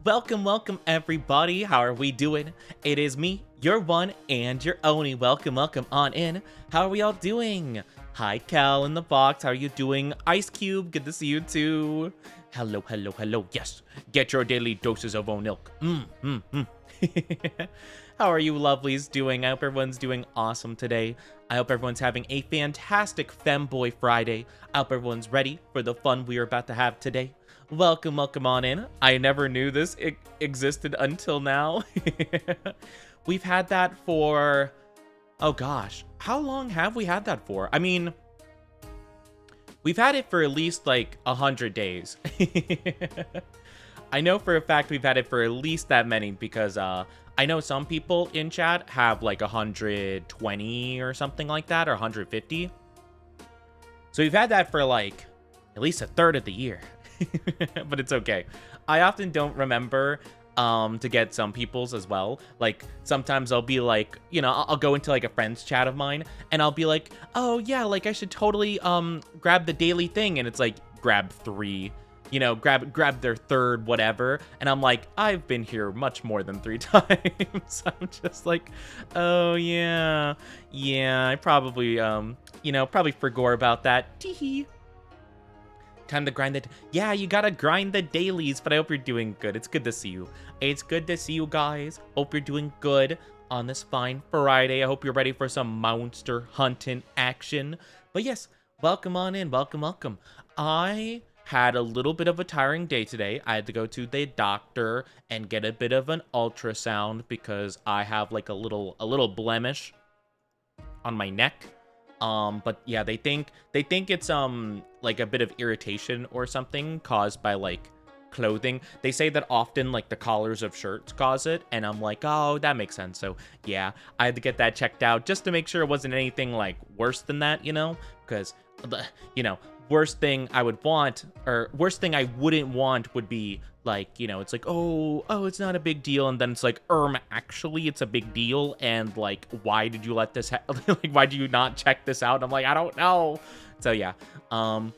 Welcome everybody. How are we doing? It is me, your one and your only. Welcome on in. How are we all doing? Hi Cal in the box. How are you doing? Ice Cube, good to see you too. Hello. Yes, get your daily doses of milk. How are you lovelies doing? I hope everyone's doing awesome today. I hope everyone's having a fantastic Femboy Friday. I hope everyone's ready for the fun we are about to have today. Welcome on in. I never knew this existed until now. We've had that for, oh gosh, how long have we had that for? I mean, we've had it for at least like 100 days. I know for a fact we've had it for at least that many because I know some people in chat have like 120 or something like that, or 150. So we've had that for like at least a third of the year. But it's okay. I often don't remember to get some people's as well. Like sometimes I'll be like, you know, I'll go into like a friend's chat of mine and I'll be like, oh yeah, like I should totally grab the daily thing, and it's like grab 3, you know, grab their third whatever, and I'm like, I've been here much more than 3 times. I'm just like, oh yeah, I probably you know, probably forgot about that. Teehee. Time to grind it. Yeah, you gotta grind the dailies, but I hope you're doing good. It's good to see you. It's good to see you guys. Hope you're doing good on this fine Friday. I hope you're ready for some monster hunting action. But yes, welcome on in. Welcome. I had a little bit of a tiring day today. I had to go to the doctor and get a bit of an ultrasound because I have like a little blemish on my neck. But yeah, they think it's like a bit of irritation or something caused by like clothing. They say that often like the collars of shirts cause it, and I'm like, oh, that makes sense. So yeah, I had to get that checked out just to make sure it wasn't anything like worse than that, you know, because you know, worst thing I would want, or worst thing I wouldn't want would be like, you know, it's like, oh, it's not a big deal, and then it's like, actually it's a big deal, and like, why did you let this like, why do you not check this out? I'm like, I don't know. So yeah, but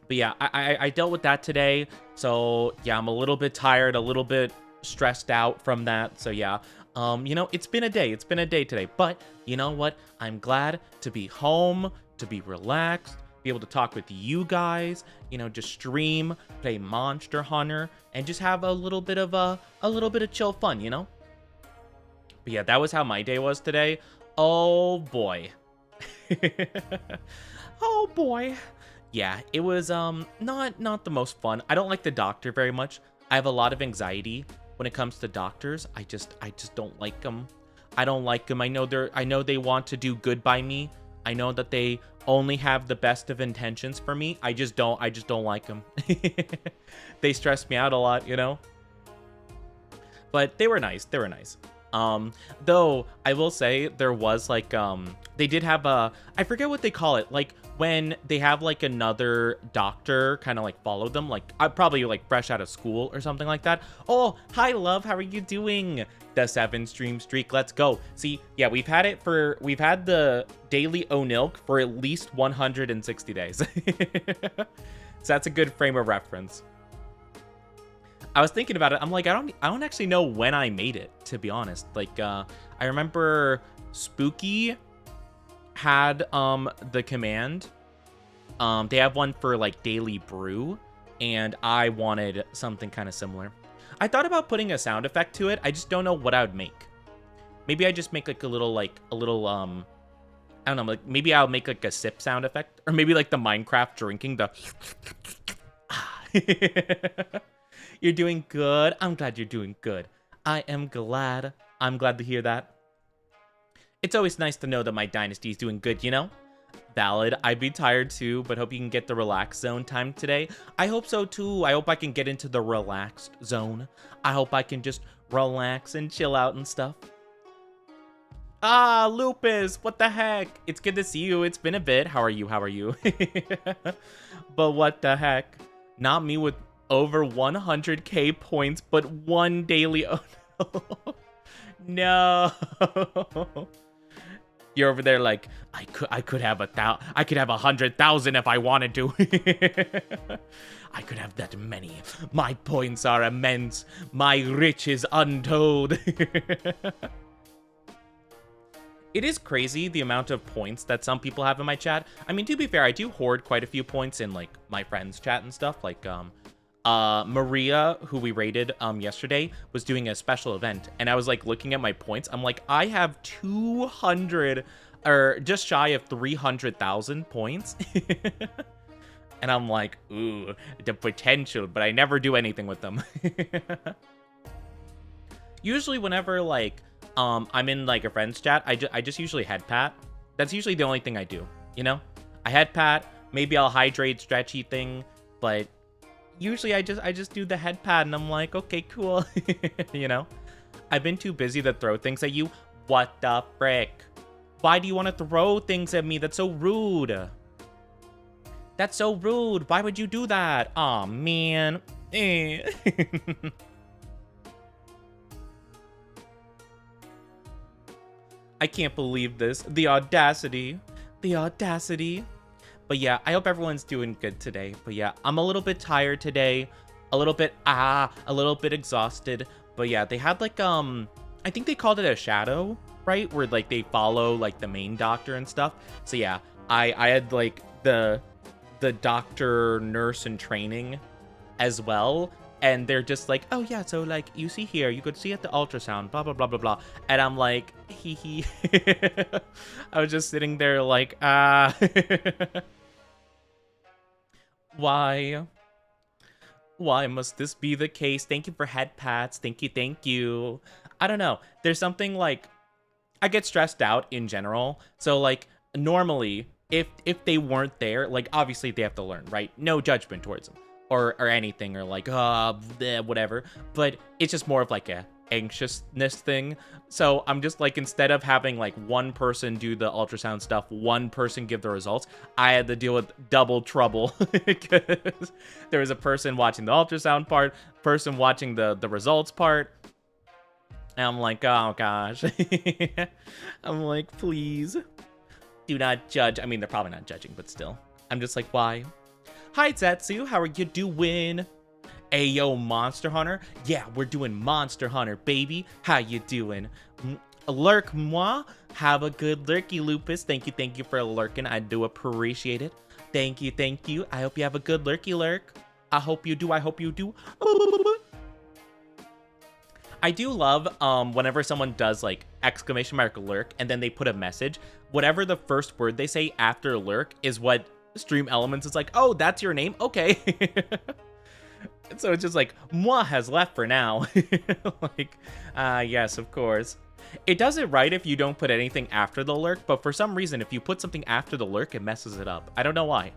yeah, I dealt with that today. So yeah, I'm a little bit tired, a little bit stressed out from that. So yeah, you know, it's been a day today, but you know what? I'm glad to be home, to be relaxed, be able to talk with you guys, you know, just stream, play Monster Hunter, and just have a little bit of chill fun, you know? But yeah, that was how my day was today. Oh boy. Oh boy. Yeah, it was not the most fun. I don't like the doctor very much. I have a lot of anxiety when it comes to doctors. I just don't like them. I don't like them. I know they want to do good by me. I know that they only have the best of intentions for me. I just don't like them. They stress me out a lot, you know? But they were nice. Though I will say there was like they did have I forget what they call it, like when they have like another doctor kind of like follow them, like I probably like fresh out of school or something like that. Oh, hi love, how are you doing? The 7 stream streak, let's go. See, yeah, we've had the daily Onilk for at least 160 days. So that's a good frame of reference. I was thinking about it. I'm like, I don't actually know when I made it, to be honest. Like, I remember Spooky had the command. They have one for like daily brew, and I wanted something kind of similar. I thought about putting a sound effect to it. I just don't know what I would make. Maybe I just make like a little I don't know, like maybe I'll make like a sip sound effect, or maybe like the Minecraft drinking the. You're doing good. I'm glad you're doing good. I am glad. I'm glad to hear that. It's always nice to know that my dynasty is doing good, you know? Valid. I'd be tired too, but hope you can get the relaxed zone time today. I hope so too. I hope I can get into the relaxed zone. I hope I can just relax and chill out and stuff. Ah, Lupus, what the heck? It's good to see you. It's been a bit. How are you? But what the heck? Not me with over 100k points, but 1 daily. Oh no. No. You're over there like, I could have 100,000 if I wanted to. I could have that many. My points are immense. My riches untold. It is crazy the amount of points that some people have in my chat. I mean, to be fair, I do hoard quite a few points in like my friends' chat and stuff. Like Maria, who we raided yesterday, was doing a special event, and I was like looking at my points. I'm like, I have 200 or just shy of 300,000 points. And I'm like, ooh, the potential, but I never do anything with them. Usually whenever like I'm in like a friend's chat, I just usually head pat. That's usually the only thing I do, you know? I head pat, maybe I'll hydrate stretchy thing, but usually I just do the head pat and I'm like, okay, cool. You know? I've been too busy to throw things at you. What the frick? Why do you want to throw things at me? That's so rude. That's so rude. Why would you do that? Aw, man. I can't believe this. The audacity. The audacity. But yeah, I hope everyone's doing good today. But yeah, I'm a little bit tired today. A little bit exhausted. But yeah, they had like, I think they called it a shadow, right? Where like they follow like the main doctor and stuff. So yeah, I had like the doctor, nurse in training as well. And they're just like, oh yeah, so like you see here, you could see at the ultrasound, blah, blah, blah, blah, blah. And I'm like, hee hee. I was just sitting there like, Why? Why must this be the case? Thank you for head pats. Thank you, thank you. I don't know. There's something like, I get stressed out in general. So like normally, if they weren't there, like obviously they have to learn, right? No judgment towards them. Or anything, or like, whatever. But it's just more of like a anxiousness thing. So I'm just like, instead of having like one person do the ultrasound stuff, one person give the results, I had to deal with double trouble. Because there was a person watching the ultrasound part, person watching the results part. And I'm like, oh gosh. I'm like, please do not judge. I mean, they're probably not judging, but still. I'm just like, why? Hi, Zetsu. How are you doing? Ayo, Monster Hunter. Yeah, we're doing Monster Hunter, baby. How you doing? Lurk moi. Have a good lurky, Lupus. Thank you for lurking. I do appreciate it. Thank you. I hope you have a good lurky lurk. I hope you do. I do love whenever someone does like exclamation mark lurk and then they put a message. Whatever the first word they say after lurk is what Stream Elements is like, oh, that's your name? Okay. So it's just like, moi has left for now. Like, yes, of course. It does it right if you don't put anything after the lurk, but for some reason, if you put something after the lurk, it messes it up. I don't know why.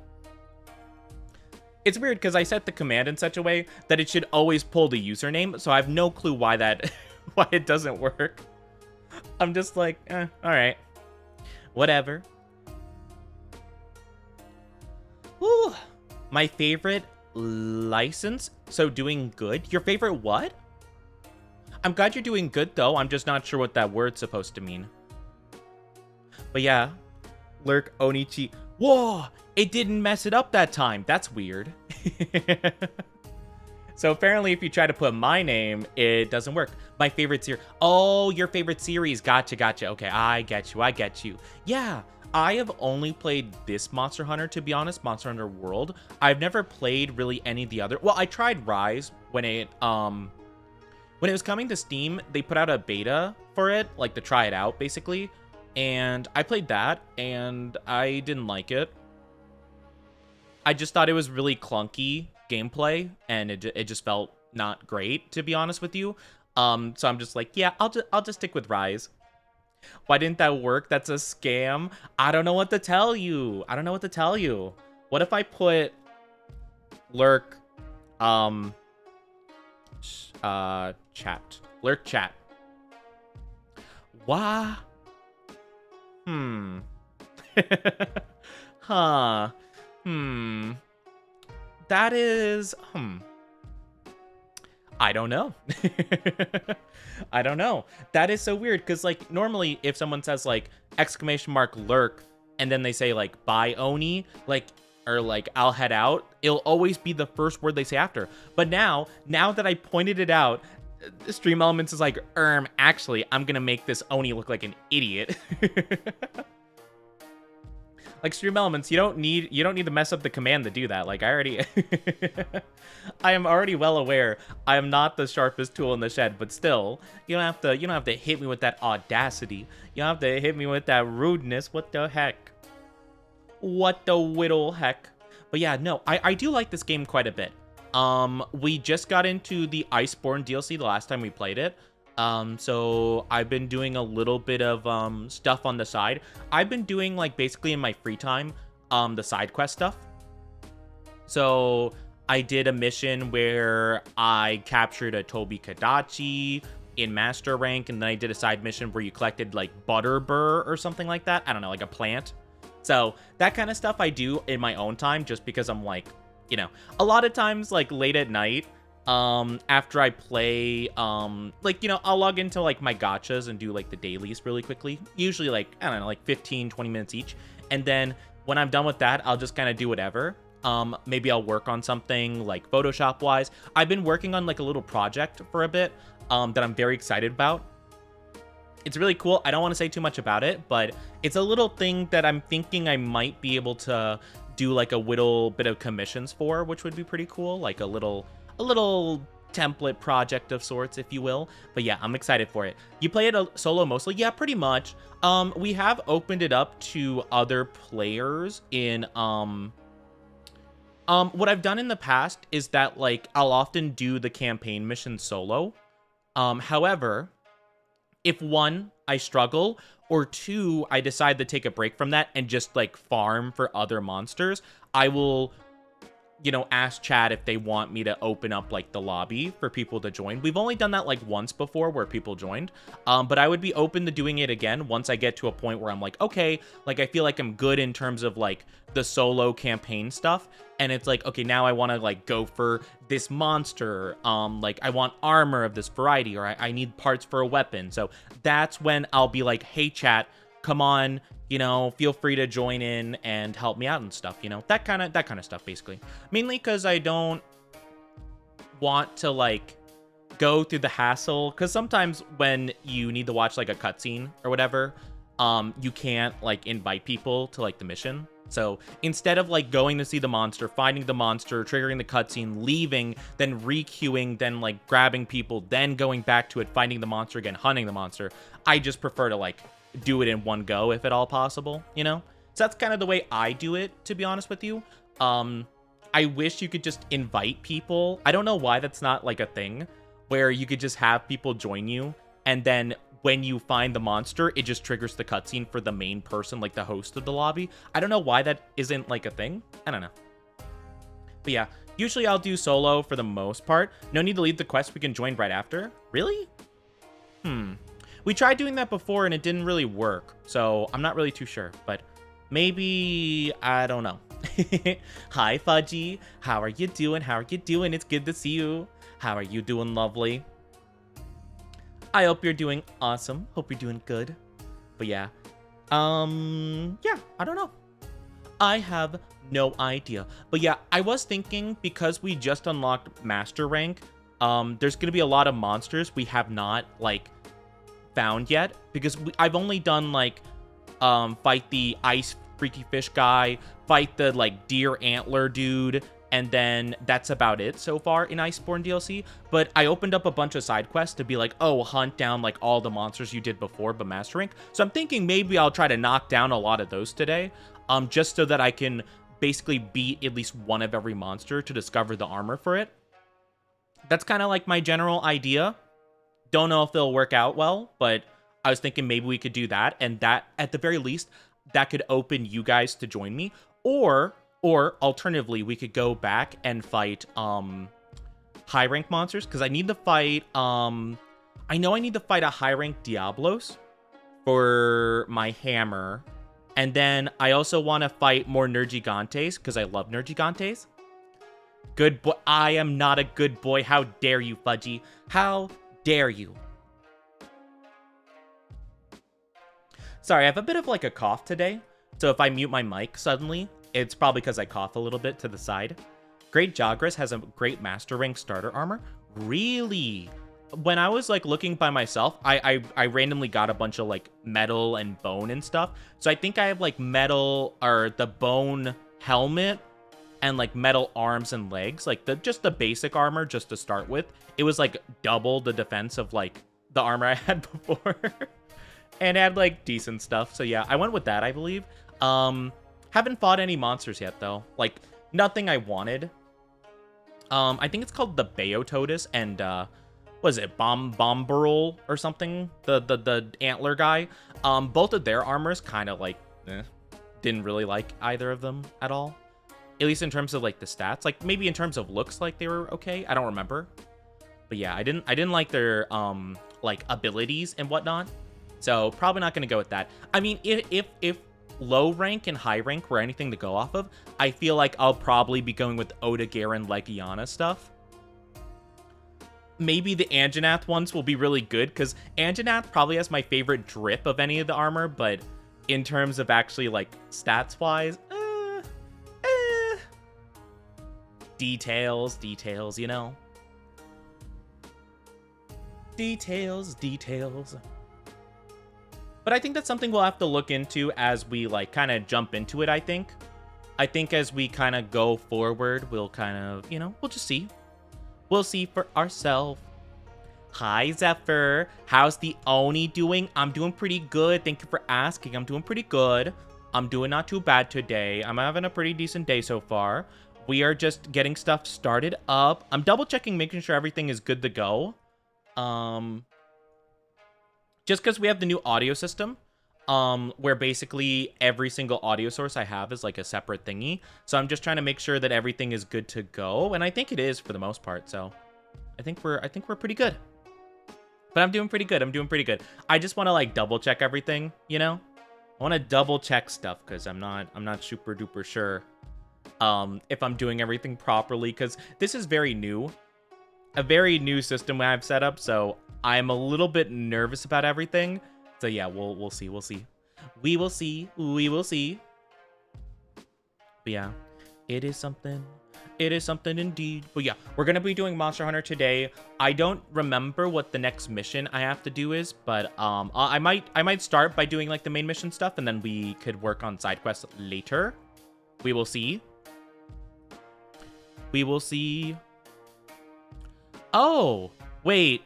It's weird because I set the command in such a way that it should always pull the username, so I have no clue why why it doesn't work. I'm just like, all right. Whatever. Ooh, my favorite license. So doing good. Your favorite what? I'm glad you're doing good though. I'm just not sure what that word's supposed to mean. But yeah, lurk Onichi. Whoa, it didn't mess it up that time. That's weird. So apparently if you try to put my name, it doesn't work. My favorite series. Oh, your favorite series. Gotcha. Okay, I get you. Yeah. I have only played this Monster Hunter, to be honest, Monster Hunter World. I've never played really any of the other. Well, I tried Rise when it was coming to Steam. They put out a beta for it, like to try it out, basically. And I played that, and I didn't like it. I just thought it was really clunky gameplay, and it just felt not great, to be honest with you. So I'm just like, yeah, I'll just stick with Rise. Why didn't that work? That's a scam. I don't know what to tell you. What if I put lurk chat? Lurk chat. Why? Huh. That is I don't know. I don't know. That is so weird because, like, normally if someone says, like, exclamation mark lurk and then they say, like, bye, Oni, like, or, like, I'll head out, it'll always be the first word they say after. But now that I pointed it out, Stream Elements is like, actually, I'm gonna make this Oni look like an idiot. Like, Stream Elements, you don't need to mess up the command to do that. Like, I already I am already well aware I am not the sharpest tool in the shed, but still, you don't have to hit me with that audacity. You don't have to hit me with that rudeness. What the heck? What the whittle heck? But yeah, no, I do like this game quite a bit. We just got into the Iceborne DLC the last time we played it. So I've been doing a little bit of stuff on the side. I've been doing, like, basically in my free time, the side quest stuff. So I did a mission where I captured a Toby Kadachi in master rank, and then I did a side mission where you collected, like, butter burr or something like that. I don't know, like a plant. So that kind of stuff I do in my own time, just because I'm like, you know, a lot of times, like, late at night, after I play, like, you know, I'll log into, like, my gachas and do, like, the dailies really quickly. Usually, like, I don't know, like 15, 20 minutes each. And then when I'm done with that, I'll just kind of do whatever. Maybe I'll work on something, like, Photoshop-wise. I've been working on, like, a little project for a bit, that I'm very excited about. It's really cool. I don't want to say too much about it, but it's a little thing that I'm thinking I might be able to do, like, a little bit of commissions for, which would be pretty cool. Like a little template project of sorts, if you will. But yeah, I'm excited for it. You play it solo mostly? Yeah, pretty much. We have opened it up to other players in, what I've done in the past is that, like, I'll often do the campaign mission solo. However, if one, I struggle, or two, I decide to take a break from that and just, like, farm for other monsters, I will, you know, ask chat if they want me to open up, like, the lobby for people to join. We've only done that, like, once before where people joined, but I would be open to doing it again once I get to a point where I'm like, okay, like, I feel like I'm good in terms of, like, the solo campaign stuff, and it's like, okay, now I want to, like, go for this monster, like, I want armor of this variety, or I need parts for a weapon. So that's when I'll be like, hey, chat, come on, you know, feel free to join in and help me out and stuff, you know, that kind of stuff, basically. Mainly because I don't want to, like, go through the hassle, because sometimes when you need to watch, like, a cutscene or whatever, you can't, like, invite people to, like, the mission. So instead of, like, going to see the monster, finding the monster, triggering the cutscene, leaving, then re-queuing, then, like, grabbing people, then going back to it, finding the monster again, hunting the monster, I just prefer to, like, do it in one go if at all possible, you know? So that's kind of the way I do it, to be honest with you. I wish you could just invite people. I don't know why that's not, like, a thing where you could just have people join you, and then when you find the monster, it just triggers the cutscene for the main person, like the host of the lobby. I don't know why that isn't, like, a thing. I don't know. But yeah, usually I'll do solo for the most part. No need to leave the quest. We can join right after. Really? We tried doing that before and it didn't really work. So I'm not really too sure, but maybe, I don't know. Hi, Fudgy. How are you doing? How are you doing? It's good to see you. How are you doing, lovely? I hope you're doing awesome. Hope you're doing good. But yeah. Yeah, I don't know. I have no idea. But yeah, I was thinking, because we just unlocked Master Rank, there's going to be a lot of monsters we have not, like, found yet. Because I've only done, like, fight the ice freaky fish guy, fight the, like, deer antler dude, and then that's about it so far in Iceborne DLC. But I opened up a bunch of side quests to be like, oh, hunt down, like, all the monsters you did before but Master Rank. So I'm thinking maybe I'll try to knock down a lot of those today, just so that I can basically beat at least one of every monster to discover the armor for it. That's kind of like my general idea. Don't know if they'll work out well, but I was thinking maybe we could do that, and that, at the very least, that could open you guys to join me. Or alternatively, we could go back and fight high rank monsters, because I need to fight I know I need to fight a high rank Diablos for my hammer, and then I also want to fight more Nergigantes because I love Nergigantes. Good boy. I am not a good boy. How dare you, Fudgy? How dare you? Sorry, I have a bit of like a cough today. So if I mute my mic suddenly, it's probably because I cough a little bit to the side. Great Jagras has a great Master Rank starter armor. Really? When I was like looking by myself, I randomly got a bunch of like metal and bone and stuff. So I think I have like metal or the bone helmet and like metal arms and legs, like just the basic armor just to start with. It was like double the defense of like the armor I had before. And had like decent stuff. So yeah, I went with that, I believe. Haven't fought any monsters yet though. Like nothing I wanted. I think it's called the Beototus and was it Bombarol or something? The antler guy. Both of their armors kind of like didn't really like either of them at all. At least in terms of like the stats. Like maybe in terms of looks like they were okay. I don't remember. But yeah, I didn't like their like abilities and whatnot. So probably not going to go with that. I mean, if low rank and high rank were anything to go off of, I feel like I'll probably be going with Oda-Garen Legiana stuff. Maybe the Anjanath ones will be really good, because Anjanath probably has my favorite drip of any of the armor, but in terms of actually, like, stats-wise, details, you know? Details. But I think that's something we'll have to look into as we, like, kind of jump into it, I think. I think as we kind of go forward, we'll kind of, you know, we'll just see. We'll see for ourselves. Hi, Zephyr. How's the Oni doing? I'm doing pretty good. Thank you for asking. I'm doing pretty good. I'm doing not too bad today. I'm having a pretty decent day so far. We are just getting stuff started up. I'm double checking, making sure everything is good to go. Just because we have the new audio system, where basically every single audio source I have is like a separate thingy. So I'm just trying to make sure that everything is good to go, and I think it is for the most part. So I think we're pretty good. But I'm doing pretty good. I just want to like double check everything, you know? I want to double check stuff because I'm not super duper sure if I'm doing everything properly, because this is very new. A very new system I've set up, so I'm a little bit nervous about everything. So yeah, we'll see. We will see. But yeah, it is something indeed. But yeah, we're gonna be doing Monster Hunter today. I don't remember what the next mission I have to do is, but I might start by doing like the main mission stuff, and then we could work on side quests later. We will see. Oh, wait.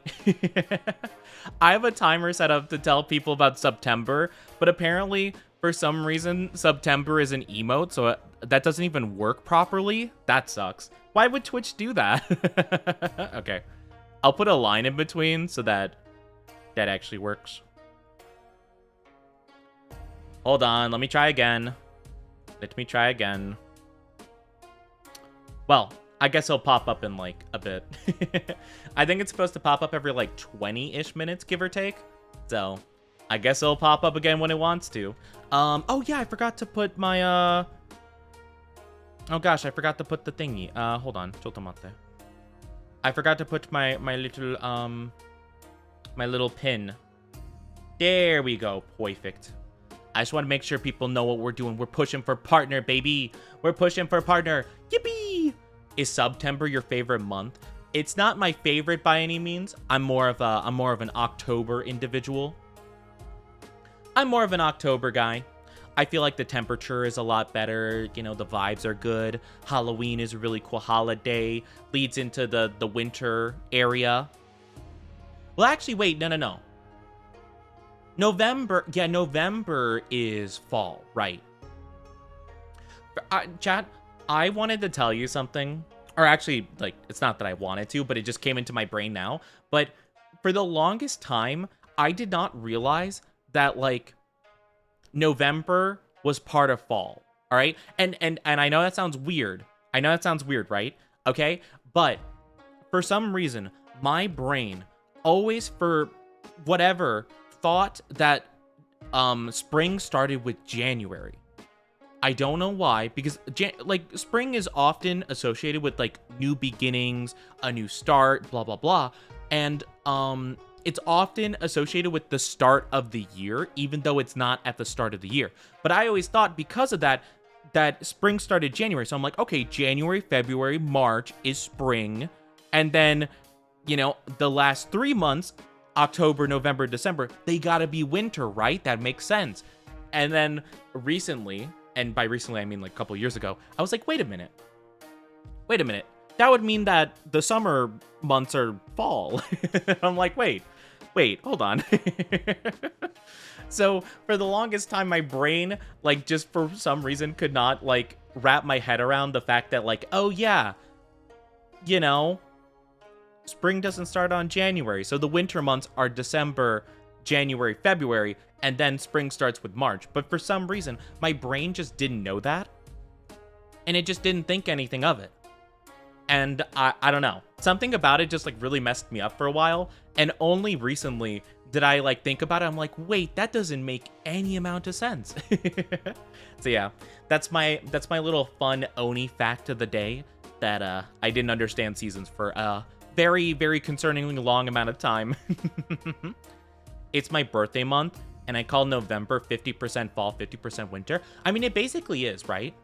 I have a timer set up to tell people about September, but apparently, for some reason, September is an emote, so that doesn't even work properly. That sucks. Why would Twitch do that? Okay. I'll put a line in between so that actually works. Hold on, let me try again. Well, I guess it'll pop up in, like, a bit. I think it's supposed to pop up every, like, 20-ish minutes, give or take. So, I guess it'll pop up again when it wants to. Oh, yeah, I forgot to put my, Oh, gosh, I forgot to put the thingy. Hold on. Chotomate. I forgot to put my little pin. There we go. Perfect. I just want to make sure people know what we're doing. We're pushing for partner, baby. We're pushing for partner. Yippee! Is September your favorite month? It's not my favorite by any means. I'm more of an October individual. I'm more of an October guy. I feel like the temperature is a lot better. You know, the vibes are good. Halloween is a really cool holiday. Leads into the winter area. Well, actually, wait, no. November, yeah, November is fall, right? Chat, I wanted to tell you something, or actually, like, it's not that I wanted to, but it just came into my brain now. But for the longest time, I did not realize that, like, November was part of fall, all right? And I know that sounds weird. Right? Okay? But for some reason, my brain always, for whatever, thought that spring started with January. I don't know why, because like spring is often associated with like new beginnings, a new start, blah blah blah, and it's often associated with the start of the year, even though it's not at the start of the year. But I always thought because of that spring started January, so I'm like, okay, January, February, March is spring, and then the last 3 months, October, November, December, they gotta be winter, right? That makes sense. And then recently, and by recently I mean like a couple years ago, I was like, wait a minute. That would mean that the summer months are fall. I'm like, wait, hold on. So for the longest time, my brain, like, just for some reason could not like wrap my head around the fact that like, oh yeah, spring doesn't start on January. So the winter months are December, January, February, and then spring starts with March. But for some reason, my brain just didn't know that. And it just didn't think anything of it. And I don't know. Something about it just like really messed me up for a while. And only recently did I like think about it. I'm like, wait, that doesn't make any amount of sense. So yeah, that's my little fun Oni fact of the day, that I didn't understand seasons for a very, very concerningly long amount of time. It's my birthday month, and I call November 50% fall, 50% winter. I mean, it basically is, right?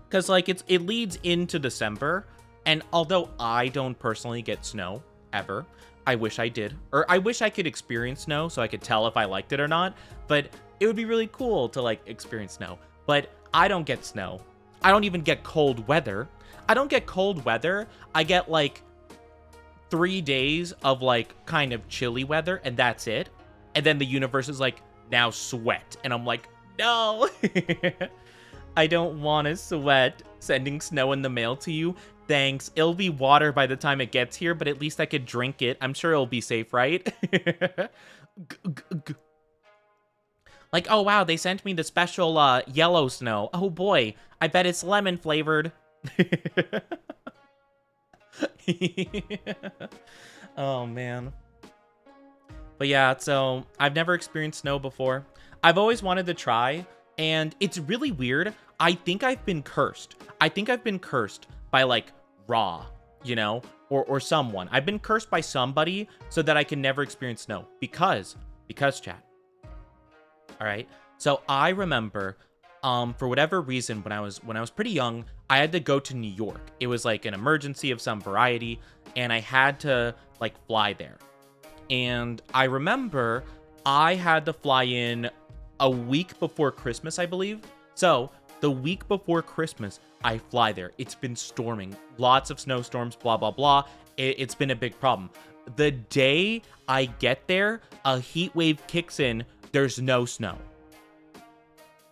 Because like it leads into December, and although I don't personally get snow ever, I wish I did, or I wish I could experience snow so I could tell if I liked it or not. But it would be really cool to like experience snow. But I don't get snow. I don't even get cold weather. I don't get cold weather. I get like 3 days of like kind of chilly weather, and that's it. And then the universe is like, now sweat, and I'm like, no. I don't want to sweat. Sending snow in the mail to you, thanks. It'll be water by the time it gets here, but at least I could drink it. I'm sure it'll be safe, right? Like, oh wow, they sent me the special yellow snow. Oh boy, I bet it's lemon flavored. Oh man. But yeah, so I've never experienced snow before. I've always wanted to try, and it's really weird. I think I've been cursed. I think I've been cursed by like Raw, or someone. I've been cursed by somebody so that I can never experience snow because chat. All right. So I remember, for whatever reason, when I was pretty young, I had to go to New York. It was like an emergency of some variety, and I had to like fly there. And I remember I had to fly in a week before Christmas, I believe. So the week before Christmas, I fly there. It's been storming, lots of snowstorms, blah, blah, blah. It's been a big problem. The day I get there, a heat wave kicks in. There's no snow.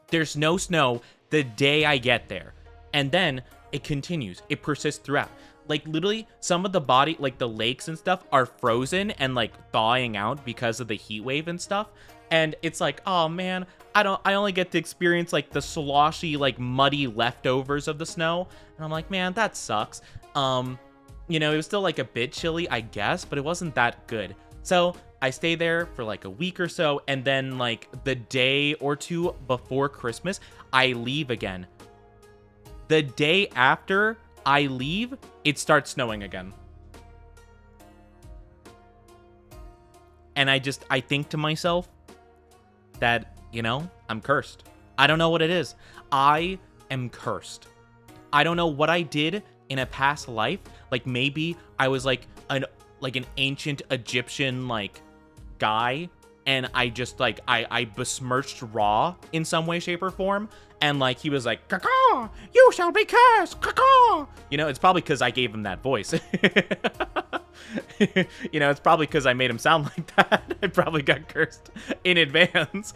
There's no snow the day I get there. And then it continues. It persists throughout. Like literally some of the body, like the lakes and stuff, are frozen and like thawing out because of the heat wave and stuff. And it's like, oh man, I only get to experience like the sloshy, like muddy leftovers of the snow. And I'm like, man, that sucks. It was still like a bit chilly, I guess, but it wasn't that good. So I stay there for like a week or so. And then like the day or two before Christmas, I leave again. The day after I leave, it starts snowing again. And I think to myself that, I'm cursed. I don't know what it is. I am cursed. I don't know what I did in a past life. Like maybe I was like an ancient Egyptian like guy, and I just like I besmirched Ra in some way, shape, or form. And like he was like, "Caw, you shall be cursed, caw." It's probably because I gave him that voice. It's probably because I made him sound like that. I probably got cursed in advance.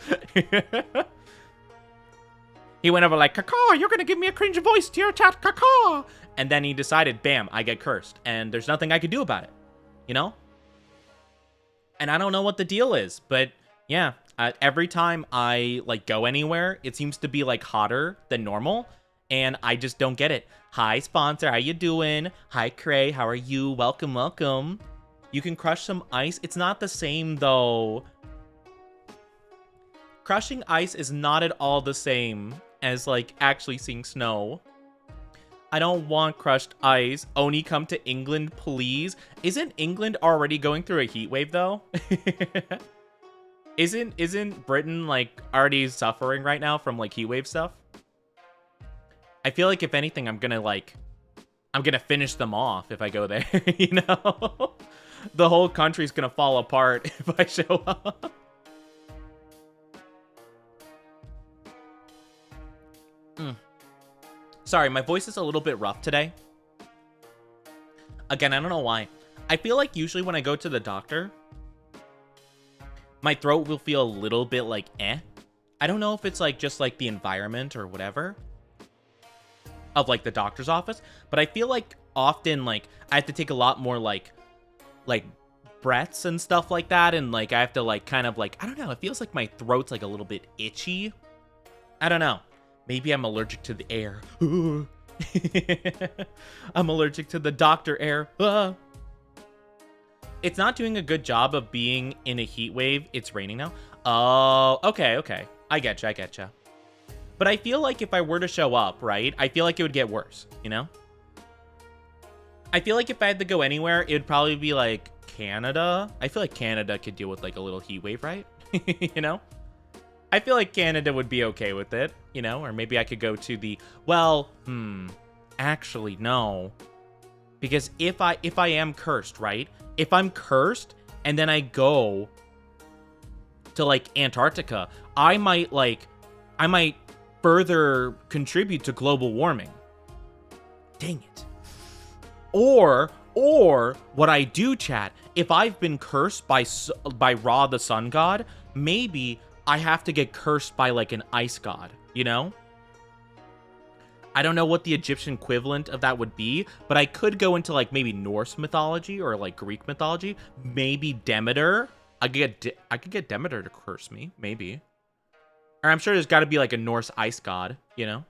He went over like, "Caw, you're gonna give me a cringe voice to your chat, caw." And then he decided, bam, I get cursed, and there's nothing I could do about it. And I don't know what the deal is, but yeah. Every time I like go anywhere, it seems to be like hotter than normal, and I just don't get it. Hi, sponsor, how you doing? Hi, Cray, how are you? Welcome, welcome. You can crush some ice. It's not the same though. Crushing ice is not at all the same, as, like, actually seeing snow. I don't want crushed ice. Oni, come to England, please. Isn't England already going through a heat wave, though? Isn't Britain, like, already suffering right now from, like, heat wave stuff? I feel like, if anything, I'm gonna finish them off if I go there, you know? The whole country's gonna fall apart if I show up. Sorry, my voice is a little bit rough today. Again, I don't know why. I feel like usually when I go to the doctor, my throat will feel a little bit like eh. I don't know if it's like just like the environment or whatever of like the doctor's office, but I feel like often like I have to take a lot more like breaths and stuff like that, and like I have to like kind of like, I don't know, it feels like my throat's like a little bit itchy. I don't know. Maybe I'm allergic to the air. I'm allergic to the doctor air. It's not doing a good job of being in a heat wave. It's raining now. Oh, okay. I getcha. But I feel like if I were to show up, right, I feel like it would get worse, you know? I feel like if I had to go anywhere, it would probably be like Canada. I feel like Canada could deal with like a little heat wave, right? You know? I feel like Canada would be okay with it, you know? Or maybe I could go to the, well, actually, no. Because if I am cursed, right? If I'm cursed and then I go to like Antarctica, I might further contribute to global warming. Dang it. Or what I do, chat, if I've been cursed by Ra the sun god, maybe I have to get cursed by like an ice god, you know? I don't know what the Egyptian equivalent of that would be, but I could go into like maybe Norse mythology or like Greek mythology. Maybe Demeter. I could get Demeter to curse me, maybe. Or I'm sure there's got to be like a Norse ice god, you know?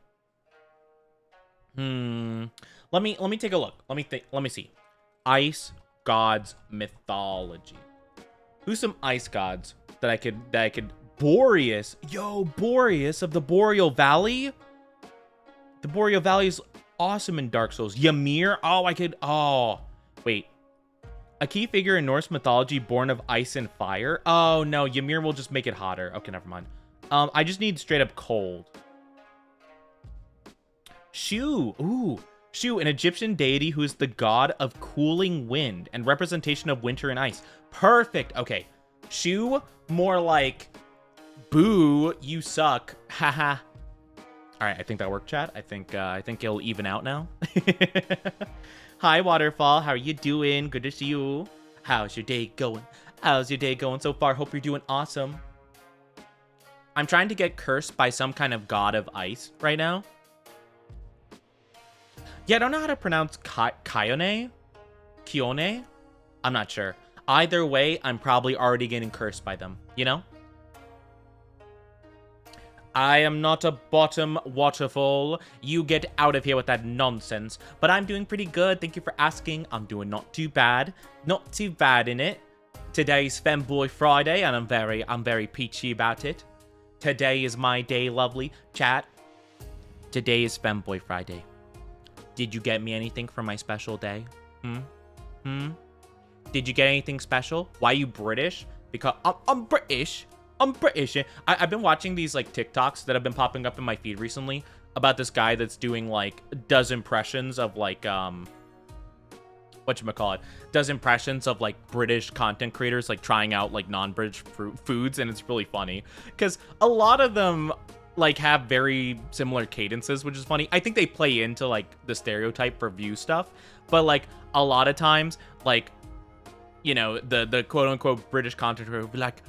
Let me take a look. Let me see. Ice gods mythology. Who's some ice gods that I could Boreas. Yo, Boreas of the Boreal Valley. The Boreal Valley is awesome in Dark Souls. Ymir. Wait. A key figure in Norse mythology born of ice and fire. Oh, no. Ymir will just make it hotter. Okay, never mind. I just need straight up cold. Shu. Ooh. Shu, an Egyptian deity who is the god of cooling wind and representation of winter and ice. Perfect. Okay. Shu, more like, boo, you suck. Haha. All right, I think that worked, chat. I think it'll even out now. Hi, Waterfall. How are you doing? Good to see you. How's your day going? How's your day going so far? Hope you're doing awesome. I'm trying to get cursed by some kind of god of ice right now. Yeah, I don't know how to pronounce Kione. I'm not sure. Either way, I'm probably already getting cursed by them, you know? I am not a bottom waterfall. You get out of here with that nonsense. But I'm doing pretty good. Thank you for asking. I'm doing not too bad. Not too bad in it. Today's Femboy Friday, and I'm very peachy about it. Today is my day, lovely. Chat. Today is Femboy Friday. Did you get me anything for my special day? Did you get anything special? Why are you British? Because I'm British. I'm British. I've been watching these like TikToks that have been popping up in my feed recently about this guy that's doing like does impressions of like does impressions of like British content creators like trying out like non-British foods, and it's really funny because a lot of them like have very similar cadences, which is funny. I think they play into like the stereotype for view stuff, but like a lot of times like, you know, the quote unquote British content creator would be like,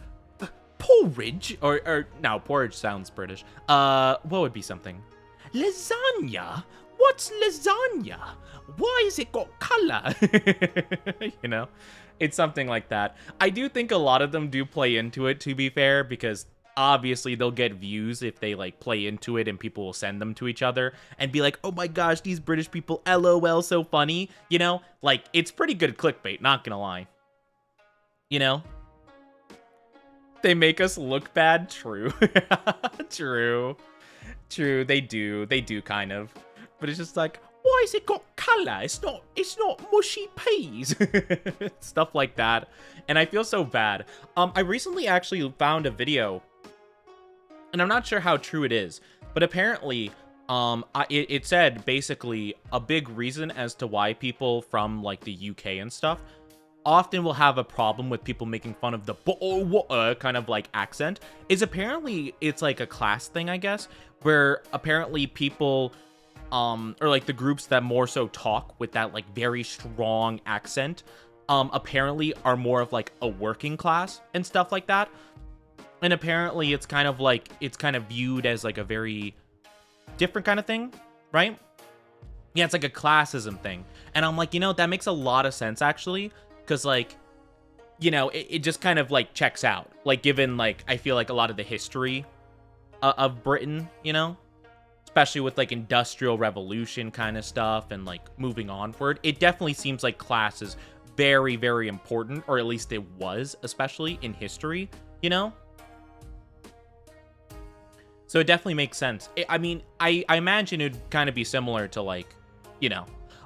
porridge, or no, porridge sounds British. What would be something? Lasagna? What's lasagna? Why is it got color? You know, it's something like that. I do think a lot of them do play into it, to be fair, because obviously they'll get views if they like play into it and people will send them to each other and be like, oh my gosh, these British people, LOL, so funny. You know, like it's pretty good clickbait, not gonna lie. You know? They make us look bad. True. True. True, they do kind of. But it's just like, why has it got color? It's not mushy peas. Stuff like that. And I feel so bad. I recently actually found a video, and I'm not sure how true it is, but apparently, it said basically a big reason as to why people from like the UK and stuff often will have a problem with people making fun of the kind of like accent is apparently it's like a class thing, I guess, where apparently people or like the groups that more so talk with that like very strong accent apparently are more of like a working class and stuff like that. And apparently it's kind of like it's kind of viewed as like a very different kind of thing, right? Yeah, it's like a classism thing. And I'm like, that makes a lot of sense actually. Because, like, it just kind of, like, checks out. Like, given, like, I feel like a lot of the history of Britain, especially with, like, Industrial Revolution kind of stuff and, like, moving onward. It definitely seems like class is very, very important, or at least it was, especially in history, So it definitely makes sense. I mean, I imagine it'd kind of be similar to, like,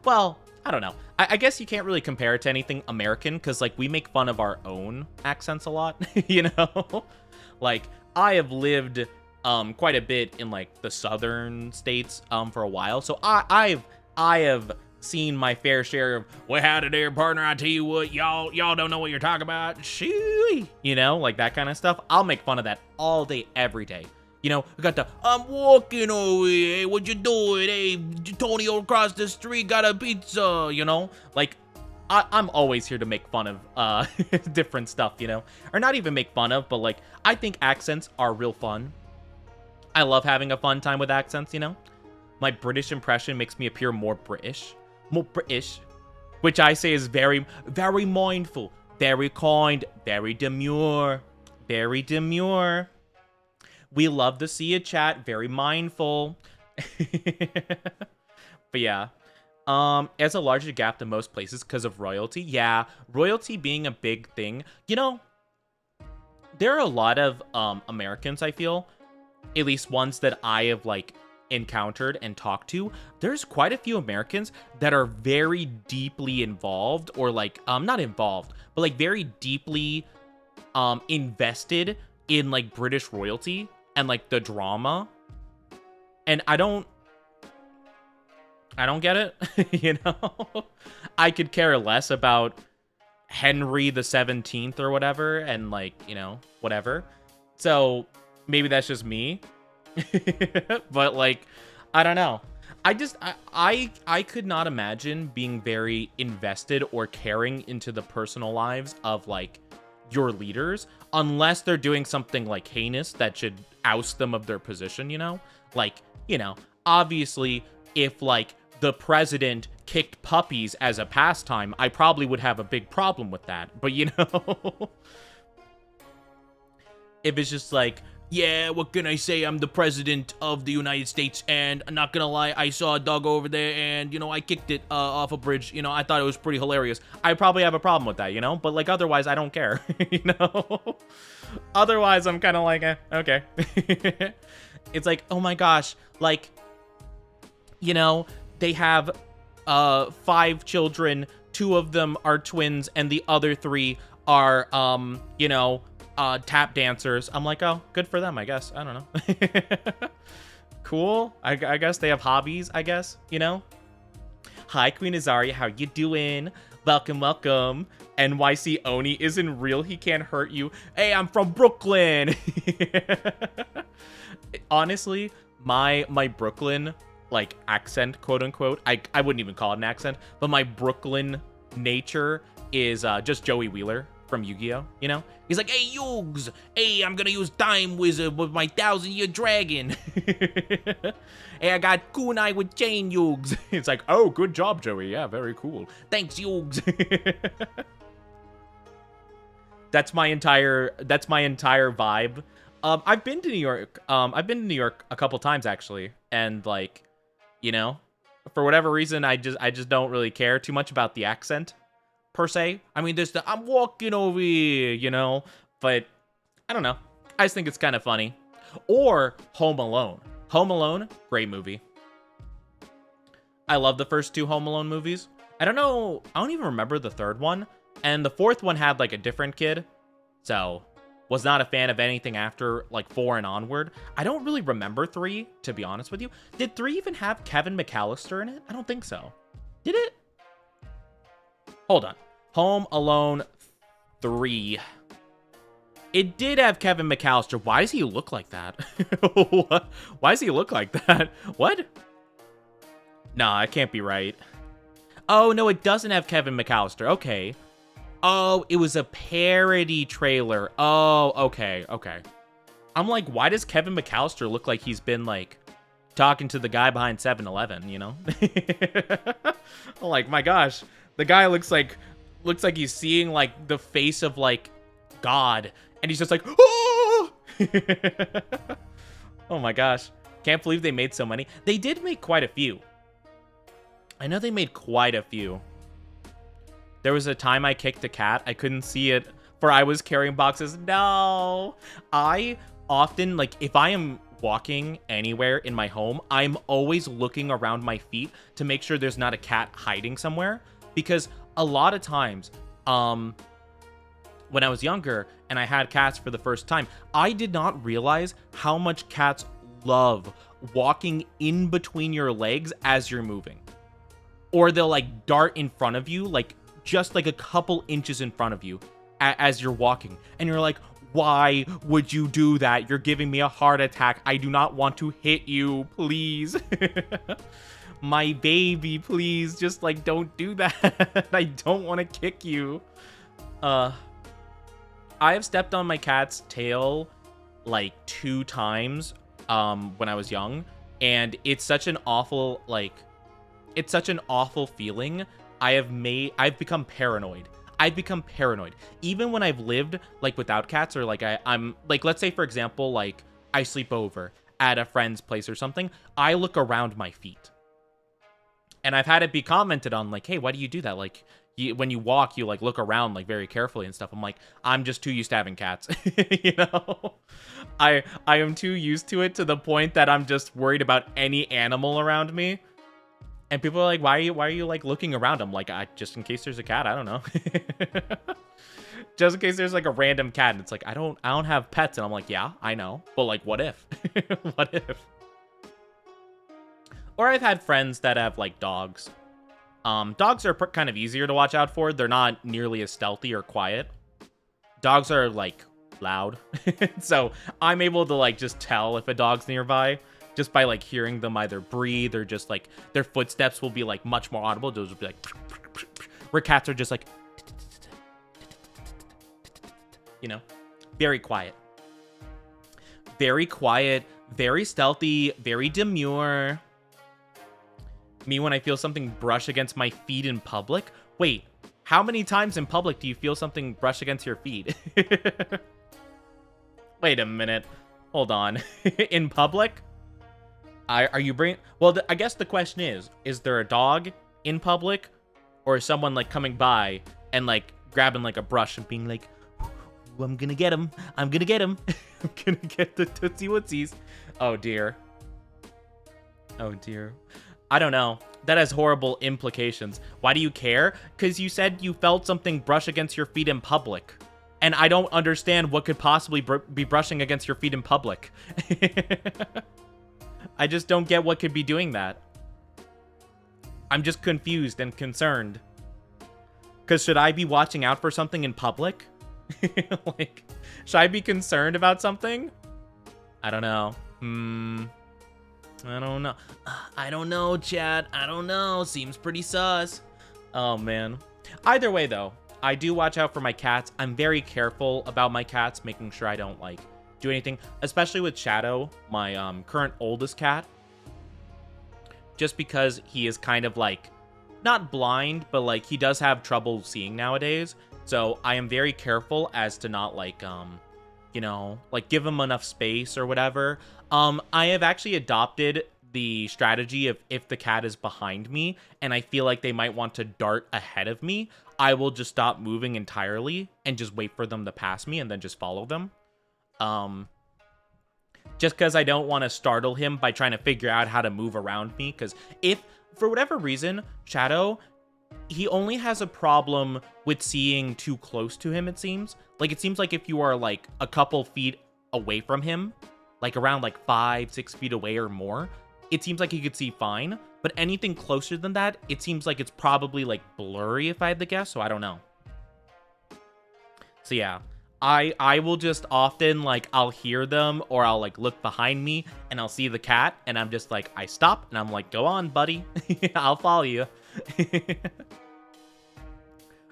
well, I don't know. I guess you can't really compare it to anything American because, like, we make fun of our own accents a lot, Like, I have lived quite a bit in, like, the southern states for a while. So I have seen my fair share of, well, howdy there, partner, I tell you what, y'all don't know what you're talking about. Shoo! Like that kind of stuff. I'll make fun of that all day, every day. I got the, I'm walking over here, hey, what you doing? Hey, Tony across the street got a pizza, Like, I'm always here to make fun of different stuff, Or not even make fun of, but, like, I think accents are real fun. I love having a fun time with accents, My British impression makes me appear more British. More British. Which I say is very, very mindful, very kind, very demure. Very demure. We love to see a chat, very mindful. But yeah. As a larger gap to most places because of royalty. Yeah, royalty being a big thing. There are a lot of Americans, I feel, at least ones that I have like encountered and talked to. There's quite a few Americans that are very deeply involved, or like not involved, but like very deeply invested in like British royalty and like the drama. And I don't get it. I could care less about Henry the 17th or whatever, and like, whatever. So maybe that's just me. But like, I don't know. I could not imagine being very invested or caring into the personal lives of like your leaders unless they're doing something like heinous that should oust them of their position, Like, obviously if like the president kicked puppies as a pastime, I probably would have a big problem with that. But if it's just like, yeah, what can I say? I'm the president of the United States, and I'm not gonna lie, I saw a dog over there, and, I kicked it off a bridge. I thought it was pretty hilarious. I probably have a problem with that, But, like, otherwise, I don't care, Otherwise, I'm kind of like, okay. It's like, oh my gosh, like, they have 5 children, 2 of them are twins, and the other 3 are, tap dancers. I'm like, oh, good for them, I guess. I don't know. Cool. I guess they have hobbies, I guess, Hi, Queen Azaria. How you doing? Welcome, welcome. NYC Oni isn't real. He can't hurt you. Hey, I'm from Brooklyn. Honestly, my Brooklyn, like, accent, quote unquote, I wouldn't even call it an accent, but my Brooklyn nature is just Joey Wheeler from Yu-Gi-Oh, He's like, hey, Yugs, hey, I'm gonna use Time Wizard with my 1,000-year dragon. Hey, I got kunai with chain, Yugs. It's like, oh, good job, Joey. Yeah, very cool. Thanks, Yugs. That's my entire vibe. I've been to New York. I've been to New York a couple times, actually. And, like, for whatever reason, I just don't really care too much about the accent, per se. I mean, there's the, I'm walking over here, but I don't know. I just think it's kind of funny. Or Home Alone. Home Alone, great movie. I love the first 2 Home Alone movies. I don't even remember the third one. And the fourth one had like a different kid. So, was not a fan of anything after like 4 and onward. I don't really remember 3, to be honest with you. Did 3 even have Kevin McAllister in it? I don't think so. Did it? Hold on. Home Alone 3. It did have Kevin McAllister. Why does he look like that? What? Why does he look like that? What? Nah, it can't be right. Oh, no, it doesn't have Kevin McAllister. Okay. Oh, it was a parody trailer. Oh, okay, okay. I'm like, why does Kevin McAllister look like he's been, like, talking to the guy behind 7-Eleven, you know? I'm like, my gosh. The guy looks like he's seeing, like, the face of, like, God. And he's just like, oh! Oh my gosh. Can't believe they made so many. They did make quite a few. I know they made quite a few. There was a time I kicked a cat. I couldn't see it, for I was carrying boxes. No! I often, like, if I am walking anywhere in my home, I'm always looking around my feet to make sure there's not a cat hiding somewhere. Because a lot of times, when I was younger and I had cats for the first time, I did not realize how much cats love walking in between your legs as you're moving. Or they'll like dart in front of you, like just like a couple inches in front of you as you're walking. And you're like, why would you do that? You're giving me a heart attack. I do not want to hit you, please. My baby, please. Just like, don't do that. I don't want to kick you. I have stepped on my cat's tail like 2 times when I was young. And it's such an awful, like, it's such an awful feeling. I've become paranoid. I've become paranoid. Even when I've lived, like, without cats, or, like, I'm, like, let's say, for example, like, I sleep over at a friend's place or something, I look around my feet. And I've had it be commented on, like, hey, why do you do that? Like, when you walk, you, like, look around, like, very carefully and stuff. I'm like, I'm just too used to having cats, you know? I am too used to it to the point that I'm just worried about any animal around me. And people are like, why are you like looking around? I'm like, just in case there's a cat, I don't know. Just in case there's like a random cat, and it's like, I don't have pets. And I'm like, yeah, I know. But like, what if? What if? Or I've had friends that have like dogs. Dogs are kind of easier to watch out for. They're not nearly as stealthy or quiet. Dogs are like loud. So I'm able to like just tell if a dog's nearby. Just by, like, hearing them either breathe or just, like, their footsteps will be, like, much more audible. Those will be, like, where cats are just, like, you know, very quiet. Very quiet, very stealthy, very demure. Me when I feel something brush against my feet in public. Wait, how many times in public do you feel something brush against your feet? Wait a minute. Hold on. In public? Are you bringing... Well, I guess the question is there a dog in public? Or is someone, like, coming by and, like, grabbing, like, a brush and being like, I'm gonna get him. I'm gonna get him. I'm gonna get the Tootsie Wootsies. Oh, dear. Oh, dear. I don't know. That has horrible implications. Why do you care? Because you said you felt something brush against your feet in public. And I don't understand what could possibly be brushing against your feet in public. I just don't get what could be doing that. I'm just confused and concerned. Because should I be watching out for something in public? Like, should I be concerned about something? I don't know. I don't know. I don't know, chat. I don't know. Seems pretty sus. Oh, man. Either way, though, I do watch out for my cats. I'm very careful about my cats, making sure I don't, like, do anything, especially with Shadow, my current oldest cat, just because he is kind of like not blind, but like he does have trouble seeing nowadays. So I am very careful as to not like you know, like give him enough space or whatever. I have actually adopted the strategy of if the cat is behind me and I feel like they might want to dart ahead of me, I will just stop moving entirely and just wait for them to pass me and then just follow them. just because I don't want to startle him by trying to figure out how to move around me. Because if, for whatever reason, Shadow, he only has a problem with seeing too close to him, it seems. Like, it seems like if you are, like, a couple feet away from him, like, around, like, 5-6 feet away or more, it seems like he could see fine. But anything closer than that, it seems like it's probably, like, blurry, if I had to guess, so I don't know. So, yeah. I will just often, like, I'll hear them, or I'll, like, look behind me, and I'll see the cat, and I'm just like, I stop, and I'm like, go on, buddy. I'll follow you.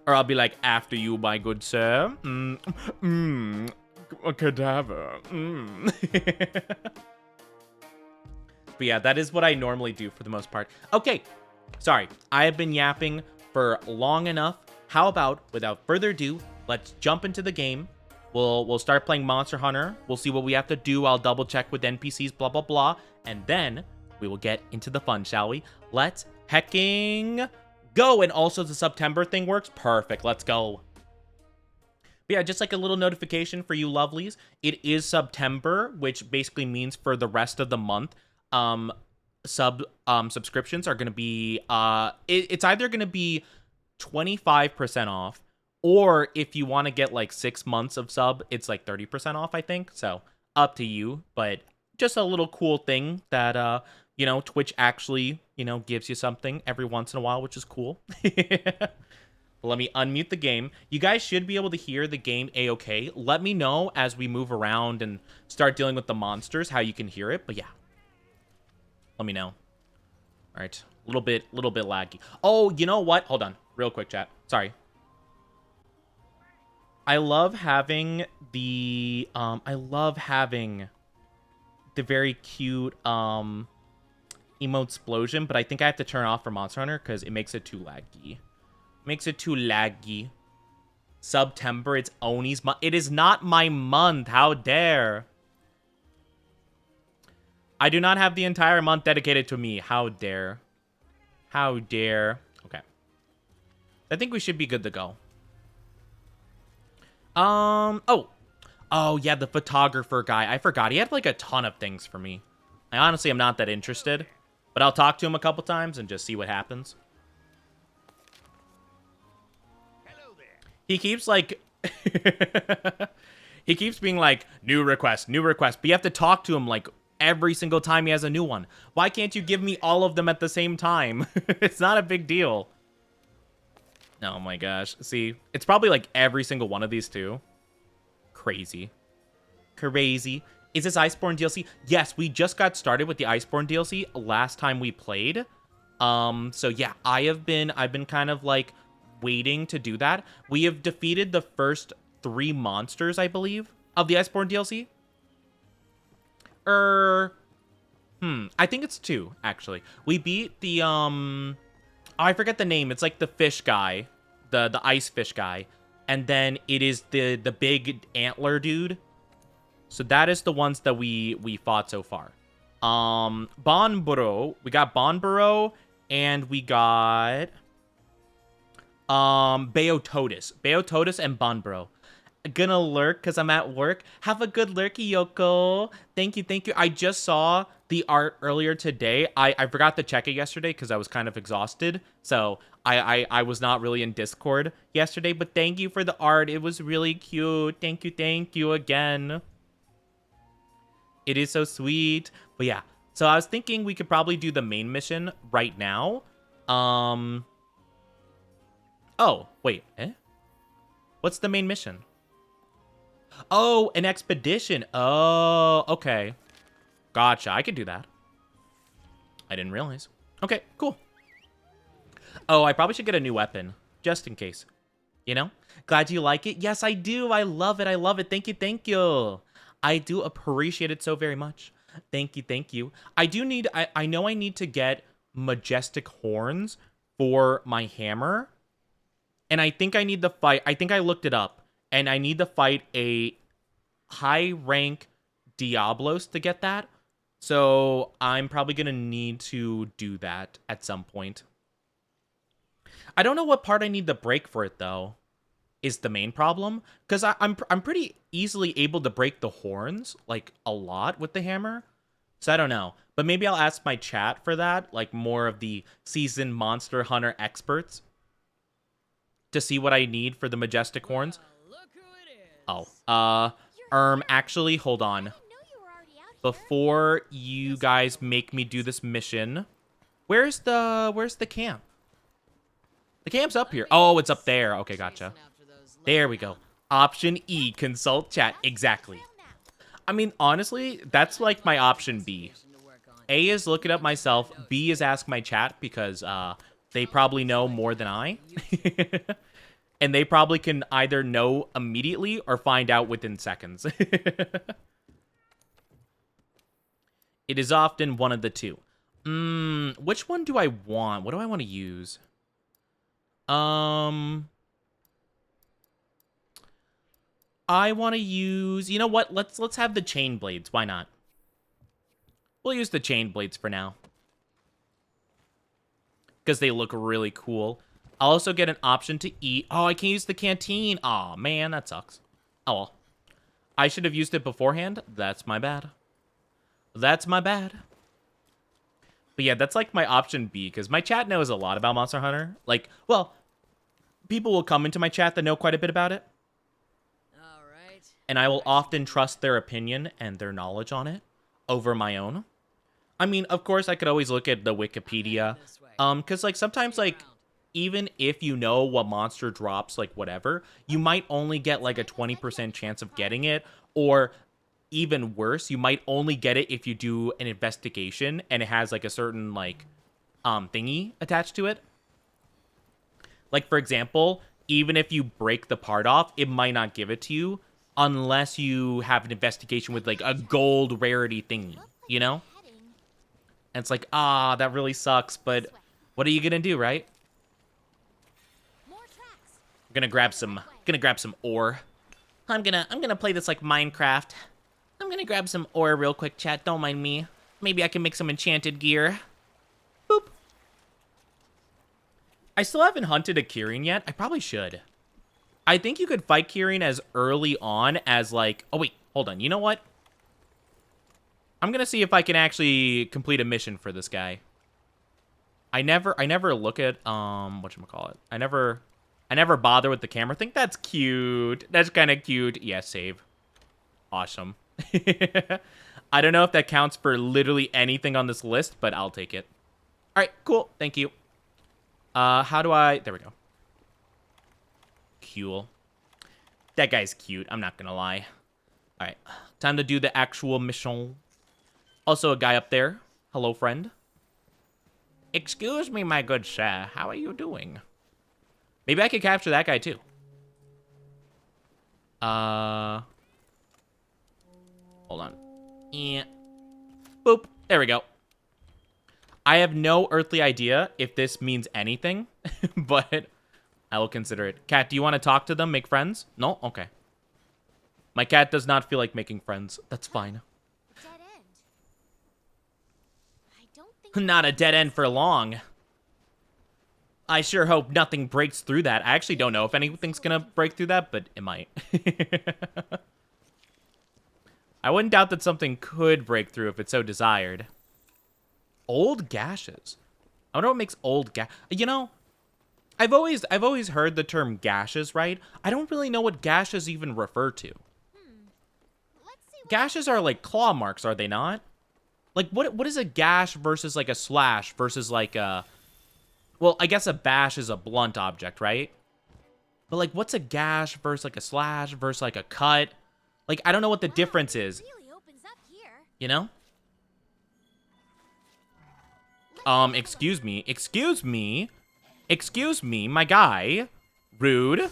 Or I'll be like, after you, my good sir. A cadaver. But yeah, that is what I normally do for the most part. Okay, sorry. I have been yapping for long enough. How about, without further ado, let's jump into the game. We'll start playing Monster Hunter. We'll see what we have to do. I'll double check with NPCs, blah, blah, blah. And then we will get into the fun, shall we? Let's hecking go. And also the September thing works. Perfect. Let's go. But yeah, just like a little notification for you lovelies. It is September, which basically means for the rest of the month, subscriptions are going to be, it's either going to be 25% off, or if you want to get like 6 months of sub, it's like 30% off, I think. So up to you, but just a little cool thing that, you know, Twitch actually, you know, gives you something every once in a while, which is cool. Let me unmute the game. You guys should be able to hear the game a-okay. Let me know as we move around and start dealing with the monsters how you can hear it. But yeah, let me know. All right, a little bit laggy. Oh, you know what? Hold on, real quick, chat. Sorry. I love having the very cute emote explosion, but I think I have to turn off for Monster Hunter because it makes it too laggy. September, it's Oni's month. It is not my month. How dare. I do not have the entire month dedicated to me. How dare. How dare. Okay. I think we should be good to go. Oh, yeah, the photographer guy. I forgot. He had, like, a ton of things for me. I honestly am not that interested, but I'll talk to him a couple times and just see what happens. Hello there. He keeps, like... he keeps being like, new request, but you have to talk to him, like, every single time he has a new one. Why can't you give me all of them at the same time? It's not a big deal. Oh my gosh. See, it's probably like every single one of these too. Crazy. Is this Iceborne DLC? Yes, we just got started with the Iceborne DLC last time we played. So yeah, I've been kind of like waiting to do that. We have defeated the first 3 monsters, I believe, of the Iceborne DLC. I think it's 2, actually. We beat the, oh, I forget the name. It's like the fish guy, the ice fish guy. And then it is the big antler dude. So that is the ones that we fought so far. Bonboro. We got Bonboro and we got Beototis. Beototis and Bonboro. Gonna lurk because I'm at work. Have a good lurky, Yoko. Thank you. I just saw the art earlier today. I forgot to check it yesterday because I was kind of exhausted. So I was not really in Discord yesterday. But thank you for the art. It was really cute. Thank you again. It is so sweet. But yeah. So I was thinking we could probably do the main mission right now. Oh, wait. What's the main mission? Oh, an expedition. Oh, okay. Gotcha. I can do that. I didn't realize. Okay, cool. Oh, I probably should get a new weapon. Just in case. You know? Glad you like it. Yes, I do. I love it. Thank you. I do appreciate it so very much. Thank you. I do need... I know I need to get majestic horns for my hammer. And I think I need the fight... I think I looked it up. And I need to fight a high-rank Diablos to get that. So I'm probably going to need to do that at some point. I don't know what part I need to break for it, though. is the main problem. Because I'm pretty easily able to break the horns, like, a lot with the hammer. So I don't know. But maybe I'll ask my chat for that, like, more of the seasoned Monster Hunter experts, to see what I need for the majestic horns. Oh, actually, hold on. Before you guys make me do this mission, where's the camp? The camp's up here. Oh, it's up there. Okay, gotcha. There we go. Option E, consult chat. Exactly. I mean, honestly, that's like my option B. A is look it up myself. B is ask my chat because they probably know more than I. And they probably can either know immediately or find out within seconds. It is often one of the two. Which one do I want? What do I want to use? I want to use... You know what? Let's have the chain blades. Why not? We'll use the chain blades for now. Because they look really cool. I'll also get an option to eat. Oh, I can't use the canteen. Aw, man, that sucks. Oh, well. I should have used it beforehand. That's my bad. That's my bad. But yeah, that's like my option B, because my chat knows a lot about Monster Hunter. Like, well, people will come into my chat that know quite a bit about it. All right. And I will often trust their opinion and their knowledge on it over my own. I mean, of course, I could always look at the Wikipedia. Because, like, sometimes, like, even if you know what monster drops, like, whatever, you might only get, like, a 20% chance of getting it. Or, even worse, you might only get it if you do an investigation and it has, like, a certain, like, thingy attached to it. Like, for example, even if you break the part off, it might not give it to you unless you have an investigation with, like, a gold rarity thingy, you know? And it's like, that really sucks, but what are you gonna do, right? I'm gonna grab some ore. I'm gonna play this like Minecraft. I'm gonna grab some ore real quick, chat. Don't mind me. Maybe I can make some enchanted gear. Boop. I still haven't hunted a Kirin yet. I probably should. I think you could fight Kirin as early on as like... Oh, wait. Hold on. You know what? I'm gonna see if I can actually complete a mission for this guy. I never look at, whatchamacallit. I never bother with the camera thing. That's cute. That's kind of cute. Yeah, save. Awesome. I don't know if that counts for literally anything on this list, but I'll take it. All right, cool. Thank you. How do I... There we go. Cool. That guy's cute. I'm not gonna lie. All right. Time to do the actual mission. Also, a guy up there. Hello, friend. Excuse me, my good sir. How are you doing? Maybe I could capture that guy, too. Hold on. Yeah. Boop. There we go. I have no earthly idea if this means anything, but I will consider it. Cat, do you want to talk to them, make friends? No? Okay. My cat does not feel like making friends. That's fine. Dead end. I don't think Not a dead end for long. I sure hope nothing breaks through that. I actually don't know if anything's gonna break through that, but it might. I wouldn't doubt that something could break through if it's so desired. Old gashes. I wonder what makes old You know, I've always heard the term gashes, right? I don't really know what gashes even refer to. Let's see what Gashes are like claw marks, are they not? Like, what is a gash versus like a slash versus like a... Well, I guess a bash is a blunt object, right? But like, what's a gash versus like a slash versus like a cut? Like, I don't know what the difference is, really opens up here. you know? Excuse me, my guy. Rude. Did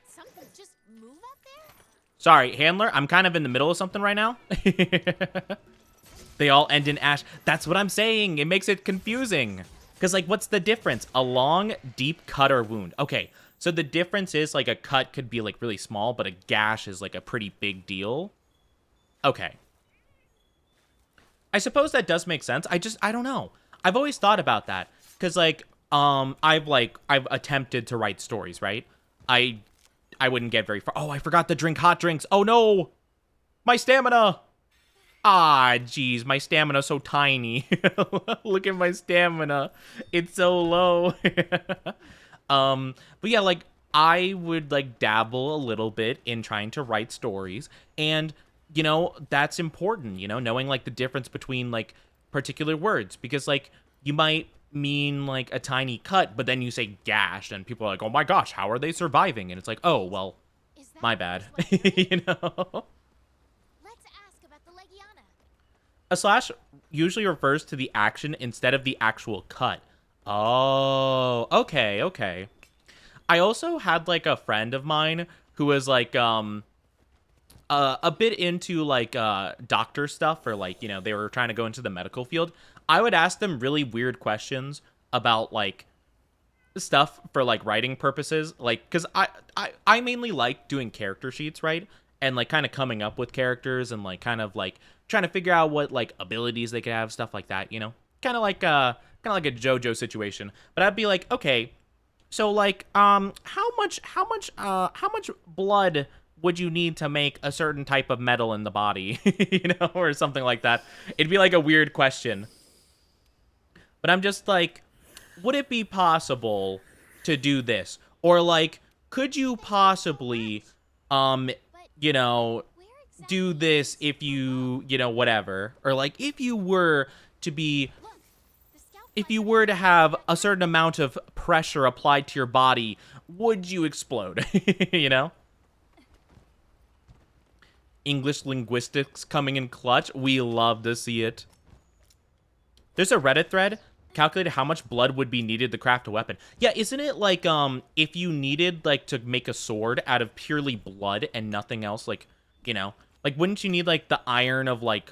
something just move up there? Sorry, handler, I'm kind of in the middle of something right now. They all end in ash. That's what I'm saying. It makes it confusing. Because, like, what's the difference? A long, deep cut or wound. Okay, so the difference is, like, a cut could be, like, really small, but a gash is, like, a pretty big deal. Okay. I suppose that does make sense. I don't know. I've always thought about that. Because, like, I've attempted to write stories, right? I wouldn't get very far. Oh, I forgot to drink hot drinks. Oh no, my stamina. Ah, geez, my stamina's so tiny. Look at my stamina. It's so low. But yeah, like, I would, like, dabble a little bit in trying to write stories. And, you know, that's important, you know, knowing, like, the difference between, like, particular words. Because, like, you might mean, like, a tiny cut, but then you say gashed, and people are like, oh my gosh, how are they surviving? And it's like, oh, well, Is that my what bad. this was doing? You know? Let's ask about the Legiana. A slash usually refers to the action instead of the actual cut. Oh, okay, okay. I also had, like, a friend of mine who was, like, a bit into, like, doctor stuff, or, like, you know, they were trying to go into the medical field. I would ask them really weird questions about, like, stuff for, like, writing purposes, like, because I mainly like doing character sheets, right? And, like, kind of coming up with characters and, like, kind of, like, trying to figure out what, like, abilities they could have, stuff like that, you know? Kind of like a JoJo situation. But I'd be like, okay, so, like, how much blood would you need to make a certain type of metal in the body, you know, or something like that? It'd be like a weird question. But I'm just like, would it be possible to do this? Or, like, could you possibly, you know, Where exactly do this if you know, whatever. Or, like, if you were to be, Look, the scout if flies you are were to coming have down a that certain amount of pressure applied to your body, would you explode? You know? English linguistics coming in clutch. We love to see it. There's a Reddit thread calculated how much blood would be needed to craft a weapon. Yeah, isn't it like, if you needed, like, to make a sword out of purely blood and nothing else, like, you know, like, wouldn't you need, like, the iron of, like,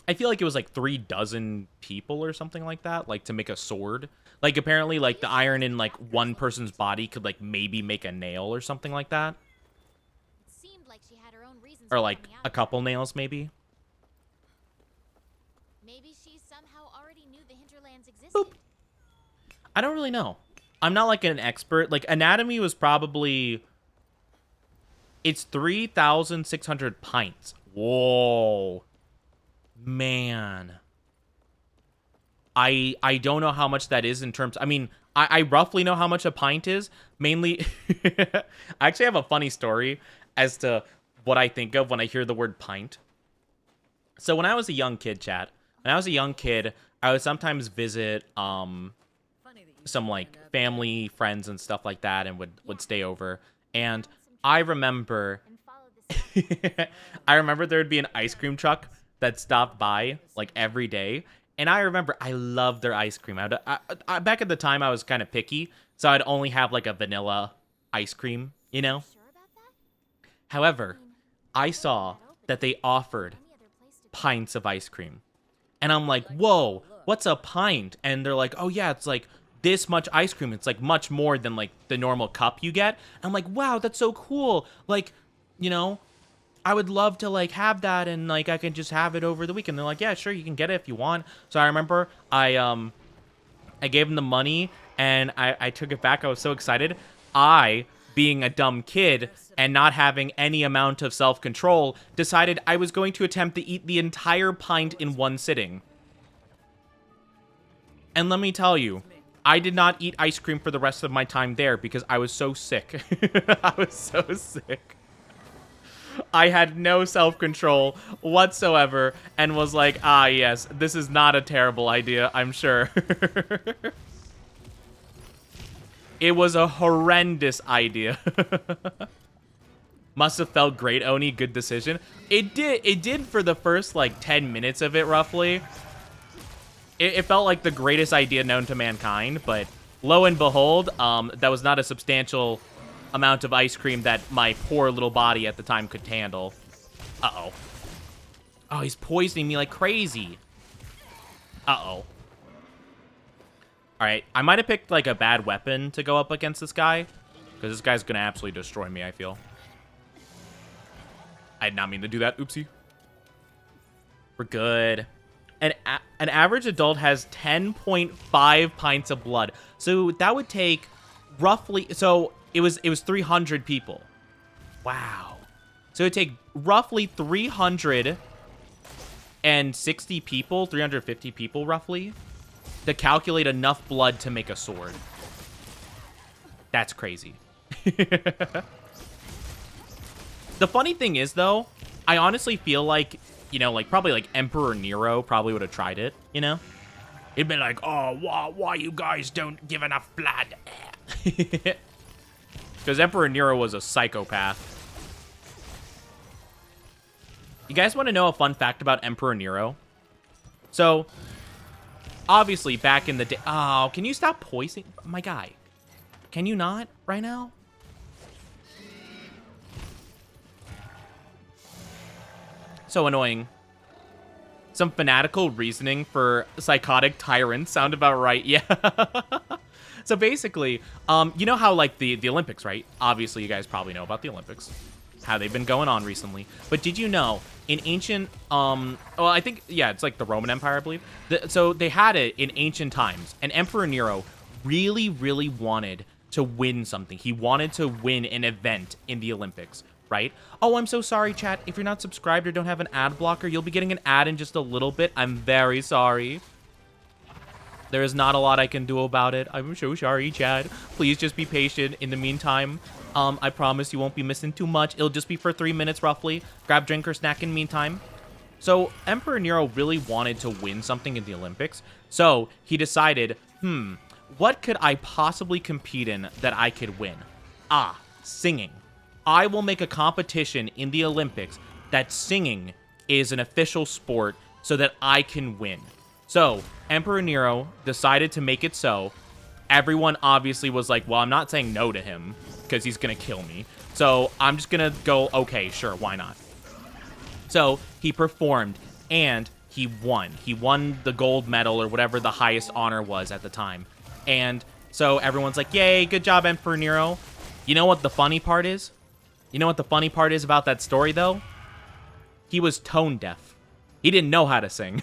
I feel like it was, like, 3 dozen people or something like that, like, to make a sword. Like, apparently, like, the iron in, like, one person's body could, like, maybe make a nail or something like that. It seemed like she had her own reasons Or, for like, coming out a here. couple nails, maybe. Maybe she somehow already knew the hinterlands existed. Boop. I don't really know. I'm not, like, an expert. Like, anatomy was probably... It's 3,600 pints. Whoa. Man. I don't know how much that is in terms... I mean, I roughly know how much a pint is. Mainly... I actually have a funny story as to what I think of when I hear the word pint. So when I was a young kid, chat, when I was a young kid, I would sometimes visit Funny that you some, should like, end up family, friends, and stuff like that, and would stay over. And I remember... And followed the scout. I remember there would be an ice cream truck that stopped by, like, every day. And I remember I loved their ice cream. Back at the time, I was kind of picky, so I'd only have, like, a vanilla ice cream, you know? Sure about that? However, I saw that they offered Any other place to pints of ice cream. And I'm like, whoa, what's a pint? And they're like, oh, yeah, it's, like, this much ice cream. It's, like, much more than, like, the normal cup you get. I'm like, wow, that's so cool. Like, you know, I would love to, like, have that, and, like, I can just have it over the weekend. They're like, yeah, sure, you can get it if you want. So I remember I gave them the money, and I took it back. I was so excited. I, being a dumb kid and not having any amount of self-control, decided I was going to attempt to eat the entire pint in one sitting. And let me tell you, I did not eat ice cream for the rest of my time there because I was so sick. I was so sick. I had no self-control whatsoever and was like, ah, yes, this is not a terrible idea, I'm sure. It was a horrendous idea. Must have felt great, Oni. Good decision. It did for the first, like, 10 minutes of it, roughly. It felt like the greatest idea known to mankind, but lo and behold, that was not a substantial amount of ice cream that my poor little body at the time could handle. Uh-oh. Oh, he's poisoning me like crazy. Uh-oh. Alright, I might have picked, like, a bad weapon to go up against this guy, because this guy's gonna absolutely destroy me, I feel. I did not mean to do that. Oopsie. We're good. An average adult has 10.5 pints of blood. So that would take roughly, so it was 300 people. Wow. So it would take roughly 360 people, 350 people roughly, to calculate enough blood to make a sword. That's crazy. The funny thing is, though, I honestly feel like, you know, like, probably, like, Emperor Nero probably would have tried it, you know? He'd been like, oh, why you guys don't give enough blood? Because Emperor Nero was a psychopath. You guys want to know a fun fact about Emperor Nero? So, obviously, back in the day... Oh, can you stop poisoning? My guy. Can you not right now? So annoying. Some fanatical reasoning for psychotic tyrants. Sound about right. Yeah. So basically, you know how, like, the Olympics, right? Obviously, you guys probably know about the Olympics. How they've been going on recently. But did you know, in ancient, well, I think, yeah, it's like the Roman Empire, I believe. So they had it in ancient times. And Emperor Nero really, really wanted to win something. He wanted to win an event in the Olympics, right? Oh, I'm so sorry, chat. If you're not subscribed or don't have an ad blocker, you'll be getting an ad in just a little bit. I'm very sorry. There is not a lot I can do about it. I'm so sorry, chat. Please just be patient. In the meantime, I promise you won't be missing too much. It'll just be for 3 minutes, roughly. Grab, drink, or snack in the meantime. So, Emperor Nero really wanted to win something in the Olympics. So, he decided, what could I possibly compete in that I could win? Ah, singing. I will make a competition in the Olympics that singing is an official sport so that I can win. So, Emperor Nero decided to make it so. Everyone obviously was like, well, I'm not saying no to him because he's going to kill me. So, I'm just going to go, okay, sure, why not? So, he performed and he won. He won the gold medal or whatever the highest honor was at the time. And so, everyone's like, yay, good job, Emperor Nero. You know what the funny part is? You know what the funny part is about that story, though? He was tone deaf. He didn't know how to sing.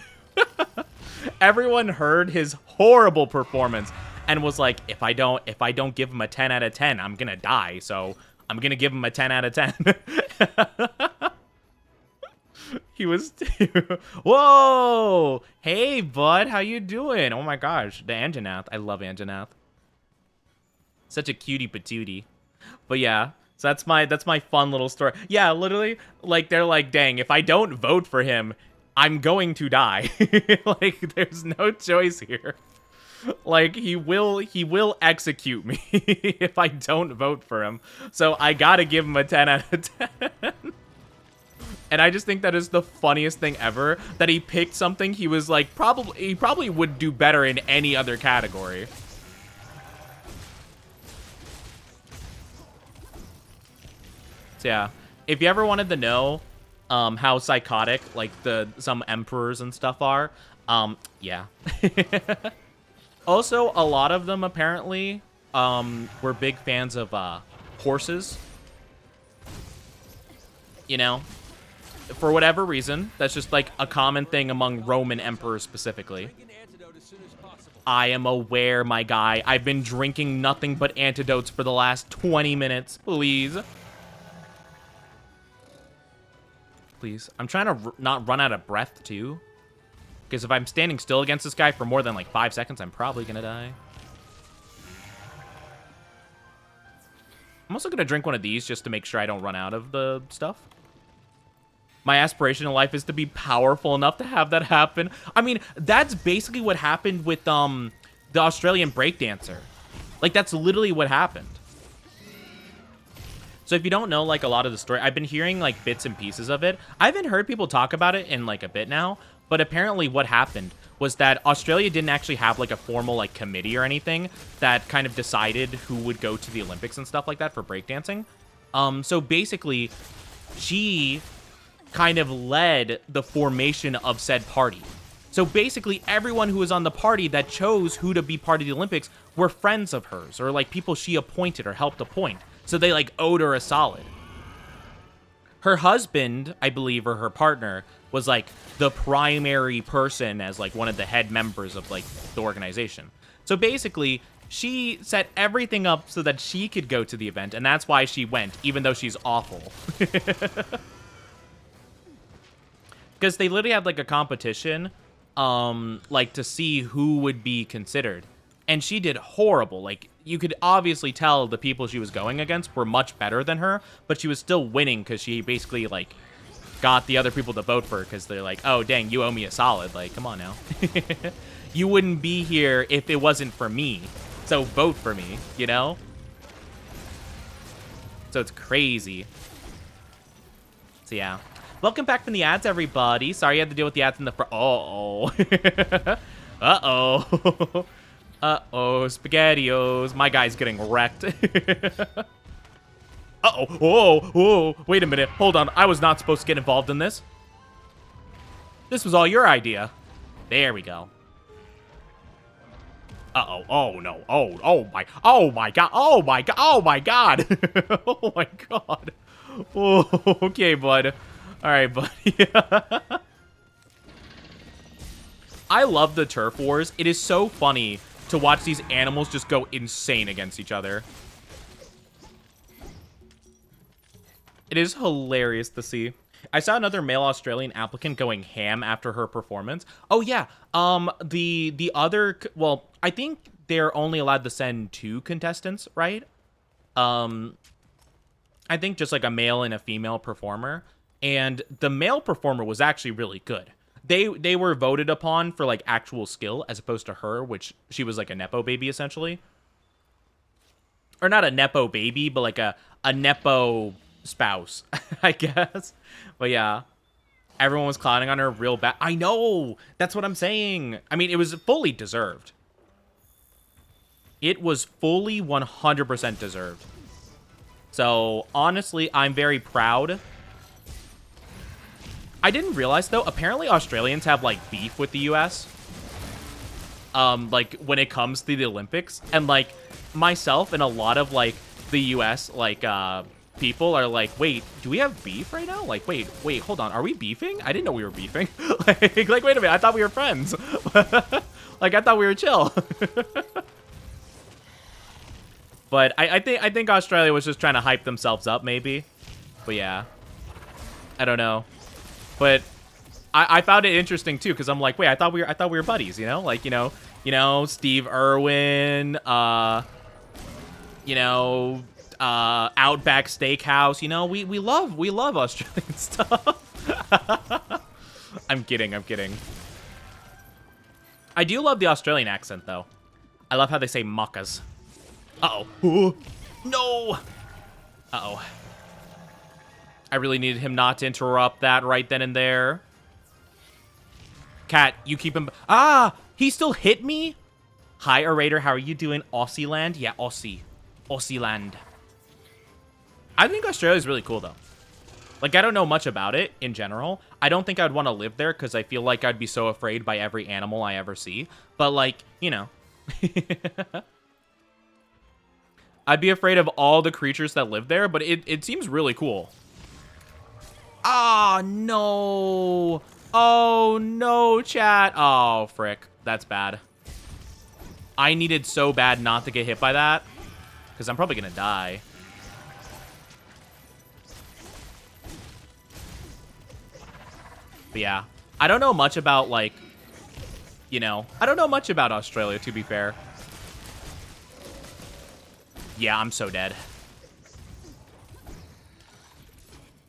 Everyone heard his horrible performance and was like, if I don't give him a 10 out of 10, I'm gonna die. So I'm gonna give him a 10 out of 10. He was... Whoa! Hey, bud, how you doing? Oh my gosh, the Anjanath. I love Anjanath. Such a cutie patootie. But yeah, so that's my fun little story. Yeah, literally, like, they're like, dang, if I don't vote for him, I'm going to die. Like, there's no choice here. Like, he will execute me if I don't vote for him. So I gotta give him a 10 out of 10. And I just think that is the funniest thing ever, that he picked something he was like, he probably would do better in any other category. So yeah, if you ever wanted to know how psychotic like some emperors and stuff are, yeah. Also, a lot of them apparently were big fans of horses. You know, for whatever reason, that's just like a common thing among Roman emperors specifically. I am aware, my guy. I've been drinking nothing but antidotes for the last 20 minutes. Please. Please. I'm trying to not run out of breath, too. Because if I'm standing still against this guy for more than, like, 5 seconds, I'm probably gonna die. I'm also gonna drink one of these just to make sure I don't run out of the stuff. My aspiration in life is to be powerful enough to have that happen. I mean, that's basically what happened with the Australian breakdancer. Like, that's literally what happened. So if you don't know, like, a lot of the story, I've been hearing, like, bits and pieces of it. I haven't heard people talk about it in, like, a bit now. But apparently what happened was that Australia didn't actually have, like, a formal, like, committee or anything that kind of decided who would go to the Olympics and stuff like that for breakdancing. So basically, she kind of led the formation of said party. So basically, everyone who was on the party that chose who to be part of the Olympics were friends of hers, or, like, people she appointed or helped appoint. So they, like, owed her a solid. Her husband, I believe, or her partner, was like the primary person as like one of the head members of like the organization. So basically, she set everything up so that she could go to the event, and that's why she went, even though she's awful. Because they literally had like a competition, like to see who would be considered. And she did horrible. Like, you could obviously tell the people she was going against were much better than her, but she was still winning because she basically, like, got the other people to vote for her because they're like, oh, dang, you owe me a solid. Like, come on now. You wouldn't be here if it wasn't for me. So vote for me, you know? So it's crazy. So, yeah. Welcome back from the ads, everybody. Sorry you had to deal with the ads in the front. Uh-oh. Uh-oh. Uh-oh, SpaghettiOs. My guy's getting wrecked. Uh-oh. Whoa, whoa. Wait a minute. Hold on. I was not supposed to get involved in this. This was all your idea. There we go. Uh-oh. Oh, no. Oh my god. Oh, my god. Oh, my god. Oh, my god. Oh, okay, bud. All right, buddy. I love the turf wars. It is so funny to watch these animals just go insane against each other. It is hilarious to see. I saw another male Australian applicant going ham after her performance. Oh yeah, the other, well, I think they're only allowed to send 2 contestants, right? I think just like a male and a female performer, and the male performer was actually really good. They were voted upon for like actual skill as opposed to her, which she was like a nepo baby essentially, or not a nepo baby, but like a nepo spouse, I guess. But yeah, everyone was clowning on her real bad. I know, that's what I'm saying. I mean, it was fully deserved. It was fully 100% deserved. So honestly, I'm very proud. I didn't realize though, apparently Australians have like beef with the US. Like when it comes to the Olympics, and like myself and a lot of like the US like people are like, wait, do we have beef right now? Like, wait, hold on, are we beefing? I didn't know we were beefing. like wait a minute, I thought we were friends. Like I thought we were chill. But I think Australia was just trying to hype themselves up maybe. But yeah, I don't know. But I found it interesting too, because I'm like, wait, I thought we were buddies, you know? Like, you know, Steve Irwin, you know, Outback Steakhouse, you know, we love Australian stuff. I'm kidding. I do love the Australian accent though. I love how they say muckas. Uh-oh. No. Uh-oh. I really needed him not to interrupt that right then and there. Cat, you keep him... Ah! He still hit me? Hi, Orator. How are you doing? Aussie land? Yeah, Aussie. Aussie land. I think Australia's really cool, though. Like, I don't know much about it in general. I don't think I'd want to live there because I feel like I'd be so afraid by every animal I ever see. But, like, you know. I'd be afraid of all the creatures that live there, but it seems really cool. Ah, no. Oh, no, chat. Oh, frick. That's bad. I needed so bad not to get hit by that, because I'm probably going to die. But yeah, I don't know much about, like, you know, I don't know much about Australia, to be fair. Yeah, I'm so dead.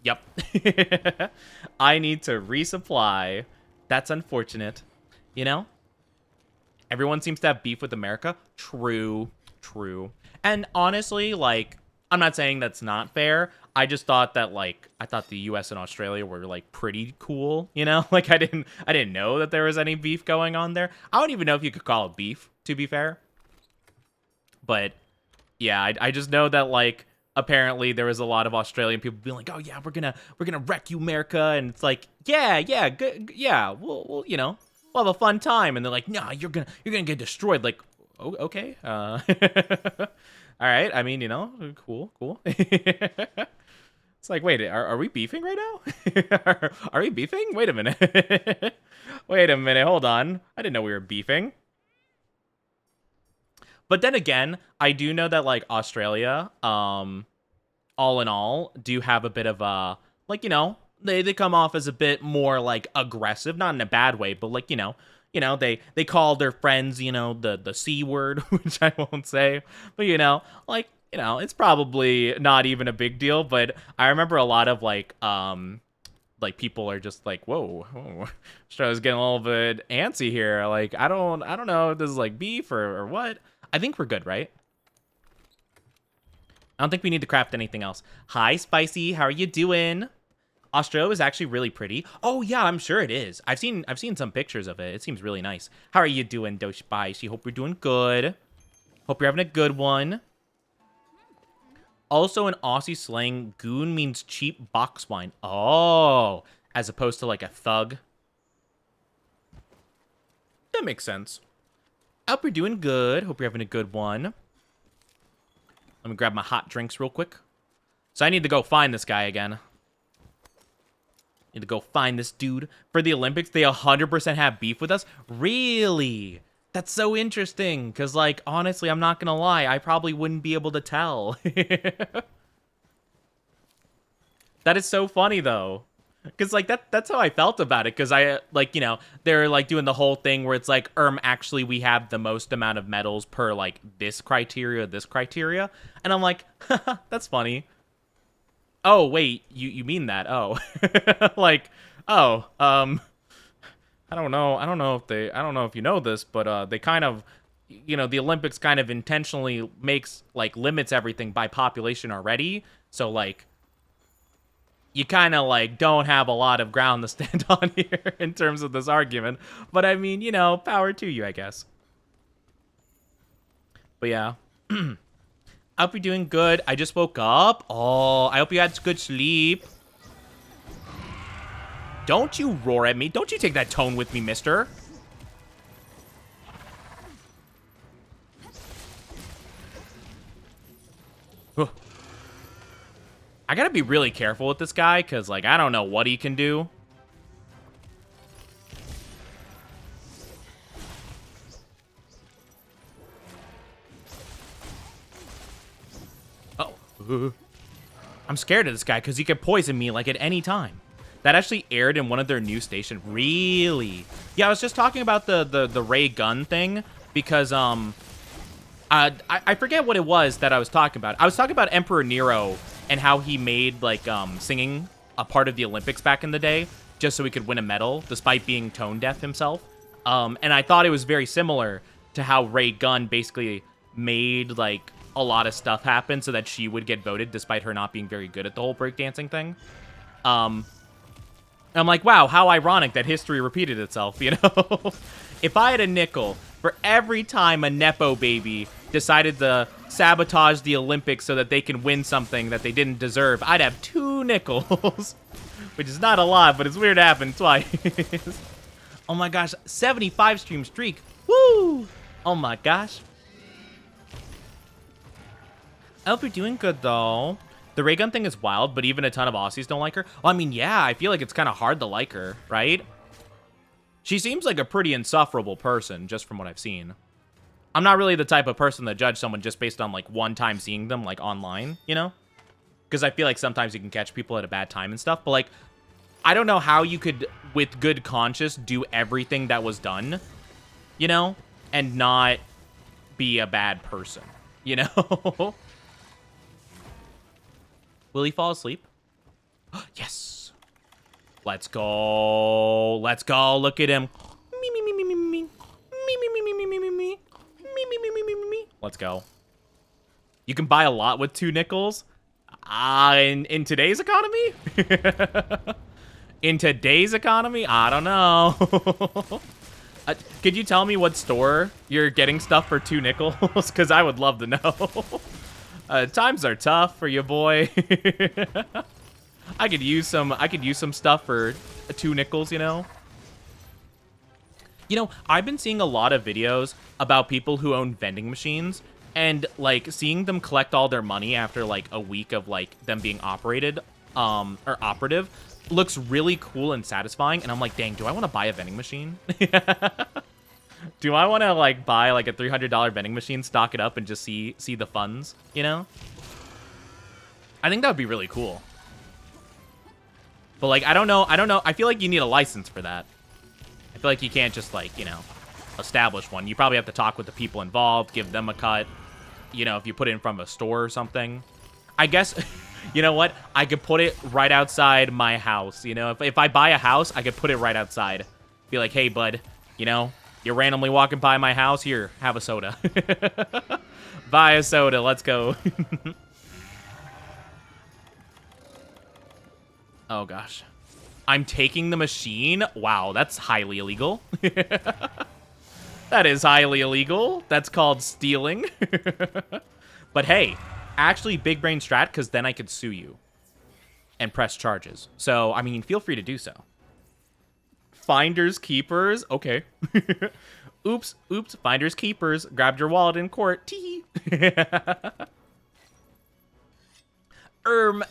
Yep. I need to resupply. That's unfortunate. You know? Everyone seems to have beef with America. True. And honestly, like, I'm not saying that's not fair. I just thought that, like, I thought the US and Australia were, like, pretty cool, you know? Like, I didn't know that there was any beef going on there. I don't even know if you could call it beef, to be fair. But yeah, I just know that, like, apparently there was a lot of Australian people being like, oh yeah, we're gonna wreck you, America, and it's like, yeah, good, yeah, we'll you know, we'll have a fun time, and they're like, nah, you're gonna get destroyed. Like, oh, okay, all right, I mean, you know, cool. It's like, wait, are we beefing right now? Are we beefing? Wait a minute. Wait a minute, hold on. I didn't know we were beefing. But then again, I do know that, like, Australia, all in all, do have a bit of a, like, you know, they come off as a bit more, like, aggressive, not in a bad way, but, like, you know, they call their friends, you know, the C word, which I won't say, but, you know, like, you know, it's probably not even a big deal, but I remember a lot of, like people are just like, whoa, Australia's getting a little bit antsy here. Like, I don't know if this is like beef or what. I think we're good, right? I don't think we need to craft anything else. Hi, Spicy. How are you doing? Australia is actually really pretty. Oh yeah, I'm sure it is. I've seen some pictures of it. It seems really nice. How are you doing, Do Spicy? Hope you're doing good. Hope you're having a good one. Also, in Aussie slang, goon means cheap box wine. Oh, as opposed to like a thug. That makes sense. I hope you're doing good. Hope you're having a good one. Let me grab my hot drinks real quick. So I need to go find this guy again. Need to go find this dude. For the Olympics, they 100% have beef with us? Really? That's so interesting, because, like, honestly, I'm not gonna lie, I probably wouldn't be able to tell. That is so funny, though. Because, like, that's how I felt about it, because I, like, you know, they're, like, doing the whole thing where it's like, actually, we have the most amount of medals per, like, this criteria, and I'm like, that's funny. Oh, wait, you mean that, oh. Like, oh, I don't know if you know this, but they kind of, you know, the Olympics kind of intentionally makes, like, limits everything by population already. So, like, you kind of, like, don't have a lot of ground to stand on here in terms of this argument. But I mean, you know, power to you, I guess. But yeah. I hope you're doing good. I just woke up. Oh, I hope you had good sleep. Don't you roar at me. Don't you take that tone with me, mister. I gotta be really careful with this guy, because, like, I don't know what he can do. Oh. I'm scared of this guy, because he could poison me, like, at any time. That actually aired in one of their new stations. Really? Yeah, I was just talking about the ray gun thing because I forget what it was that I was talking about. I was talking about Emperor Nero and how he made, like, singing a part of the Olympics back in the day just so he could win a medal despite being tone deaf himself. And I thought it was very similar to how Ray Gunn basically made, like, a lot of stuff happen so that she would get voted despite her not being very good at the whole breakdancing thing. I'm like, wow, how ironic that history repeated itself, you know? If I had a nickel for every time a Nepo baby decided to sabotage the Olympics so that they can win something that they didn't deserve, I'd have 2 nickels. Which is not a lot, but it's weird to happen twice. Oh my gosh, 75 stream streak. Woo! Oh my gosh. I hope you're doing good, though. The ray gun thing is wild, but even a ton of Aussies don't like her. Well, I mean, yeah, I feel like it's kind of hard to like her, right? She seems like a pretty insufferable person, just from what I've seen. I'm not really the type of person to judge someone just based on, like, one time seeing them, like, online, you know? Because I feel like sometimes you can catch people at a bad time and stuff, but, like, I don't know how you could, with good conscience, do everything that was done, you know? And not be a bad person, you know? Will he fall asleep? Yes. Let's go. Let's go. Look at him. Me, me, me, me, me, me. Me, me, me, me, me, me, me, me. Me, me, me, me, me, me, me. Let's go. You can buy a lot with 2 nickels. In today's economy? In today's economy? I don't know. Could you tell me what store you're getting stuff for 2 nickels? Because I would love to know. Times are tough for you, boy. I could use some stuff for 2 nickels, you know? You know, I've been seeing a lot of videos about people who own vending machines and, like, seeing them collect all their money after, like, a week of, like, them being operated or operative looks really cool and satisfying, and I'm like, dang, do I want to buy a vending machine? Do I want to like buy like a $300 vending machine, stock it up, and just see the funds? You know? I think that would be really cool. But like, I don't know. I feel like you need a license for that. I feel like you can't just like, you know, establish one. You probably have to talk with the people involved, give them a cut. You know, if you put it in front of a store or something. I guess, you know what? I could put it right outside my house. You know, if I buy a house, I could put it right outside. Be like, hey, bud, you know, you're randomly walking by my house. Here, have a soda. Buy a soda. Let's go. Oh, gosh. I'm taking the machine? Wow, that's highly illegal. That is highly illegal. That's called stealing. But hey, actually big brain strat, because then I could sue you and press charges. So, I mean, feel free to do so. Finders keepers. Okay. Oops. Finders keepers. Grabbed your wallet in court. Tee.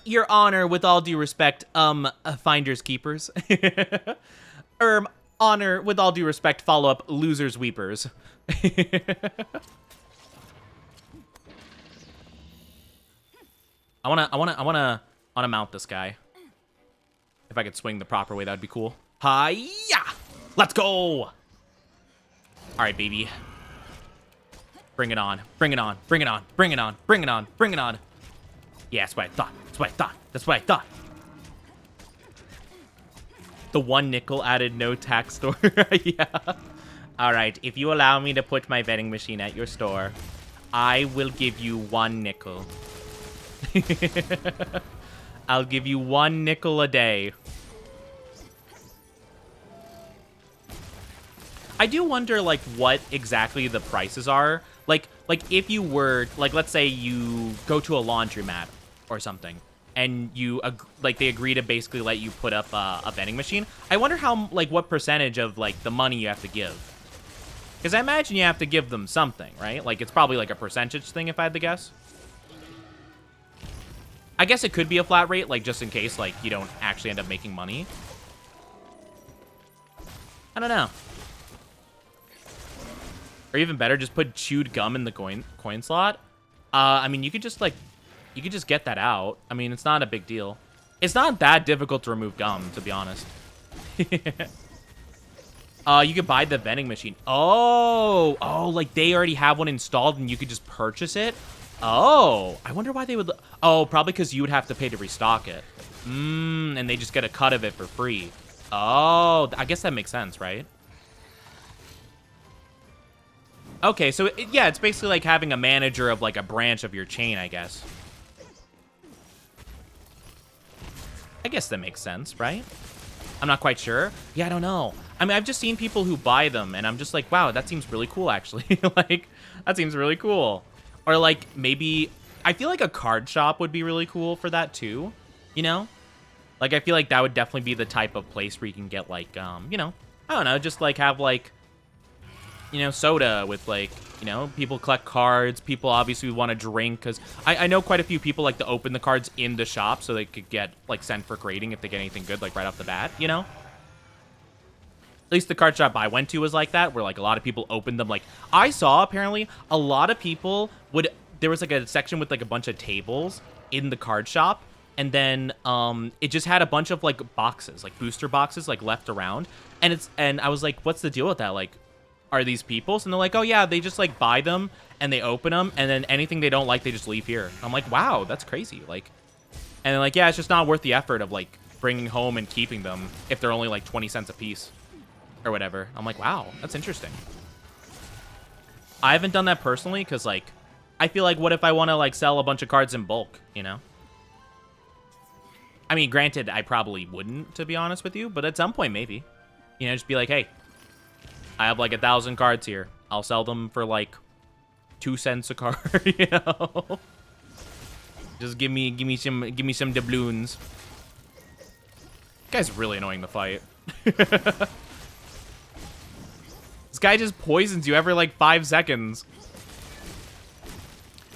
Your Honor, with all due respect, finders keepers. Honor, with all due respect, follow up, losers weepers. I wanna mount this guy. If I could swing the proper way, that'd be cool. Hi-ya! Let's go! All right, baby. Bring it on. Bring it on. Bring it on. Bring it on. Bring it on. Bring it on. Yeah, that's what I thought. That's what I thought. That's what I thought. The 1 nickel added no tax store. Yeah. All right. If you allow me to put my vending machine at your store, I will give you 1 nickel. I'll give you 1 nickel a day. I do wonder, like, what exactly the prices are. Like if you were, like, let's say you go to a laundromat or something, and you, like, they agree to basically let you put up a vending machine. I wonder how, like, what percentage of, like, the money you have to give. Because I imagine you have to give them something, right? Like, it's probably, like, a percentage thing, if I had to guess. I guess it could be a flat rate, like, just in case, like, you don't actually end up making money. I don't know. Or even better, just put chewed gum in the coin slot. I mean, you could just, like, you could just get that out. I mean, it's not a big deal. It's not that difficult to remove gum, to be honest. You could buy the vending machine. Oh, like they already have one installed and you could just purchase it? Oh, I wonder why they would... Oh, probably because you would have to pay to restock it. And they just get a cut of it for free. Oh, I guess that makes sense, right? Okay, so yeah, it's basically like having a manager of like a branch of your chain, I guess. I guess that makes sense, right? I'm not quite sure. Yeah, I don't know. I mean, I've just seen people who buy them, and I'm just like, wow, that seems really cool, actually. Like, that seems really cool. Or like, maybe, I feel like a card shop would be really cool for that too, you know? Like, I feel like that would definitely be the type of place where you can get like, you know, I don't know, just like have like, you know, soda with like, you know, people collect cards. People obviously want to drink because I know quite a few people like to open the cards in the shop so they could get like sent for grading if they get anything good, like right off the bat, you know? At least the card shop I went to was like that, where like a lot of people opened them. Like I saw apparently a lot of people would, there was like a section with like a bunch of tables in the card shop. And then it just had a bunch of like boxes, like booster boxes, like left around. And I was like, what's the deal with that? Like, are these people's? And they're like, oh yeah, they just like buy them and they open them, and then anything they don't like, they just leave here. I'm like, wow, that's crazy. Like, and they're like, yeah, it's just not worth the effort of like bringing home and keeping them if they're only like 20 cents a piece or whatever. I'm like, wow, that's interesting. I haven't done that personally because like, I feel like what if I want to like sell a bunch of cards in bulk, you know? I mean, granted, I probably wouldn't, to be honest with you, but at some point, maybe. You know, just be like, hey, I have like 1,000 cards here. I'll sell them for like 2 cents a card, you know? Just give me some doubloons. This guy's really annoying to fight. This guy just poisons you every like 5 seconds.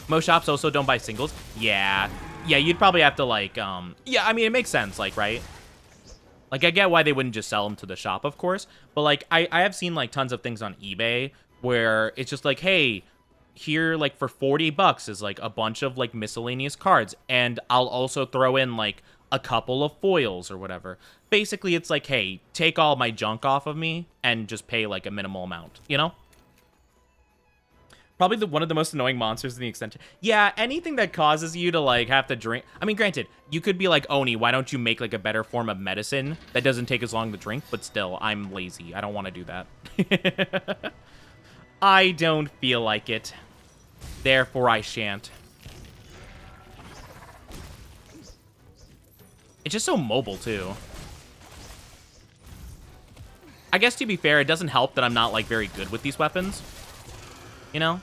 Most shops also don't buy singles. Yeah. Yeah, you'd probably have to, like, yeah, I mean, it makes sense, like, right? Like, I get why they wouldn't just sell them to the shop, of course. But, like, I have seen, like, tons of things on eBay where it's just like, hey, here, like, for 40 bucks is, like, a bunch of, like, miscellaneous cards. And I'll also throw in, like, a couple of foils or whatever. Basically, it's like, hey, take all my junk off of me and just pay, like, a minimal amount, you know? Probably one of the most annoying monsters in the extension. Yeah, anything that causes you to, like, have to drink. I mean, granted, you could be like, Oni, why don't you make, like, a better form of medicine that doesn't take as long to drink? But still, I'm lazy. I don't want to do that. I don't feel like it. Therefore, I shan't. It's just so mobile, too. I guess, to be fair, it doesn't help that I'm not, like, very good with these weapons. You know?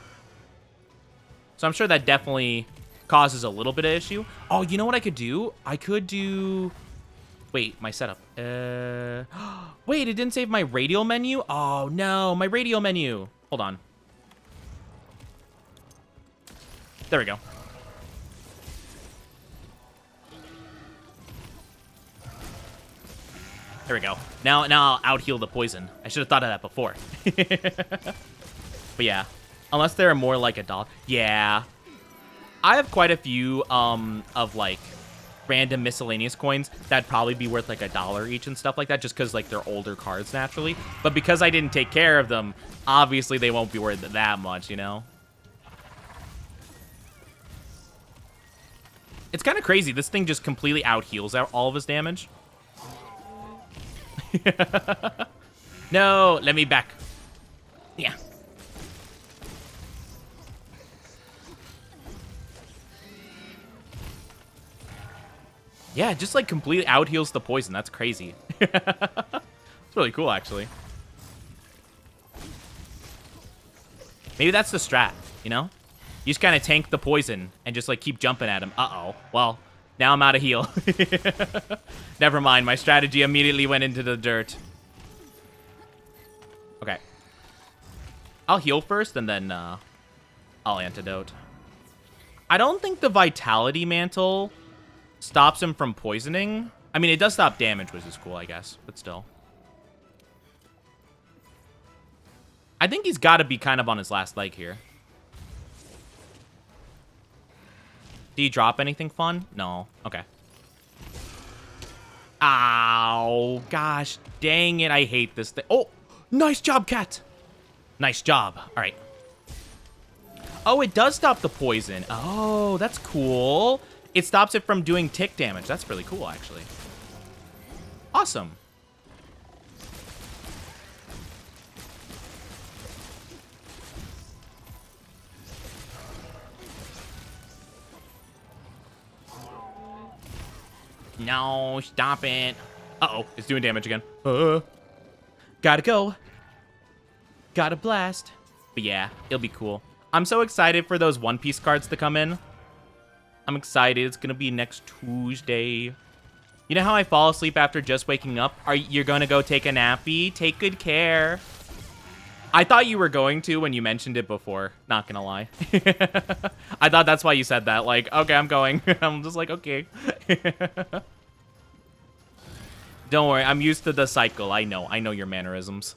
So I'm sure that definitely causes a little bit of issue. Oh, you know what I could do? I could do... Wait, my setup. Wait, it didn't save my radial menu? Oh, no, my radial menu. Hold on. There we go. There we go. Now I'll out-heal the poison. I should have thought of that before. But yeah. Unless they're more like a doll. Yeah. I have quite a few of like random miscellaneous coins that'd probably be worth like $1 each and stuff like that, just because like they're older cards naturally. But because I didn't take care of them, obviously they won't be worth that much, you know? It's kind of crazy. This thing just completely out-heals all of his damage. No, let me back. Yeah. Yeah, just like completely out-heals the poison. That's crazy. It's really cool, actually. Maybe that's the strat, you know? You just kind of tank the poison and just like keep jumping at him. Uh-oh. Well, now I'm out of heal. Never mind. My strategy immediately went into the dirt. Okay. I'll heal first and then I'll antidote. I don't think the Vitality Mantle stops him from poisoning. I mean, it does stop damage, which is cool, I guess. But still. I think he's got to be kind of on his last leg here. Did he drop anything fun? No. Okay. Ow. Gosh. Dang it. I hate this thing. Oh. Nice job, cat. Nice job. All right. Oh, it does stop the poison. Oh, that's cool. It stops it from doing tick damage. That's really cool, actually. Awesome. No, stop it. Uh-oh, it's doing damage again. Gotta go. Gotta blast. But yeah, it'll be cool. I'm so excited for those One Piece cards to come in. I'm excited. It's gonna be next Tuesday. You know how I fall asleep after just waking up? You're gonna go take a nappy? Take good care. I thought you were going to when you mentioned it before. Not gonna lie. I thought that's why you said that. Like, okay, I'm going. I'm just like, okay. Don't worry. I'm used to the cycle. I know your mannerisms.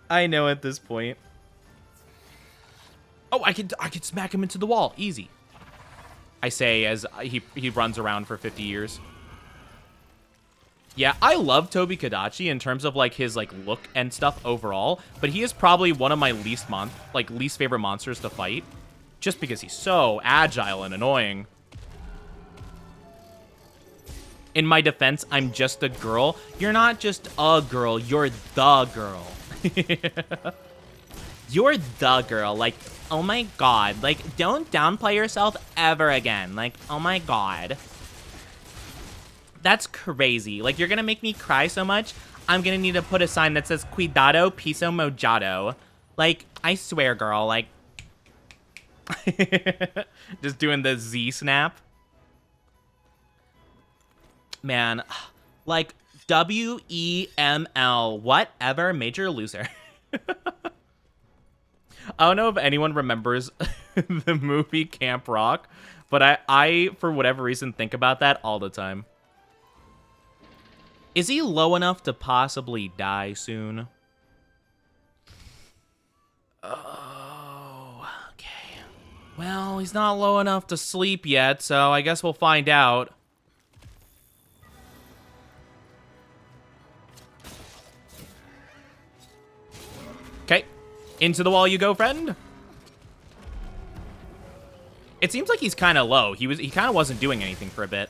I know at this point. Oh, I could smack him into the wall. Easy. I say as he runs around for 50 years. Yeah, I love Tobi Kadachi in terms of like his like look and stuff overall, but he is probably one of my least favorite monsters to fight, just because he's so agile and annoying. In my defense, I'm just a girl. You're not just a girl, you're the girl. You're the girl. Like, oh my god. Like, don't downplay yourself ever again. Like, oh my god. That's crazy. Like, you're gonna make me cry so much, I'm gonna need to put a sign that says, Cuidado, piso mojado. Like, I swear, girl. Like, just doing the Z snap. Man, like, WEML, whatever, major loser. I don't know if anyone remembers the movie Camp Rock, but I, for whatever reason, think about that all the time. Is he low enough to possibly die soon? Oh, okay. Well, he's not low enough to sleep yet, so I guess we'll find out. Okay. Into the wall you go, friend. It seems like he's kind of low. He kind of wasn't doing anything for a bit.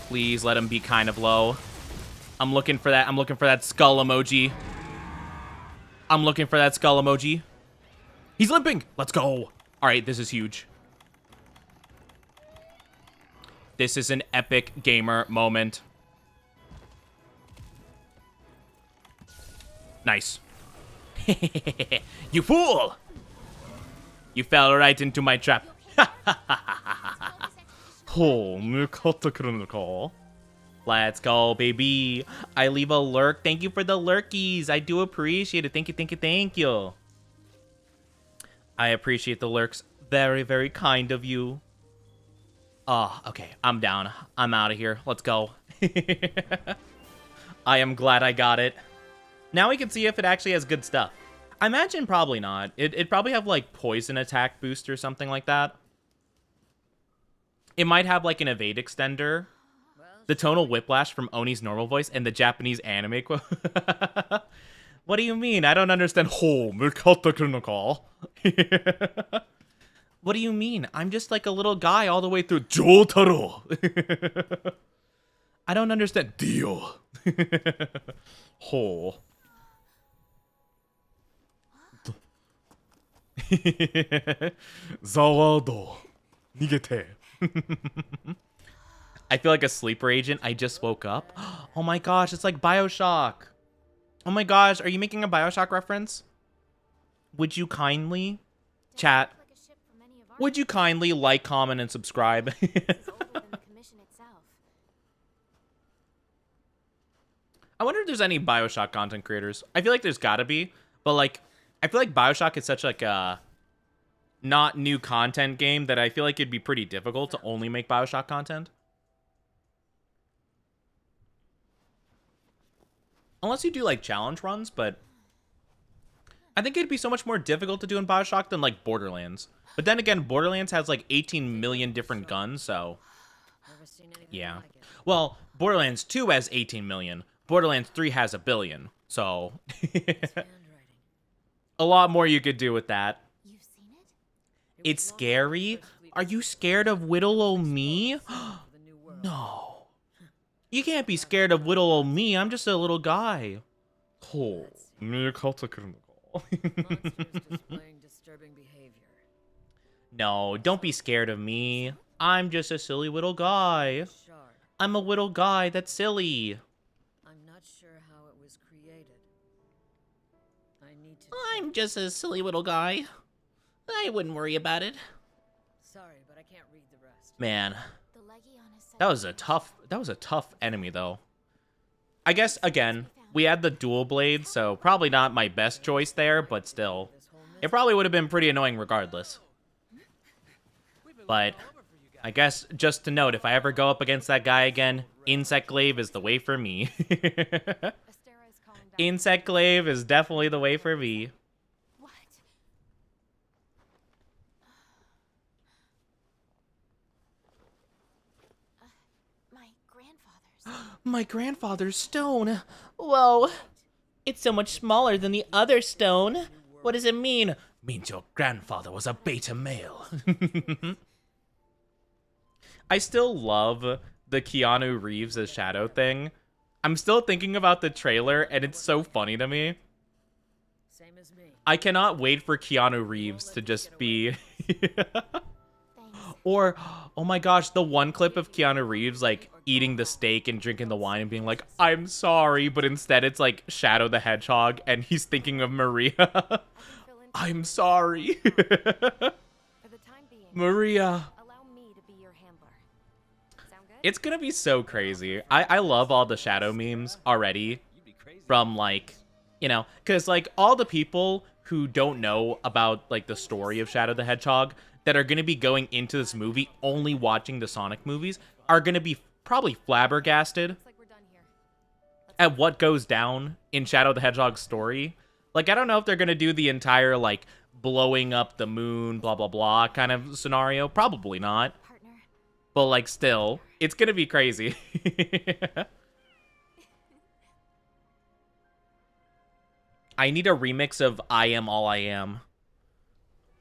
Please let him be kind of low. I'm looking for that. I'm looking for that skull emoji. I'm looking for that skull emoji. He's limping. Let's go. All right, this is huge. This is an epic gamer moment. Nice. You fool! You fell right into my trap. Let's go, baby. I leave a lurk. Thank you for the lurkies. I do appreciate it. Thank you, thank you, thank you. I appreciate the lurks. Very, very kind of you. Oh, okay. I'm down. I'm out of here. Let's go. I am glad I got it. Now we can see if it actually has good stuff. I imagine probably not. It'd probably have, like, poison attack boost or something like that. It might have, like, an evade extender. The tonal whiplash from Oni's normal voice and the Japanese anime quote. What do you mean? I don't understand. What do you mean? I'm just like a little guy all the way through Jotaro. I don't understand. Dio. Ho. Zawado. Nigete. I feel like a sleeper agent. I just woke up. Oh my gosh, it's like BioShock. Oh my gosh, are you making a BioShock reference? Would you kindly, chat, would you kindly like, comment, and subscribe? I wonder if there's any BioShock content creators. I feel like there's gotta be, but like, I feel like BioShock is such like a not new content game that I feel like it'd be pretty difficult to only make BioShock content. Unless you do, like, challenge runs, but I think it'd be so much more difficult to do in BioShock than, like, Borderlands. But then again, Borderlands has, like, 18 million different guns, so yeah. Well, Borderlands 2 has 18 million. Borderlands 3 has 1 billion, so a lot more you could do with that. It's scary? Are you scared of little ol' me? No. You can't be scared of little old me. I'm just a little guy. Oh. No, don't be scared of me. I'm just a silly little guy. I'm a little guy that's silly. I'm not sure how it was created. I'm just a silly little guy. I wouldn't worry about it. Sorry, but I can't read the rest. Man. That was a tough enemy, though. I guess, again, we had the dual blade, so probably not my best choice there, but still. It probably would have been pretty annoying regardless. But I guess, just to note, if I ever go up against that guy again, Insect Glaive is the way for me. Insect Glaive is definitely the way for me. My grandfather's stone. Whoa. It's so much smaller than the other stone. What does it mean? Means your grandfather was a beta male. I still love the Keanu Reeves as Shadow thing. I'm still thinking about the trailer, and it's so funny to me. Same as me. I cannot wait for Keanu Reeves to just be... Or, oh my gosh, the one clip of Keanu Reeves, like, eating the steak and drinking the wine and being like, I'm sorry, but instead it's, like, Shadow the Hedgehog, and he's thinking of Maria. I'm sorry. Maria. It's gonna be so crazy. I love all the Shadow memes already. from, like, you know, because, like, all the people who don't know about, like, the story of Shadow the Hedgehog that are going to be going into this movie only watching the Sonic movies are going to be probably flabbergasted Looks like we're done here. at what goes down in Shadow the Hedgehog's story. Like, I don't know if they're going to do the entire, like, blowing up the moon, blah, blah, blah kind of scenario. Probably not. Partner. But, like, still, it's going to be crazy. I need a remix of I Am All I Am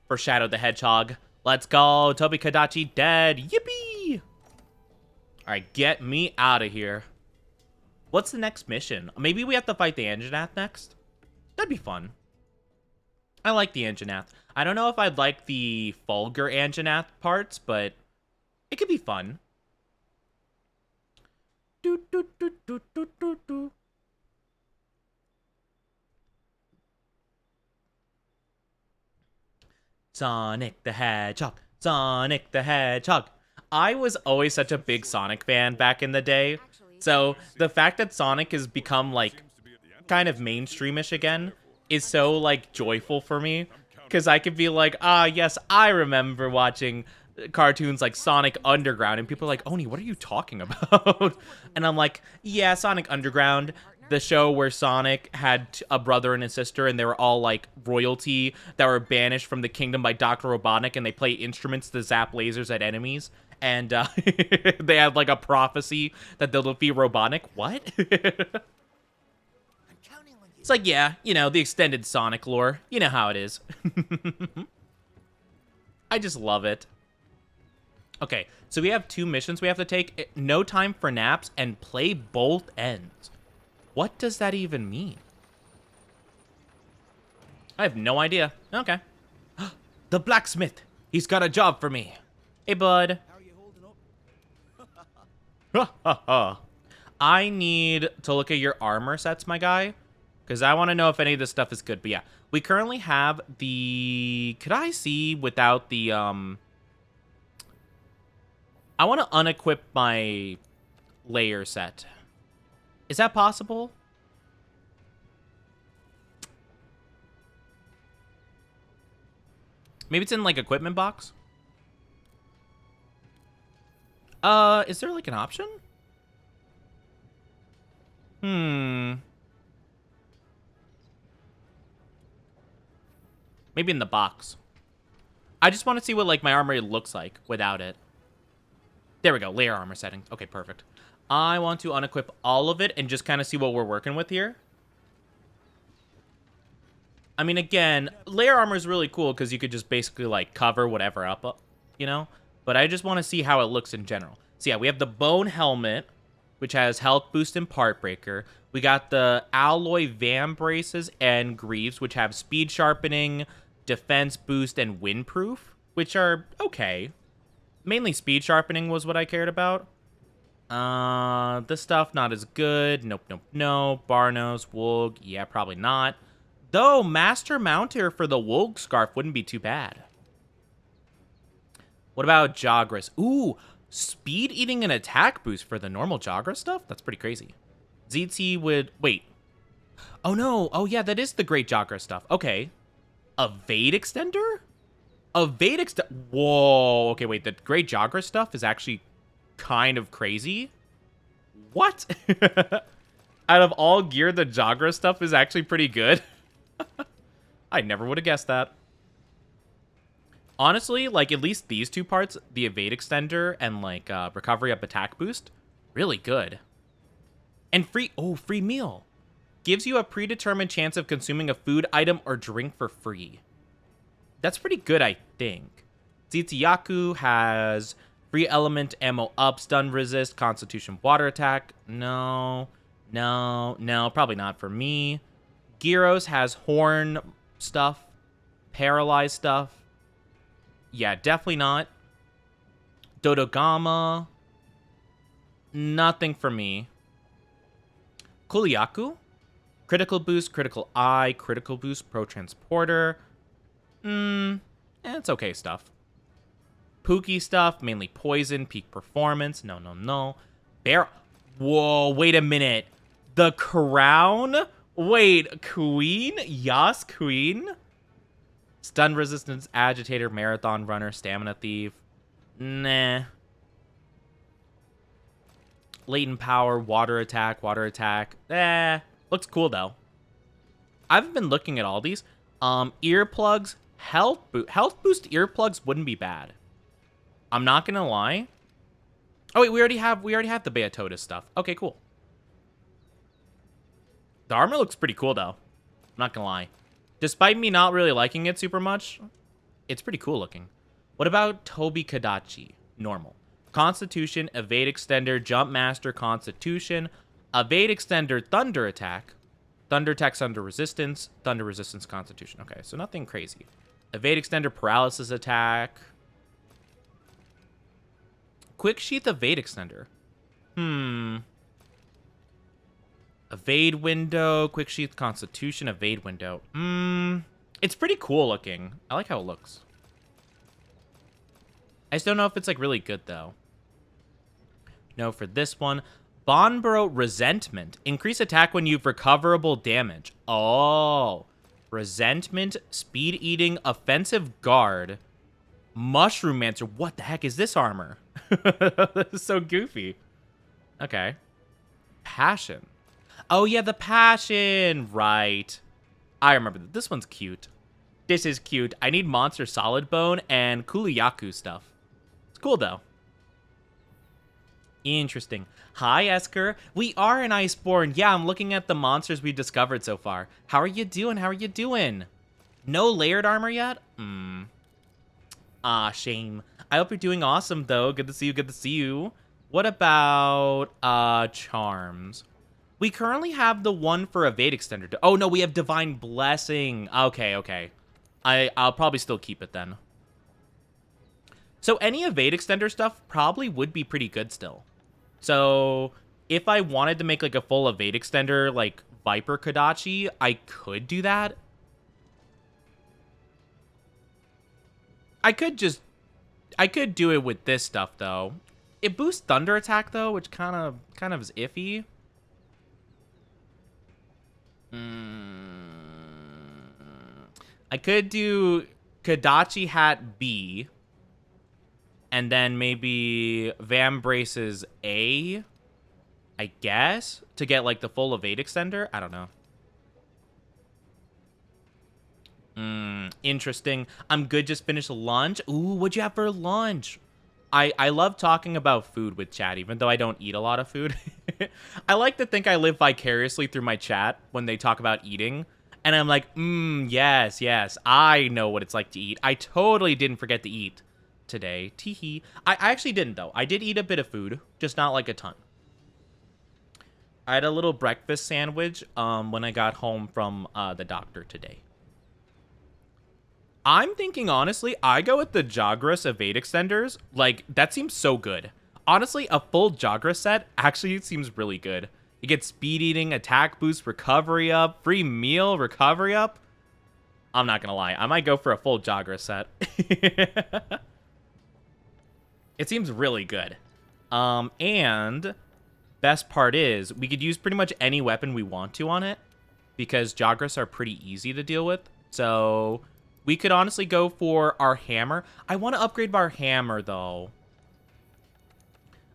for Shadow the Hedgehog. Let's go. Toby Kadachi dead. Yippee! Alright, get me out of here. What's the next mission? Maybe we have to fight the Anjanath next? That'd be fun. I like the Anjanath. I don't know if I'd like the Fulgur Anjanath parts, but it could be fun. Do, do, do, do, do, do, do. Sonic the Hedgehog. Sonic the Hedgehog. I was always such a big Sonic fan back in the day. So the fact that Sonic has become, like, kind of mainstreamish again is so, like, joyful for me. Because I could be like, ah, yes, I remember watching cartoons like Sonic Underground. And people are like, Oni, what are you talking about? And I'm like, yeah, Sonic Underground. The show where Sonic had a brother and a sister, and they were all, like, royalty that were banished from the kingdom by Dr. Robotnik, and they play instruments to zap lasers at enemies. And they had, like, a prophecy that they'll defeat Robotnik. What? It's like, yeah, you know, the extended Sonic lore. You know how it is. I just love it. Okay, so we have 2 missions we have to take. No time for naps and play both ends. What does that even mean? I have no idea. Okay. The blacksmith. He's got a job for me. Hey, bud. How are you holding up? I need to look at your armor sets, my guy, because I want to know if any of this stuff is good. But yeah, we currently have the... Could I see without the... I want to unequip my layer set. Is that possible? Maybe it's in, like, equipment box? Is there, like, an option? Maybe in the box. I just want to see what, like, my armor looks like without it. There we go. Layer armor settings. Okay, perfect. I want to unequip all of it and just kind of see what we're working with here. I mean, again, layer armor is really cool because you could just basically, like, cover whatever up, you know? But I just want to see how it looks in general. So, yeah, we have the bone helmet, which has health boost and part breaker. We got the alloy van braces and greaves, which have speed sharpening, defense boost, and windproof, which are okay. Mainly speed sharpening was what I cared about. This stuff, not as good. Nope, nope, no. Barnos, Woog, yeah, probably not. Though, Master Mounter for the Woog Scarf wouldn't be too bad. What about Jagras? Ooh, speed eating and attack boost for the normal Jagras stuff? That's pretty crazy. ZT would... Wait. Oh, no. Oh, yeah, that is the great Jagras stuff. Okay. A Vade Extender? A Vade Extender... Whoa. Okay, wait. The great Jagras stuff is actually kind of crazy. What? Out of all gear, the Jagras stuff is actually pretty good. I never would have guessed that. Honestly, like, at least these 2 parts, the evade extender and, like, recovery up attack boost, really good. And free meal. Gives you a predetermined chance of consuming a food item or drink for free. That's pretty good, I think. Zitsuyaku has free element, ammo up, stun resist, constitution water attack. No, probably not for me. Gyros has horn stuff, paralyzed stuff. Yeah, definitely not. Dodogama. Nothing for me. Kuliaku. Critical boost, critical eye, critical boost, pro transporter. It's okay stuff. Pookie stuff, mainly poison, peak performance. No. Bear. Whoa, wait a minute. The crown Wait, Queen? Yas Queen? Stun resistance, agitator, marathon runner, stamina thief. Nah. Latent power, water attack, water attack. Looks cool though. I haven't been looking at all these. Earplugs, health boost earplugs wouldn't be bad. I'm not gonna lie. Oh wait, we already have the Beatotus stuff. Okay, cool. The armor looks pretty cool though. I'm not gonna lie. Despite me not really liking it super much, it's pretty cool looking. What about Tobi Kadachi? Normal. Constitution, evade extender, jump master, constitution, evade extender, thunder attack. Thunder attacks under resistance, thunder resistance, constitution. Okay, so nothing crazy. Evade extender, paralysis attack. Quick sheath, evade extender. Evade window, quick sheath, constitution, evade window. It's pretty cool looking. I like how it looks. I just don't know if it's like really good though. No, for this one. Bonboro Resentment. Increase attack when you've recoverable damage. Oh. Resentment, speed eating, offensive guard, mushroom mancer. What the heck is this armor? This is so goofy. Okay. Passion. Oh yeah, the passion. Right. I remember that. This one's cute. This is cute. I need monster solid bone and Kuliyaku stuff. It's cool though. Interesting. Hi, Esker. We are an Iceborne. Yeah, I'm looking at the monsters we discovered so far. How are you doing? How are you doing? No layered armor yet? Ah, shame. I hope you're doing awesome, though. Good to see you. Good to see you. What about, charms? We currently have the one for evade extender. Oh, no, we have divine blessing. Okay, okay. I'll probably still keep it then. So any evade extender stuff probably would be pretty good still. So if I wanted to make like a full evade extender, like Viper Kodachi, I could do that. I could do it with this stuff though. It boosts thunder attack though, which kind of is iffy. I could do Kodachi hat B. And then maybe Vambrace's A, I guess, to get, like, the full evade extender. I don't know. Interesting. I'm good, just finished lunch. Ooh, what'd you have for lunch? I love talking about food with chat, even though I don't eat a lot of food. I like to think I live vicariously through my chat when they talk about eating. And I'm like, yes, yes, I know what it's like to eat. I totally didn't forget to eat today. Teehee. I actually didn't though. I did eat a bit of food, just not like a ton. I had a little breakfast sandwich when I got home from the doctor today. I'm thinking honestly, I go with the Jagras evade extenders. Like that seems so good. Honestly, a full Jagras set actually seems really good. You get speed eating, attack boost, recovery up, free meal, recovery up. I'm not gonna lie, I might go for a full Jagras set. It seems really good. And best part is we could use pretty much any weapon we want to on it because Jagras are pretty easy to deal with. So we could honestly go for our hammer. I want to upgrade our hammer though.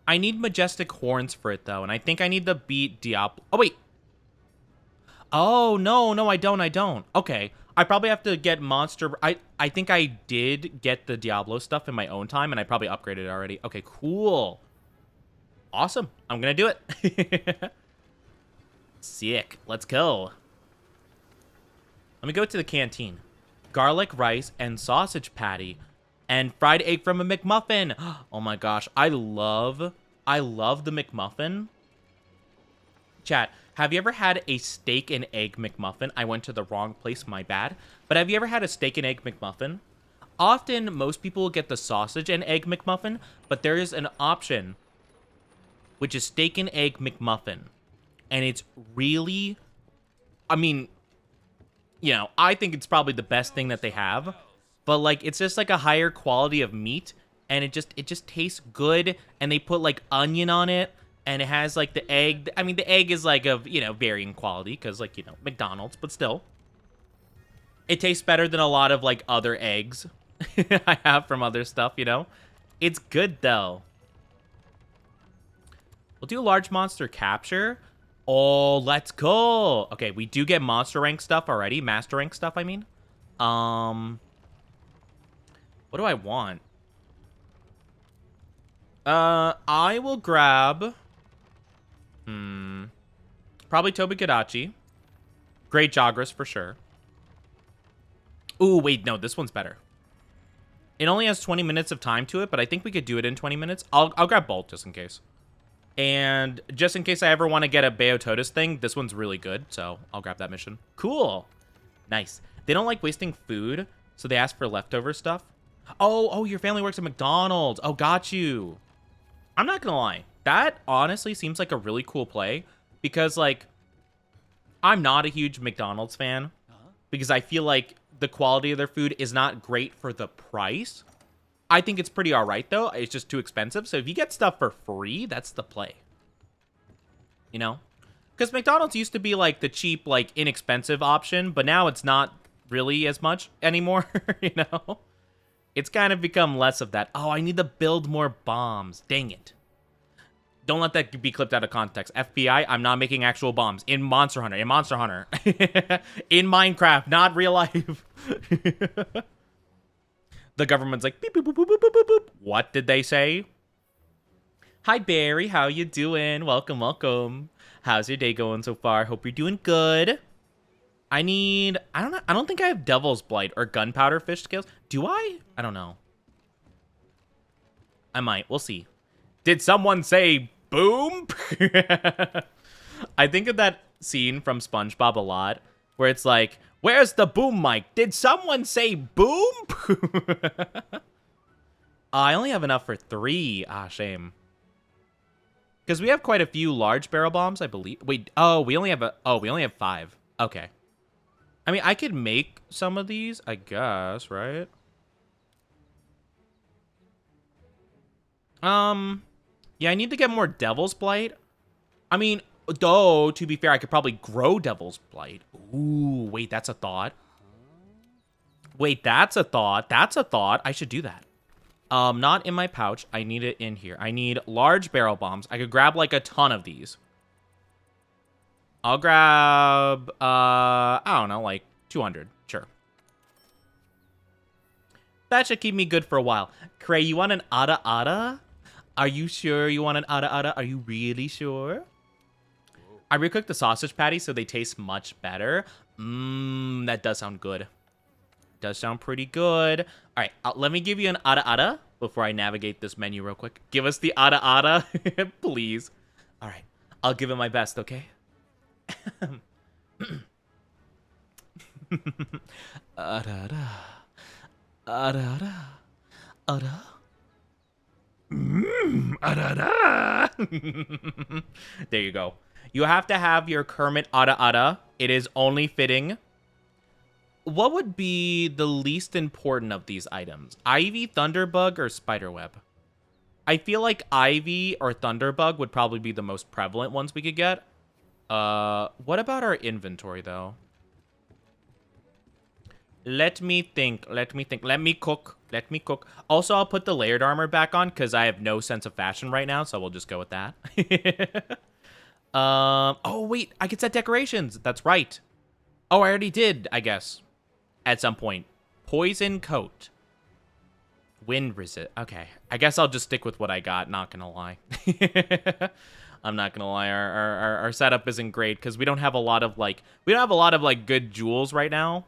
I need majestic horns for it though, and I think I need to beat Diablo. Oh wait. Oh no, I don't. Okay. I probably have to get monster. I think I did get the Diablo stuff in my own time, and I probably upgraded it already. Okay, cool. Awesome. I'm going to do it. Sick. Let's go. Let me go to the canteen. Garlic rice and sausage patty and fried egg from a McMuffin. Oh my gosh. I love the McMuffin. Chat. Have you ever had a steak and egg McMuffin? I went to the wrong place, my bad. But have you ever had a steak and egg McMuffin? Often, most people get the sausage and egg McMuffin, but there is an option, which is steak and egg McMuffin. And it's really, I mean, you know, I think it's probably the best thing that they have. But, like, it's just, like, a higher quality of meat, and it just tastes good, and they put, like, onion on it. And it has, like, the egg. I mean, the egg is, like, of, you know, varying quality. Because, like, you know, McDonald's. But still. It tastes better than a lot of, like, other eggs I have from other stuff, you know? It's good, though. We'll do large monster capture. Oh, let's go. Okay, we do get monster rank stuff already. Master rank stuff, I mean. What do I want? I will grab... Probably Tobikadachi. Great Jagras for sure. Ooh, wait, no, this one's better. It only has 20 minutes of time to it, but I think we could do it in 20 minutes. I'll grab both just in case. And just in case I ever want to get a Beototus thing, this one's really good, so I'll grab that mission. Cool. Nice. They don't like wasting food, so they ask for leftover stuff. Oh, your family works at McDonald's. Oh, got you. I'm not gonna lie. That honestly seems like a really cool play because, like, I'm not a huge McDonald's fan because I feel like the quality of their food is not great for the price. I think it's pretty all right, though. It's just too expensive. So if you get stuff for free, that's the play. You know? Because McDonald's used to be, like, the cheap, like, inexpensive option. But now it's not really as much anymore, you know? It's kind of become less of that. Oh, I need to build more bombs. Dang it. Don't let that be clipped out of context. FBI, I'm not making actual bombs. In Monster Hunter. In Minecraft, not real life. The government's like, beep, boop, boop, boop, boop, boop, boop. What did they say? Hi, Barry. How you doing? Welcome, welcome. How's your day going so far? Hope you're doing good. I don't think I have Devil's Blight or Gunpowder Fish Scales. Do I? I don't know. I might. We'll see. Did someone say boom? I think of that scene from SpongeBob a lot where it's like, where's the boom mic? Did someone say boom? I only have enough for 3. Ah, shame. Because we have quite a few large barrel bombs, I believe. Wait, we only have 5. Okay. I mean, I could make some of these, I guess, right? Yeah, I need to get more Devil's Blight. I mean, though, to be fair, I could probably grow Devil's Blight. Ooh, wait, that's a thought. Wait, that's a thought. That's a thought. I should do that. Not in my pouch. I need it in here. I need large barrel bombs. I could grab, like, a ton of these. I'll grab, I don't know, like 200. Sure. That should keep me good for a while. Cray, you want an Ada Ada? Are you sure you want an Ada Ada? Are you really sure? I recooked the sausage patties so they taste much better. That does sound good. Does sound pretty good. All right, let me give you an Ada Ada before I navigate this menu real quick. Give us the Ada Ada, please. All right, I'll give it my best, okay? Ada Ada. Ada Ada. Ada. There you go. You have to have your Kermit Ada Ada. It is only fitting. What would be the least important of these items? Ivy, Thunderbug, or Spiderweb? I feel like Ivy or Thunderbug would probably be the most prevalent ones we could get. What about our inventory, though? Let me think. Let me think. Let me cook. Let me cook. Also, I'll put the layered armor back on because I have no sense of fashion right now, so we'll just go with that. Oh, wait. I could set decorations. That's right. Oh, I already did, I guess. At some point. Poison coat. Wind resist. Okay. I guess I'll just stick with what I got. Not gonna lie. I'm not gonna lie. Our setup isn't great because we don't have a lot of like good jewels right now.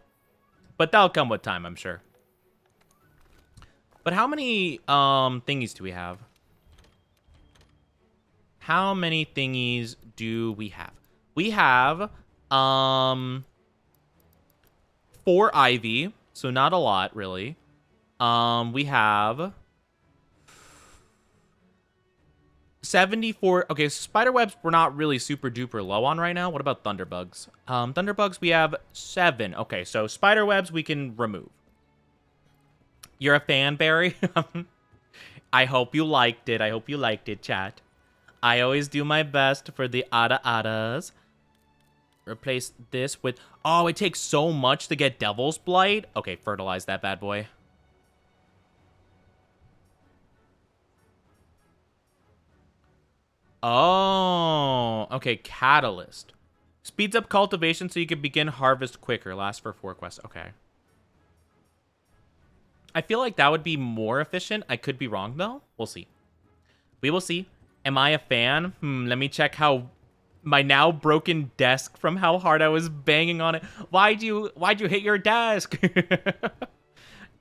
But that'll come with time, I'm sure. But how many thingies do we have? How many thingies do we have? We have 4 Ivy, so not a lot really. We have 74. Okay, so spiderwebs we're not really super duper low on right now. What about thunderbugs? Thunderbugs we have 7. Okay, so spiderwebs we can remove. You're a fan, Barry? I hope you liked it. I hope you liked it, chat. I always do my best for the ada-adas. Replace this with... Oh, it takes so much to get Devil's Blight. Okay, fertilize that bad boy. Oh, okay, Catalyst. Speeds up cultivation so you can begin harvest quicker. Lasts for 4 quests. Okay. I feel like that would be more efficient. I could be wrong, though. We'll see. We will see. Am I a fan? Let me check how... My now broken desk from how hard I was banging on it. Why'd you hit your desk?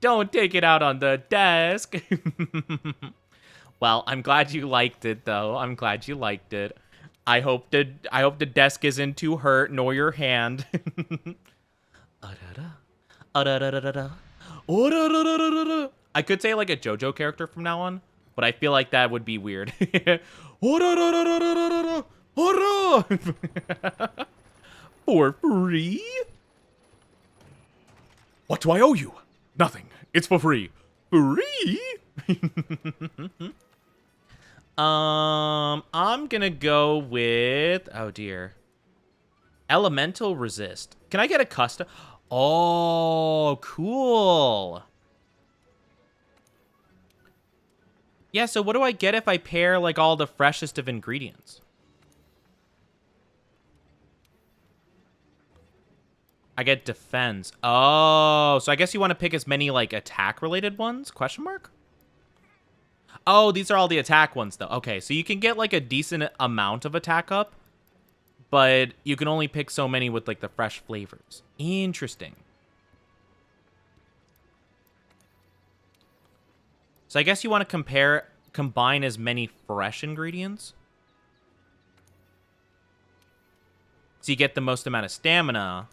Don't take it out on the desk. Well, I'm glad you liked it, though. I'm glad you liked it. I hope the desk isn't too hurt, nor your hand. I could say like a JoJo character from now on, but I feel like that would be weird. For free? What do I owe you? Nothing. It's for free. Free? I'm gonna go with... Oh, dear. Elemental Resist. Can I get a custom? Oh, cool. Yeah, so what do I get if I pair, like, all the freshest of ingredients? I get defense. Oh, so I guess you want to pick as many, like, attack-related ones? Question mark? Oh, these are all the attack ones, though. Okay, so you can get, like, a decent amount of attack up, but you can only pick so many with, like, the fresh flavors. Interesting. So I guess you want to combine as many fresh ingredients. So you get the most amount of stamina.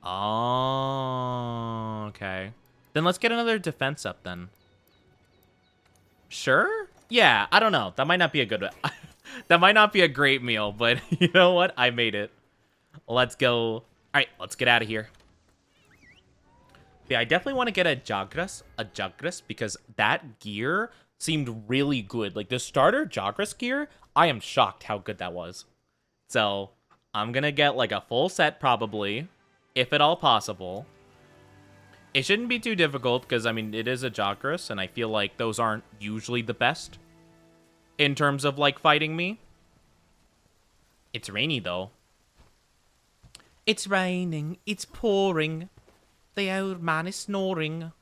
Oh, okay. Then let's get another defense up, then. Sure? Yeah, I don't know. That might not be a good... That might not be a great meal, but you know what? I made it. Let's go. All right, let's get out of here. Yeah, I definitely want to get a Jagras, because that gear seemed really good. Like, the starter Jagras gear, I am shocked how good that was. So, I'm going to get, like, a full set, probably, if at all possible. It shouldn't be too difficult, because, I mean, it is a Jagras, and I feel like those aren't usually the best in terms of, like, fighting me. It's rainy, though. It's raining. It's pouring. The old man is snoring.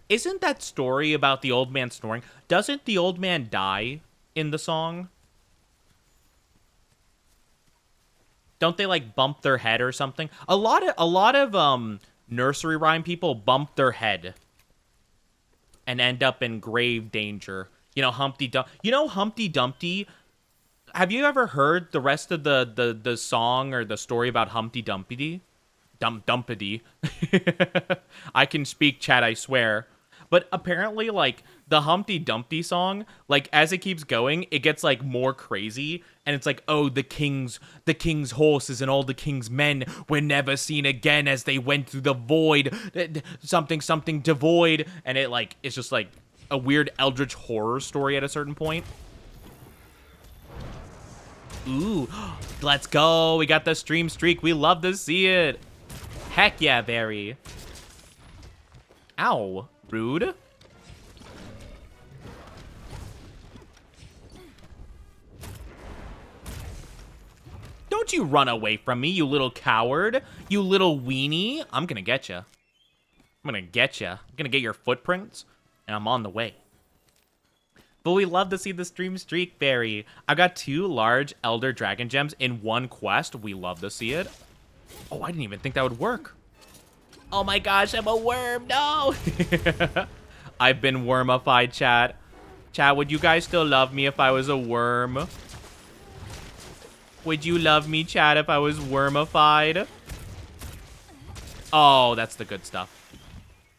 Isn't that story about the old man snoring? Doesn't the old man die in the song? Don't they, like, bump their head or something? A lot of nursery rhyme people bump their head and end up in grave danger. You know, Humpty Dumpty. Have you ever heard the rest of the song or the story about Humpty Dumpty? Dumpity. I can speak, chat, I swear. But apparently, like, the Humpty Dumpty song, like, as it keeps going, it gets, like, more crazy. And it's like, oh, the king's horses and all the king's men were never seen again as they went through the void. Something devoid. And it, like, it's just, like, a weird eldritch horror story at a certain point. Ooh, let's go. We got the stream streak. We love to see it. Heck yeah, Barry. Ow, rude. Don't you run away from me, you little coward. You little weenie. I'm gonna get you. I'm gonna get you. I'm gonna get your footprints, and I'm on the way. But we love to see the stream streak, Barry. I got 2 large Elder Dragon Gems in one quest. We love to see it. Oh, I didn't even think that would work. Oh my gosh, I'm a worm. No. I've been wormified, chat. Chat, would you guys still love me if I was a worm? Would you love me, chat, if I was wormified? Oh, that's the good stuff.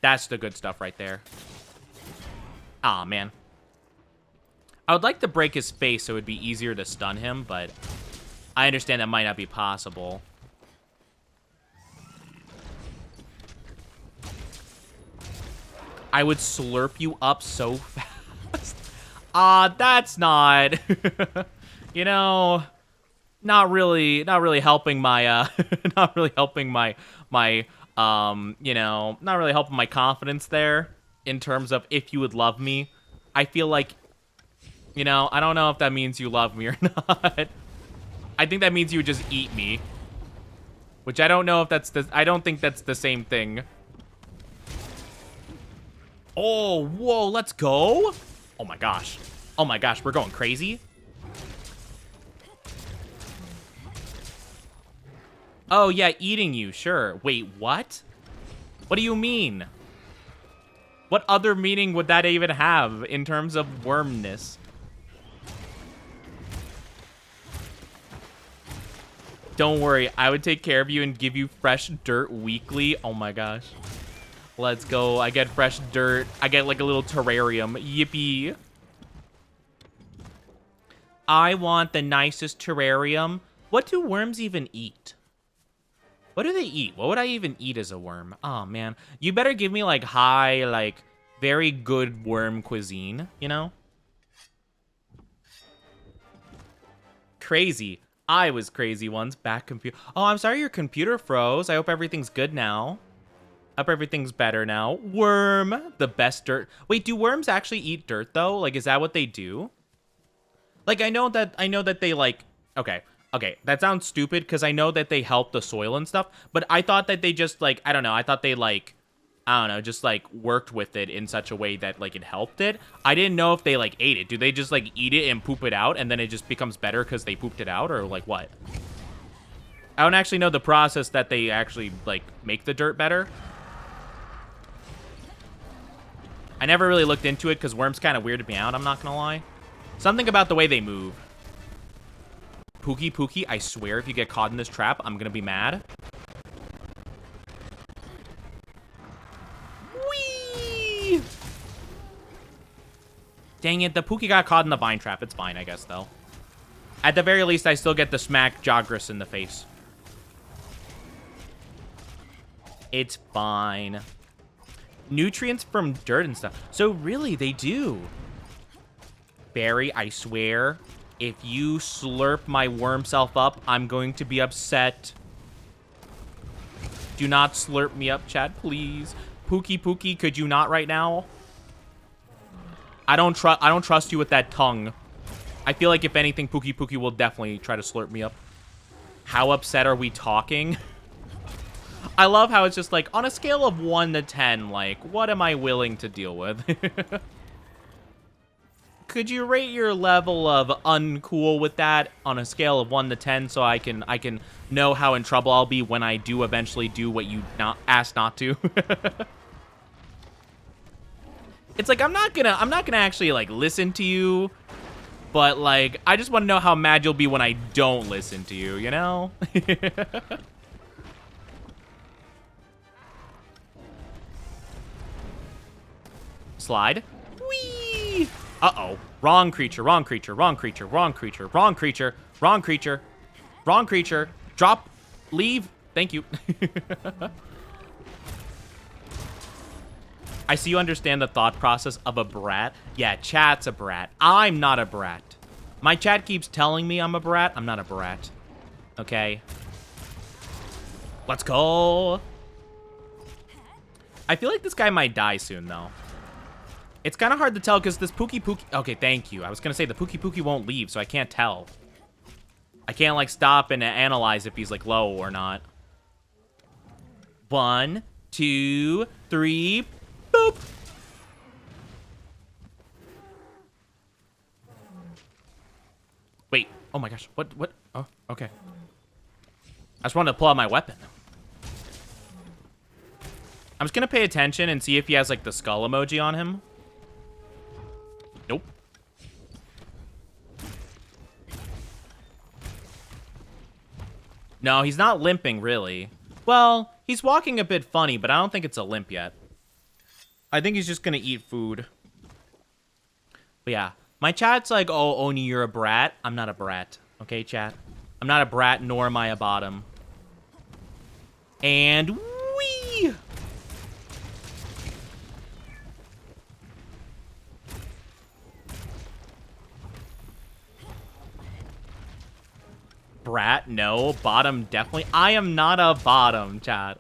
That's the good stuff right there. Aw, man. I would like to break his face so it would be easier to stun him, but I understand that might not be possible. I would slurp you up so fast. That's not, you know, not really helping my, not really helping my, you know, not really helping my confidence there in terms of if you would love me. I feel like, you know, I don't know if that means you love me or not. I think that means you would just eat me. Which I don't know if that's the, I don't think that's the same thing. Oh, whoa, let's go. Oh my gosh. Oh my gosh, we're going crazy. Oh yeah, eating you, sure. Wait, what? What do you mean? What other meaning would that even have in terms of wormness? Don't worry, I would take care of you and give you fresh dirt weekly. Oh my gosh. Let's go. I get fresh dirt. I get like a little terrarium. Yippee. I want the nicest terrarium. What do worms even eat? What do they eat? What would I even eat as a worm? Oh, man. You better give me, like, high, like, very good worm cuisine, you know? Crazy. I was crazy once. Back computer. Oh, I'm sorry your computer froze. I hope everything's good now. Hope everything's better now. Worm. The best dirt. Wait, do worms actually eat dirt, though? Like, is that what they do? Like, I know that they, like... Okay, that sounds stupid, because I know that they help the soil and stuff, but I thought that they just, like, I don't know, I thought they, like, I don't know, just, like, worked with it in such a way that, like, it helped it. I didn't know if they, like, ate it. Do they just, like, eat it and poop it out, and then it just becomes better because they pooped it out, or, like, what? I don't actually know the process that they actually, like, make the dirt better. I never really looked into it, because worms kind of weirded me out, I'm not gonna lie. Something about the way they move. Pookie, I swear if you get caught in this trap, I'm gonna be mad. Whee! Dang it, the Pookie got caught in the vine trap. It's fine, I guess, though. At the very least, I still get to smack Jagras in the face. It's fine. Nutrients from dirt and stuff. So really, they do. Barry, I swear, if you slurp my worm self up, I'm going to be upset. Do not slurp me up, chat, please. Pookie, could you not right now? I don't trust you with that tongue. I feel like if anything, Pookie will definitely try to slurp me up. How upset are we talking? I love how it's just like, on a scale of 1 to 10, like, what am I willing to deal with? Could you rate your level of uncool with that on a scale of 1 to 10 so I can know how in trouble I'll be when I do eventually do what you asked not to? It's like I'm not gonna actually like listen to you, but like I just want to know how mad you'll be when I don't listen to you, you know? Slide. Whee! Uh-oh. Wrong creature. Drop. Leave. Thank you. I see you understand the thought process of a brat. Yeah, chat's a brat. I'm not a brat. My chat keeps telling me I'm a brat. I'm not a brat. Okay. Let's go. I feel like this guy might die soon, though. It's kind of hard to tell because this Pookie... Okay, thank you. I was going to say the Pookie won't leave, so I can't tell. I can't, like, stop and analyze if he's, like, low or not. 1, 2, 3... Boop! Wait. Oh, my gosh. What? Oh, okay. I just wanted to pull out my weapon. I'm just going to pay attention and see if he has, like, the skull emoji on him. Nope. No, he's not limping, really. Well, he's walking a bit funny, but I don't think it's a limp yet. I think he's just gonna eat food. But yeah, my chat's like, oh, Oni, you're a brat. I'm not a brat. Okay, chat? I'm not a brat, nor am I a bottom. And whee! Brat, no. Bottom, definitely. I am not a bottom, chat.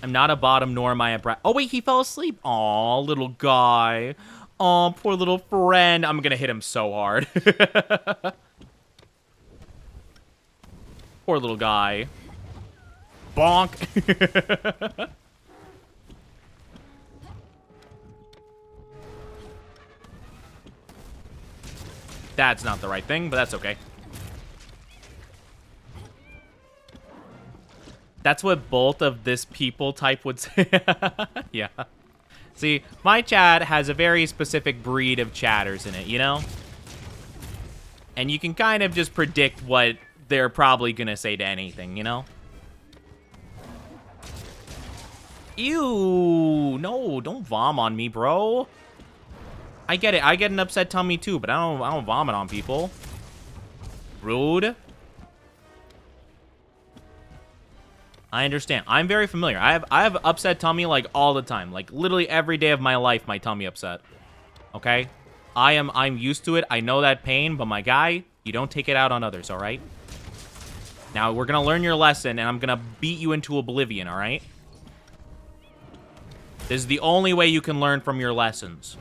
I'm not a bottom, nor am I a brat. Oh, wait, he fell asleep. Aw, little guy. Aw, poor little friend. I'm gonna hit him so hard. Poor little guy. Bonk. That's not the right thing, but that's okay. That's what both of this people type would say. Yeah. See, my chat has a very specific breed of chatters in it, you know? And you can kind of just predict what they're probably gonna say to anything, you know? Ew, no, don't vom on me, bro. I get it. I get an upset tummy too, but I don't vomit on people. Rude. I understand. I'm very familiar. I have upset tummy like all the time. Like literally every day of my life my tummy upset. Okay? I'm used to it. I know that pain, but my guy, you don't take it out on others, all right? Now we're going to learn your lesson and I'm going to beat you into oblivion, all right? This is the only way you can learn from your lessons.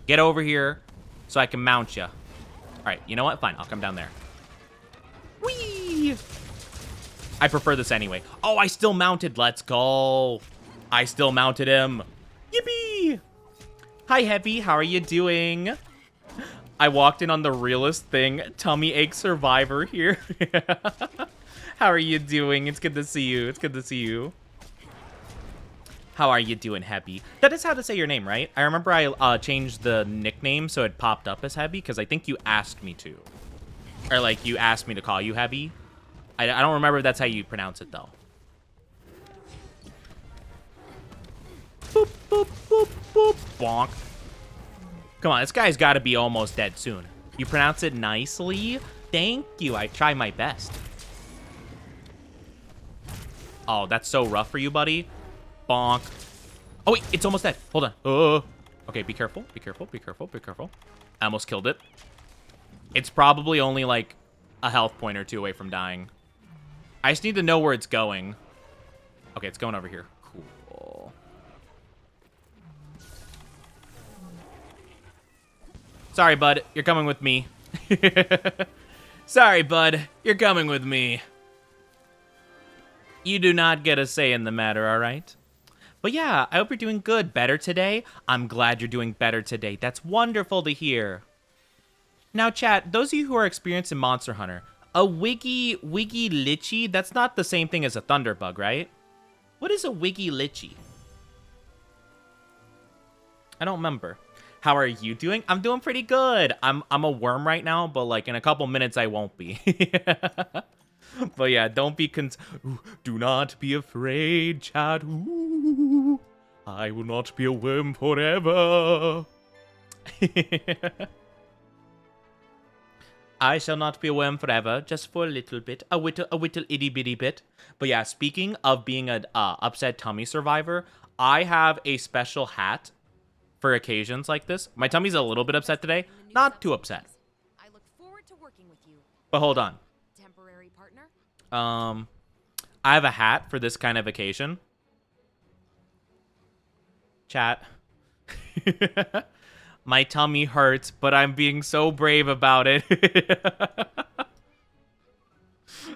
Get over here so I can mount you. All right, you know what? Fine, I'll come down there. Whee! I prefer this anyway. Oh, I still mounted. Let's go. I still mounted him. Yippee! Hi, Heavy. How are you doing? I walked in on the realest thing. Tummy ache survivor here. How are you doing? It's good to see you. It's good to see you. How are you doing, Happy? That is how to say your name, right? I remember I changed the nickname so it popped up as Happy because I think you asked me to. Or, like, you asked me to call you Happy. I don't remember if that's how you pronounce it, though. Boop, boop, boop, boop. Bonk. Come on, this guy's got to be almost dead soon. You pronounce it nicely? Thank you. I try my best. Oh, that's so rough for you, buddy. Bonk. Oh, wait, it's almost dead. Hold on. Okay, be careful. Be careful. Be careful. Be careful. I almost killed it. It's probably only, like, a health point or two away from dying. I just need to know where it's going. Okay, it's going over here. Cool. Sorry, bud. You're coming with me. Sorry, bud. You're coming with me. You do not get a say in the matter, all right? But yeah, I hope you're doing good. Better today? I'm glad you're doing better today. That's wonderful to hear. Now, chat, those of you who are experienced in Monster Hunter, a wiggy lichy, that's not the same thing as a thunderbug, right? What is a wiggy lichy? I don't remember. How are you doing? I'm doing pretty good. I'm a worm right now, but like in a couple minutes I won't be. But yeah, don't be do not be afraid, chat. Ooh, I will not be a worm forever. I shall not be a worm forever, just for a little bit, a little itty bitty bit. But yeah, speaking of being an upset tummy survivor, I have a special hat for occasions like this. My tummy's a little bit upset today, not too upset. I look forward to working with you. But hold on. Temporary partner? I have a hat for this kind of occasion. Chat. My tummy hurts, but I'm being so brave about it.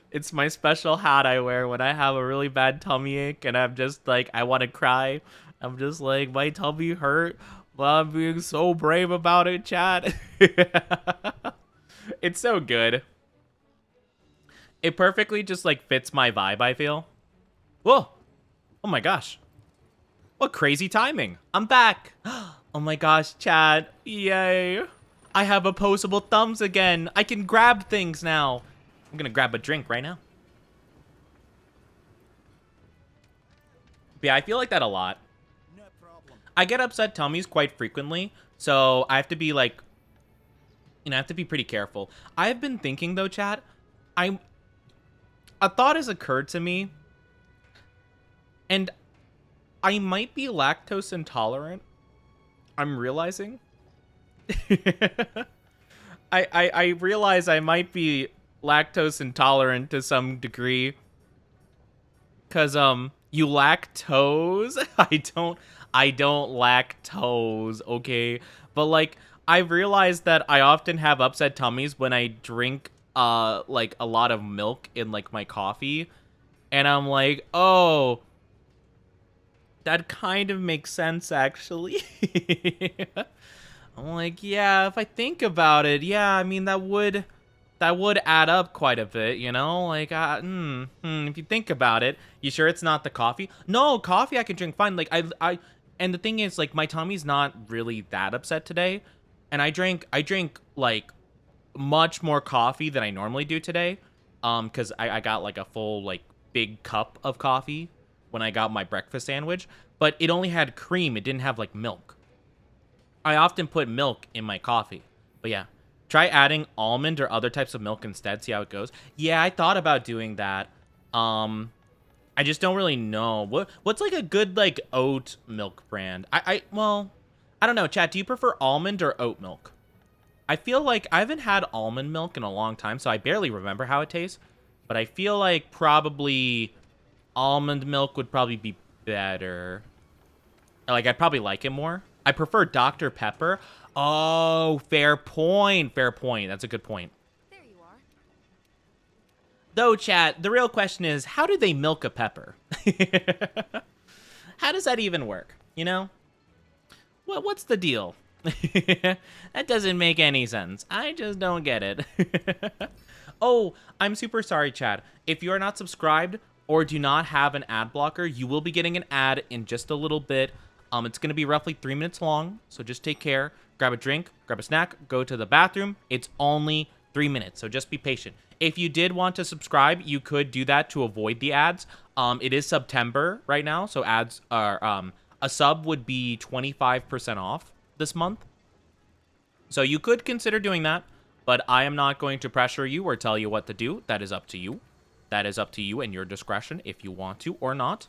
It's my special hat I wear when I have a really bad tummy ache and I'm just like, I want to cry. I'm just like, my tummy hurt, but I'm being so brave about it, chat. It's so good. It perfectly just like fits my vibe, I feel. Whoa. Oh my gosh. What crazy timing. I'm back. Oh my gosh, chat. Yay. I have opposable thumbs again. I can grab things now. I'm gonna grab a drink right now. But yeah, I feel like that a lot. No problem. I get upset tummies quite frequently, so I have to be like, you know, I have to be pretty careful. I've been thinking though, chat, a thought has occurred to me, and I might be lactose intolerant. I'm realizing. I realize I might be lactose intolerant to some degree. Cause you lactose? I don't lactose, okay? But like I've realized that I often have upset tummies when I drink like a lot of milk in like my coffee. And I'm like, oh, that kind of makes sense actually. I'm like, yeah, if I think about it, yeah, I mean that would add up quite a bit, you know? Like, if you think about it, you sure it's not the coffee? No, coffee I can drink fine. Like, and the thing is, like, my tummy's not really that upset today, and I drink like much more coffee than I normally do today, because I got like a full like big cup of coffee when I got my breakfast sandwich, but it only had cream. It didn't have like milk. I often put milk in my coffee, but yeah. Try adding almond or other types of milk instead. See how it goes. Yeah, I thought about doing that. I just don't really know. What's like a good like oat milk brand? Well, I don't know. Chat, do you prefer almond or oat milk? I feel like I haven't had almond milk in a long time, so I barely remember how it tastes. But I feel like probably almond milk would probably be better. Like, I'd probably like it more. I prefer Dr. Pepper. Oh, fair point. Fair point. That's a good point. There you are. Though, chat, the real question is, how do they milk a pepper? How does that even work? You know? What's the deal? That doesn't make any sense. I just don't get it. Oh, I'm super sorry, chat. If you are not subscribed or do not have an ad blocker, you will be getting an ad in just a little bit. It's going to be roughly 3 minutes long, so just take care. Grab a drink, grab a snack, go to the bathroom. It's only 3 minutes, so just be patient. If you did want to subscribe, you could do that to avoid the ads. It is September right now, so ads are a sub would be 25% off this month. So you could consider doing that, but I am not going to pressure you or tell you what to do. That is up to you. That is up to you and your discretion if you want to or not.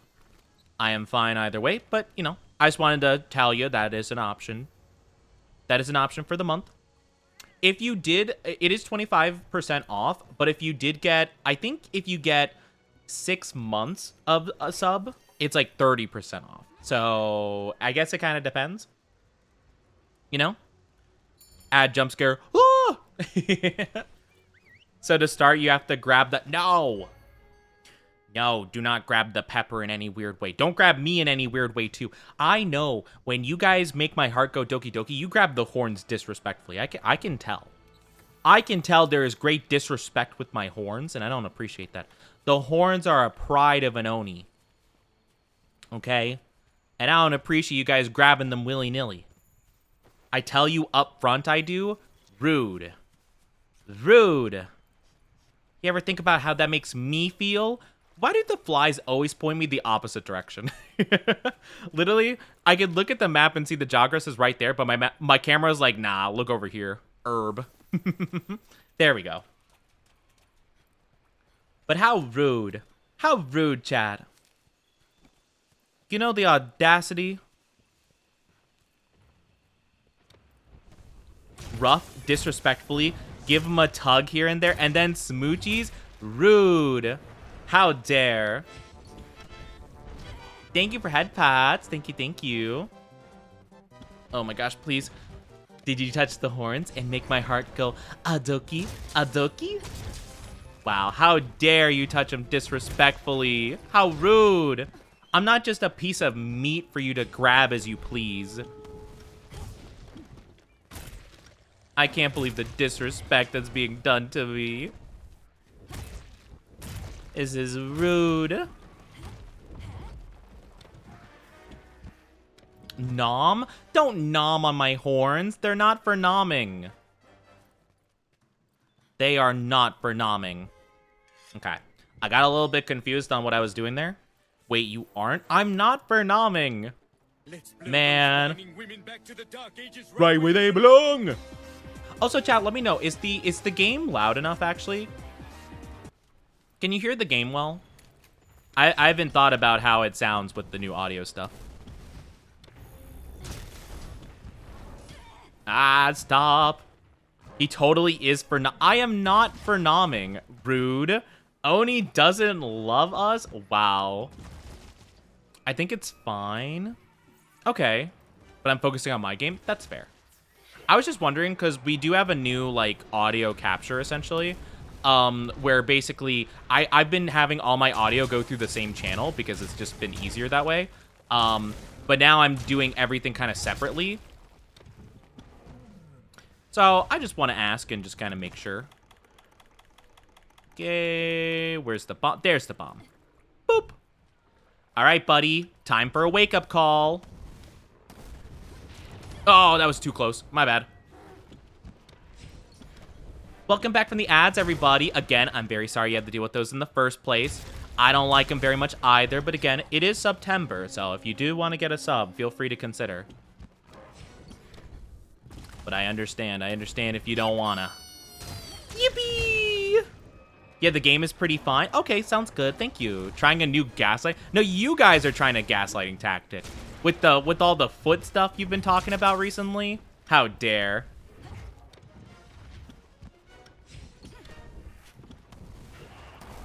I am fine either way, but, you know, I just wanted to tell you that is an option. That is an option for the month. If you did, it is 25% off, but if you did get, I think if you get 6 months of a sub, it's like 30% off. So I guess it kind of depends. You know? Add jump scare. Ah! So to start, you have to grab the... No! No, do not grab the pepper in any weird way. Don't grab me in any weird way, too. I know when you guys make my heart go doki doki, you grab the horns disrespectfully. I can tell. I can tell there is great disrespect with my horns, and I don't appreciate that. The horns are a pride of an Oni. Okay? And I don't appreciate you guys grabbing them willy-nilly. I tell you up front I do. Rude. Rude. You ever think about how that makes me feel? Why do the flies always point me the opposite direction? Literally, I could look at the map and see the Jagras is right there, but my camera's like, nah, look over here. Herb. There we go. But how rude. How rude, Chad. You know the audacity? Rough, disrespectfully, give him a tug here and there, and then smoochies? Rude. How dare. Thank you for head pats. Thank you, thank you. Oh my gosh, please. Did you touch the horns and make my heart go adoki, adoki? Wow, how dare you touch them disrespectfully. How rude. I'm not just a piece of meat for you to grab as you please. I can't believe the disrespect that's being done to me. This is rude. Nom? Don't nom on my horns. They're not for nomming. They are not for nomming. Okay. I got a little bit confused on what I was doing there. Wait, you aren't? I'm not for nomming. Man. Right where they belong. Also, chat, let me know. Is the game loud enough, actually? Can you hear the game well? I haven't thought about how it sounds with the new audio stuff. Ah, stop. He totally is for I am not for nomming. Rude. Oni doesn't love us? Wow. I think it's fine. Okay. But I'm focusing on my game? That's fair. I was just wondering, because we do have a new, like, audio capture, essentially. Where basically, I've been having all my audio go through the same channel, because it's just been easier that way. But now I'm doing everything kind of separately. So, I just want to ask and just kind of make sure. Okay, where's the bomb? There's the bomb. Boop. All right, buddy. Time for a wake-up call. Oh, that was too close. My bad. Welcome back from the ads, everybody. Again, I'm very sorry you had to deal with those in the first place. I don't like them very much either, but again, it is September, so if you do want to get a sub, feel free to consider. But I understand if you don't wanna. Yippee! Yeah, the game is pretty fine. Okay, sounds good. Thank you. Trying a new gaslight. No, you guys are trying a gaslighting tactic. With all the foot stuff you've been talking about recently. How dare.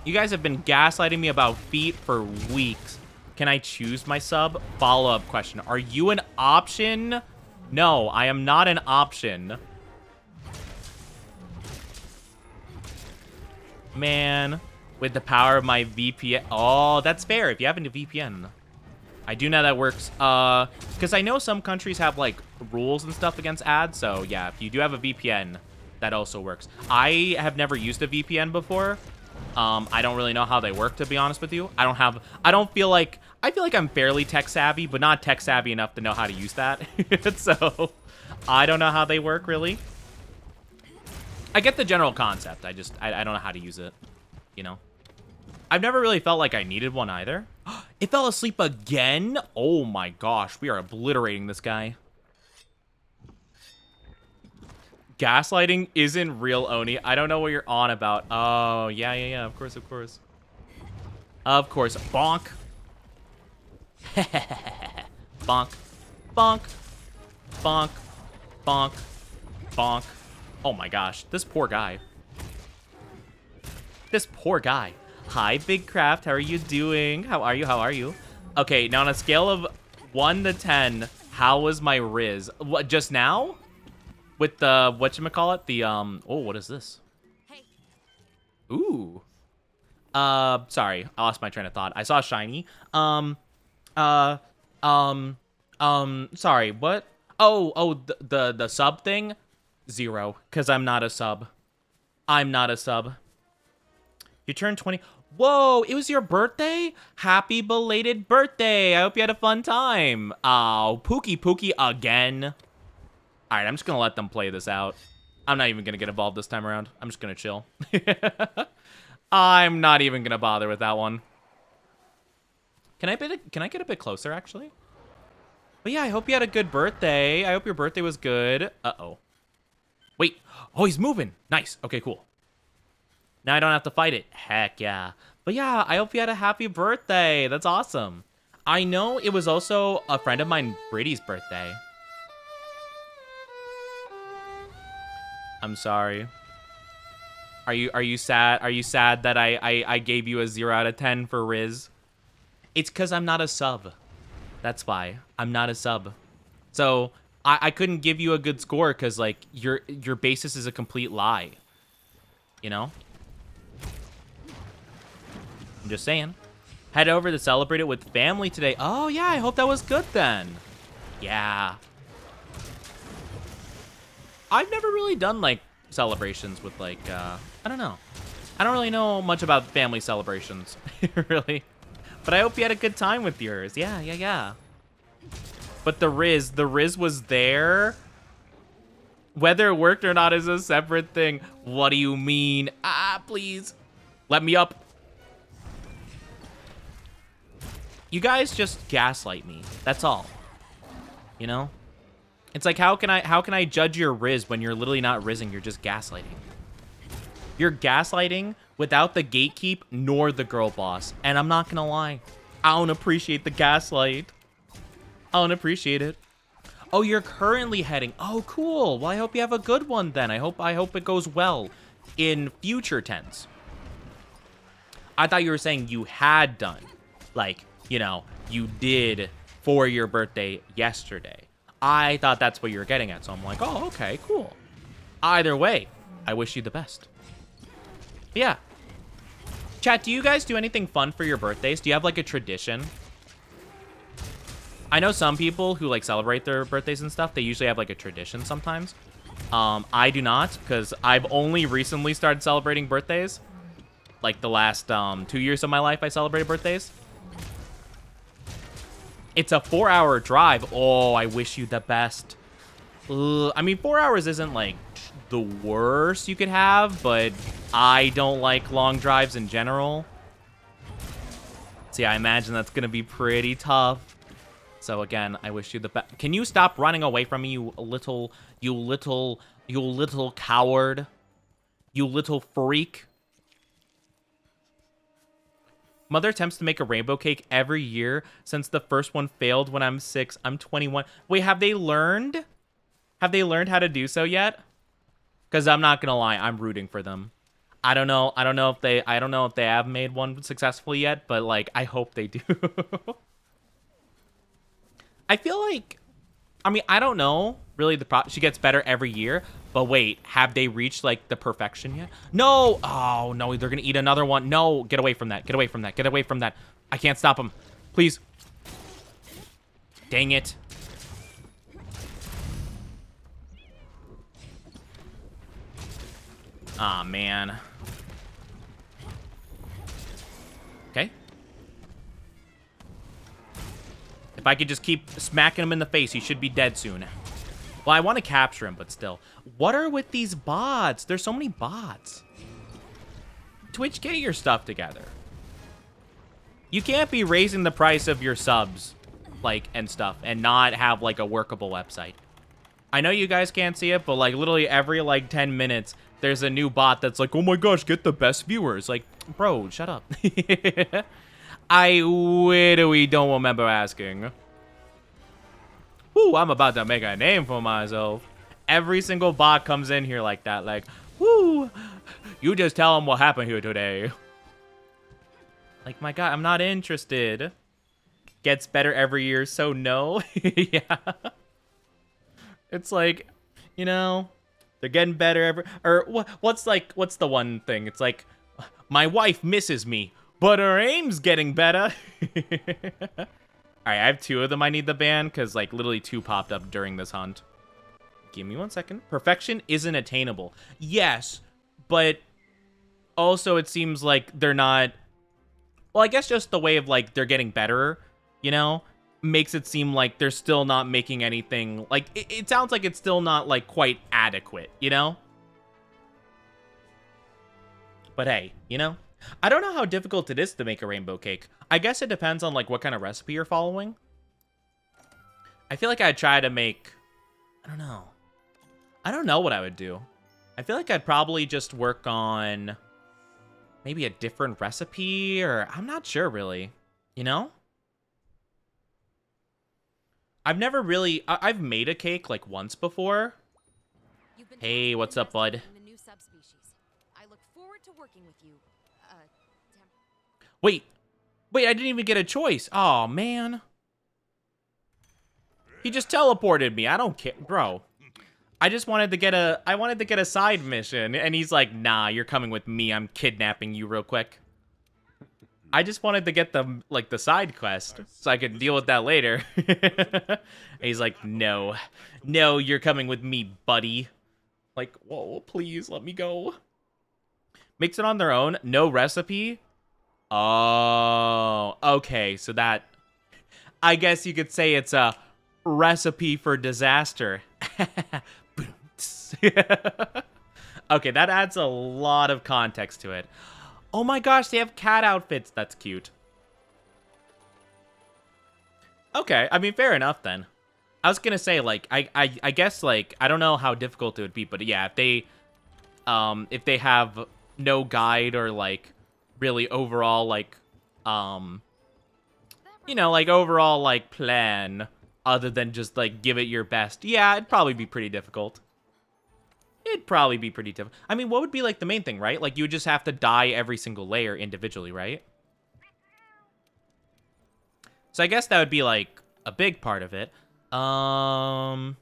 You guys have been gaslighting me about feet for weeks. Can I choose my sub? Follow-up question. Are you an option? No, I am not an option. Man, with the power of my VPN. Oh, that's fair if you have a VPN. I do know that works. Because I know some countries have, like, rules and stuff against ads. So, yeah, if you do have a VPN, that also works. I have never used a VPN before. I don't really know how they work, to be honest with you. I feel like I'm fairly tech savvy, but not tech savvy enough to know how to use that. So, I don't know how they work, really. I get the general concept. I don't know how to use it, you know? I've never really felt like I needed one either. It fell asleep again? Oh my gosh, we are obliterating this guy. Gaslighting isn't real, Oni. I don't know what you're on about. Oh, yeah. Of course. Of course. Bonk. Bonk. Bonk. Bonk. Bonk. Bonk. Oh my gosh. This poor guy. This poor guy. Hi, Big Craft. How are you doing? How are you? Okay, now on a scale of 1 to 10, how was my Riz? What, just now? With the, whatchamacallit? The, oh, what is this? Hey. Ooh. Sorry. I lost my train of thought. I saw shiny. Sorry, what? Oh, the sub thing? 0, because I'm not a sub. I'm not a sub. You turned 20. Whoa, it was your birthday? Happy belated birthday. I hope you had a fun time. Oh, Pookie again. All right, I'm just going to let them play this out. I'm not even going to get involved this time around. I'm just going to chill. I'm not even going to bother with that one. Can I get a bit closer, actually? But yeah, I hope you had a good birthday. I hope your birthday was good. Uh-oh. Wait. Oh, he's moving. Nice. Okay, cool. Now I don't have to fight it. Heck yeah. But yeah, I hope you had a happy birthday. That's awesome. I know it was also a friend of mine, Brady's birthday. I'm sorry. Are you sad? Are you sad that I gave you a 0 out of 10 for Riz? It's because I'm not a sub. That's why. I'm not a sub. So I couldn't give you a good score because like your basis is a complete lie. You know? I'm just saying. Head over to celebrate it with family today. Oh yeah, I hope that was good then. Yeah. I've never really done like celebrations with like I don't know. I don't really know much about family celebrations, really. But I hope you had a good time with yours. Yeah. But the Riz was there. Whether it worked or not is a separate thing. What do you mean? Ah, please. Let me up. You guys just gaslight me. That's all. You know? It's like how can I judge your Riz when you're literally not rizzing, you're just gaslighting. You're gaslighting without the gatekeep nor the girl boss. And I'm not gonna lie. I don't appreciate the gaslight. I don't appreciate it. Oh, you're currently heading. Oh, cool. Well, I hope you have a good one then. I hope it goes well in future tense. I thought you were saying you had done. Like, you know, you did for your birthday yesterday. I thought that's what you were getting at. So I'm like, oh, okay, cool. Either way, I wish you the best. Yeah. Chat, do you guys do anything fun for your birthdays? Do you have like a tradition? I know some people who like celebrate their birthdays and stuff, they usually have like a tradition sometimes. I do not, because I've only recently started celebrating birthdays. Like the last 2 years of my life, I celebrated birthdays. It's a 4-hour drive. Oh, I wish you the best. I mean, 4 hours isn't like the worst you could have, but I don't like long drives in general. See, I imagine that's gonna be pretty tough. So again, I wish you the best. Can you stop running away from me, you little coward, you little freak? Mother attempts to make a rainbow cake every year since the first one failed when I'm 6. I'm 21. Wait, have they learned? Have they learned how to do so yet? Because I'm not gonna lie, I'm rooting for them. I don't know if they have made one successfully yet, but like I hope they do. I feel like, I mean, I don't know really she gets better every year, but wait, have they reached like the perfection yet? No. Oh no, they're gonna eat another one. No, get away from that. Get away from that. Get away from that. I can't stop them. Please. Dang it. Aw, man. Okay. If I could just keep smacking him in the face, he should be dead soon. Well, I want to capture him, but still. What are with these bots? There's so many bots. Twitch, get your stuff together. You can't be raising the price of your subs, like, and stuff, and not have, like, a workable website. I know you guys can't see it, but, like, literally every, like, 10 minutes, there's a new bot that's like, oh my gosh, get the best viewers. Like, bro, shut up. I literally don't remember asking. Woo, I'm about to make a name for myself. Every single bot comes in here like that. Like, woo, you just tell them what happened here today. Like, my God, I'm not interested. Gets better every year, so no. Yeah. It's like, you know, they're getting better every... Or what's the one thing? It's like, my wife misses me, but her aim's getting better. Alright, I have 2 of them I need to ban, because, like, literally 2 popped up during this hunt. Give me 1 second. Perfection isn't attainable. Yes, but also it seems like they're not... Well, I guess just the way of, like, they're getting better, you know, makes it seem like they're still not making anything... Like, it sounds like it's still not, like, quite adequate, you know? But hey, you know? I don't know how difficult it is to make a rainbow cake. I guess it depends on, like, what kind of recipe you're following. I feel like I'd try to make... I don't know. I don't know what I would do. I feel like I'd probably just work on maybe a different recipe, or I'm not sure, really. You know? I've never really... I've made a cake, like, once before. Hey, what's up, bud? In the new subspecies. I look forward to working with you. Wait, I didn't even get a choice. Oh man. He just teleported me. I don't care, bro. I just wanted to get a side mission, and he's like, "Nah, you're coming with me. I'm kidnapping you real quick." I just wanted to get the side quest so I could deal with that later. And he's like, "No. No, you're coming with me, buddy." Like, "Whoa, please let me go." Mix it on their own, no recipe. Oh, okay, so that, I guess you could say it's a recipe for disaster. Okay, that adds a lot of context to it. Oh my gosh, they have cat outfits. That's cute. Okay, I mean, fair enough then. I was gonna say, like, I guess, like, I don't know how difficult it would be, but yeah, if they have no guide or, like, really overall, like, you know, like, overall, like, plan, other than just, like, give it your best. Yeah, it'd probably be pretty difficult. It'd probably be pretty difficult. I mean, what would be, like, the main thing, right? Like, you would just have to dye every single layer individually, right? So I guess that would be, like, a big part of it. I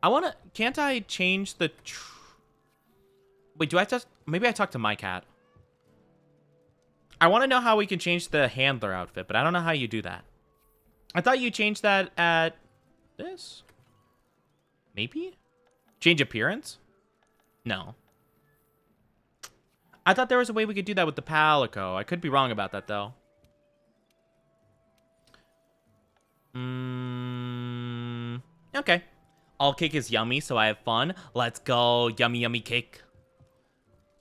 wanna... Can't I change the... Wait, do I have to... Maybe I talk to my cat. I want to know how we can change the handler outfit, but I don't know how you do that. I thought you changed that at... this? Maybe? Change appearance? No. I thought there was a way we could do that with the Palico. I could be wrong about that, though. Okay. All cake is yummy, so I have fun. Let's go. Yummy, yummy cake.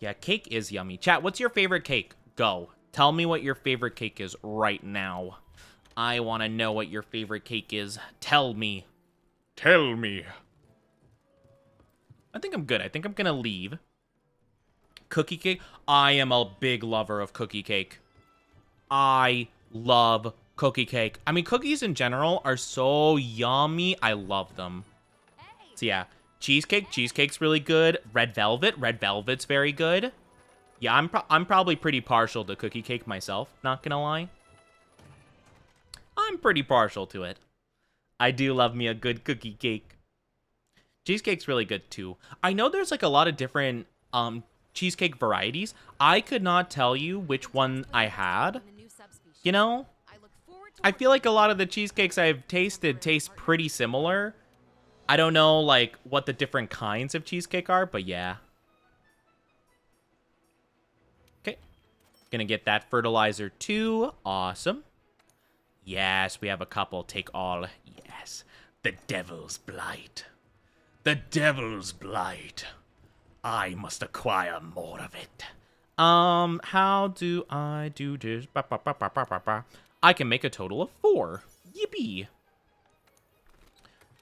Yeah, cake is yummy. Chat, what's your favorite cake? Go. Tell me what your favorite cake is right now. I want to know what your favorite cake is. Tell me. Tell me. I think I'm good. I think I'm going to leave. Cookie cake? I am a big lover of cookie cake. I love cookie cake. I mean, cookies in general are so yummy. I love them. So yeah, cheesecake. Cheesecake's really good. Red velvet. Red velvet's very good. Yeah, I'm probably pretty partial to cookie cake myself. Not gonna lie. I'm pretty partial to it. I do love me a good cookie cake. Cheesecake's really good too. I know there's like a lot of different cheesecake varieties. I could not tell you which one I had. You know? I feel like a lot of the cheesecakes I've tasted taste pretty similar. I don't know, like, what the different kinds of cheesecake are, but yeah. Okay. Gonna get that fertilizer too. Awesome. Yes, we have a couple. Take all. Yes. The Devil's Blight. The Devil's Blight. I must acquire more of it. How do I do this? I can make a total of 4. Yippee.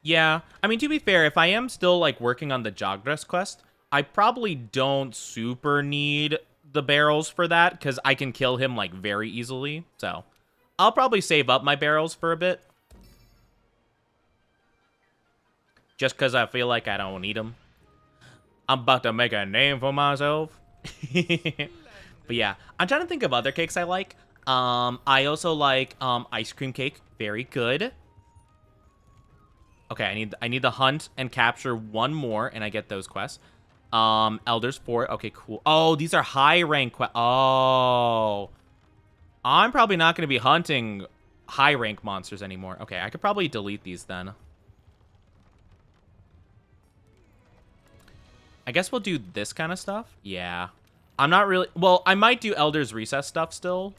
Yeah, I mean, to be fair, if I am still, like, working on the Jogdress quest, I probably don't super need the barrels for that, because I can kill him, like, very easily. So, I'll probably save up my barrels for a bit. Just because I feel like I don't need them. I'm about to make a name for myself. But yeah, I'm trying to think of other cakes I like. I also like ice cream cake. Very good. Okay, I need to hunt and capture one more, and I get those quests. Elders 4. Okay, cool. Oh, these are high rank quests. Oh. I'm probably not going to be hunting high rank monsters anymore. Okay, I could probably delete these then. I guess we'll do this kind of stuff. Yeah. I'm not really... Well, I might do Elder's Recess stuff still.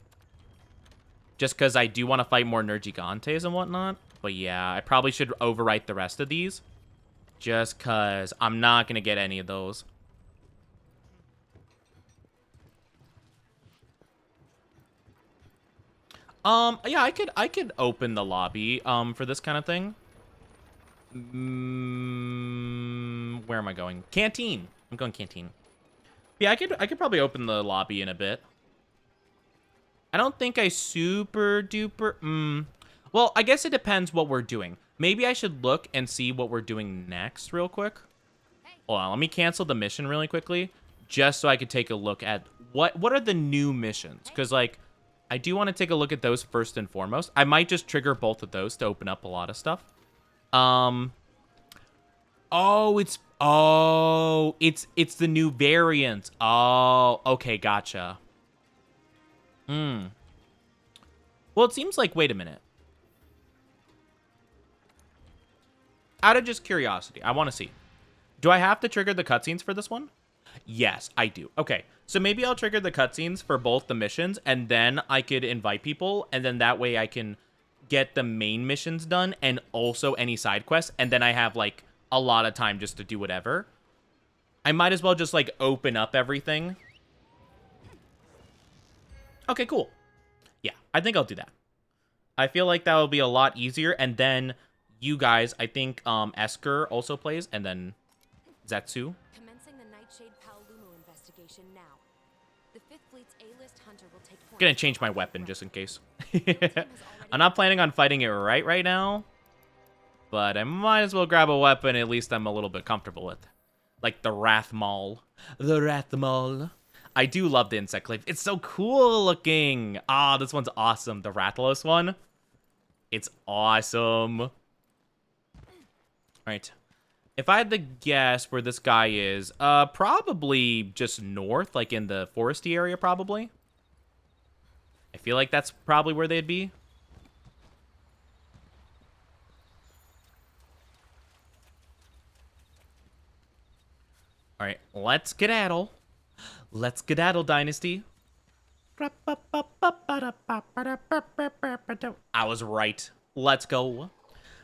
Just because I do want to fight more Nergigantes and whatnot. But yeah, I probably should overwrite the rest of these. Just because I'm not going to get any of those. Yeah, I could open the lobby for this kind of thing. Where am I going? Canteen. I'm going canteen. Yeah, I could probably open the lobby in a bit. I don't think I super duper... Well, I guess it depends what we're doing. Maybe I should look and see what we're doing next real quick. Hold on, let me cancel the mission really quickly. Just so I could take a look at what are the new missions. Because, like, I do want to take a look at those first and foremost. I might just trigger both of those to open up a lot of stuff. Oh, it's the new variant. Oh, okay, gotcha. Well, it seems like, wait a minute. Out of just curiosity, I want to see. Do I have to trigger the cutscenes for this one? Yes, I do. Okay, so maybe I'll trigger the cutscenes for both the missions, and then I could invite people, and then that way I can get the main missions done, and also any side quests, and then I have, like, a lot of time just to do whatever. I might as well just, like, open up everything. Okay, cool. Yeah, I think I'll do that. I feel like that will be a lot easier, and then you guys, I think Esker also plays, and then Zetsu. Commencing the Nightshade Paolumu investigation now. The Fifth Fleet's A-list hunter will take point. Gonna change my weapon just in case. The team has already I'm not planning on fighting it right now. But I might as well grab a weapon at least I'm a little bit comfortable with. Like the Wrath Maul. The Wrath Maul. I do love the insect clave. It's so cool looking. Ah, this one's awesome. The Rathalos one. It's awesome. All right. If I had to guess where this guy is, probably just north, like in the foresty area, probably. I feel like that's probably where they'd be. All right, let's skedaddle. Let's skedaddle, Dynasty. I was right. Let's go.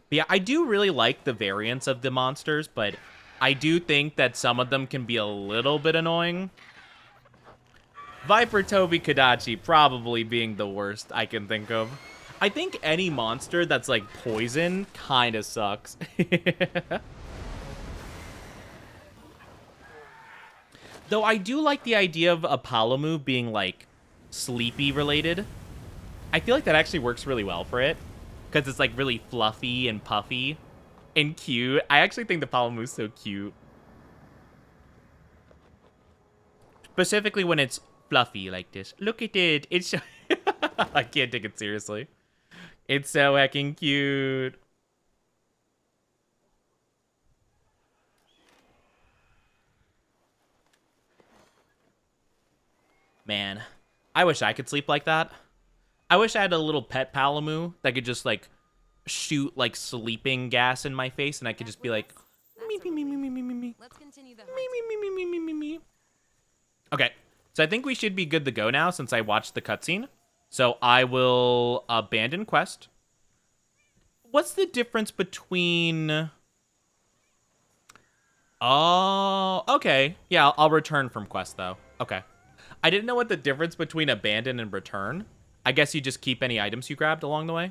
But yeah, I do really like the variants of the monsters, but I do think that some of them can be a little bit annoying. Viper Toby Kadachi probably being the worst I can think of. I think any monster that's like poison kind of sucks. Though I do like the idea of a Palamu being like sleepy related. I feel like that actually works really well for it. Because it's like really fluffy and puffy and cute. I actually think the Palamu is so cute. Specifically when it's fluffy like this. Look at it. It's so I can't take it seriously. It's so heckin' cute. Man, I wish I could sleep like that. I wish I had a little pet Palamu that could just like shoot like sleeping gas in my face and I could just be like me me me me me me me me. Let's continue the Me me me me me me me me. Okay. So I think we should be good to go now since I watched the cutscene. So I will abandon quest. What's the difference between... Oh, okay. Yeah, I'll return from quest, though. Okay. I didn't know what the difference between abandon and return. I guess you just keep any items you grabbed along the way.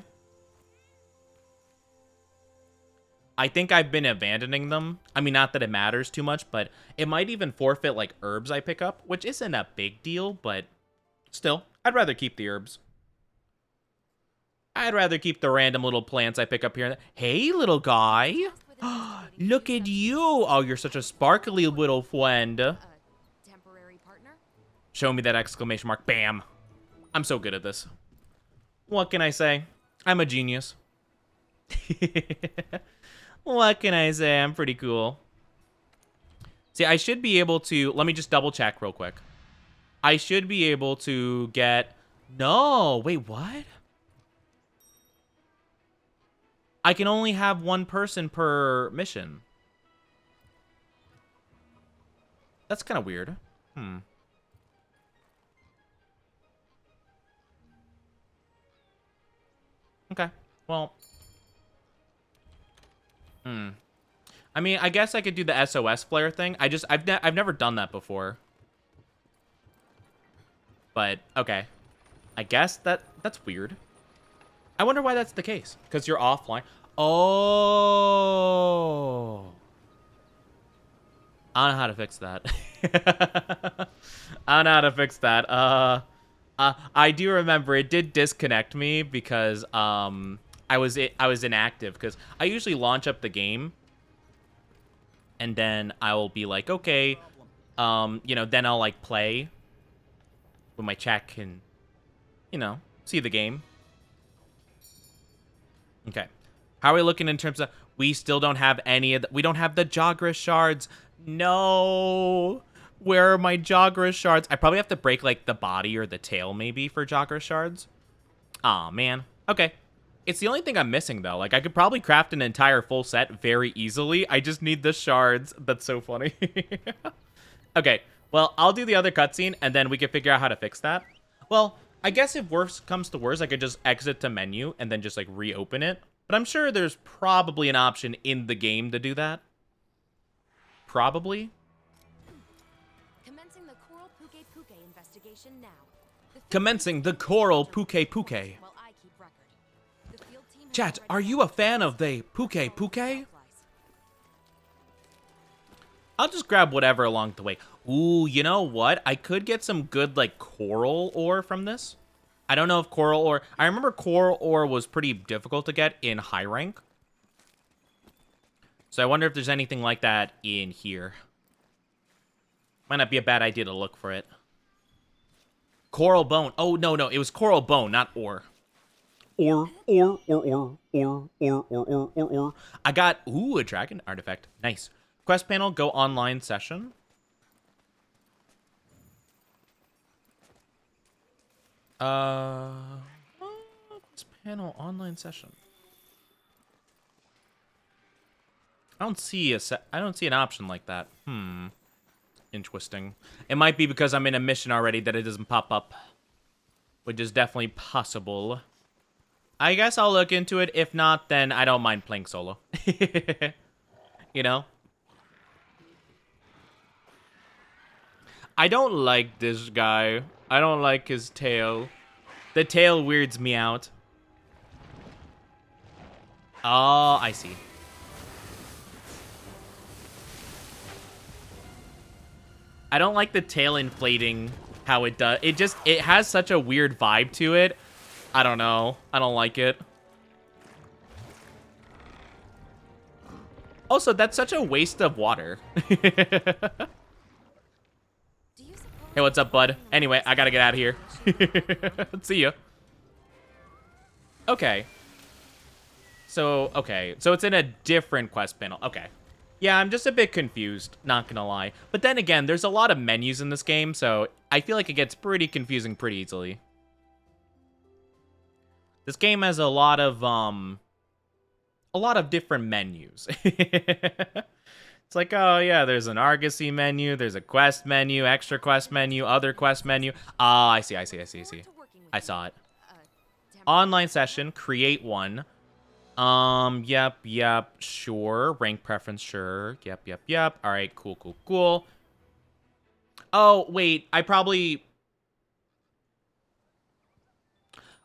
I think I've been abandoning them. I mean, not that it matters too much, but it might even forfeit, like, herbs I pick up, which isn't a big deal, but still, I'd rather keep the herbs. I'd rather keep the random little plants I pick up here. Hey, little guy. Look at you. Oh, you're such a sparkly little friend. temporary partner? Show me that exclamation mark. Bam. I'm so good at this. What can I say? I'm a genius. What can I say? I'm pretty cool. See, I should be able to... Let me just double check real quick. I should be able to get... No, wait, what? I can only have one person per mission. That's kind of weird. Okay, well... I mean, I guess I could do the SOS flare thing. I've never done that before. But, okay. I guess that's weird. I wonder why that's the case. Because you're offline. Oh. I don't know how to fix that. I don't know how to fix that. I do remember it did disconnect me because I was inactive because I usually launch up the game and then I will be like, okay, you know, then I'll like play when my chat can, you know, see the game. Okay. How are we looking in terms of... We still don't have any of the... We don't have the Jagras shards. No. Where are my Jagras shards? I probably have to break, like, the body or the tail, maybe, for Jagras shards. Aw, man. Okay. It's the only thing I'm missing, though. Like, I could probably craft an entire full set very easily. I just need the shards. That's so funny. Okay. Well, I'll do the other cutscene, and then we can figure out how to fix that. Well... I guess if worse comes to worse, I could just exit to menu and then just, like, reopen it. But I'm sure there's probably an option in the game to do that. Probably. Commencing the Coral Puke Puke investigation now. Commencing the Coral Puke Puke. While I keep record. The field team has Chat, already are you a fan of the Puke Puke? I'll just grab whatever along the way. Ooh, you know what? I could get some good, like, coral ore from this. I don't know if coral ore... I remember coral ore was pretty difficult to get in high rank. So I wonder if there's anything like that in here. Might not be a bad idea to look for it. Coral bone. Oh, no. It was coral bone, not ore. Ore. I got, ooh, a dragon artifact. Nice. Quest panel, go online session. Quest panel, online session. I don't see an option like that. Interesting. It might be because I'm in a mission already that it doesn't pop up, which is definitely possible. I guess I'll look into it. If not, then I don't mind playing solo. You know? I don't like this guy. I don't like his tail. The tail weirds me out. Oh, I see. I don't like the tail inflating how it does. It has such a weird vibe to it. I don't know. I don't like it. Also, that's such a waste of water. Hey, what's up, bud? Anyway, I gotta get out of here. See ya. Okay. So it's in a different quest panel. Okay. Yeah, I'm just a bit confused, not gonna lie. But then again, there's a lot of menus in this game, so I feel like it gets pretty confusing pretty easily. This game has a lot of different menus. It's like, oh yeah, there's an Argosy menu, there's a quest menu, extra quest menu, other quest menu. Ah, I see. I saw it. Online session, create one. Yep, sure. Rank preference, sure. Yep. All right, cool. Oh, wait,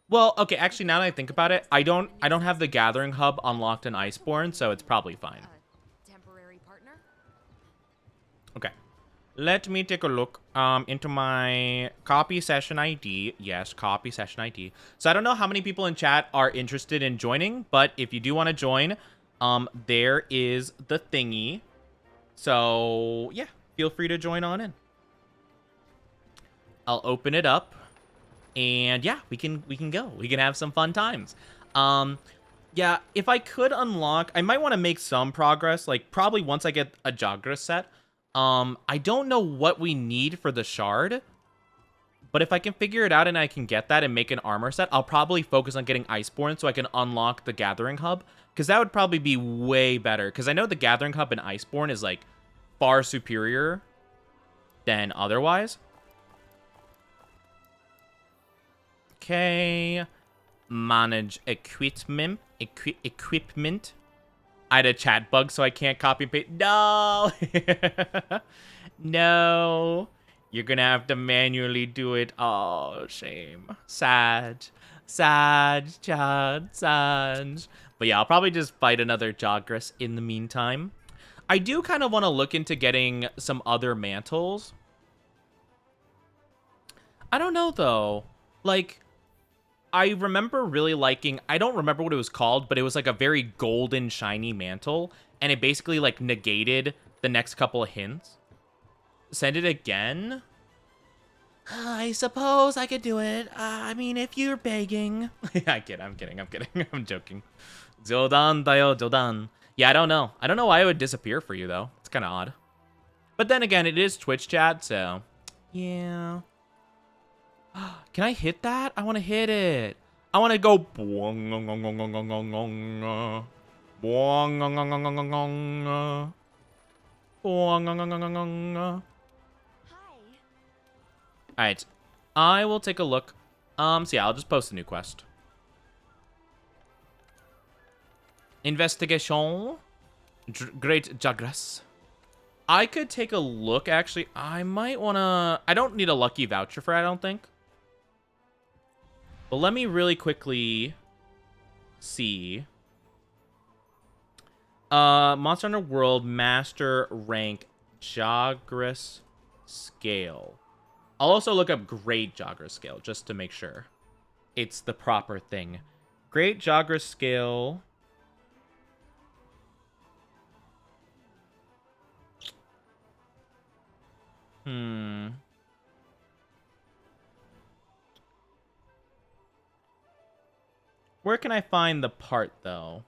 well, okay, actually, now that I think about it, I don't have the Gathering Hub unlocked in Iceborne, so it's probably fine. Temporary partner? Okay. Let me take a look into my copy session ID. Yes, copy session ID. So I don't know how many people in chat are interested in joining, but if you do want to join, there is the thingy. So yeah, feel free to join on in. I'll open it up, and yeah, we can go. We can have some fun times. Yeah, if I could unlock, I might want to make some progress. Like probably once I get a Jagras set. I don't know what we need for the shard, but if I can figure it out and I can get that and make an armor set, I'll probably focus on getting Iceborne so I can unlock the Gathering Hub, because that would probably be way better, because I know the Gathering Hub in Iceborne is, like, far superior than otherwise. Okay. Manage equipment. Equipment. I had a chat bug, so I can't copy and paste. No! No. You're gonna have to manually do it. Oh, shame. Sad. Chad. Sad. But yeah, I'll probably just fight another Jagras in the meantime. I do kind of want to look into getting some other mantles. I don't know, though. Like, I remember really liking, I don't remember what it was called, but it was like a very golden, shiny mantle, and it basically like negated the next couple of hints. Send it again? I suppose I could do it. I mean, if you're begging. I'm kidding. I'm joking. Jodan dayo, Jodan. Yeah, I don't know. I don't know why it would disappear for you, though. It's kind of odd. But then again, it is Twitch chat, so yeah. Can I hit that? I want to hit it. I want to go. Alright. I will take a look. So yeah, I'll just post a new quest. Investigation. Great Jagras. I could take a look, actually. I might want to... I don't need a lucky voucher for it, I don't think. But let me really quickly see. Monster Hunter World Master Rank Jogress scale. I'll also look up Great Jogress scale just to make sure it's the proper thing. Great Jogress scale. Where can I find the part, though?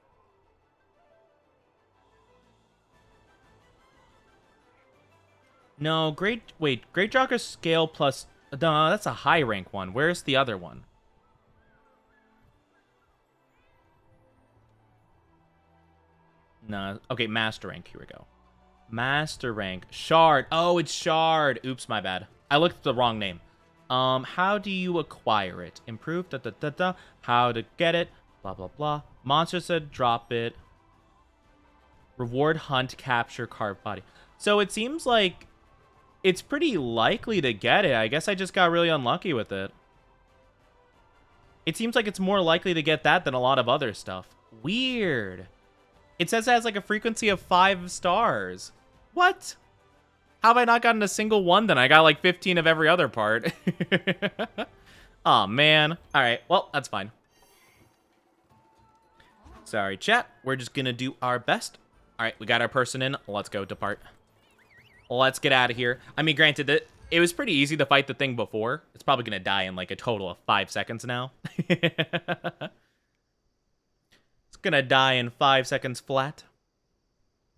No, Great Jogger scale plus... No, that's a high rank one. Where's the other one? No, okay, Master Rank. Here we go. Master Rank. Shard. Oh, it's Shard. Oops, my bad. I looked at the wrong name. How do you acquire it? Improve, How to get it, blah, blah, blah. Monster said drop it. Reward, hunt, capture, carve body. So it seems like it's pretty likely to get it. I guess I just got really unlucky with it. It seems like it's more likely to get that than a lot of other stuff. Weird. It says it has like a frequency of 5 stars. What? How have I not gotten a single one then? I got like 15 of every other part. Aw, man. All right, well, that's fine. Sorry, chat. We're just gonna do our best. All right, we got our person in. Let's go, depart. Let's get out of here. I mean, granted, it was pretty easy to fight the thing before. It's probably gonna die in like a total of 5 seconds now. It's gonna die in 5 seconds flat.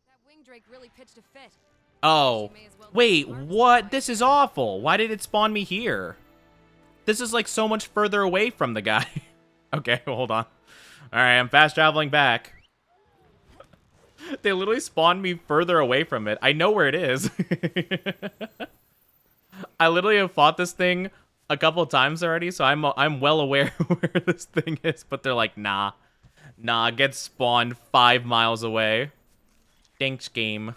That wing drake really pitched a fit. Oh, wait, what? This is awful. Why did it spawn me here? This is like so much further away from the guy. Okay, hold on. All right, I'm fast traveling back. They literally spawned me further away from it. I know where it is. I literally have fought this thing a couple times already, so I'm well aware where this thing is. But they're like, nah, get spawned 5 miles away. Thanks, game.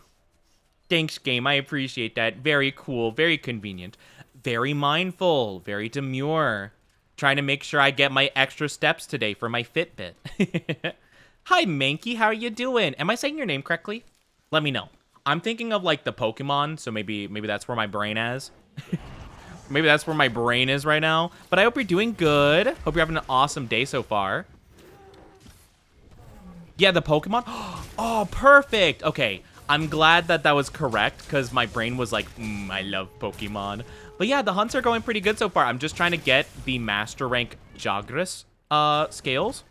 Thanks, game. I appreciate that. Very cool. Very convenient. Very mindful. Very demure. Trying to make sure I get my extra steps today for my Fitbit. Hi, Mankey. How are you doing? Am I saying your name correctly? Let me know. I'm thinking of, like, the Pokemon, so maybe that's where my brain is. Maybe that's where my brain is right now. But I hope you're doing good. Hope you're having an awesome day so far. Yeah, the Pokemon. Oh, perfect. Okay. I'm glad that was correct, because my brain was like, I love Pokemon. But yeah, the hunts are going pretty good so far. I'm just trying to get the Master Rank Jogress scales.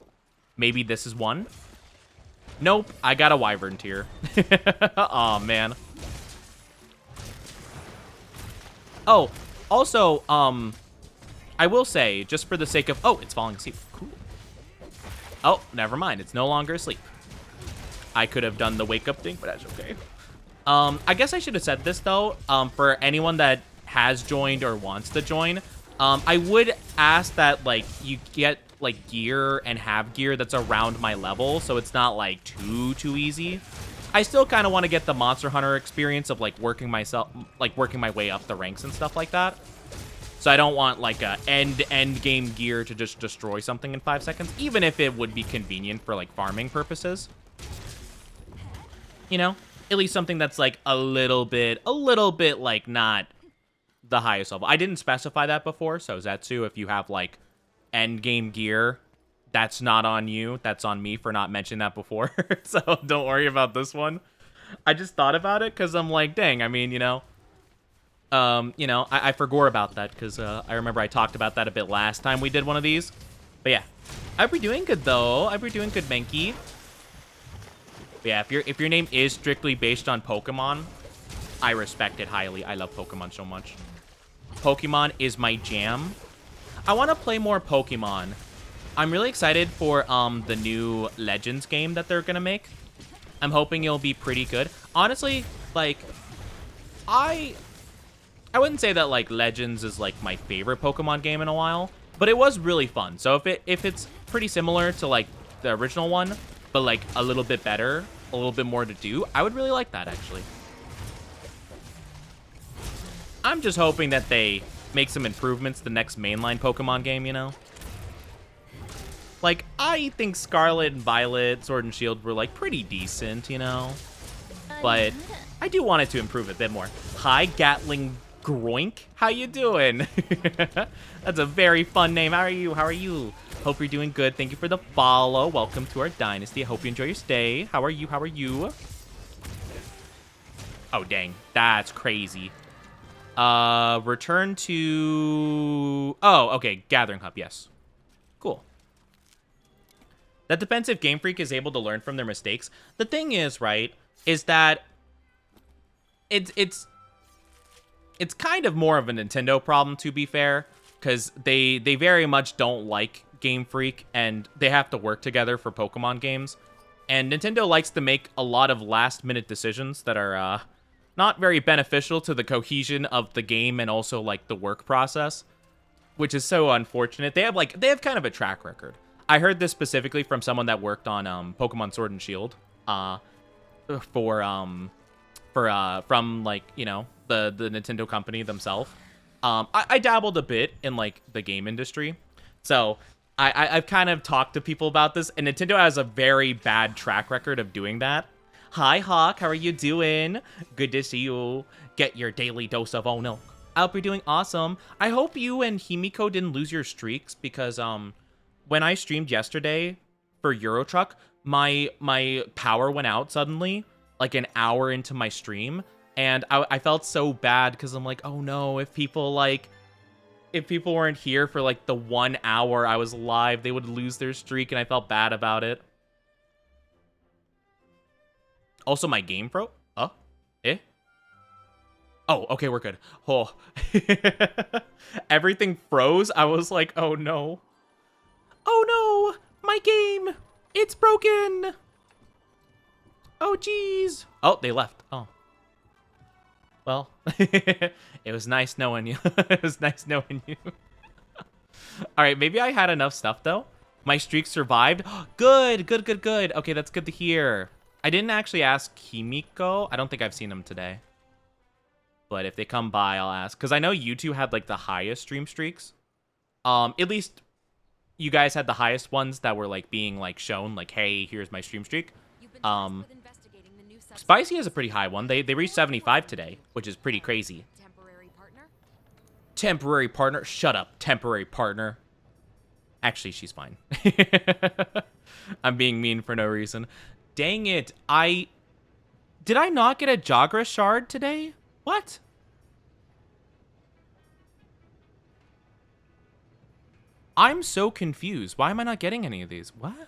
Maybe this is one. Nope, I got a Wyvern tier. Aw, man. Oh, also, I will say, just for the sake of... Oh, it's falling asleep. Cool. Oh, never mind. It's no longer asleep. I could have done the wake up thing, but that's okay. I guess I should have said this, though. For anyone that has joined or wants to join, I would ask that, like, you get, like, gear and have gear that's around my level, so it's not, like, too easy. I still kind of want to get the Monster Hunter experience of, like, working my way up the ranks and stuff like that. So I don't want, like, a end game gear to just destroy something in 5 seconds, even if it would be convenient for, like, farming purposes. You know, at least something that's like a little bit like not the highest level. I didn't specify that before, so Zetsu, if you have like end game gear, that's not on you. That's on me for not mentioning that before. So don't worry about this one. I just thought about it because I'm like, dang. I mean, I forgot about that because I remember I talked about that a bit last time we did one of these. But yeah, I hope you're doing good though. I hope you're doing good, Menki. But yeah, if your name is strictly based on Pokemon, I respect it highly. I love Pokemon so much. Pokemon is my jam. I want to play more Pokemon. I'm really excited for the new Legends game that they're gonna make. I'm hoping it'll be pretty good. Honestly, like, I wouldn't say that like Legends is like my favorite Pokemon game in a while, but it was really fun. So if it's pretty similar to like the original one, but like a little bit better, a little bit more to do, I would really like that, actually. I'm just hoping that they make some improvements to the next mainline Pokemon game, you know? Like, I think Scarlet and Violet, Sword and Shield were like pretty decent, you know? But I do want it to improve a bit more. Hi, Gatling Groink. How you doing? That's a very fun name. How are you? How are you? Hope you're doing good. Thank you for the follow. Welcome to our dynasty. I hope you enjoy your stay. How are you? How are you? Oh, dang. That's crazy. Return to... Oh, okay. Gathering Hub, yes. Cool. That depends if Game Freak is able to learn from their mistakes. The thing is, right, is that it's kind of more of a Nintendo problem, to be fair, because they very much don't like Game Freak, and they have to work together for Pokemon games. And Nintendo likes to make a lot of last-minute decisions that are not very beneficial to the cohesion of the game and also like the work process, which is so unfortunate. They have kind of a track record. I heard this specifically from someone that worked on Pokemon Sword and Shield, from like, you know, the Nintendo company themselves. I dabbled a bit in like the game industry, so I've kind of talked to people about this, and Nintendo has a very bad track record of doing that. Hi, Hawk. How are you doing? Good to see you. Get your daily dose of milk. I hope you're doing awesome. I hope you and Himiko didn't lose your streaks, because when I streamed yesterday for Euro Truck, my power went out suddenly, like an hour into my stream, and I felt so bad because I'm like, oh no, if people weren't here for like the 1 hour I was live, they would lose their streak, and I felt bad about it. Also, my game froze. Oh, okay, we're good. Oh, everything froze. I was like, oh no. Oh no, my game, it's broken. Oh geez. Oh, they left. Oh. Well, it was nice knowing you. It was nice knowing you. All right, maybe I had enough stuff though. My streak survived. Good, good, good, good. Okay, that's good to hear. I didn't actually ask Kimiko. I don't think I've seen them today. But if they come by, I'll ask. Because I know you two had like the highest stream streaks. At least you guys had the highest ones that were like being like shown. Like, hey, here's my stream streak. Spicy has a pretty high one. They reached 75 today, which is pretty crazy. Temporary partner? Temporary partner? Shut up, temporary partner. Actually, she's fine. I'm being mean for no reason. Dang it. Did I not get a Jagras shard today? What? I'm so confused. Why am I not getting any of these? What?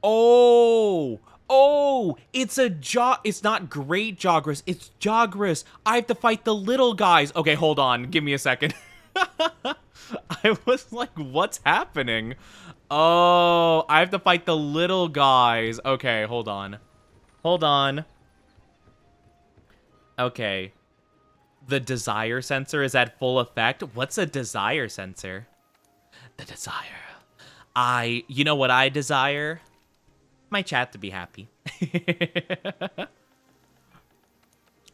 Oh, it's not great Jagras, it's Jagras. I have to fight the little guys. Okay, hold on, give me a second. I was like, what's happening? Oh, I have to fight the little guys. Okay, hold on. Hold on. Okay. The desire sensor is at full effect. What's a desire sensor? The desire. You know what I desire? My chat to be happy.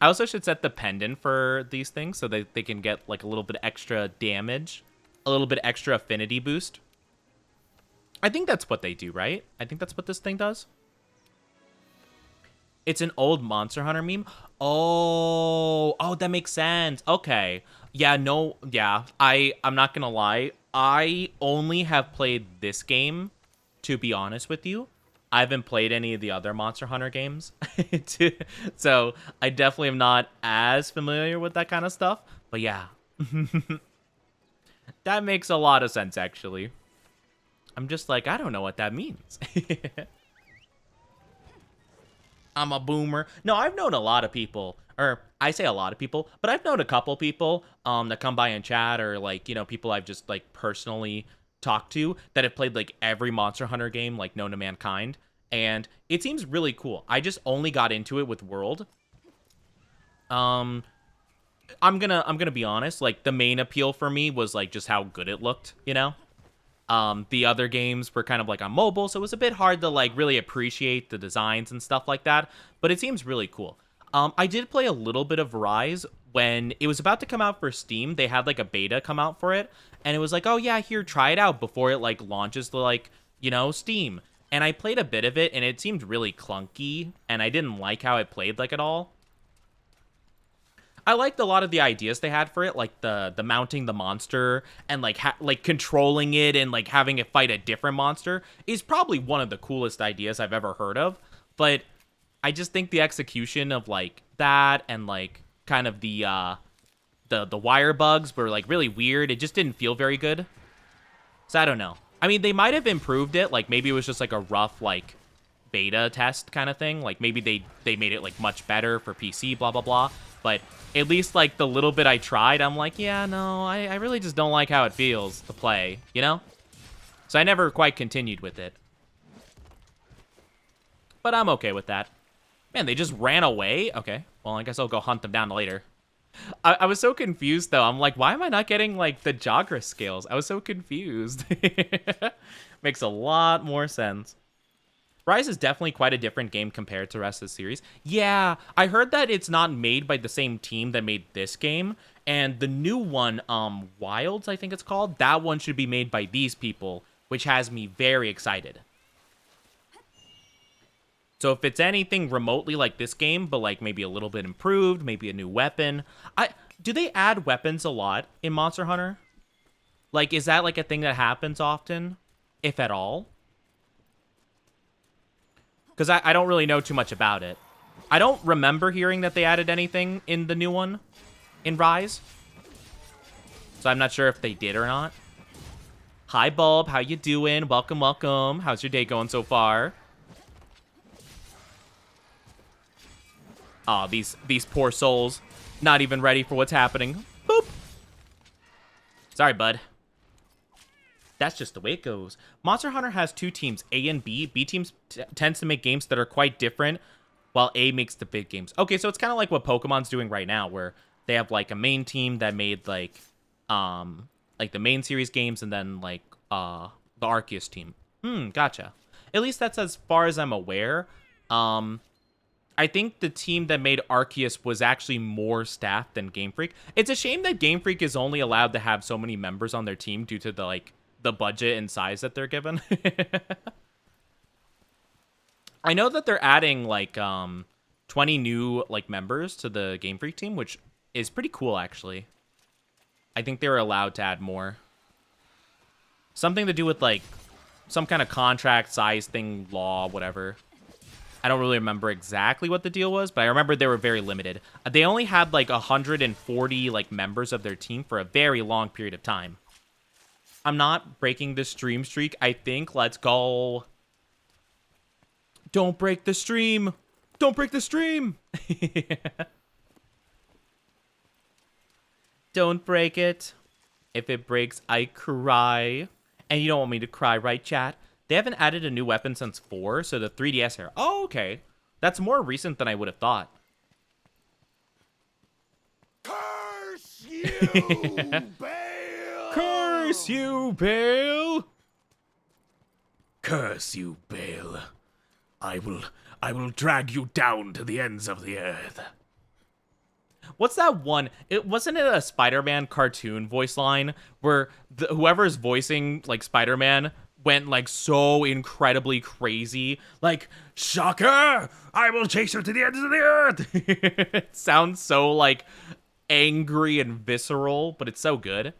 I also should set the pendant for these things so that they can get like a little bit extra damage, a little bit extra affinity boost. I think that's what they do, right? I think that's what this thing does. It's an old Monster Hunter meme. Oh, that makes sense. Okay. Yeah, no, yeah. I'm not gonna lie. I only have played this game, to be honest with you. I haven't played any of the other Monster Hunter games, so I definitely am not as familiar with that kind of stuff. But yeah, that makes a lot of sense, actually. I'm just like, I don't know what that means. I'm a boomer. No, I've known a lot of people, or I say a lot of people, but I've known a couple people that come by and chat, or like, you know, people I've just like personally talked to that have played like every Monster Hunter game like known to mankind, and it seems really cool. I just only got into it with World. I'm gonna be honest, like the main appeal for me was like just how good it looked, you know. The other games were kind of like on mobile, so it was a bit hard to like really appreciate the designs and stuff like that, but it seems really cool. I did play a little bit of Rise when it was about to come out for Steam, they had like a beta come out for it, and it was like, oh yeah, here, try it out before it like launches to like, you know, Steam. And I played a bit of it, and it seemed really clunky, and I didn't like how it played like at all. I liked a lot of the ideas they had for it, like the mounting the monster and like like controlling it and like having it fight a different monster is probably one of the coolest ideas I've ever heard of. But I just think the execution of like that and like kind of the wire bugs were like really weird. It just didn't feel very good. So I don't know. I mean, they might have improved it. Like maybe it was just like a rough like beta test kind of thing. Like maybe they made it like much better for PC, blah blah blah. But at least like the little bit I tried, I'm like, yeah, no, I really just don't like how it feels to play, you know? So I never quite continued with it. But I'm okay with that. Man, they just ran away? Okay, well, I guess I'll go hunt them down later. I was so confused, though. I'm like, why am I not getting, like, the Jagras scales? I was so confused. Makes a lot more sense. Rise is definitely quite a different game compared to the rest of the series. Yeah, I heard that it's not made by the same team that made this game. And the new one, Wilds, I think it's called, that one should be made by these people, which has me very excited. So if it's anything remotely like this game, but like maybe a little bit improved, maybe a new weapon. Do they add weapons a lot in Monster Hunter? Like, is that like a thing that happens often, if at all? Because I don't really know too much about it. I don't remember hearing that they added anything in the new one, in Rise. So I'm not sure if they did or not. Hi, Bulb. How you doing? Welcome, welcome. How's your day going so far? Aw, these poor souls. Not even ready for what's happening. Boop. Sorry, bud. That's just the way it goes. Monster Hunter has two teams, A and B. B teams tends to make games that are quite different, while A makes the big games. Okay, so it's kind of like what Pokemon's doing right now, where they have like a main team that made like the main series games, and then like the Arceus team. Gotcha. At least that's as far as I'm aware. I think the team that made Arceus was actually more staffed than Game Freak. It's a shame that Game Freak is only allowed to have so many members on their team due to the budget and size that they're given. I know that they're adding like 20 new like members to the Game Freak team, which is pretty cool actually. I think they were allowed to add more. Something to do with like some kind of contract size thing, law, whatever. I don't really remember exactly what the deal was, but I remember they were very limited. They only had like 140 like members of their team for a very long period of time. I'm not breaking the stream streak, I think. Let's go. Don't break the stream. Don't break the stream. Don't break it. If it breaks, I cry. And you don't want me to cry, right, chat? They haven't added a new weapon since 4, so the 3DS era. Oh, okay. That's more recent than I would have thought. Curse you, Bale! Curse you, Bale! Curse you, Bale. I will drag you down to the ends of the earth. What's that one? Wasn't it a Spider-Man cartoon voice line where whoever's voicing like Spider-Man went like so incredibly crazy, like, shocker, I will chase you to the ends of the earth. It sounds so like angry and visceral, but it's so good.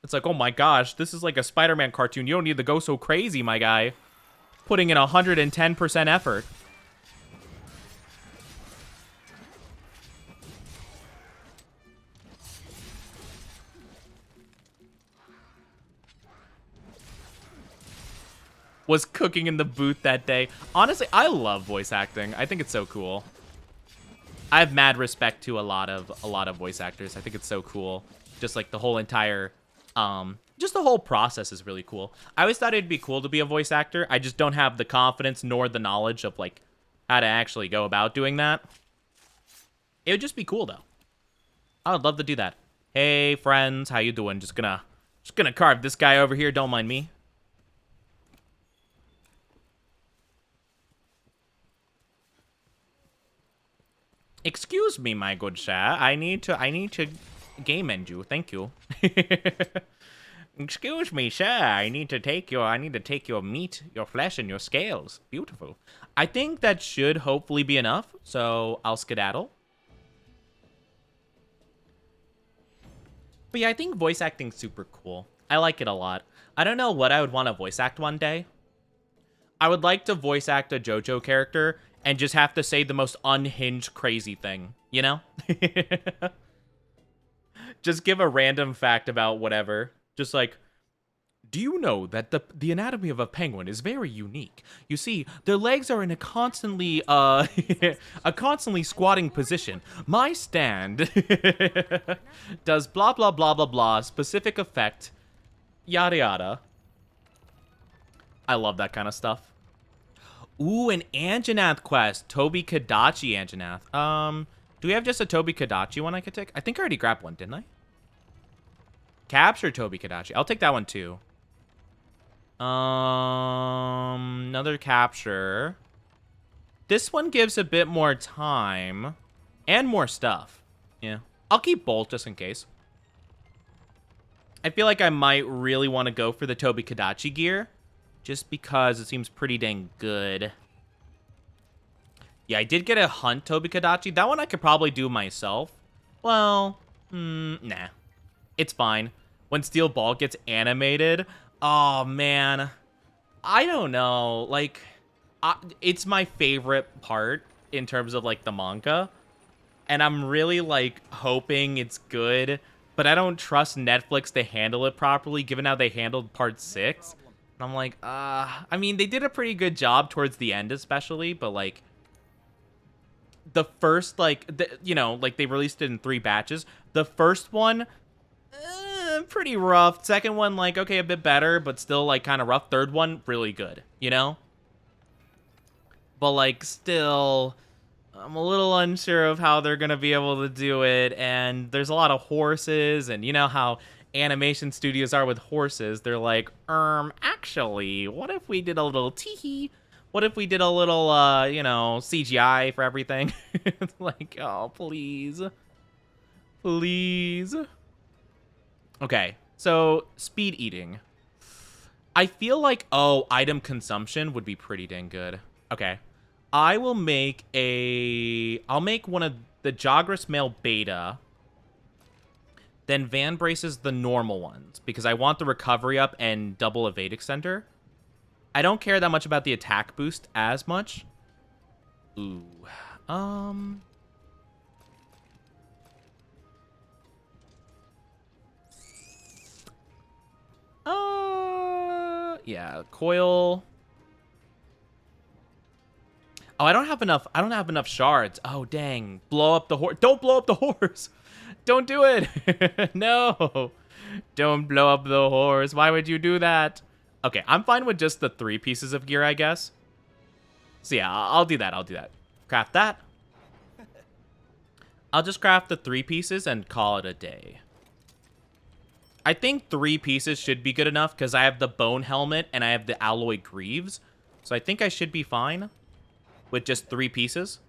It's like, oh my gosh, this is like a Spider-Man cartoon. You don't need to go so crazy, my guy. Putting in 110% effort. Was cooking in the booth that day. Honestly, I love voice acting. I think it's so cool. I have mad respect to a lot of voice actors. I think it's so cool. Just like the whole entire just the whole process is really cool. I always thought it'd be cool to be a voice actor. I just don't have the confidence nor the knowledge of like how to actually go about doing that. It would just be cool though. I would love to do that. Hey friends, how you doing? Just gonna carve this guy over here, don't mind me. Excuse me, my good sir. I need to game end you. Thank you. Excuse me, sir. I need to take your meat, your flesh, and your scales. Beautiful. I think that should hopefully be enough, so I'll skedaddle. But yeah, I think voice acting's super cool. I like it a lot. I don't know what I would want to voice act one day. I would like to voice act a JoJo character and just have to say the most unhinged, crazy thing, you know? Just give a random fact about whatever. Just like, do you know that the anatomy of a penguin is very unique? You see, their legs are in a constantly a constantly squatting position. My stand does blah blah blah blah blah specific effect, yada yada. I love that kind of stuff. Ooh, an Anjanath quest. Toby Kadachi Anjanath. Do we have just a Toby Kadachi one I could take? I think I already grabbed one, didn't I? Capture Toby Kadachi. I'll take that one too. Another capture. This one gives a bit more time and more stuff. Yeah. I'll keep both just in case. I feel like I might really want to go for the Toby Kadachi gear just because it seems pretty dang good. Yeah, I did get a hunt Toby Kadachi. That one I could probably do myself. Well, nah. It's fine. When Steel Ball gets animated, oh man, I don't know. Like, it's my favorite part in terms of like the manga, and I'm really like hoping it's good. But I don't trust Netflix to handle it properly, given how they handled Part 6. And I'm like, I mean, they did a pretty good job towards the end, especially, but like the first, like, you know, like they released it in 3 batches. The first one, pretty rough. Second one, like, okay, a bit better, but still, like, kind of rough. Third one, really good, you know? But, like, still, I'm a little unsure of how they're gonna be able to do it, and there's a lot of horses, and you know how animation studios are with horses. They're like, actually, what if we did a little teehee? What if we did a little, you know, CGI for everything? It's like, oh, please. Please. Okay, so speed eating. I feel like, oh, item consumption would be pretty dang good. Okay. I'll make one of the Jagras Male Beta, then Van Braces the normal ones, because I want the recovery up and double evade extender. I don't care that much about the attack boost as much. Ooh. Yeah, coil. Oh, I don't have enough shards. Oh, dang. Blow up the horse. Don't blow up the horse. Don't do it. No. Don't blow up the horse. Why would you do that? Okay, I'm fine with just the 3 pieces of gear, I guess. So yeah, I'll do that. Craft that. I'll just craft the 3 pieces and call it a day. I think 3 pieces should be good enough because I have the bone helmet and I have the alloy greaves. So I think I should be fine with just 3 pieces.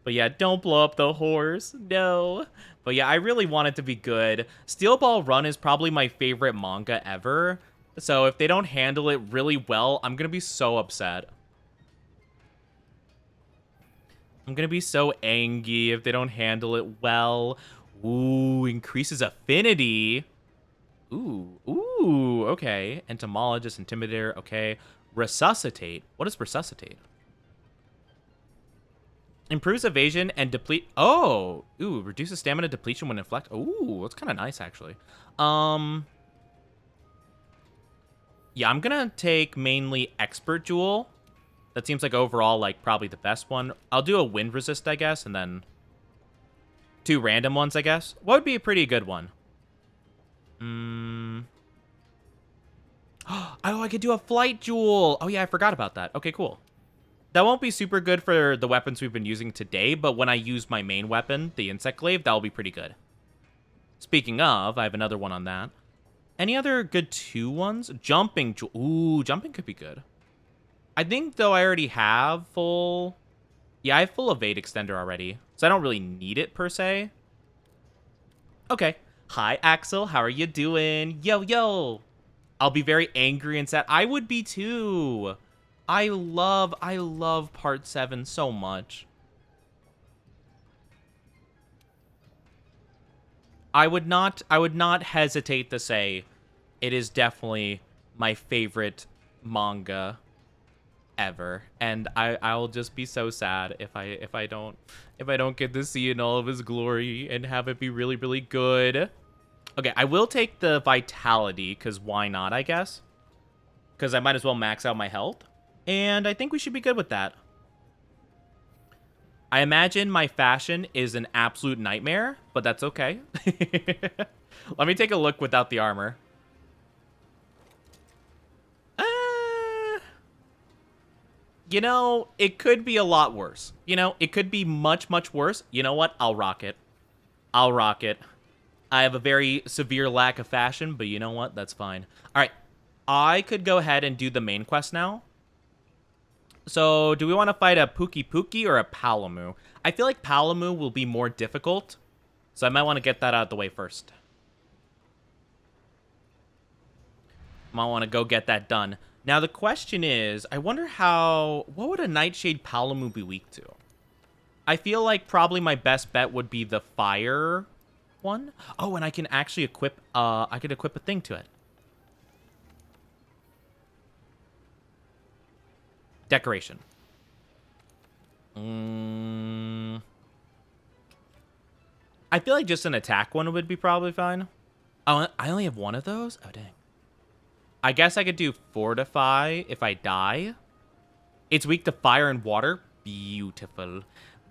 But yeah, don't blow up the horse. No. But yeah, I really want it to be good. Steel Ball Run is probably my favorite manga ever. So if they don't handle it really well, I'm going to be so upset. I'm going to be so angry if they don't handle it well. Ooh, increases affinity. Ooh, okay. Entomologist, Intimidator, okay. Resuscitate. What is Resuscitate? Improves evasion and deplete. Oh, ooh, reduces stamina depletion when inflect. Ooh, that's kind of nice, actually. Yeah, I'm going to take mainly Expert Jewel. That seems like overall, like, probably the best one. I'll do a Wind Resist, I guess, and then 2 random ones, I guess. What would be a pretty good one? Oh, I could do a Flight Jewel. Oh, yeah, I forgot about that. Okay, cool. That won't be super good for the weapons we've been using today, but when I use my main weapon, the Insect Glaive, that'll be pretty good. Speaking of, I have another one on that. Any other good 2 ones? Jumping. Ooh, jumping could be good. I think, though, I already have full Yeah, I have full evade extender already, so I don't really need it per se. Okay. Hi, Axel. How are you doing? Yo, yo. I'll be very angry and sad. I would be too. I love part 7 so much. I would not hesitate to say it is definitely my favorite manga ever, and I'll just be so sad if I don't get to see it in all of his glory and have it be really, really good. Okay, I will take the vitality, because why not, I guess? Because I might as well max out my health, and I think we should be good with that. I imagine my fashion is an absolute nightmare, but that's okay. Let me take a look without the armor. You know, it could be a lot worse. You know, it could be much, much worse. You know what? I'll rock it. I'll rock it. I have a very severe lack of fashion, but you know what? That's fine. All right. I could go ahead and do the main quest now. So, do we want to fight a Pookie Pookie or a Palamu? I feel like Palamu will be more difficult, so I might want to get that out of the way first. Might want to go get that done. Now, the question is, I wonder what would a Nightshade Palamu be weak to? I feel like probably my best bet would be the fire one. Oh, and I can actually equip, I could equip a thing to it. Decoration. I feel like just an attack one would be probably fine. Oh, I only have one of those? Oh, dang. I guess I could do Fortify if I die. It's weak to fire and water. Beautiful.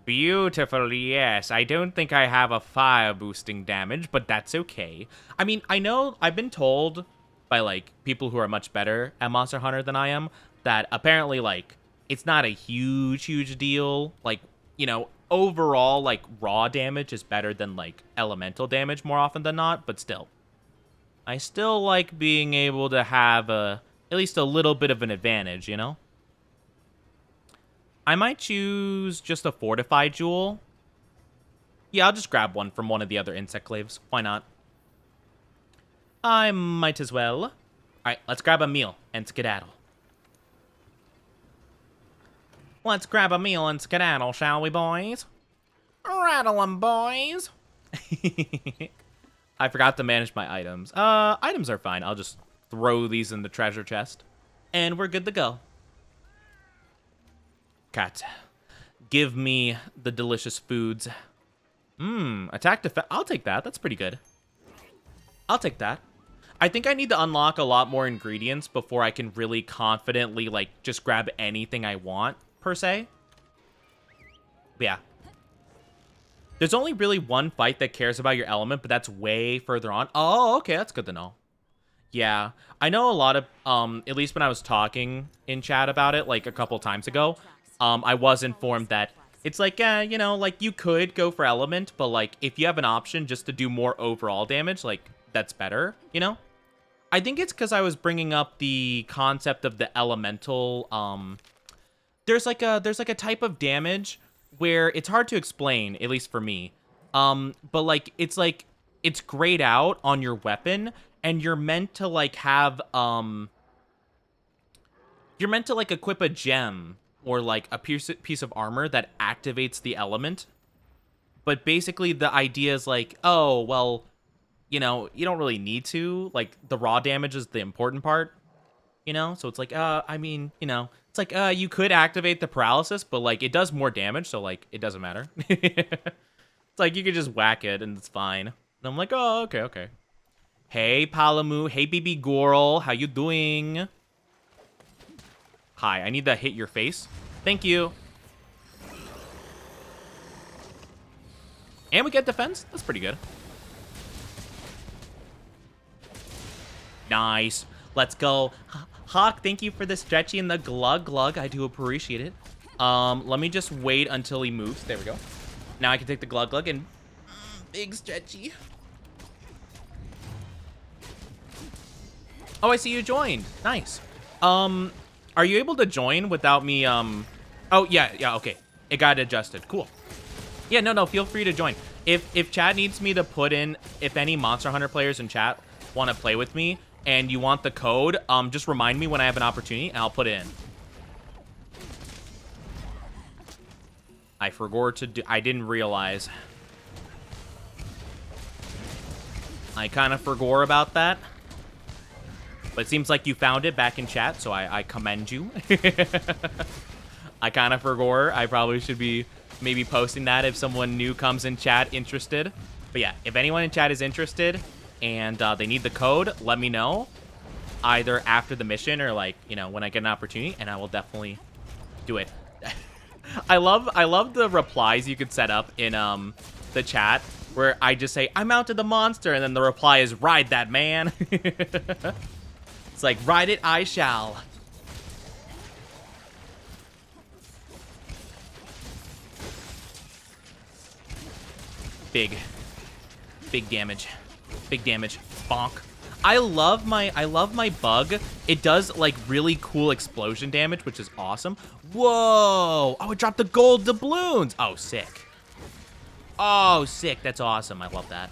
Beautiful, yes. I don't think I have a fire boosting damage, but that's okay. I mean, I know I've been told by, like, people who are much better at Monster Hunter than I am that apparently, like, it's not a huge, huge deal. Like, you know, overall, like, raw damage is better than, like, elemental damage more often than not, but still. I still like being able to have at least a little bit of an advantage, you know? I might choose just a Fortified Jewel. Yeah, I'll just grab one from one of the other insect claves. Why not? I might as well. All right, let's grab a meal and skedaddle. Let's grab a meal and skedaddle, shall we, boys? Rattle 'em, boys. I forgot to manage my items. Items are fine. I'll just throw these in the treasure chest. And we're good to go. Cat, give me the delicious foods. Attack defense. I'll take that. That's pretty good. I'll take that. I think I need to unlock a lot more ingredients before I can really confidently, like, just grab anything I want, per se. But yeah. There's only really one fight that cares about your element, but that's way further on. Oh, okay, that's good to know. Yeah, I know a lot of, at least when I was talking in chat about it, like, a couple times ago, I was informed that it's like, you know, like, you could go for element, but, like, if you have an option just to do more overall damage, like, that's better, you know? I think it's because I was bringing up the concept of the elemental, there's like a type of damage where it's hard to explain, at least for me. But like it's grayed out on your weapon, and you're meant to like have you're meant to like equip a gem or like a piece of armor that activates the element. But basically the idea is like, oh, well, you know, you don't really need to. Like, the raw damage is the important part, you know? So it's like, I mean, you know, it's like, you could activate the paralysis, but, like, it does more damage, so, like, it doesn't matter. It's like, you could just whack it, and it's fine. And I'm like, oh, okay, okay. Hey, Palamu. Hey, baby girl. How you doing? Hi, I need to hit your face. Thank you. And we get defense. That's pretty good. Nice. Let's go. Hawk, thank you for the stretchy and the glug glug. I do appreciate it. Let me just wait until he moves. There we go. Now I can take the glug glug and big stretchy. Oh, I see you joined. Nice. Are you able to join without me, Oh, yeah, okay. It got adjusted. Cool. Yeah, no, feel free to join. If chat needs me to put in, if any Monster Hunter players in chat want to play with me and you want the code, just remind me when I have an opportunity and I'll put it in. I forgot to do, I didn't realize. I kind of forgot about that. But it seems like you found it back in chat, so I commend you. I kind of forgot. I probably should be maybe posting that if someone new comes in chat interested. But yeah, if anyone in chat is interested and they need the code, let me know. Either after the mission or, like, you know, when I get an opportunity, and I will definitely do it. I love the replies you could set up in the chat where I just say, I mounted the monster, and then the reply is, ride that, man. It's like, ride it, I shall. Big damage. Big damage. Bonk. I love my bug. It does, like, really cool explosion damage, which is awesome. Whoa! Oh, it dropped the gold doubloons. Oh, sick. Oh, sick. That's awesome. I love that.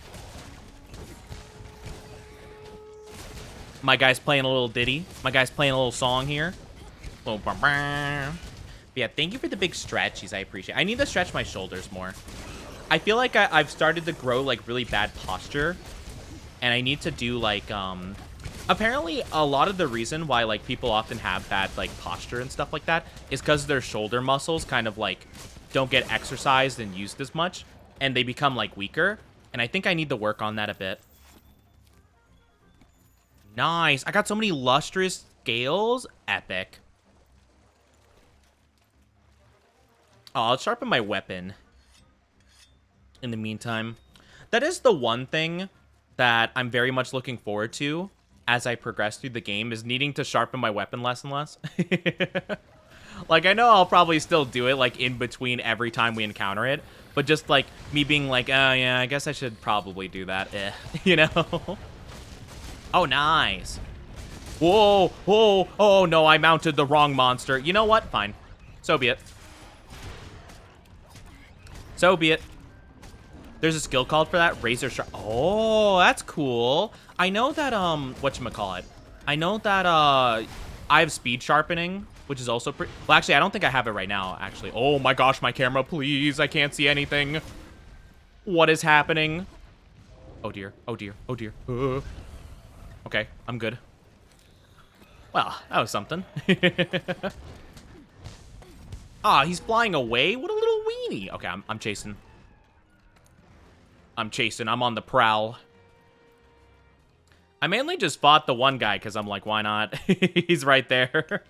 My guy's playing a little ditty. My guy's playing a little song here. But yeah, thank you for the big stretchies. I appreciate it. I need to stretch my shoulders more. I feel like I've started to grow, like, really bad posture. And I need to do, like, apparently a lot of the reason why, like, people often have bad, like, posture and stuff like that is because their shoulder muscles kind of, like, don't get exercised and used as much. And they become, like, weaker. And I think I need to work on that a bit. Nice. I got so many lustrous scales. Epic. Oh, I'll sharpen my weapon in the meantime. That is the one thing that I'm very much looking forward to as I progress through the game, is needing to sharpen my weapon less and less. Like, I know I'll probably still do it, like, in between every time we encounter it, but just, like, me being like, oh, yeah, I guess I should probably do that, you know? Oh, nice. Whoa, whoa, oh, no, I mounted the wrong monster. You know what? Fine. So be it. So be it. There's a skill called for that. Razor sharp. Oh, that's cool. I know that, whatchamacallit. I know that, I have speed sharpening, which is also pretty... Well, actually, I don't think I have it right now, actually. Oh my gosh, my camera, please. I can't see anything. What is happening? Oh dear, oh dear, oh dear. Okay, I'm good. Well, that was something. Ah, he's flying away? What a little weenie. Okay, I'm chasing. I'm chasing. I'm on the prowl. I mainly just fought the one guy because I'm like, why not? He's right there.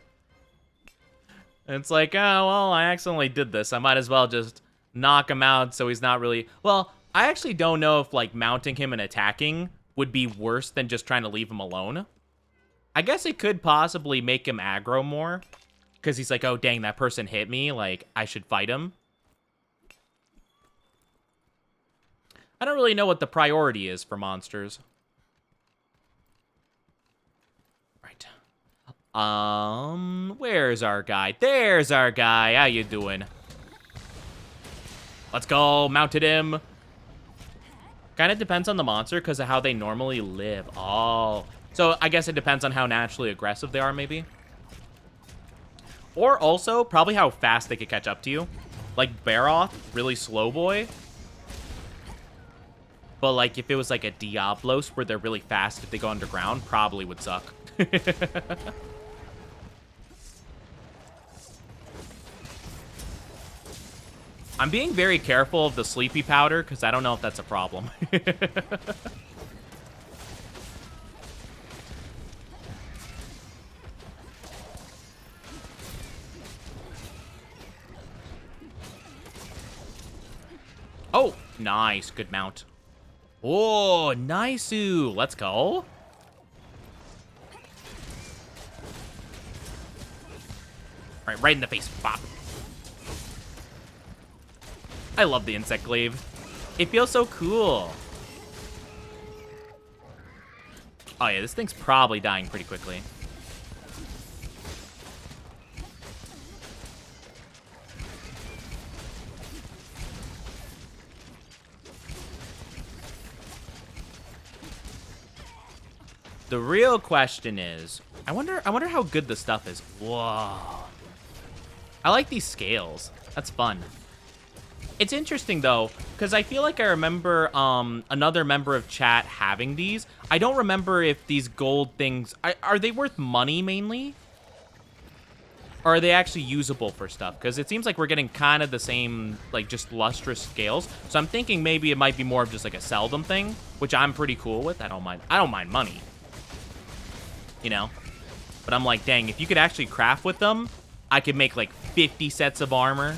It's like, oh, well, I accidentally did this. I might as well just knock him out so he's not really... Well, I actually don't know if, like, mounting him and attacking would be worse than just trying to leave him alone. I guess it could possibly make him aggro more. Because he's like, oh, dang, that person hit me. Like, I should fight him. I don't really know what the priority is for monsters. Right. Where's our guy? There's our guy. How you doing? Let's go. Mounted him. Kind of depends on the monster because of how they normally live. Oh. So I guess it depends on how naturally aggressive they are, maybe. Or also, probably how fast they could catch up to you. Like Baroth, really slow boy. But, like, if it was, like, a Diablos where they're really fast if they go underground, probably would suck. I'm being very careful of the sleepy powder, because I don't know if that's a problem. Oh, nice. Good mount. Oh, nice-oo. Let's go. Right in the face. Bop. I love the insect glaive. It feels so cool. Oh, yeah, this thing's probably dying pretty quickly. The real question is, I wonder how good the stuff is. Whoa. I like these scales. That's fun. It's interesting, though, because I feel like I remember another member of chat having these. I don't remember if these gold things... Are they worth money, mainly? Or are they actually usable for stuff? Because it seems like we're getting kind of the same, like, just lustrous scales. So I'm thinking maybe it might be more of just, like, a seldom thing, which I'm pretty cool with. I don't mind money. You know? But I'm like, dang, if you could actually craft with them, I could make, like, 50 sets of armor.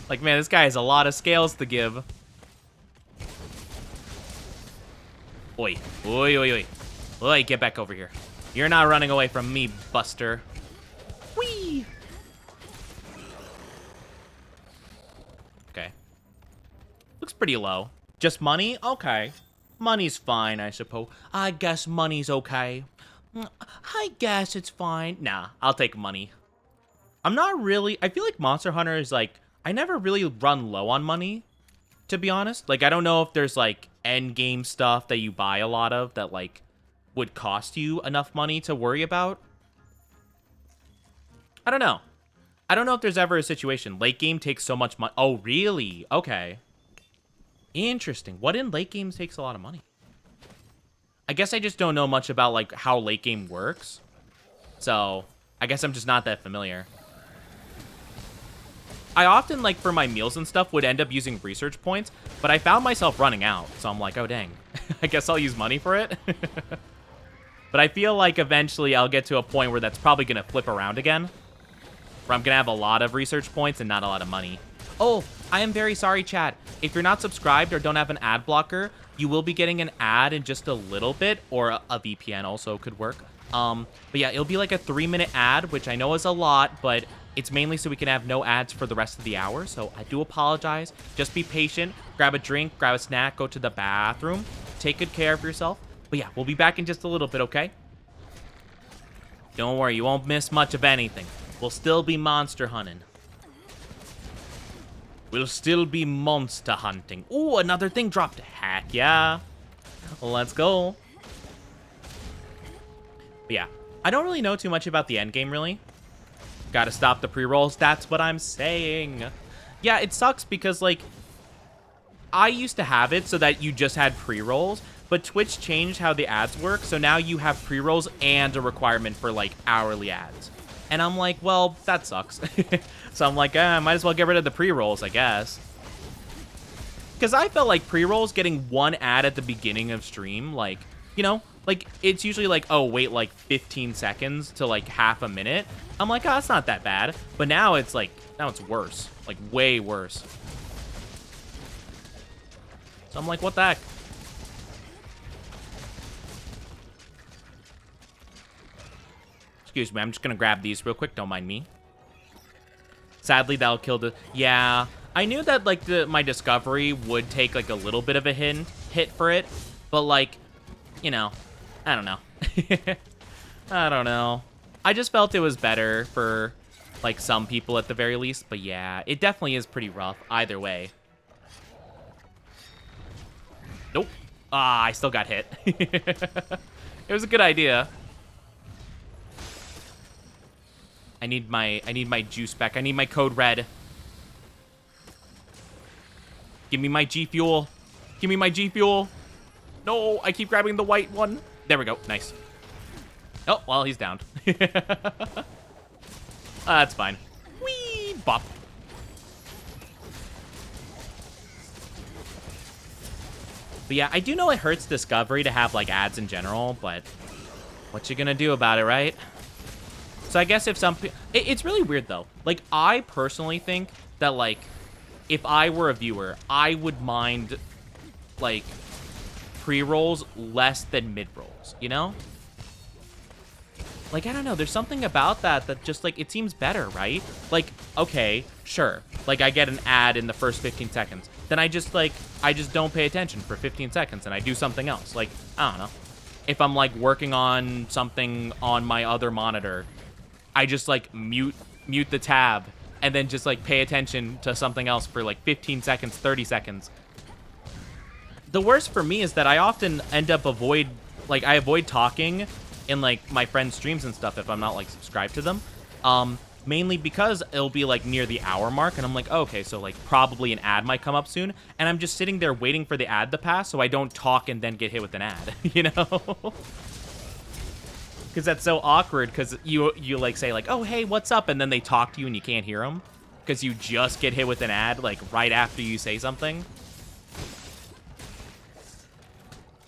Like, man, this guy has a lot of scales to give. Oi. Oi, oi, oi. Oi, get back over here. You're not running away from me, Buster. Whee! Okay. Looks pretty low. Just money? Okay. Money's fine, I suppose. I guess money's okay. I guess it's fine. Nah, I'll take money. I'm not really... I feel like Monster Hunter is like... I never really run low on money, to be honest. Like, I don't know if there's, like, end game stuff that you buy a lot of that, like, would cost you enough money to worry about. I don't know. I don't know if there's ever a situation. Late game takes so much money. Oh, really? Okay. Interesting. What in late games takes a lot of money? I guess I just don't know much about, like, how late game works. So, I guess I'm just not that familiar. I often, like, for my meals and stuff, would end up using research points, but I found myself running out, so I'm like, oh, dang. I guess I'll use money for it. But I feel like eventually I'll get to a point where that's probably going to flip around again, where I'm going to have a lot of research points and not a lot of money. Oh, I am very sorry, chat. If you're not subscribed or don't have an ad blocker, you will be getting an ad in just a little bit, or a VPN also could work. But yeah, it'll be like a 3-minute ad, which I know is a lot, but it's mainly so we can have no ads for the rest of the hour, so I do apologize. Just be patient, grab a drink, grab a snack, go to the bathroom, take good care of yourself. But yeah, we'll be back in just a little bit, okay? Don't worry, you won't miss much of anything. We'll still be monster hunting. We'll still be monster hunting. Ooh, another thing dropped. Heck yeah. Let's go. But yeah, I don't really know too much about the endgame, really. Gotta stop the pre-rolls, that's what I'm saying. Yeah, it sucks because, like, I used to have it so that you just had pre-rolls, but Twitch changed how the ads work, so now you have pre-rolls and a requirement for, like, hourly ads. And I'm like, well, that sucks. So I'm like, I might as well get rid of the pre-rolls, I guess. Because I felt like pre-rolls, getting one ad at the beginning of stream, like, you know, like, it's usually like, oh, wait, like, 15 seconds to, like, half a minute. I'm like, oh, it's not that bad. But now it's, like, now it's worse. Like, way worse. So I'm like, what the heck? Excuse me, I'm just gonna grab these real quick. Don't mind me. Sadly, that'll kill the... Yeah, I knew that, like, my discovery would take, like, a little bit of a hit for it. But, like, you know, I don't know. I don't know. I just felt it was better for, like, some people at the very least. But yeah, it definitely is pretty rough either way. Nope. Ah, I still got hit. It was a good idea. I need my juice back. I need my code red. Give me my G Fuel. Give me my G Fuel. No, I keep grabbing the white one. There we go. Nice. Oh, well, he's down. That's fine. Whee! Bop. But yeah, I do know it hurts Discovery to have, like, ads in general, but what you gonna do about it, right? So I guess if some... It's really weird, though. Like, I personally think that, like, if I were a viewer, I would mind, like, pre-rolls less than mid-rolls, you know? Like, I don't know. There's something about that just, like, it seems better, right? Like, okay, sure. Like, I get an ad in the first 15 seconds. Then I just don't pay attention for 15 seconds and I do something else. Like, I don't know. If I'm, like, working on something on my other monitor, I just, like, mute the tab and then just, like, pay attention to something else for, like, 15 seconds, 30 seconds. the worst for me is that I often end up I avoid talking in like my friends' streams and stuff if I'm not like subscribed to them. Mainly because it'll be like near the hour mark and I'm like, oh, okay, so like probably an ad might come up soon. And I'm just sitting there waiting for the ad to pass so I don't talk and then get hit with an ad, you know? Because that's so awkward because you like say like, oh, hey, what's up? And then they talk to you and you can't hear them because you just get hit with an ad like right after you say something.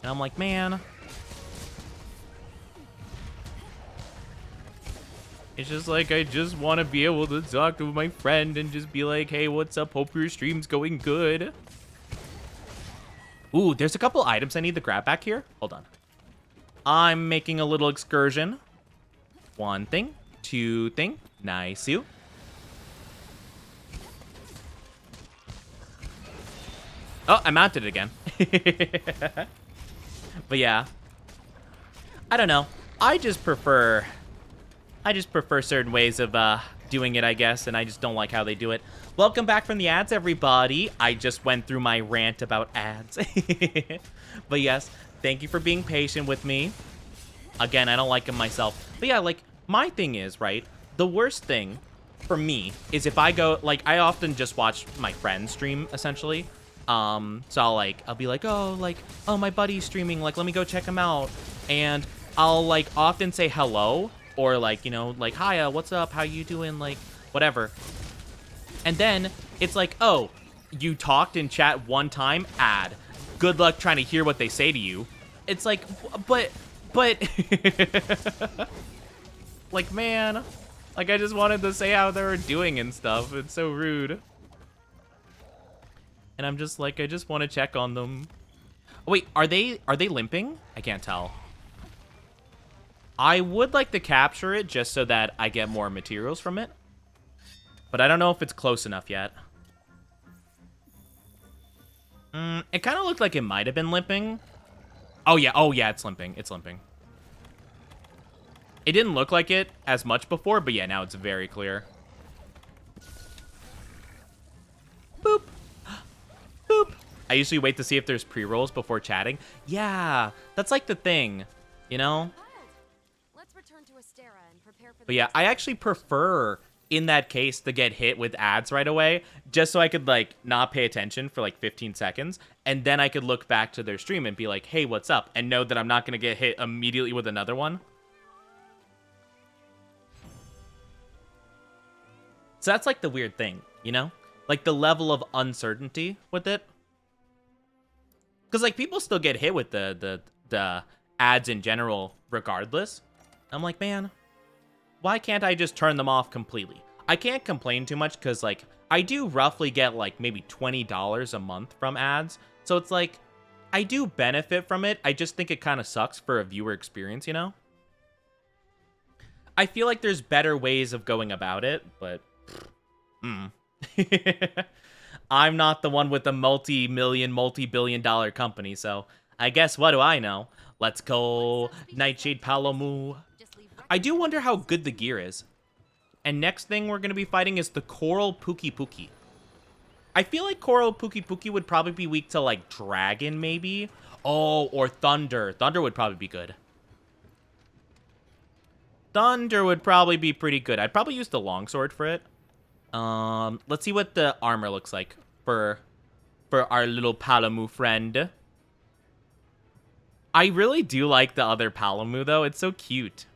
And I'm like, man. It's just like, I just want to be able to talk to my friend and just be like, hey, what's up? Hope your stream's going good. Ooh, there's a couple items I need to grab back here. Hold on. I'm making a little excursion. One thing, two thing. Nice you. Oh, I mounted it again. But yeah. I don't know. I just prefer certain ways of doing it, I guess, and I just don't like how they do it. Welcome back from the ads, everybody. I just went through my rant about ads. But yes, thank you for being patient with me. Again, I don't like them myself. But yeah, like, my thing is, right, the worst thing for me is if I go, like, I often just watch my friends stream, essentially. So I'll be like, oh, my buddy's streaming, like, let me go check him out. And I'll, like, often say hello, or, like, you know, like, hi, what's up, how you doing, like, whatever. And then it's like, oh, you talked in chat one time, ad. Good luck trying to hear what they say to you. It's like, but, like, man, like, I just wanted to say how they were doing and stuff. It's so rude. And I'm just like, I just want to check on them. Oh, wait, are they limping? I can't tell. I would like to capture it just so that I get more materials from it. But I don't know if it's close enough yet. It kind of looked like it might have been limping. Oh yeah, it's limping. It's limping. It didn't look like it as much before, but yeah, now it's very clear. Boop. Boop. I usually wait to see if there's pre-rolls before chatting. Yeah, that's like the thing, you know? Let's return to Astera and prepare for the But yeah, I actually prefer, in that case, to get hit with ads right away, just so I could, like, not pay attention for, like, 15 seconds, and then I could look back to their stream and be like, hey, what's up? And know that I'm not going to get hit immediately with another one. So that's, like, the weird thing, you know? Like, the level of uncertainty with it. Because, like, people still get hit with the ads in general regardless. I'm like, man, why can't I just turn them off completely? I can't complain too much because, like, I do roughly get, like, maybe $20 a month from ads. So it's like, I do benefit from it. I just think it kind of sucks for a viewer experience, you know? I feel like there's better ways of going about it, but... I'm not the one with a multi-million, multi-billion-dollar company, so I guess what do I know? Let's go, Nightshade Palomu. I do wonder how good the gear is. And next thing we're going to be fighting is the Coral Pookie Pookie. I feel like Coral Pookie Pookie would probably be weak to, like, Dragon, maybe? Oh, or Thunder. Thunder would probably be good. Thunder would probably be pretty good. I'd probably use the Longsword for it. Let's see what the armor looks like for our little Palamu friend. I really do like the other Palamu, though. It's so cute.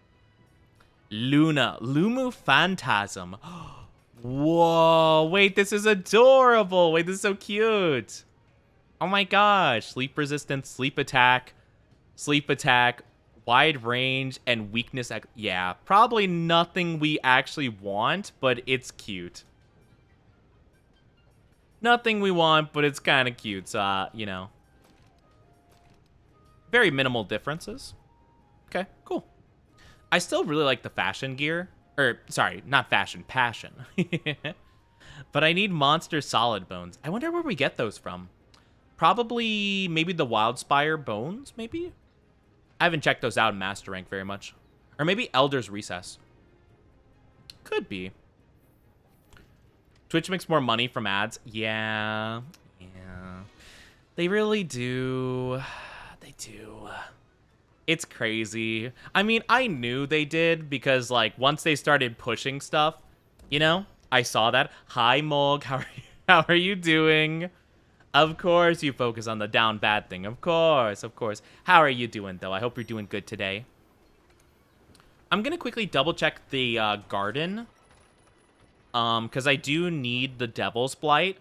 Luna. Lumu Phantasm. Whoa. Wait, this is adorable. Wait, this is so cute. Oh my gosh. Sleep resistance, sleep attack, wide range, and weakness. Yeah, probably nothing we actually want, but it's cute. Nothing we want, but it's kind of cute, so, you know. Very minimal differences. Okay, cool. I still really like the fashion gear. Or, sorry, not fashion, passion. But I need monster solid bones. I wonder where we get those from. Probably, maybe the Wildspire bones, maybe? I haven't checked those out in Master Rank very much. Or maybe Elder's Recess. Could be. Twitch makes more money from ads. Yeah. They really do. They do. It's crazy. I mean, I knew they did because, like, once they started pushing stuff, you know, I saw that. Hi, Mulg. How are you doing? Of course you focus on the down bad thing. Of course, of course. How are you doing, though? I hope you're doing good today. I'm going to quickly double-check the garden. Because I do need the Devil's Blight.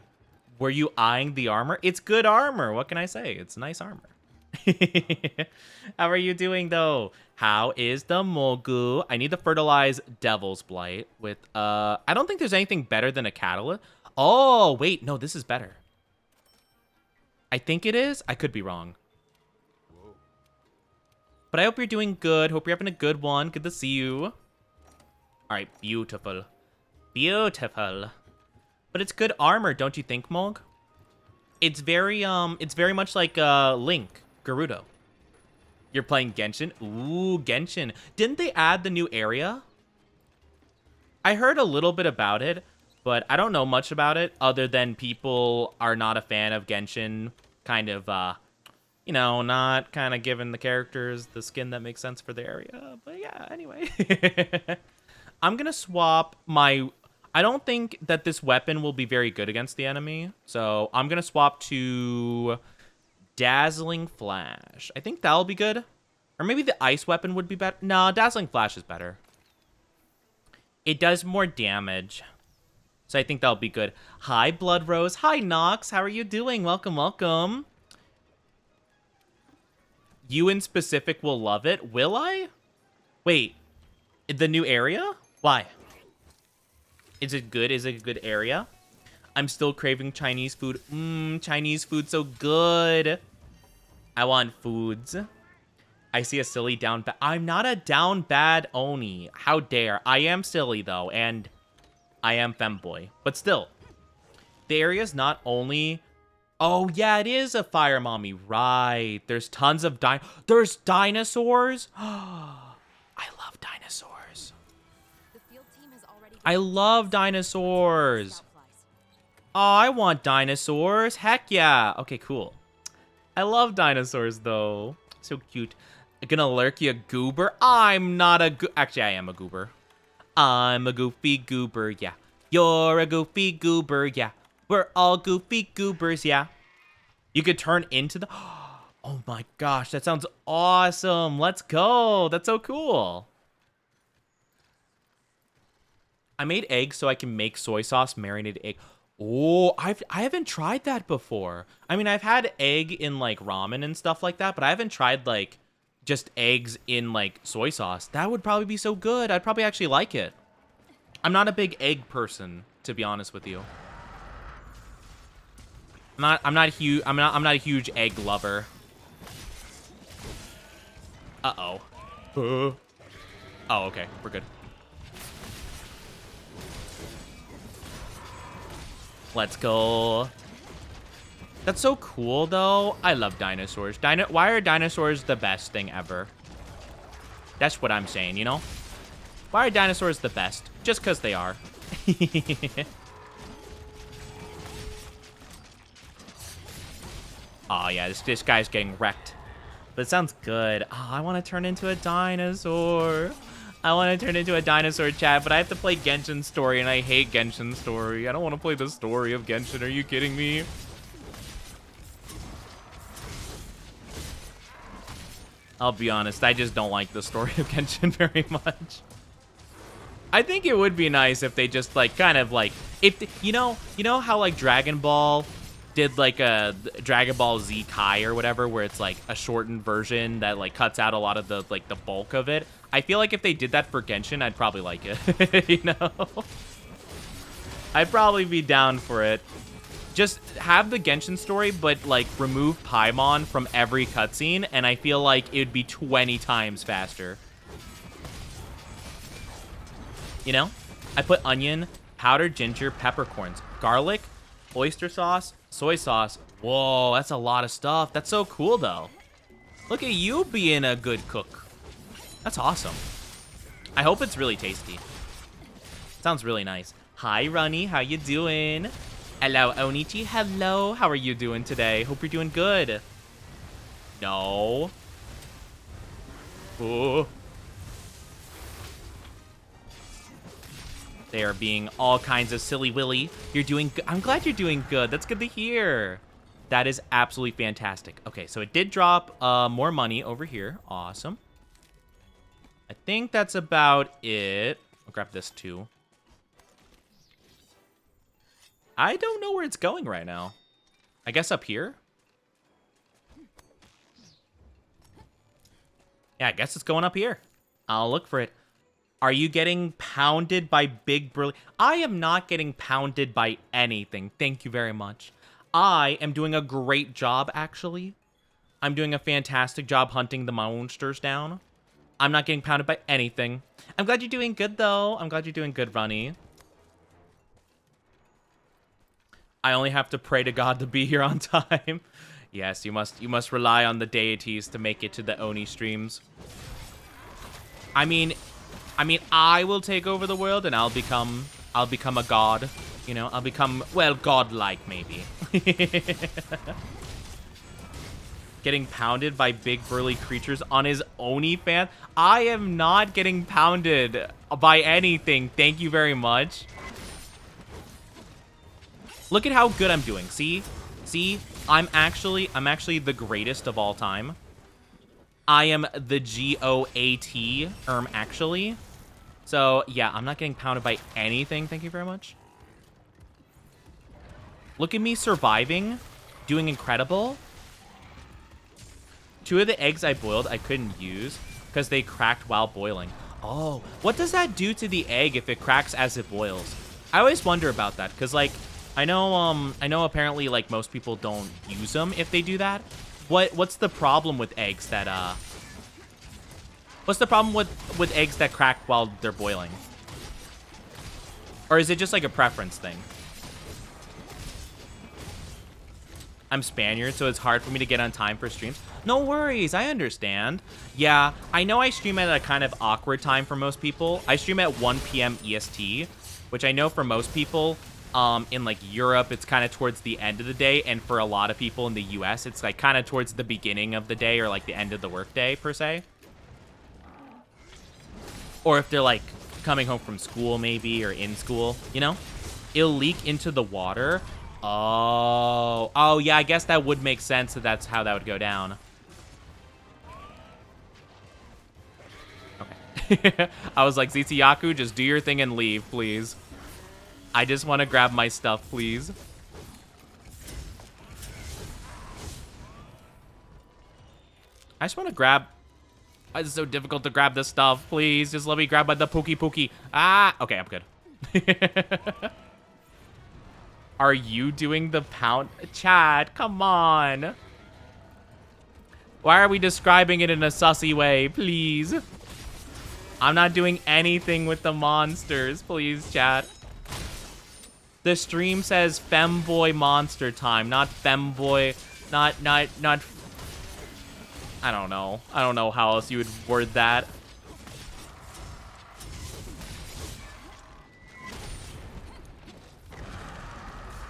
Were you eyeing the armor? It's good armor. What can I say? It's nice armor. How are you doing, though? How is the Mogu? I need to fertilize Devil's Blight with, I don't think there's anything better than a catalyst. Oh, wait. No, this is better. I think it is. I could be wrong. But I hope you're doing good. Hope you're having a good one. Good to see you. All right. Beautiful. Beautiful. But it's good armor, don't you think, Mulg? It's very much like, Link. Gerudo. You're playing Genshin? Ooh, Genshin. Didn't they add the new area? I heard a little bit about it, but I don't know much about it other than people are not a fan of Genshin. Kind of, you know, not kind of giving the characters the skin that makes sense for the area. But yeah, anyway. I'm going to swap my... I don't think that this weapon will be very good against the enemy. So I'm going to swap to... Dazzling Flash. I think that'll be good. Or maybe the ice weapon would be better. No, Dazzling Flash is better. It does more damage. So I think that'll be good. Hi, Blood Rose. Hi, Nox. How are you doing? Welcome, welcome. You in specific will love it. Will I? Wait. The new area? Why? Is it good? Is it a good area? I'm still craving Chinese food. Chinese food so good. I want foods. I see a silly down bad. I'm not a down bad Oni. How dare. I am silly, though, and I am Femboy. But still, the area's not only... Oh, yeah, it is a fire mommy. Right. There's tons of There's dinosaurs? I love dinosaurs. The field team has already I love dinosaurs. Oh, I want dinosaurs. Heck yeah. Okay, cool. I love dinosaurs, though. So cute. Gonna lurk you a goober? I'm not a Actually, I am a goober. I'm a goofy goober, yeah. You're a goofy goober, yeah. We're all goofy goobers, yeah. You could turn into the... Oh my gosh, that sounds awesome. Let's go. That's so cool. I made eggs so I can make soy sauce marinated egg. Oh, I haven't tried that before. I mean, I've had egg in, like, ramen and stuff like that, but I haven't tried, like, just eggs in, like, soy sauce. That would probably be so good. I'd probably actually like it. I'm not a big egg person, to be honest with you. I'm not a huge egg lover. Uh-oh. Oh, okay. We're good. Let's go. That's so cool, though. I love dinosaurs. Why are dinosaurs the best thing ever? That's what I'm saying, you know? Why are dinosaurs the best? Just because they are. Oh, yeah, this guy's getting wrecked. But it sounds good. Oh, I want to turn into a dinosaur. I want to turn into a dinosaur, chat, but I have to play Genshin Story, and I hate Genshin Story. I don't want to play the story of Genshin. Are you kidding me? I'll be honest, I just don't like the story of Genshin very much. I think it would be nice if they just, like, kind of, like, if, you know how, like, Dragon Ball did, like, a Dragon Ball Z Kai or whatever, where it's, like, a shortened version that, like, cuts out a lot of the, like, the bulk of it. I feel like if they did that for Genshin, I'd probably like it, you know? I'd probably be down for it. Just have the Genshin story, but, like, remove Paimon from every cutscene, and I feel like it would be 20 times faster. You know? I put onion, powdered ginger, peppercorns, garlic, oyster sauce, soy sauce. Whoa, that's a lot of stuff. That's so cool, though. Look at you being a good cook. That's awesome. I hope it's really tasty. Sounds really nice. Hi, Runny. How you doing? Hello, Onichi. Hello. How are you doing today? Hope you're doing good. No. Ooh. They are being all kinds of silly willy. You're doing good. I'm glad you're doing good. That's good to hear. That is absolutely fantastic. Okay, so it did drop more money over here. Awesome. I think that's about it. I'll grab this too. I don't know where it's going right now. I guess up here? Yeah, I guess it's going up here. I'll look for it. Are you getting pounded by Big Burly? I am not getting pounded by anything. Thank you very much. I am doing a great job, actually. I'm doing a fantastic job hunting the monsters down. I'm not getting pounded by anything. I'm glad you're doing good, though. I'm glad you're doing good, Runny. I only have to pray to God to be here on time. Yes, you must rely on the deities to make it to the Oni streams. I mean, I will take over the world and I'll become a god. You know, I'll become, well, godlike maybe. Getting pounded by big burly creatures on his Oni fan. I am not getting pounded by anything. Thank you very much. Look at how good I'm doing. See? I'm actually the greatest of all time. I am the GOAT, actually. So, yeah, I'm not getting pounded by anything. Thank you very much. Look at me surviving, doing incredible. 2 of the eggs I boiled I couldn't use because they cracked while boiling. Oh, what does that do to the egg if it cracks as it boils? I always wonder about that because, like, I know apparently, like, most people don't use them if they do that. What's the problem with eggs that, what's the problem with eggs that crack while they're boiling? Or is it just, like, a preference thing? I'm Spaniard, so it's hard for me to get on time for streams. No worries, I understand. Yeah, I know I stream at a kind of awkward time for most people. I stream at 1 p.m. EST, which I know for most people, in like Europe, it's kind of towards the end of the day, and for a lot of people in the US, it's like kind of towards the beginning of the day or like the end of the workday per se. Or if they're like coming home from school maybe or in school, you know? It'll leak into the water. Oh yeah, I guess that would make sense that that's how that would go down. Okay. I was like, Zetsuyaku, just do your thing and leave, please. I just want to grab my stuff, please. I just want to grab... It's so difficult to grab this stuff. Please, just let me grab by the pookie. Ah! Okay, I'm good. Are you doing the pound? Chad, come on. Why are we describing it in a sussy way? Please. I'm not doing anything with the monsters. Please, Chad. The stream says Femboy monster time, not Femboy, not, I don't know. I don't know how else you would word that.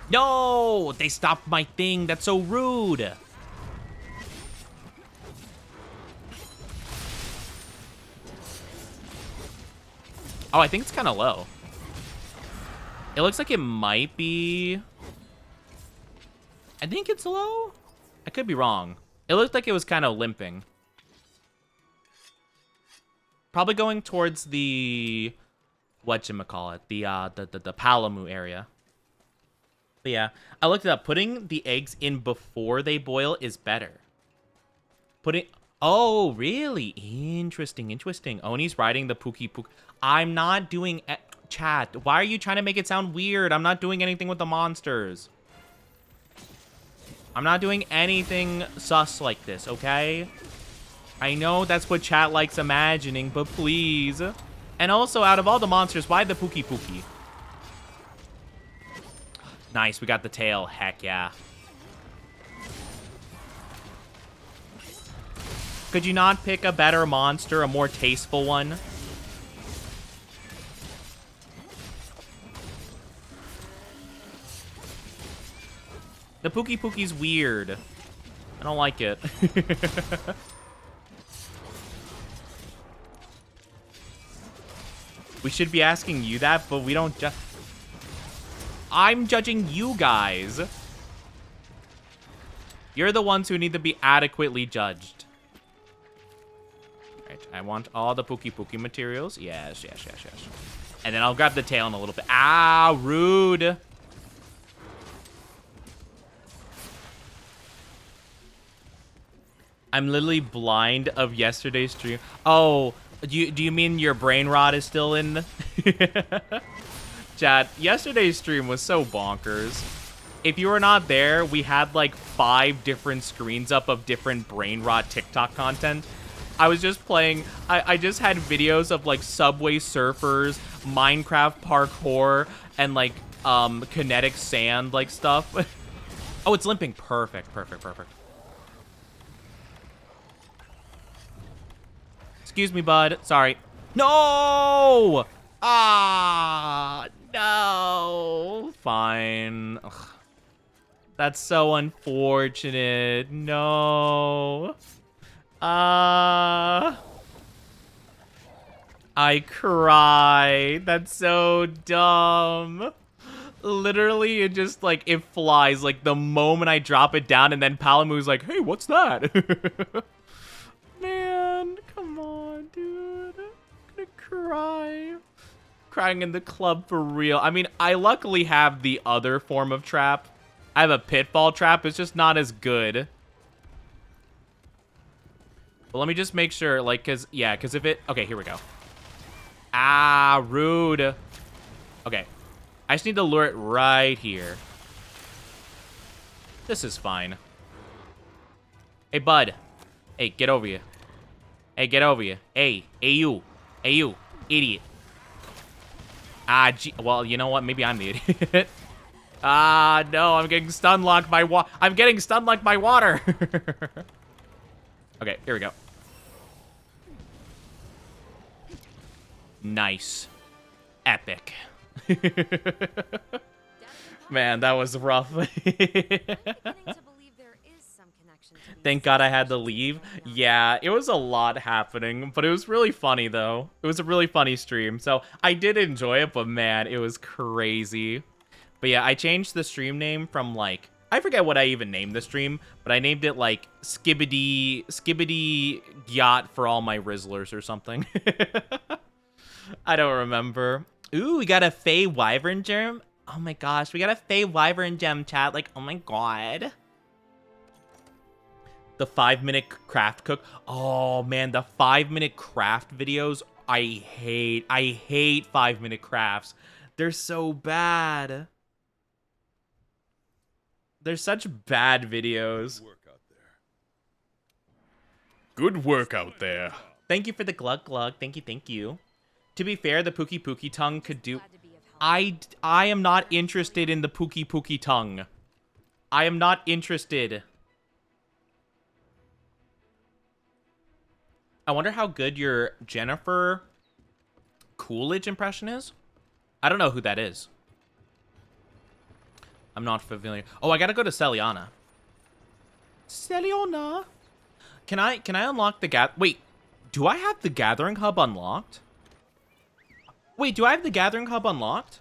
No, they stopped my thing. That's so rude. Oh, I think it's kind of low. It looks like it might be... I think it's low? I could be wrong. It looked like it was kind of limping. Probably going towards the... whatchamacallit? The Palamu area. But yeah, I looked it up. Putting the eggs in before they boil is better. Oh, really? Interesting. Oni's riding the Pookie. I'm not doing... Chat, why are you trying to make it sound weird? I'm not doing anything with the monsters. I'm not doing anything sus like this, okay? I know that's what chat likes imagining, but please. And also, out of all the monsters, why the Pookie? Nice, we got the tail. Heck yeah. Could you not pick a better monster, a more tasteful one? The Pookie Pookie's weird. I don't like it. We should be asking you that, but we don't just... I'm judging you guys. You're the ones who need to be adequately judged. Alright, I want all the Pookie Pookie materials. Yes, yes, yes, yes. And then I'll grab the tail in a little bit. Ah, rude. I'm literally blind of yesterday's stream. Oh, do you mean your brain rot is still in? Chat, yesterday's stream was so bonkers. If you were not there, we had like 5 different screens up of different brain rot TikTok content. I was just playing, I just had videos of like Subway Surfers, Minecraft parkour, and like kinetic sand like stuff. Oh, it's limping. Perfect, perfect, perfect. Excuse me, bud. Sorry. No! Ah, no. Fine. Ugh. That's so unfortunate. No. I cry. That's so dumb. Literally, it just, like, it flies, like, the moment I drop it down, and then Palamu's like, hey, what's that? Man, come on, dude. I'm gonna cry. Crying in the club for real. I mean, I luckily have the other form of trap. I have a pitfall trap. It's just not as good. But let me just make sure, like, because if it... Okay, here we go. Ah, rude. Okay. I just need to lure it right here. This is fine. Hey, bud. Hey, get over here. Hey, get over here. Hey, you. Hey, you. Idiot. Ah, gee. Well, you know what? Maybe I'm the idiot. Ah, no. I'm getting stun locked by I'm getting stun locked by water. Okay, here we go. Nice. Epic. Man, that was rough. Thank God I had to leave. Yeah, it was a lot happening, but it was really funny, though. It was a really funny stream, so I did enjoy it, but man, it was crazy. But yeah, I changed the stream name from, like, I forget what I even named the stream, but I named it, like, Skibbity Yacht for all my Rizzlers or something. I don't remember. Ooh, we got a Fey Wyvern Gem. Oh my gosh, we got a Fey Wyvern Gem, chat. Like, oh my god. The 5-minute craft cook. Oh man, the 5-minute craft videos. I hate 5-minute crafts. They're so bad. They're such bad videos. Good work out there. Thank you for the glug glug. Thank you, thank you. To be fair, the Pookie Pookie tongue could do... I am not interested in the Pookie Pookie tongue. I am not interested. I wonder how good your Jennifer Coolidge impression is. I don't know who that is. I'm not familiar. Oh, I gotta go to Celiana. Celiana. Can I unlock the Wait, do I have the Gathering Hub unlocked? Wait, do I have the Gathering Hub unlocked?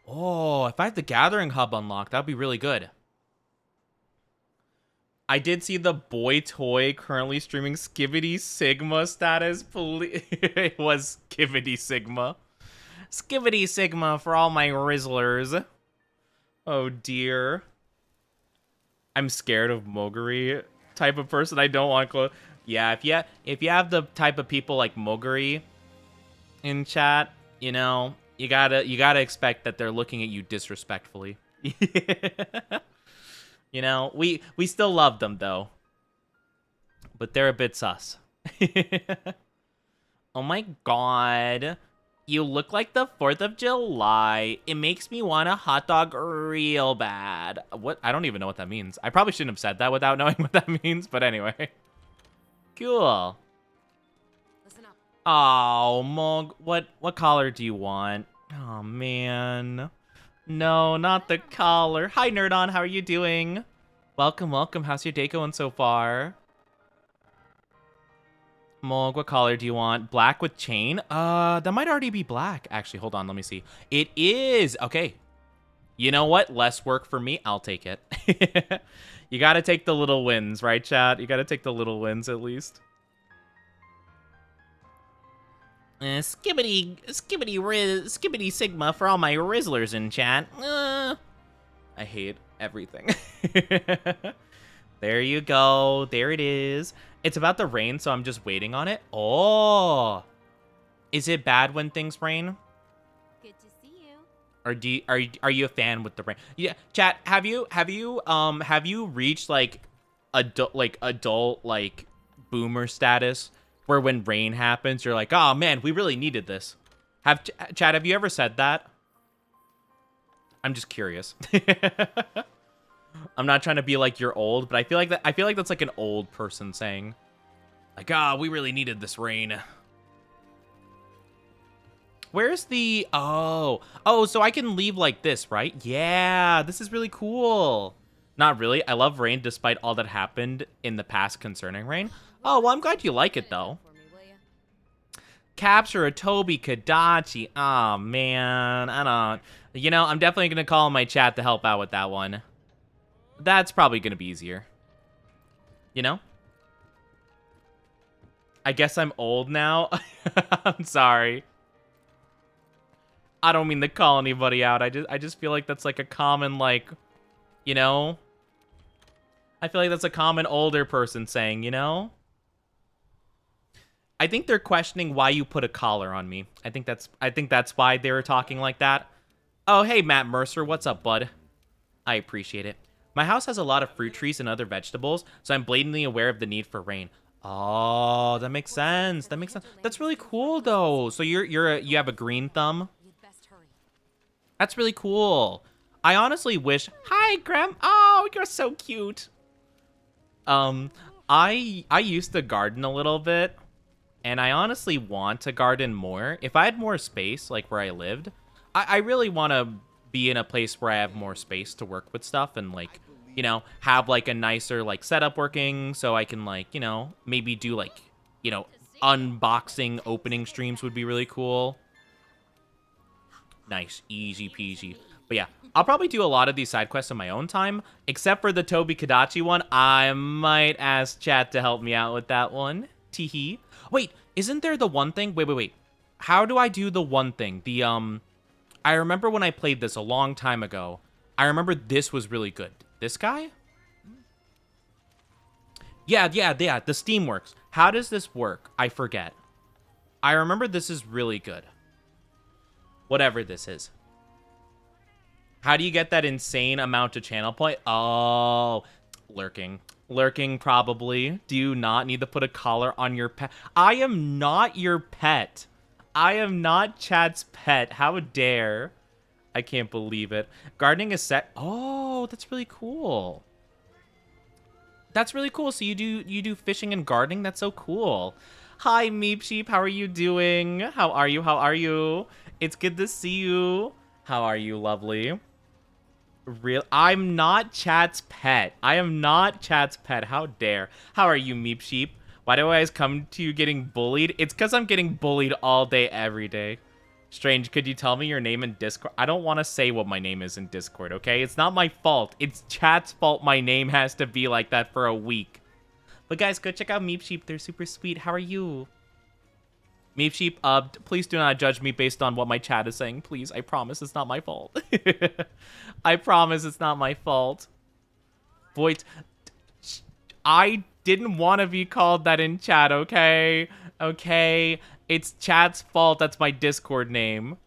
Oh, if I have the Gathering Hub unlocked, that'd be really good. I did see the boy toy currently streaming Skibbity Sigma status. It was Skibbity Sigma. Skibbity Sigma for all my Rizzlers. Oh dear. I'm scared of Moguri type of person. I don't want to. Yeah, if you have the type of people like Moguri in chat, you know, you gotta expect that they're looking at you disrespectfully. You know, we still love them though, but they're a bit sus. Oh my god, you look like the 4th of July. It makes me want a hot dog real bad. What? I don't even know what that means. I probably shouldn't have said that without knowing what that means, but anyway. Cool. Listen up. Oh, Mog, what collar do you want? Oh man. No, not the collar. Hi, Nerdon. How are you doing? Welcome, welcome. How's your day going so far? Mog, what color do you want? Black with chain? That might already be black. Actually, hold on. Let me see. It is. Okay. You know what? Less work for me. I'll take it. You gotta take the little wins, right, chat? You gotta take the little wins at least. Skibbity Sigma for all my Rizzlers in chat. I hate everything. There you go. There it is. It's about to rain, so I'm just waiting on it. Oh. Is it bad when things rain? Good to see you. Or are you a fan with the rain? Yeah, chat, have you reached like adult boomer status where when rain happens you're like, "Oh man, we really needed this." Chat, have you ever said that? I'm just curious. I'm not trying to be like you're old, but I feel like that's like an old person saying, like, we really needed this rain. Where's the... Oh, so I can leave like this, right? Yeah, this is really cool. Not really. I love rain despite all that happened in the past concerning rain. Oh, well, I'm glad you like it, though. For me, will ya? Capture a Toby Kadachi. Oh, man. I don't... You know, I'm definitely going to call my chat to help out with that one. That's probably going to be easier. You know? I guess I'm old now. I'm sorry. I don't mean to call anybody out. I just feel like that's like a common, like, you know? I feel like that's a common older person saying, you know? I think they're questioning why you put a collar on me. I think that's why they were talking like that. Oh, hey, Matt Mercer. What's up, bud? I appreciate it. My house has a lot of fruit trees and other vegetables, so I'm blatantly aware of the need for rain. Oh, that makes sense. That makes sense. That's really cool, though. So you have a green thumb? You'd best hurry. That's really cool. I honestly wish... Hi, Graham. Oh, you're so cute. I used to garden a little bit, and I honestly want to garden more. If I had more space, like where I lived, I really want to be in a place where I have more space to work with stuff and, like, you know, have, like, a nicer, like, setup working so I can, like, you know, maybe do, like, you know, unboxing opening streams would be really cool. Nice. Easy peasy. But yeah, I'll probably do a lot of these side quests on my own time, except for the Toby Kadachi one. I might ask chat to help me out with that one. Teehee. Wait, isn't there the one thing? Wait. How do I do the one thing? The, I remember when I played this a long time ago. I remember this was really good. This guy? Yeah, the Steam works. How does this work? I forget. I remember this is really good. Whatever this is. How do you get that insane amount of channel point? Oh, lurking. Lurking, probably. Do you not need to put a collar on your pet? I am not your pet. I am not chat's pet. How dare. I can't believe it. Gardening is set. Oh, that's really cool. That's really cool. So you do fishing and gardening? That's so cool. Hi, Meep Sheep. How are you doing? How are you? How are you? It's good to see you. How are you, lovely? I'm not chat's pet. I am not chat's pet. How dare. How are you, Meep Sheep? Why do I always come to you getting bullied? It's because I'm getting bullied all day, every day. Strange, could you tell me your name in Discord? I don't want to say what my name is in Discord, okay? It's not my fault. It's chat's fault my name has to be like that for a week. But guys, go check out Meep Sheep. They're super sweet. How are you? Meep Sheep, please do not judge me based on what my chat is saying. Please, I promise it's not my fault. I promise it's not my fault. Boy, I didn't want to be called that in chat, okay? Okay? It's chat's fault. That's my Discord name.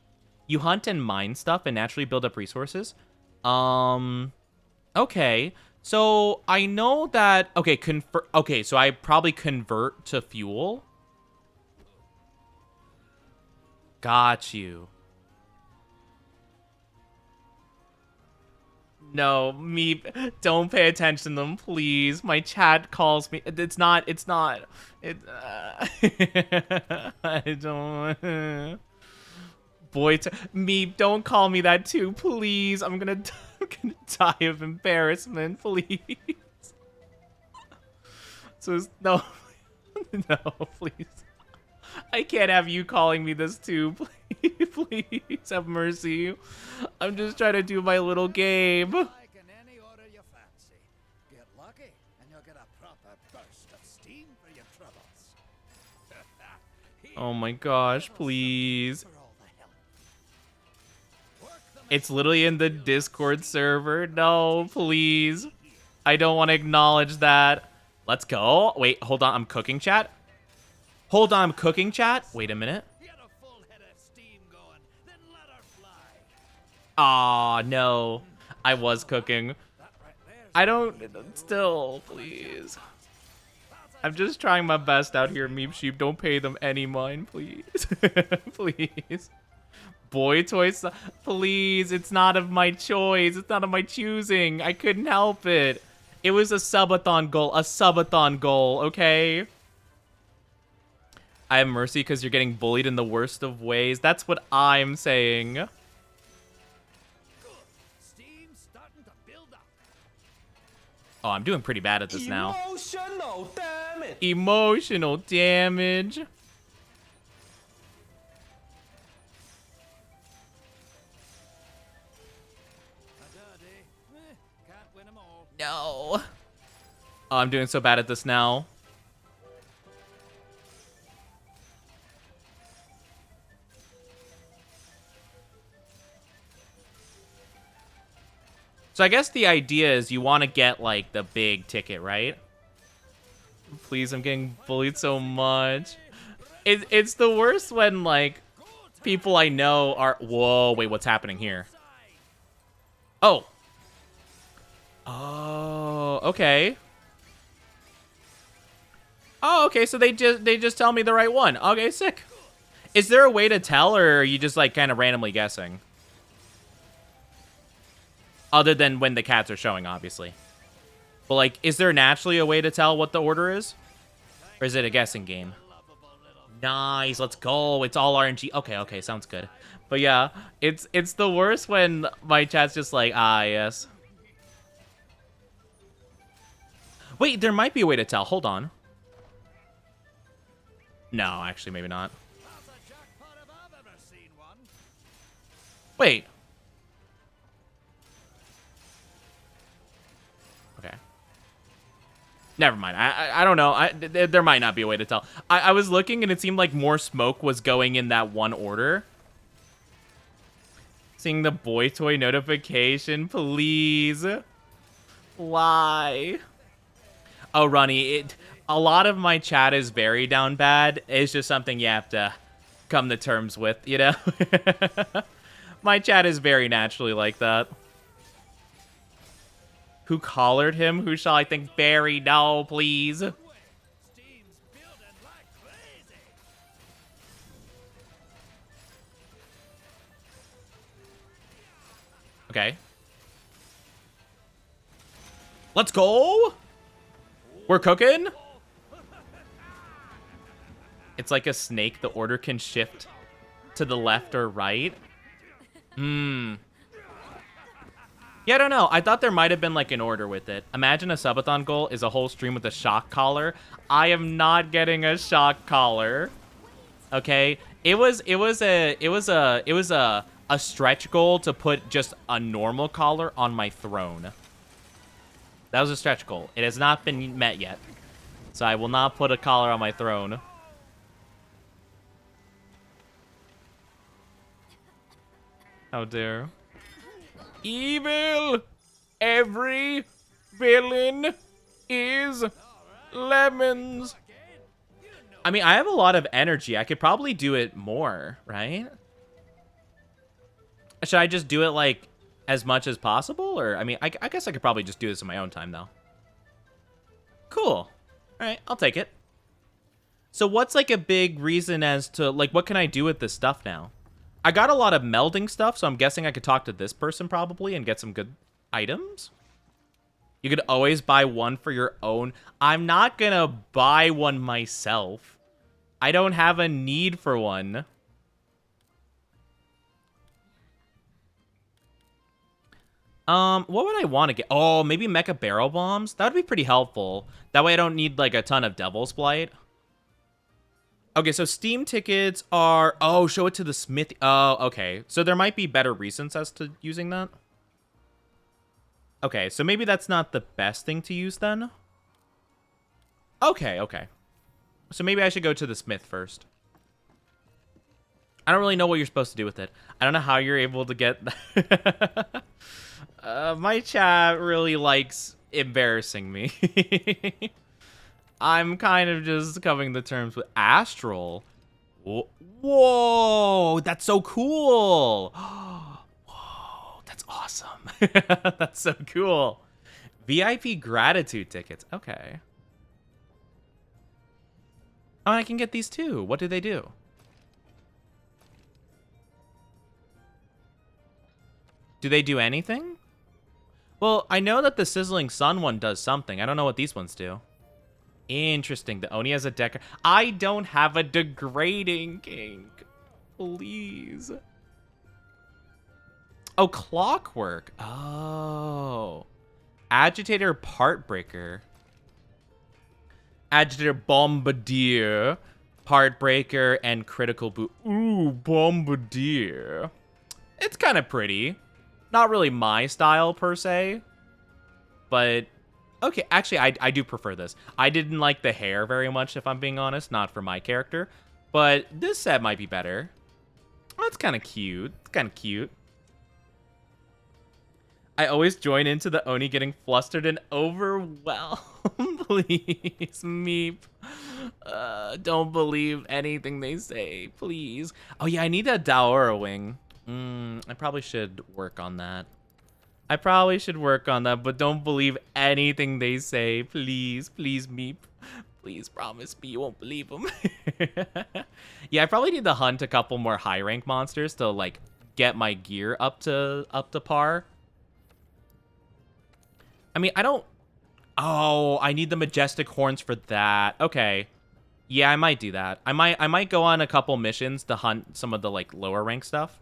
You hunt and mine stuff and naturally build up resources? Okay. So, I know that... Okay, so I probably convert to fuel. Got you. No, me, don't pay attention to them, please. My chat calls me. It's not. I don't. Boy, Meep, don't call me that too, please. I'm gonna die of embarrassment, please. So, no. No, please. I can't have you calling me this too, please. Please have mercy. I'm just trying to do my little game. Like in any order you fancy. Get lucky, and you'll get a proper burst of steam for your troubles. Oh my gosh, please. For all the help. Work the It's literally in the Discord server. No, please. I don't want to acknowledge that. Let's go. Wait, hold on. I'm cooking, chat. Hold on, I'm cooking, chat. Wait a minute. Get a full head of steam going, then let her fly. Aw, no. I was cooking. That right there's I don't... Still, please. I'm just trying my best out here, Meep Sheep. Don't pay them any mind, please. Please. Boy toys, please. It's not of my choice. It's not of my choosing. I couldn't help it. It was a subathon goal. A subathon goal, okay? I have mercy because you're getting bullied in the worst of ways. That's what I'm saying. good. Steam's starting to build up. Oh, I'm doing pretty bad at this now. Emotional damage. Emotional damage. Can't win 'em all. No. Oh, I'm doing so bad at this now. So I guess the idea is you want to get, like, the big ticket, right? Please, I'm getting bullied so much. It's the worst when, like, people I know are... Whoa, wait, what's happening here? Oh. Oh, okay. Oh, okay, so they just tell me the right one. Okay, sick. Is there a way to tell, or are you just, like, kind of randomly guessing? Other than when the cats are showing, obviously. But, like, is there naturally a way to tell what the order is? Or is it a guessing game? Nice, let's go. It's all RNG. Okay, sounds good. But yeah, it's the worst when my chat's just like, ah, yes. Wait, there might be a way to tell. Hold on. No, actually, maybe not. That's a jackpot if I've ever seen one. Wait. Okay. Never mind. I don't know. There might not be a way to tell. I was looking and it seemed like more smoke was going in that one order. Seeing the boy toy notification, please. Why? Oh, Ronnie, a lot of my chat is very down bad. It's just something you have to come to terms with, you know? My chat is very naturally like that. Who collared him? Who shall I think? Barry, no, please. Steam's building like crazy. Okay. Let's go. We're cooking. It's like a snake. The order can shift to the left or right. Yeah, I don't know. I thought there might have been like an order with it. Imagine a subathon goal is a whole stream with a shock collar. I am not getting a shock collar. Okay, it was a stretch goal to put just a normal collar on my throne. That was a stretch goal. It has not been met yet. So I will not put a collar on my throne. How dare. Evil! Every villain is lemons. I mean, I have a lot of energy. I could probably do it more, right? Should I just do it, like, as much as possible? Or, I mean, I guess I could probably just do this in my own time, though. Cool. All right, I'll take it. So what's, like, a big reason as to, like, what can I do with this stuff now? I got a lot of melding stuff, so I'm guessing I could talk to this person probably and get some good items. You could always buy one for your own. I'm not gonna buy one myself. I don't have a need for one. What would I want to get? Oh, maybe mecha barrel bombs? That would be pretty helpful. That way I don't need, like, a ton of Devil's Blight. Okay, so Steam tickets are... Oh, show it to the smith. Oh, okay. So there might be better reasons as to using that. Okay, so maybe that's not the best thing to use then. Okay, okay. So maybe I should go to the smith first. I don't really know what you're supposed to do with it. I don't know how you're able to get... my chat really likes embarrassing me. I'm kind of just coming to terms with Astral. Whoa, that's so cool. Whoa, that's awesome. That's so cool. VIP gratitude tickets. Okay. Oh, I can get these too. What do they do? Do they do anything? Well, I know that the Sizzling Sun one does something. I don't know what these ones do. Interesting. The Oni has a deck. I don't have a degrading kink. Please. Oh, Clockwork. Oh. Agitator Partbreaker. Agitator Bombardier. Partbreaker and Critical Boot. Ooh, Bombardier. It's kind of pretty. Not really my style, per se. But... Okay, actually, I do prefer this. I didn't like the hair very much, if I'm being honest. Not for my character. But this set might be better. Oh, it's kind of cute. It's kind of cute. I always join into the Oni getting flustered and overwhelmed. Please, Meep. Don't believe anything they say, please. Oh, yeah, I need a Daora wing. I probably should work on that. But don't believe anything they say. Please, please, Meep. Please promise me you won't believe them. Yeah, I probably need to hunt a couple more high rank monsters to, like, get my gear up to par. I mean, I don't... Oh, I need the majestic horns for that. Okay. Yeah, I might do that. I might go on a couple missions to hunt some of the, like, lower rank stuff.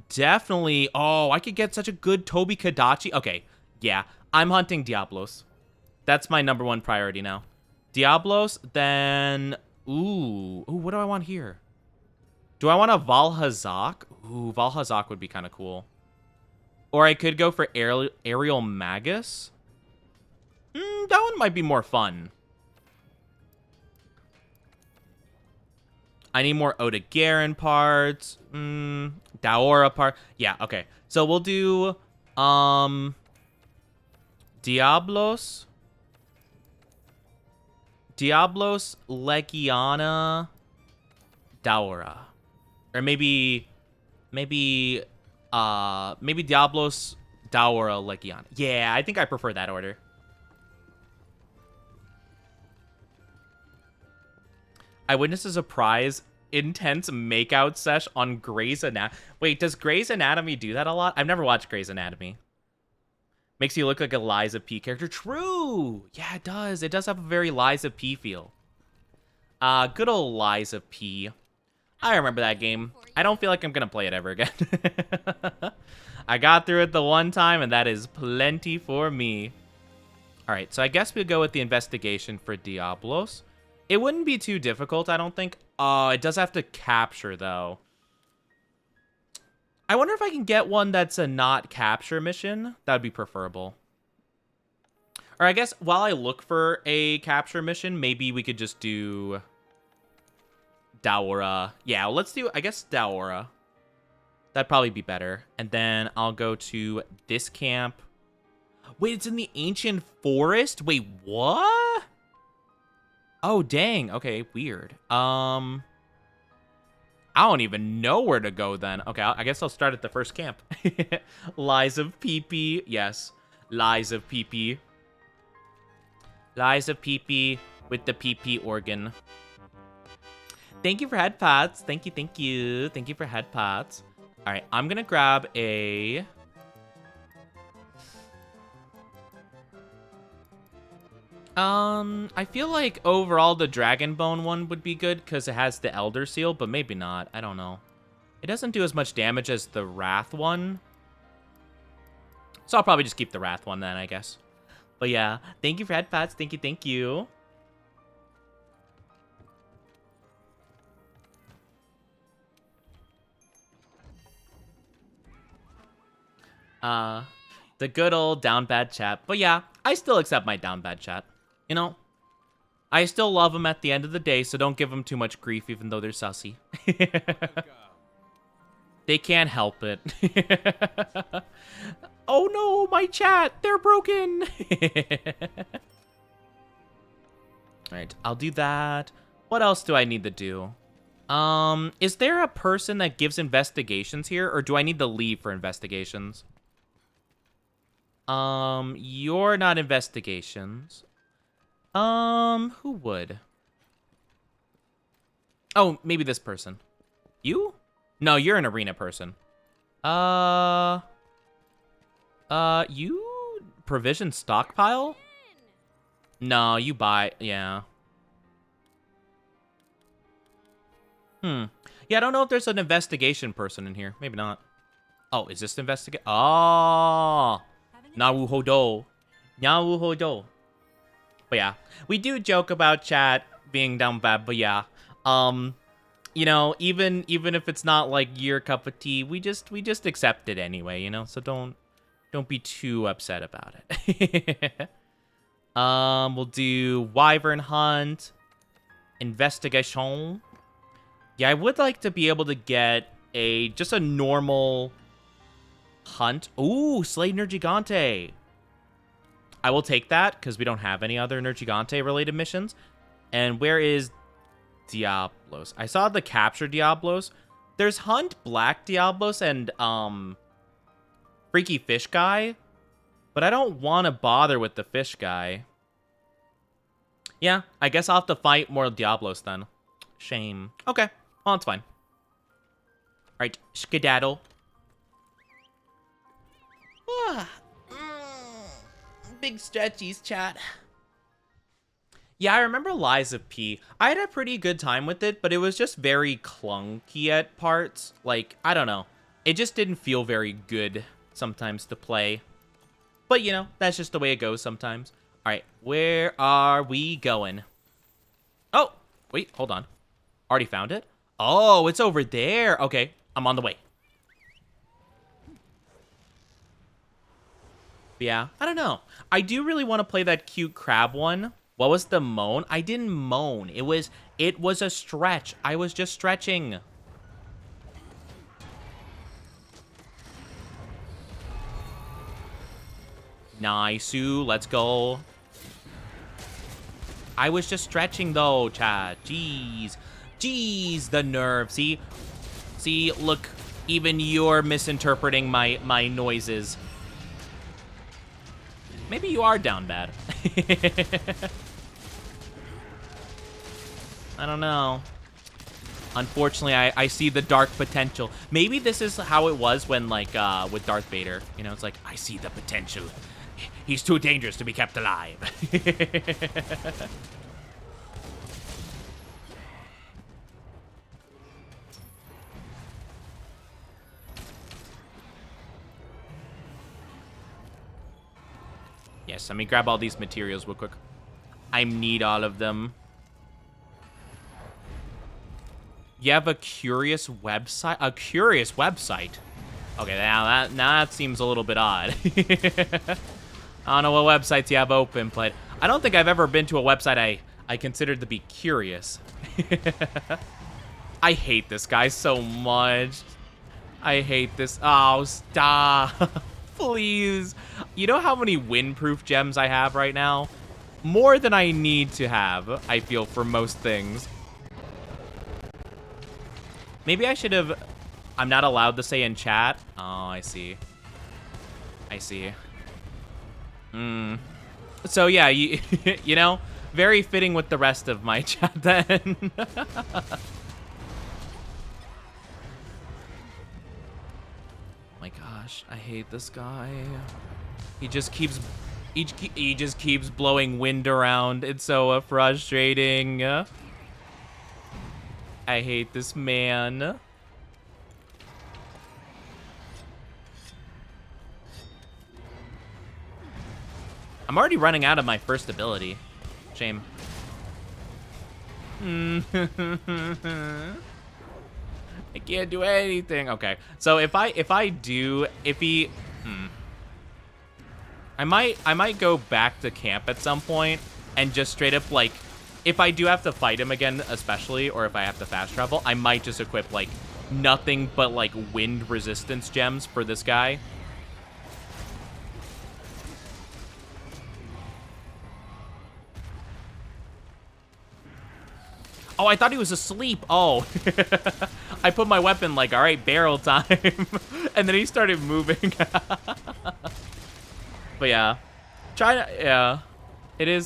Definitely. Oh, I could get such a good Tobi Kadachi. Okay, yeah. I'm hunting Diablos. That's my #1 priority now. Diablos, then... Ooh, what do I want here? Do I want a Valhazak? Ooh, Valhazak would be kind of cool. Or I could go for Aerial Magus. That one might be more fun. I need more Oda Garen parts. Daora part. Yeah, okay. So we'll do Diablos, Legiana, Daora. Or maybe Diablos, Daora, Legiana. Yeah, I think I prefer that order. I witnessed a surprise intense makeout sesh on Grey's Anatomy. Wait, does Grey's Anatomy do that a lot? I've never watched Grey's Anatomy. Makes you look like a Liza P character. True! Yeah, it does. It does have a very Liza P feel. Good old Liza P. I remember that game. I don't feel like I'm gonna play it ever again. I got through it the one time, and that is plenty for me. Alright, so I guess we'll go with the investigation for Diablos. It wouldn't be too difficult, I don't think. Oh, it does have to capture, though. I wonder if I can get one that's a not capture mission. That would be preferable. Or I guess while I look for a capture mission, maybe we could just do Daora. Yeah, let's do, I guess, Daora. That'd probably be better. And then I'll go to this camp. Wait, it's in the Ancient Forest? Wait, what? Oh, dang. Okay, weird. I don't even know where to go then. Okay, I guess I'll start at the first camp. Lies of Pee-Pee. Yes. Lies of Pee-Pee. Lies of Pee-Pee with the Pee-Pee organ. Thank you for head pots. Thank you, thank you. Thank you for head pots. All right, I'm going to grab a... I feel like overall the Dragonbone one would be good because it has the Elder Seal, but maybe not. I don't know. It doesn't do as much damage as the Wrath one. So I'll probably just keep the Wrath one then, I guess. But yeah, thank you for headpats. Thank you, thank you. The good old down bad chat. But yeah, I still accept my down bad chat. You know, I still love them at the end of the day, so don't give them too much grief, even though they're sussy. They can't help it. Oh no, my chat, they're broken. Alright, I'll do that. What else do I need to do? Is there a person that gives investigations here, or do I need to leave for investigations? You're not investigations. Who would? Oh, maybe this person. You? No, you're an arena person. You provision stockpile? No, you buy, yeah. Yeah, I don't know if there's an investigation person in here. Maybe not. Oh, is this investigate? Oh, Naruhodo. Naruhodo. But yeah, we do joke about chat being down bad, but yeah. You know, even if it's not like your cup of tea, we just accept it anyway, you know? So don't be too upset about it. We'll do Wyvern Hunt, Investigation. Yeah, I would like to be able to get just a normal hunt. Ooh, Slay Nergigante. I will take that, because we don't have any other Nergigante-related missions. And where is Diablos? I saw the Capture Diablos. There's Hunt Black Diablos and, Freaky Fish Guy. But I don't want to bother with the Fish Guy. Yeah, I guess I'll have to fight more Diablos then. Shame. Okay, well, it's fine. Alright, skedaddle. Big stretchies, chat. Yeah, I remember Lies of P. I had a pretty good time with it, but it was just very clunky at parts. Like, I don't know. It just didn't feel very good sometimes to play. But, you know, that's just the way it goes sometimes. All right, where are we going? Oh, wait, hold on. Already found it? Oh, it's over there. Okay, I'm on the way. Yeah, I don't know. I do really want to play that cute crab one. What was the moan? I didn't moan. It was a stretch. I was just stretching. Nice, let's go. I was just stretching though, chat. Jeez. Jeez, the nerve. See, look, even you're misinterpreting my noises. Maybe you are down bad. I don't know. Unfortunately, I see the dark potential. Maybe this is how it was when, like, with Darth Vader. You know, it's like, I see the potential. He's too dangerous to be kept alive. Yes, let me grab all these materials real quick. I need all of them. You have a curious website? A curious website? Okay, now that seems a little bit odd. I don't know what websites you have open, but I don't think I've ever been to a website I considered to be curious. I hate this guy so much. I hate this. Oh, stop. Please. You know how many windproof gems I have right now? More than I need to have, I feel, for most things. Maybe I should have... I'm not allowed to say in chat. Oh, I see. I see. So, yeah, you, you know, very fitting with the rest of my chat then. My gosh, I hate this guy. He just keeps blowing wind around. It's so frustrating. I hate this man. I'm already running out of my first ability. Shame. I can't do anything. Okay, so if he, I might go back to camp at some point and just straight up, like, if I do have to fight him again, especially, or if I have to fast travel, I might just equip, like, nothing but, like, wind resistance gems for this guy. Oh, I thought he was asleep. Oh. I put my weapon like, all right, barrel time. And then he started moving. But yeah. Yeah. It is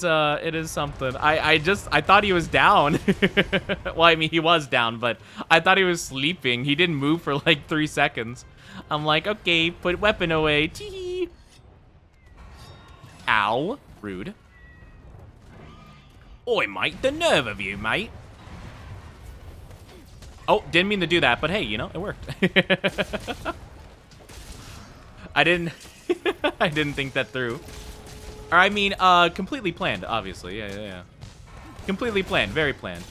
something. I thought he was down. Well, I mean, he was down, but I thought he was sleeping. He didn't move for like 3 seconds. I'm like, okay, put weapon away. Tee. Ow. Rude. Oi, mate. The nerve of you, mate. Oh, didn't mean to do that, but hey, you know, it worked. I didn't I didn't think that through. Or I mean, completely planned, obviously. Yeah. Completely planned, very planned.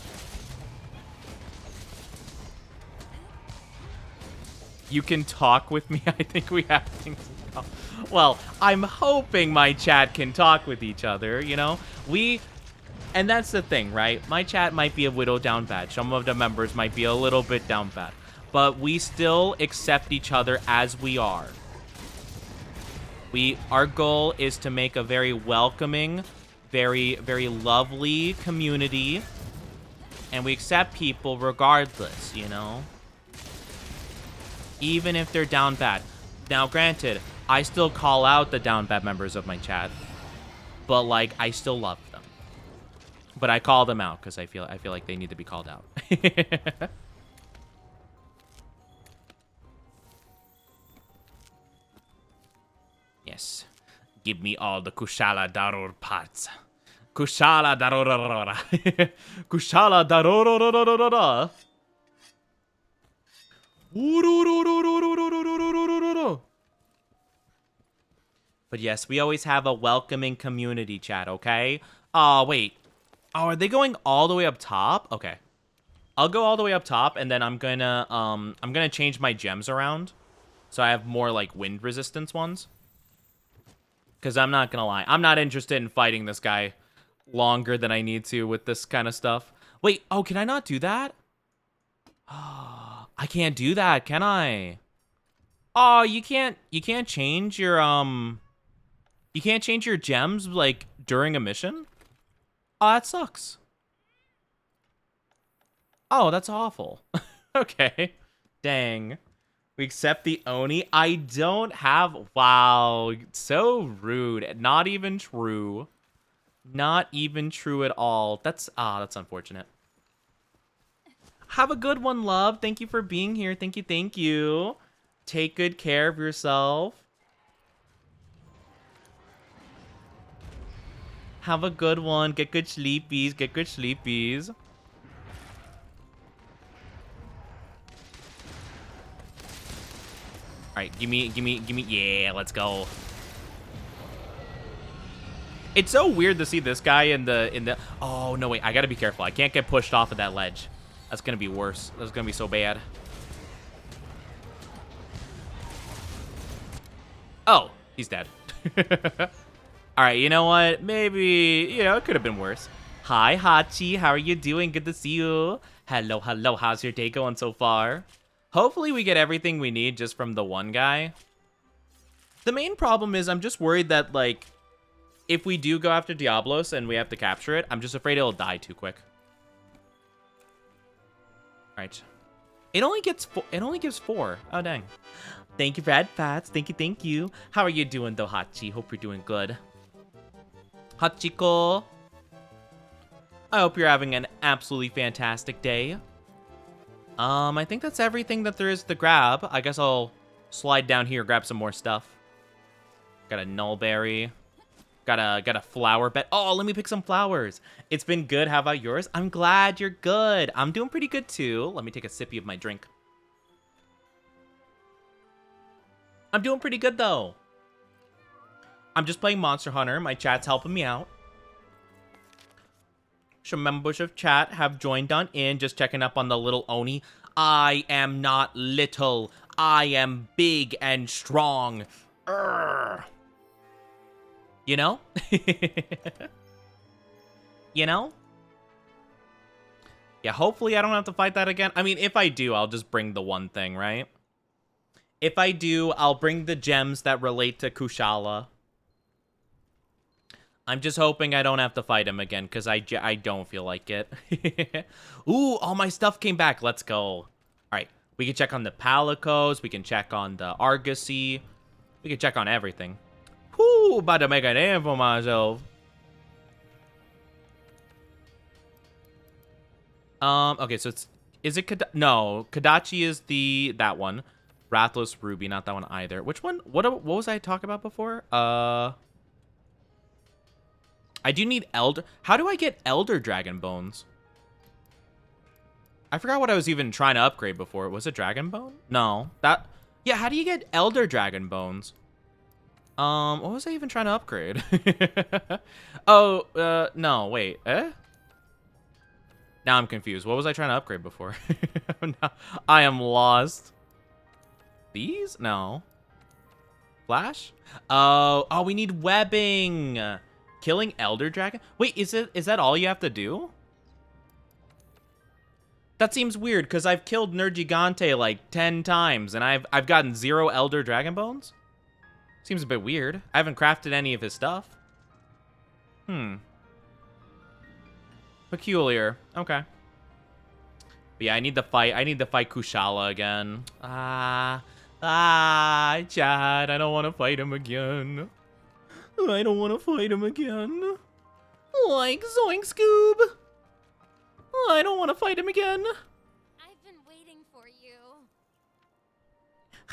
You can talk with me. I think we have things in common. Well, I'm hoping my chat can talk with each other, you know? And that's the thing, right? My chat might be a little down bad. Some of the members might be a little bit down bad. But we still accept each other as we are. Our goal is to make a very welcoming, very, very lovely community. And we accept people regardless, you know? Even if they're down bad. Now, granted, I still call out the down bad members of my chat. But, like, I still love them. But I call them out because I feel like they need to be called out. Yes. Give me all the Kushala Daror parts. Kushala Darororora. Kushala Darorororora. But yes, we always have a welcoming community chat, okay? Oh, wait. Oh, are they going all the way up top? Okay. I'll go all the way up top, and then I'm gonna change my gems around. So I have more, like, wind resistance ones. Because I'm not gonna lie. I'm not interested in fighting this guy longer than I need to with this kind of stuff. Wait, oh, can I not do that? I can't do that, can I? Oh, you can't change your, you can't change your gems, like, during a mission? Oh, that sucks. Oh, that's awful. Okay. Dang. We accept the Oni. I don't have... Wow. So rude. Not even true. Not even true at all. That's unfortunate. Have a good one, love. Thank you for being here. Thank you, thank you. Take good care of yourself. Have a good one. Get good sleepies. Get good sleepies. All right, give me. Yeah, let's go. It's so weird to see this guy in the. Oh no, wait! I gotta be careful. I can't get pushed off of that ledge. That's gonna be worse. That's gonna be so bad. Oh, he's dead. All right, you know what? Maybe, you know, it could have been worse. Hi, Hachi. How are you doing? Good to see you. Hello, hello. How's your day going so far? Hopefully we get everything we need just from the one guy. The main problem is I'm just worried that, like, if we do go after Diablos and we have to capture it, I'm just afraid it'll die too quick. All right. It only gives 4. Oh, dang. Thank you for AdFats. Thank you, thank you. How are you doing, though, Hachi? Hope you're doing good. Hachiko. I hope you're having an absolutely fantastic day. I think that's everything that there is to grab. I guess I'll slide down here, grab some more stuff. Got a nullberry. Got a flower bed. Oh, let me pick some flowers. It's been good. How about yours? I'm glad you're good. I'm doing pretty good too. Let me take a sippy of my drink. I'm doing pretty good though. I'm just playing Monster Hunter. My chat's helping me out. Some members of chat have joined on in, just checking up on the little Oni. I am not little. I am big and strong. Urgh. You know? You know? Yeah, hopefully I don't have to fight that again. I mean, if I do, I'll just bring the one thing, right? If I do, I'll bring the gems that relate to Kushala. I'm just hoping I don't have to fight him again, because I don't feel like it. Ooh, all my stuff came back. Let's go. All right, we can check on the Palicos. We can check on the Argosy. We can check on everything. Whoo, about to make a name for myself. Okay, so is it no, Kadachi is that one. Rathless Ruby, not that one either. Which one? What was I talking about before? I do need Elder. How do I get Elder Dragon Bones? I forgot what I was even trying to upgrade before. Was it Dragon Bone? No. Yeah, how do you get Elder Dragon Bones? What was I even trying to upgrade? Oh, no, wait. Now I'm confused. What was I trying to upgrade before? Now, I am lost. These? No. Flash? Oh, we need webbing. Killing Elder Dragon? Wait, is that all you have to do? That seems weird, because I've killed Nergigante like 10 times, and I've gotten 0 Elder Dragon Bones? Seems a bit weird. I haven't crafted any of his stuff. Peculiar. Okay. But yeah, I need to fight Kushala again. Chad, I don't want to fight him again. I don't want to fight him again. Like Zoink Scoob. I don't want to fight him again. I've been waiting for you.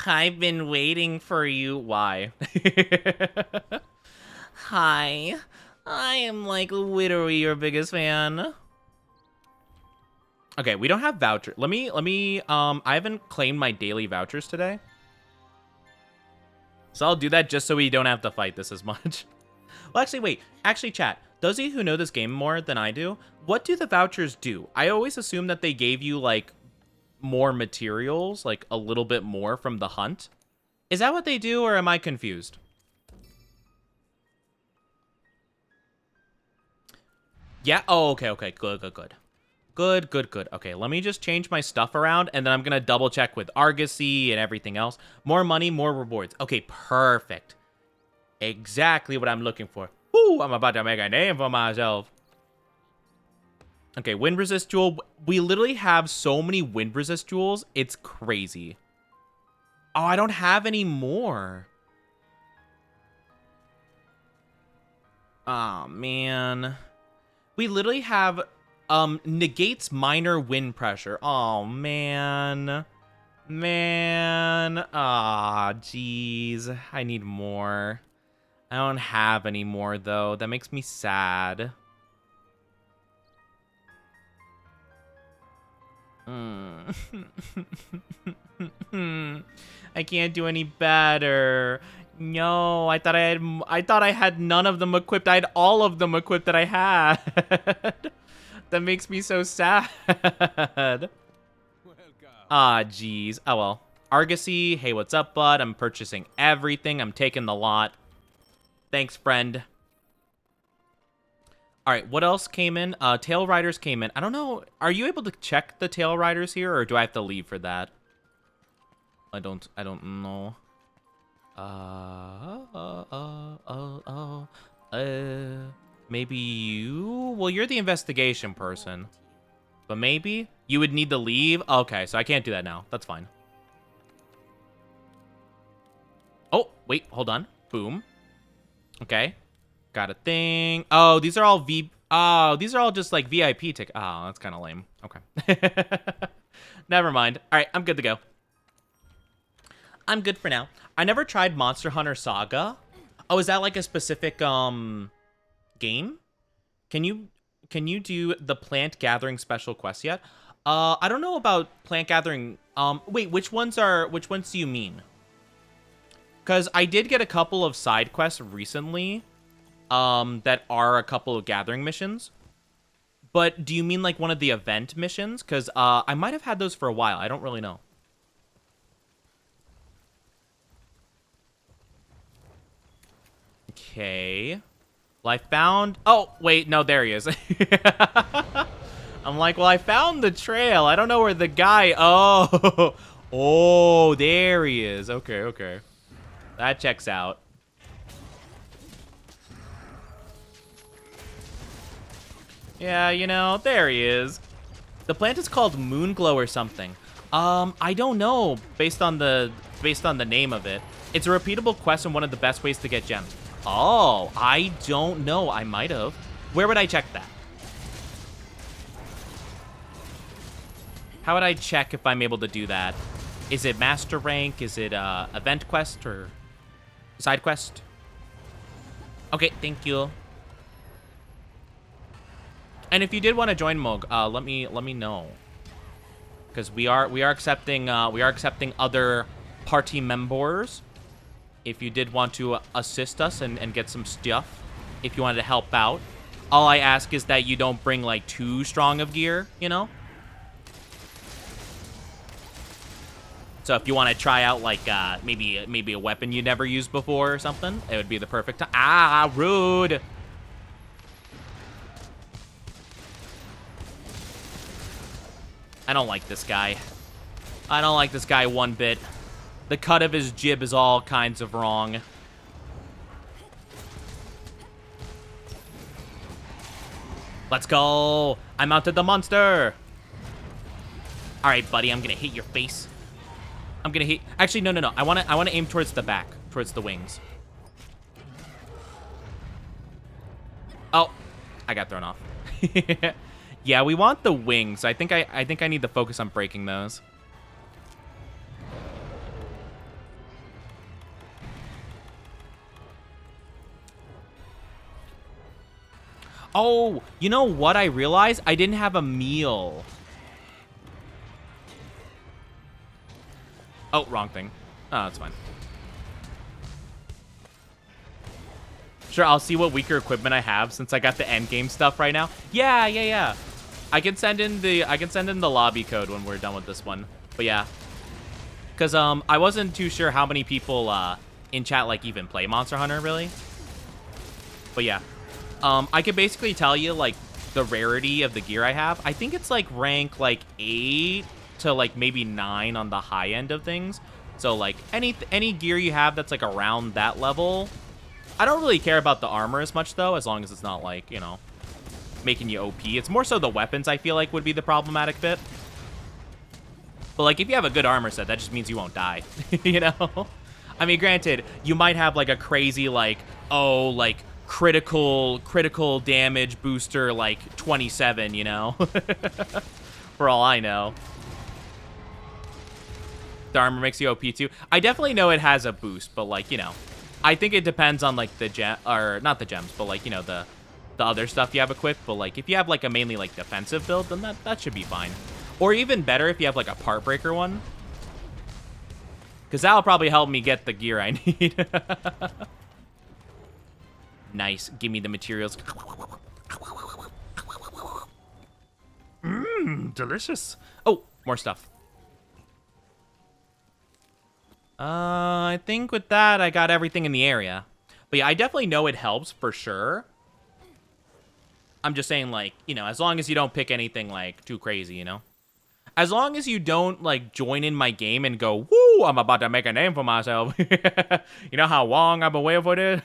I've been waiting for you. Why? Hi. I am like literally your biggest fan. Okay, we don't have voucher. Let me I haven't claimed my daily vouchers today. So I'll do that just so we don't have to fight this as much. Well, actually, wait. Actually, chat. Those of you who know this game more than I do, what do the vouchers do? I always assume that they gave you, like, more materials, like, a little bit more from the hunt. Is that what they do, or am I confused? Yeah? Oh, okay. Good. Good. Okay, let me just change my stuff around, and then I'm gonna double check with Argosy and everything else. More money, more rewards. Okay, perfect. Exactly what I'm looking for. Woo, I'm about to make a name for myself. Okay, wind resist jewel. We literally have so many wind resist jewels. It's crazy. Oh, I don't have any more. Oh, man. We literally have... negates minor wind pressure. Oh, man. Ah, jeez. I need more. I don't have any more, though. That makes me sad. I can't do any better. No, I thought I had none of them equipped. I had all of them equipped that I had. That makes me so sad. Ah, jeez. Oh, well. Argosy, hey, what's up, bud? I'm purchasing everything. I'm taking the lot. Thanks, friend. All right, what else came in? Tail Riders came in. I don't know. Are you able to check the Tail Riders here, or do I have to leave for that? I don't know. Maybe you? Well, you're the investigation person. But maybe you would need to leave. Okay, so I can't do that now. That's fine. Oh, wait, hold on. Boom. Okay. Got a thing. Oh, these are all these are all just like VIP tickets. Oh, that's kind of lame. Okay. Never mind. All right, I'm good to go. I'm good for now. I never tried Monster Hunter Saga. Oh, is that like a specific game? Can you do the plant gathering special quest yet? I don't know about plant gathering. Wait, which ones do you mean? Because I did get a couple of side quests recently that are a couple of gathering missions. But do you mean like one of the event missions? Because I might have had those for a while. I don't really know. Okay. Well, I found... Oh, wait. No, there he is. I'm like, well, I found the trail. I don't know where the guy... Oh. Oh, there he is. Okay, okay. That checks out. Yeah, you know, there he is. The plant is called Moonglow or something. I don't know based on the name of it. It's a repeatable quest and one of the best ways to get gems. Oh, I don't know. I might have. Where would I check that? How would I check if I'm able to do that? Is it master rank? Is it event quest or side quest? Okay, thank you. And if you did want to join Moog, let me know, because we are accepting other party members. If you did want to assist us and get some stuff, if you wanted to help out, all I ask is that you don't bring like too strong of gear, you know. So if you want to try out like maybe a weapon you never used before or something, it would be the perfect time. Ah, rude. I don't like this guy. I don't like this guy one bit. The cut of his jib is all kinds of wrong. Let's go. I mounted the monster. All right, buddy. I'm gonna hit your face. I'm gonna hit. Actually, no. I wanna aim towards the back, towards the wings. Oh, I got thrown off. Yeah, we want the wings. I think I need to focus on breaking those. Oh, you know what I realized? I didn't have a meal. Oh, wrong thing. Oh, that's fine. Sure, I'll see what weaker equipment I have since I got the end game stuff right now. Yeah. I can send in the lobby code when we're done with this one. But yeah. Cause I wasn't too sure how many people in chat like even play Monster Hunter really. But yeah. I could basically tell you like the rarity of the gear I have. I think it's like rank like 8 to like maybe 9 on the high end of things. So like any gear you have that's like around that level. I don't really care about the armor as much though, as long as it's not like, you know, making you OP. It's more so the weapons I feel like would be the problematic bit. But like if you have a good armor set, that just means you won't die, you know? I mean, granted, you might have like a crazy like, oh, like critical damage booster like 27, you know? For all I know. The armor makes you OP too. I definitely know it has a boost, but like, you know, I think it depends on like the gem, or not the gems, but like, you know, the other stuff you have equipped. But like if you have like a mainly like defensive build, then that should be fine. Or even better if you have like a part breaker one, because that'll probably help me get the gear I need. Nice. Give me the materials. Delicious. Oh, more stuff. I think with that, I got everything in the area. But yeah, I definitely know it helps for sure. I'm just saying, like, you know, as long as you don't pick anything, like, too crazy, you know? As long as you don't, like, join in my game and go, woo, I'm about to make a name for myself. You know how long I've been waiting for this?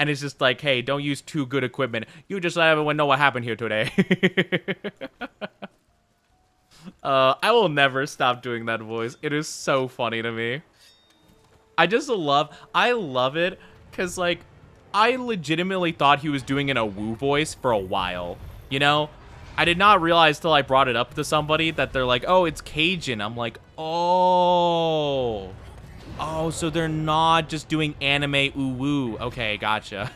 And it's just like, hey, don't use too good equipment. You just let everyone know what happened here today. I will never stop doing that voice. It is so funny to me. I love it, because, like, I legitimately thought he was doing an a woo voice for a while, you know? I did not realize till I brought it up to somebody that they're like, oh, it's Cajun. I'm like, oh. Oh, so they're not just doing anime ooh-woo. Okay, gotcha.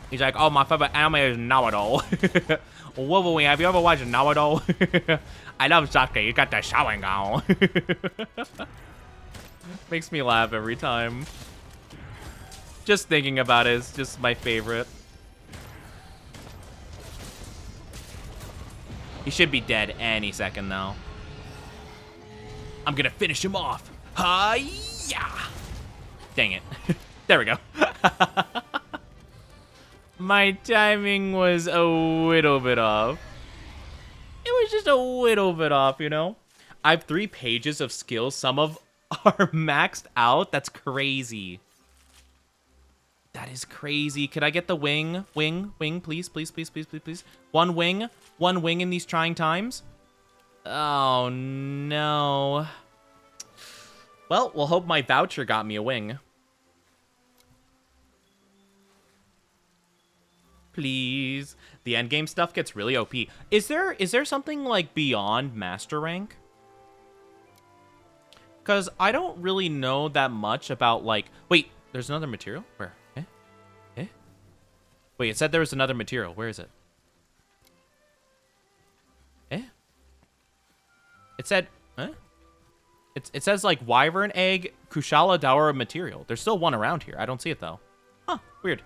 He's like, oh, my favorite anime is Naruto. Whoa, have you ever watched Naruto? I love sake. You got the Sharingan. Makes me laugh every time. Just thinking about it is just my favorite. He should be dead any second, though. I'm gonna finish him off. Hi-ya! Dang it. There we go. My timing was a little bit off. It was just a little bit off, you know? I have 3 pages of skills. Some of are maxed out. That's crazy. That is crazy. Could I get the wing? Wing, please. One wing in these trying times. Oh, no. Well, we'll hope my voucher got me a wing. Please. The endgame stuff gets really OP. Is there something like beyond master rank? Because I don't really know that much about like... Wait, there's another material? Where? Wait, it said there was another material. Where is it? It said... Huh? It says like wyvern egg, kushala dower material. There's still one around here. I don't see it though. Huh, weird.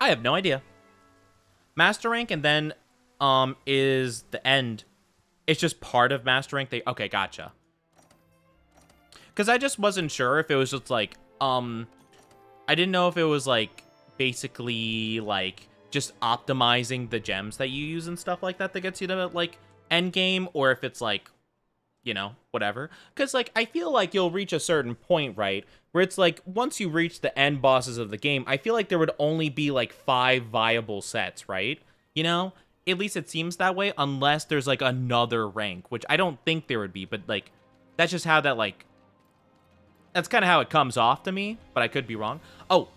I have no idea. Master rank and then is the end. It's just part of master rank. Okay, gotcha. Because I just wasn't sure if it was just like I didn't know if it was like basically like just optimizing the gems that you use and stuff like that gets you to like end game, or if it's like, you know, whatever. Because like I feel like you'll reach a certain point, right, where it's like once you reach the end bosses of the game, I feel like there would only be like 5 viable sets, right? You know, at least it seems that way, unless there's like another rank, which I don't think there would be, but like that's just how that like that's kind of how it comes off to me, but I could be wrong. Oh,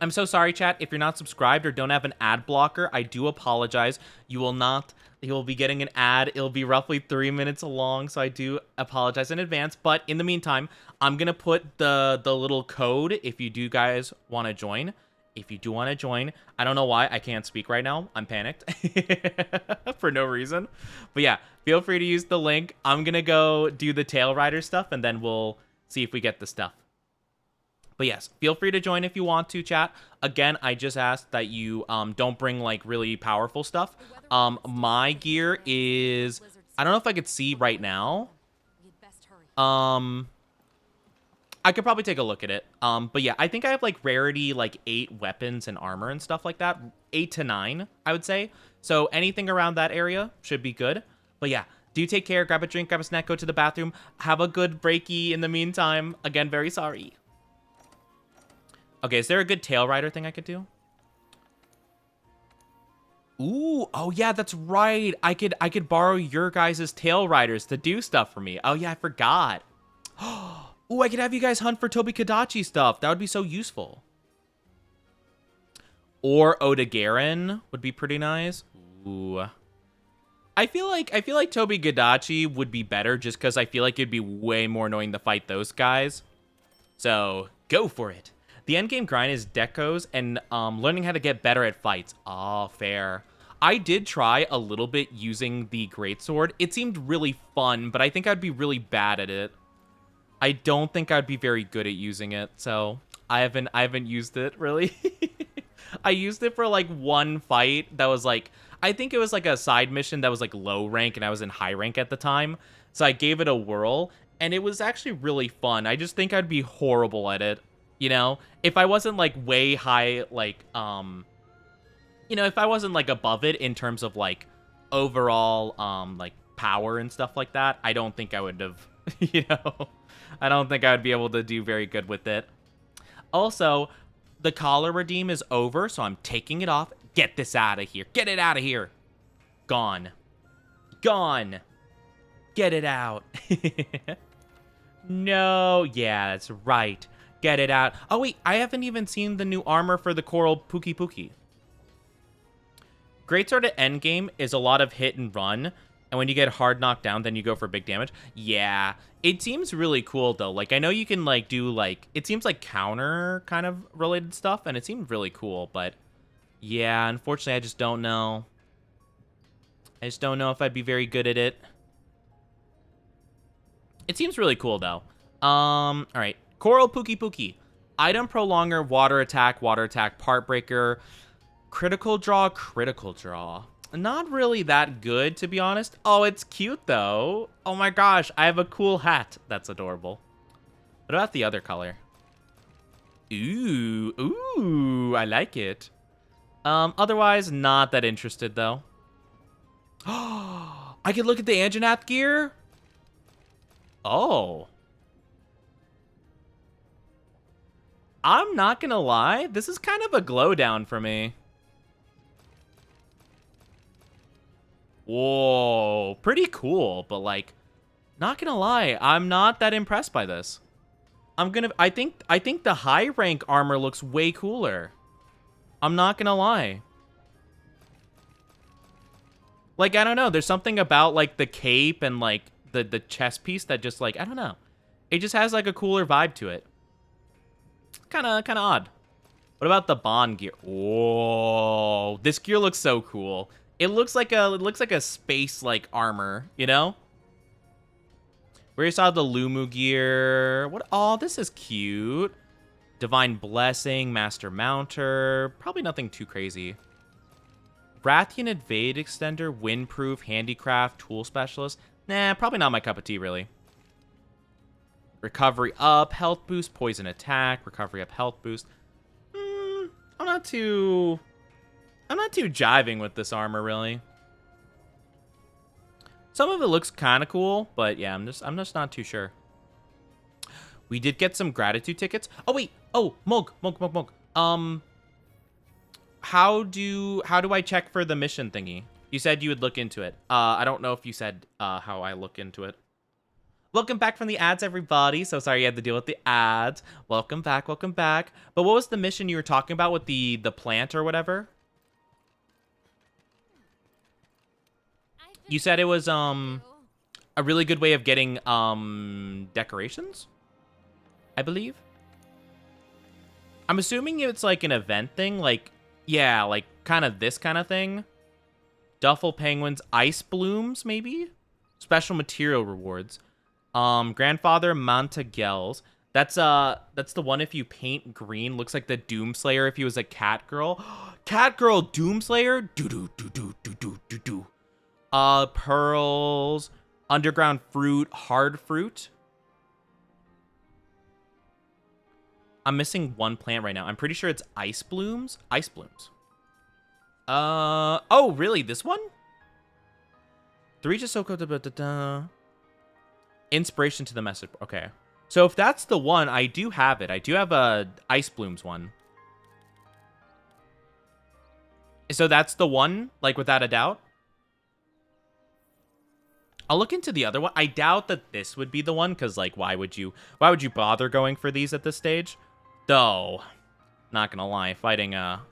I'm so sorry, chat. If you're not subscribed or don't have an ad blocker, I do apologize. You will be getting an ad. It'll be roughly 3 minutes long, so I do apologize in advance. But in the meantime, I'm going to put the little code if you do guys want to join. If you do want to join, I don't know why I can't speak right now. I'm panicked for no reason. But yeah, feel free to use the link. I'm going to go do the Tail Rider stuff, and then we'll see if we get the stuff. But yes, feel free to join if you want to, chat. Again, I just ask that you don't bring like really powerful stuff. My gear is, I don't know if I could see right now. I could probably take a look at it. But yeah, I think I have like rarity like 8 weapons and armor and stuff like that. 8 to 9, I would say. So anything around that area should be good. But yeah, do take care. Grab a drink, grab a snack, go to the bathroom. Have a good breaky in the meantime. Again, very sorry. Okay, is there a good Tail Rider thing I could do? Ooh, oh yeah, that's right. I could borrow your guys' Tail Riders to do stuff for me. Oh yeah, I forgot. Ooh, I could have you guys hunt for Tobi-Kadachi stuff. That would be so useful. Or Oda-Garen would be pretty nice. Ooh. I feel like Tobi-Kadachi would be better just because I feel like it'd be way more annoying to fight those guys. So, go for it. The endgame grind is decos and learning how to get better at fights. Oh, fair. I did try a little bit using the greatsword. It seemed really fun, but I think I'd be really bad at it. I don't think I'd be very good at using it, so I haven't used it really. I used it for like one fight that was like, I think it was like a side mission that was like low rank and I was in high rank at the time. So I gave it a whirl and it was actually really fun. I just think I'd be horrible at it. You know, if I wasn't like way high, like, you know, if I wasn't like above it in terms of like overall, like power and stuff like that, I don't think I would have, you know, I don't think I would be able to do very good with it. Also, the collar redeem is over, so I'm taking it off. Get this out of here. Get it out of here. Gone. Gone. Get it out. No, yeah, that's right. Get it out. Oh, wait, I haven't even seen the new armor for the Coral Pookie Pookie. Greatsword at endgame is a lot of hit and run, and when you get hard knocked down, then you go for big damage. Yeah, it seems really cool, though. Like, I know you can, like, do, like, it seems like counter kind of related stuff, and it seems really cool, but Yeah, unfortunately, I just don't know. I just don't know if I'd be very good at it. It seems really cool, though. All right. Coral Pookie Pookie. Item Prolonger, Water Attack, Part Breaker. Critical Draw. Not really that good, to be honest. Oh, it's cute, though. Oh my gosh, I have a cool hat. That's adorable. What about the other color? Ooh, I like it. Otherwise, not that interested, though. Oh, I could look at the Anjanath gear? Oh. I'm not gonna lie, this is kind of a glow down for me. Whoa, pretty cool, but like, not gonna lie, I'm not that impressed by this. I think the high rank armor looks way cooler. I'm not gonna lie. Like, I don't know, there's something about like the cape and like the chest piece that just like, I don't know. It just has like a cooler vibe to it. Kind of odd. What about the Bond gear? Whoa, this gear looks so cool. It looks like a space like armor, you know? We already saw the Lumu gear. What? Oh, this is cute. Divine Blessing, Master Mounter. Probably nothing too crazy. Rathian Evade Extender, Windproof, Handicraft, Tool Specialist. Nah, probably not my cup of tea, really. Recovery up, Health Boost, Poison Attack, Recovery up, Health Boost. I'm not too jiving with this armor, really. Some of it looks kind of cool, but yeah, I'm just not too sure. We did get some gratitude tickets. Oh wait, Mog. How do I check for the mission thingy? You said you would look into it. I don't know if you said how I look into it. Welcome back from the ads, everybody. So sorry you had to deal with the ads. Welcome back. But what was the mission you were talking about with the plant or whatever? You said it was a really good way of getting decorations, I believe. I'm assuming it's like an event thing, like yeah, like kind of this kind of thing. Duffel Penguins, Ice Blooms, maybe? Special material rewards. Grandfather Montagels. That's the one if you paint green, looks like the Doomslayer if he was a cat girl. Cat girl Doomslayer? Do. Pearls, underground fruit, hard fruit. I'm missing one plant right now. I'm pretty sure it's ice blooms. Oh, really? This one? Three just so inspiration to the message. Okay. So if that's the one, I do have it. I do have a ice blooms one. So that's the one, like without a doubt. I'll look into the other one. I doubt that this would be the one, because like, why would you bother going for these at this stage? Though, not gonna lie, fighting a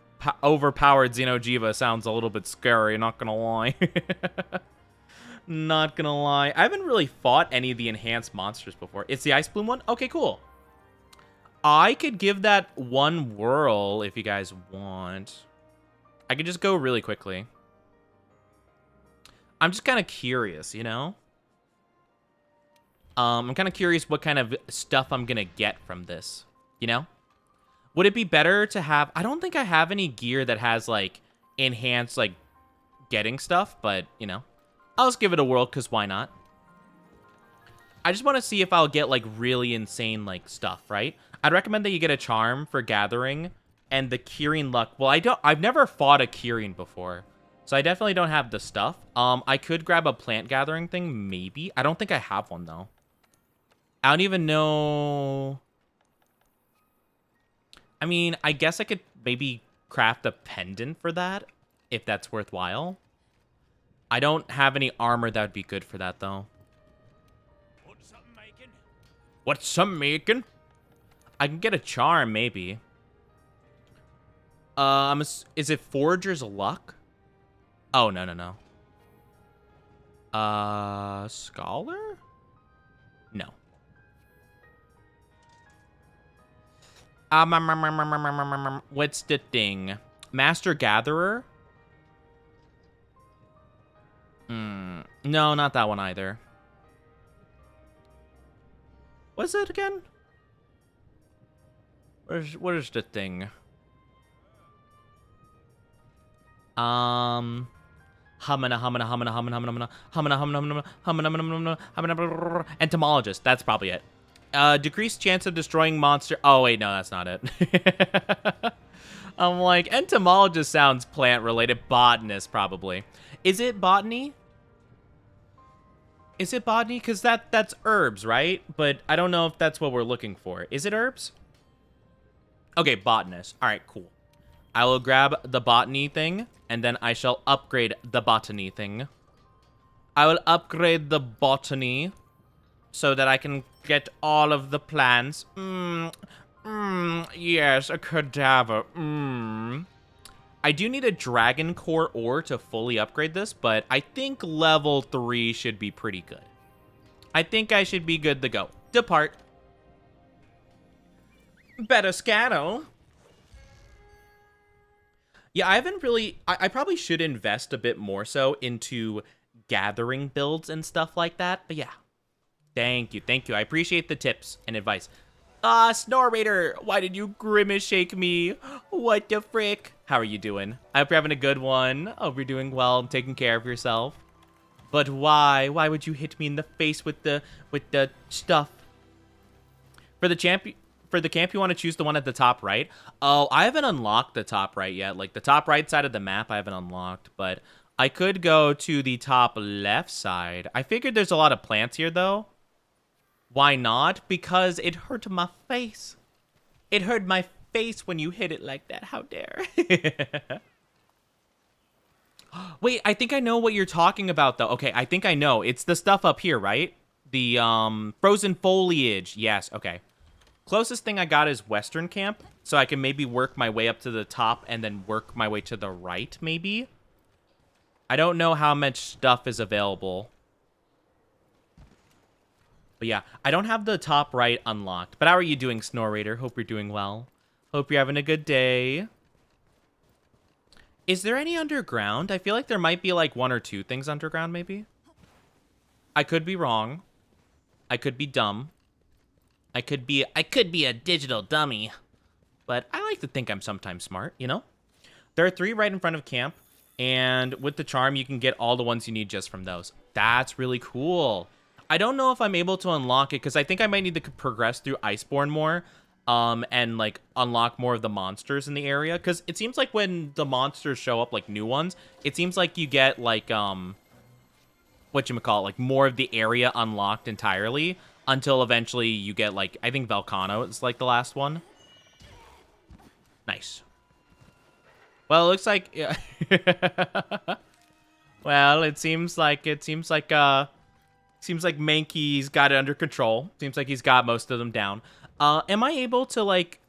overpowered Xeno'jiiva sounds a little bit scary, not gonna lie. Not gonna lie. I haven't really fought any of the enhanced monsters before. It's the Ice Bloom one? Okay, cool. I could give that one whirl if you guys want. I could just go really quickly. I'm just kind of curious, you know? I'm kind of curious what kind of stuff I'm gonna get from this, you know? Would it be better to have... I don't think I have any gear that has, like, enhanced, like, getting stuff, but, you know. I'll just give it a whirl, because why not? I just want to see if I'll get, like, really insane, like, stuff, right? I'd recommend that you get a charm for gathering, and the Kirin luck. Well, I've never fought a Kirin before, so I definitely don't have the stuff. I could grab a plant gathering thing, maybe. I don't think I have one, though. I don't even know... I mean, I guess I could maybe craft a pendant for that, if that's worthwhile. I don't have any armor that would be good for that, though. What's some making? I can get a charm, maybe. Is it Forager's Luck? Oh, no. Scholar? No. What's the thing? Master Gatherer. No, not that one either. What's it again? What is the thing? Entomologist. That's probably it. Decreased chance of destroying monster. Oh wait, no, that's not it. I'm like, entomologist sounds plant related. Botanist probably. Is it botany? Is it botany? Because that's herbs, right? But I don't know if that's what we're looking for. Is it herbs? Okay, botanist. All right, cool. I will grab the botany thing, and then I shall upgrade the botany thing. I will upgrade the botany so that I can get all of the plants. Yes, a cadaver. I do need a dragon core ore to fully upgrade this, but I think level 3 should be pretty good. I think I should be good to go. Depart. Better scano. Yeah, I haven't really... I probably should invest a bit more so into gathering builds and stuff like that. But yeah. Thank you. Thank you. I appreciate the tips and advice. Snore Raider, why did you grimace shake me? What the frick? How are you doing? I hope you're having a good one. I hope you're doing well and taking care of yourself. But why? Why would you hit me in the face with the stuff? For the camp, you want to choose the one at the top right. Oh, I haven't unlocked the top right yet. Like the top right side of the map, I haven't unlocked. But I could go to the top left side. I figured there's a lot of plants here though. Why not? Because it hurt my face. It hurt my face when you hit it like that. How dare. Wait, I think I know what you're talking about, though. Okay, I think I know. It's the stuff up here, right? The frozen foliage. Yes, okay. Closest thing I got is Western Camp, so I can maybe work my way up to the top and then work my way to the right, maybe? I don't know how much stuff is available. But yeah, I don't have the top right unlocked. But how are you doing, Snore Raider? Hope you're doing well. Hope you're having a good day. Is there any underground? I feel like there might be like 1 or 2 things underground, maybe. I could be wrong. I could be dumb. I could be a digital dummy. But I like to think I'm sometimes smart, you know? There are 3 right in front of camp. And with the charm, you can get all the ones you need just from those. That's really cool. I don't know if I'm able to unlock it because I think I might need to progress through Iceborne more and like unlock more of the monsters in the area, because it seems like when the monsters show up, like new ones, it seems like you get like whatchamacallit, like more of the area unlocked entirely until eventually you get like, I think Volcano is like the last one. Nice. Well, it looks like well, it seems like Mankey's got it under control. Seems like he's got most of them down. Am I able to, like,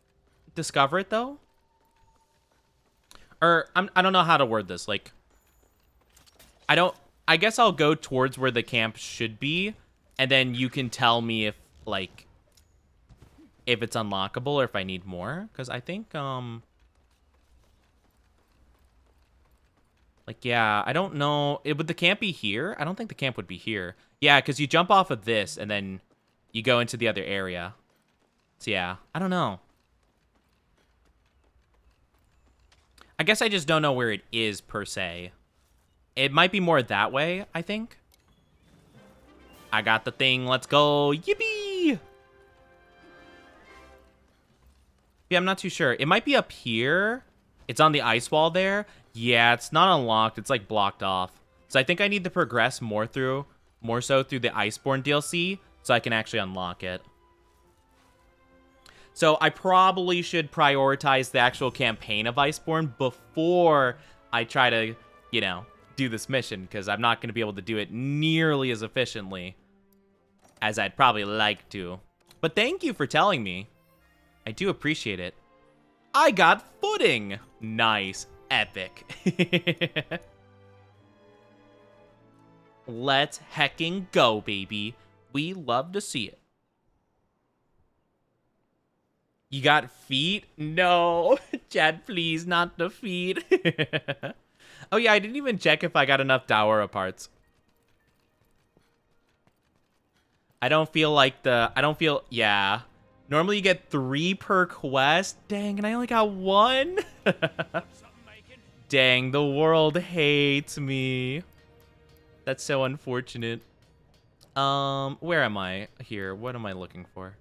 discover it, though? Or, I don't know how to word this. Like, I guess I'll go towards where the camp should be, and then you can tell me if, like, if it's unlockable or if I need more. Because I think, like, yeah, I don't know. Would the camp be here? I don't think the camp would be here. Yeah, because you jump off of this, and then you go into the other area. So, yeah, I don't know. I guess I just don't know where it is, per se. It might be more that way, I think. I got the thing. Let's go. Yippee! Yeah, I'm not too sure. It might be up here. It's on the ice wall there. Yeah, it's not unlocked. It's, like, blocked off. So I think I need to progress more so through the Iceborne DLC so I can actually unlock it. So I probably should prioritize the actual campaign of Iceborne before I try to, you know, do this mission, because I'm not going to be able to do it nearly as efficiently as I'd probably like to. But thank you for telling me. I do appreciate it. I got footing. Nice. Epic. Let's hecking go, baby. We love to see it. You got feet? No. Chad, please, not defeat. Oh yeah, I didn't even check if I got enough Daora parts. Yeah. Normally you get 3 per quest. Dang, and I only got 1? Dang, the world hates me. That's so unfortunate. Where am I? Here, what am I looking for?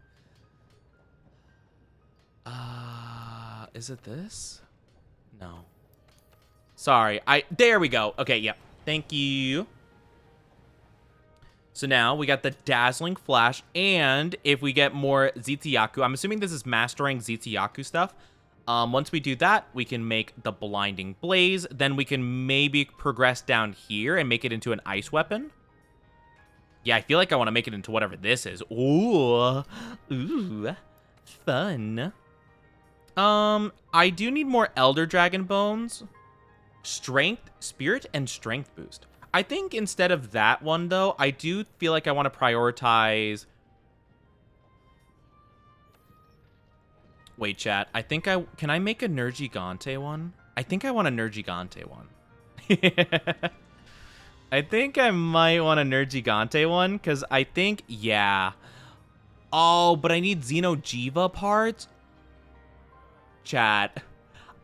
Is it this? No. Sorry, there we go. Okay, yep. Thank you. So now we got the Dazzling Flash, and if we get more Zitiyaku, I'm assuming this is mastering Zitiyaku stuff. Once we do that, we can make the Blinding Blaze. Then we can maybe progress down here and make it into an ice weapon. Yeah, I feel like I want to make it into whatever this is. Ooh, fun. I do need more Elder Dragon Bones. Strength, Spirit, and Strength boost. I think instead of that one, though, I do feel like I want to prioritize... Wait, chat. I think Can I make a Nergigante one? I think I want a Nergigante one. I think I might want a Nergigante one, because I think... Yeah. Oh, but I need Xenojiva parts? Chat.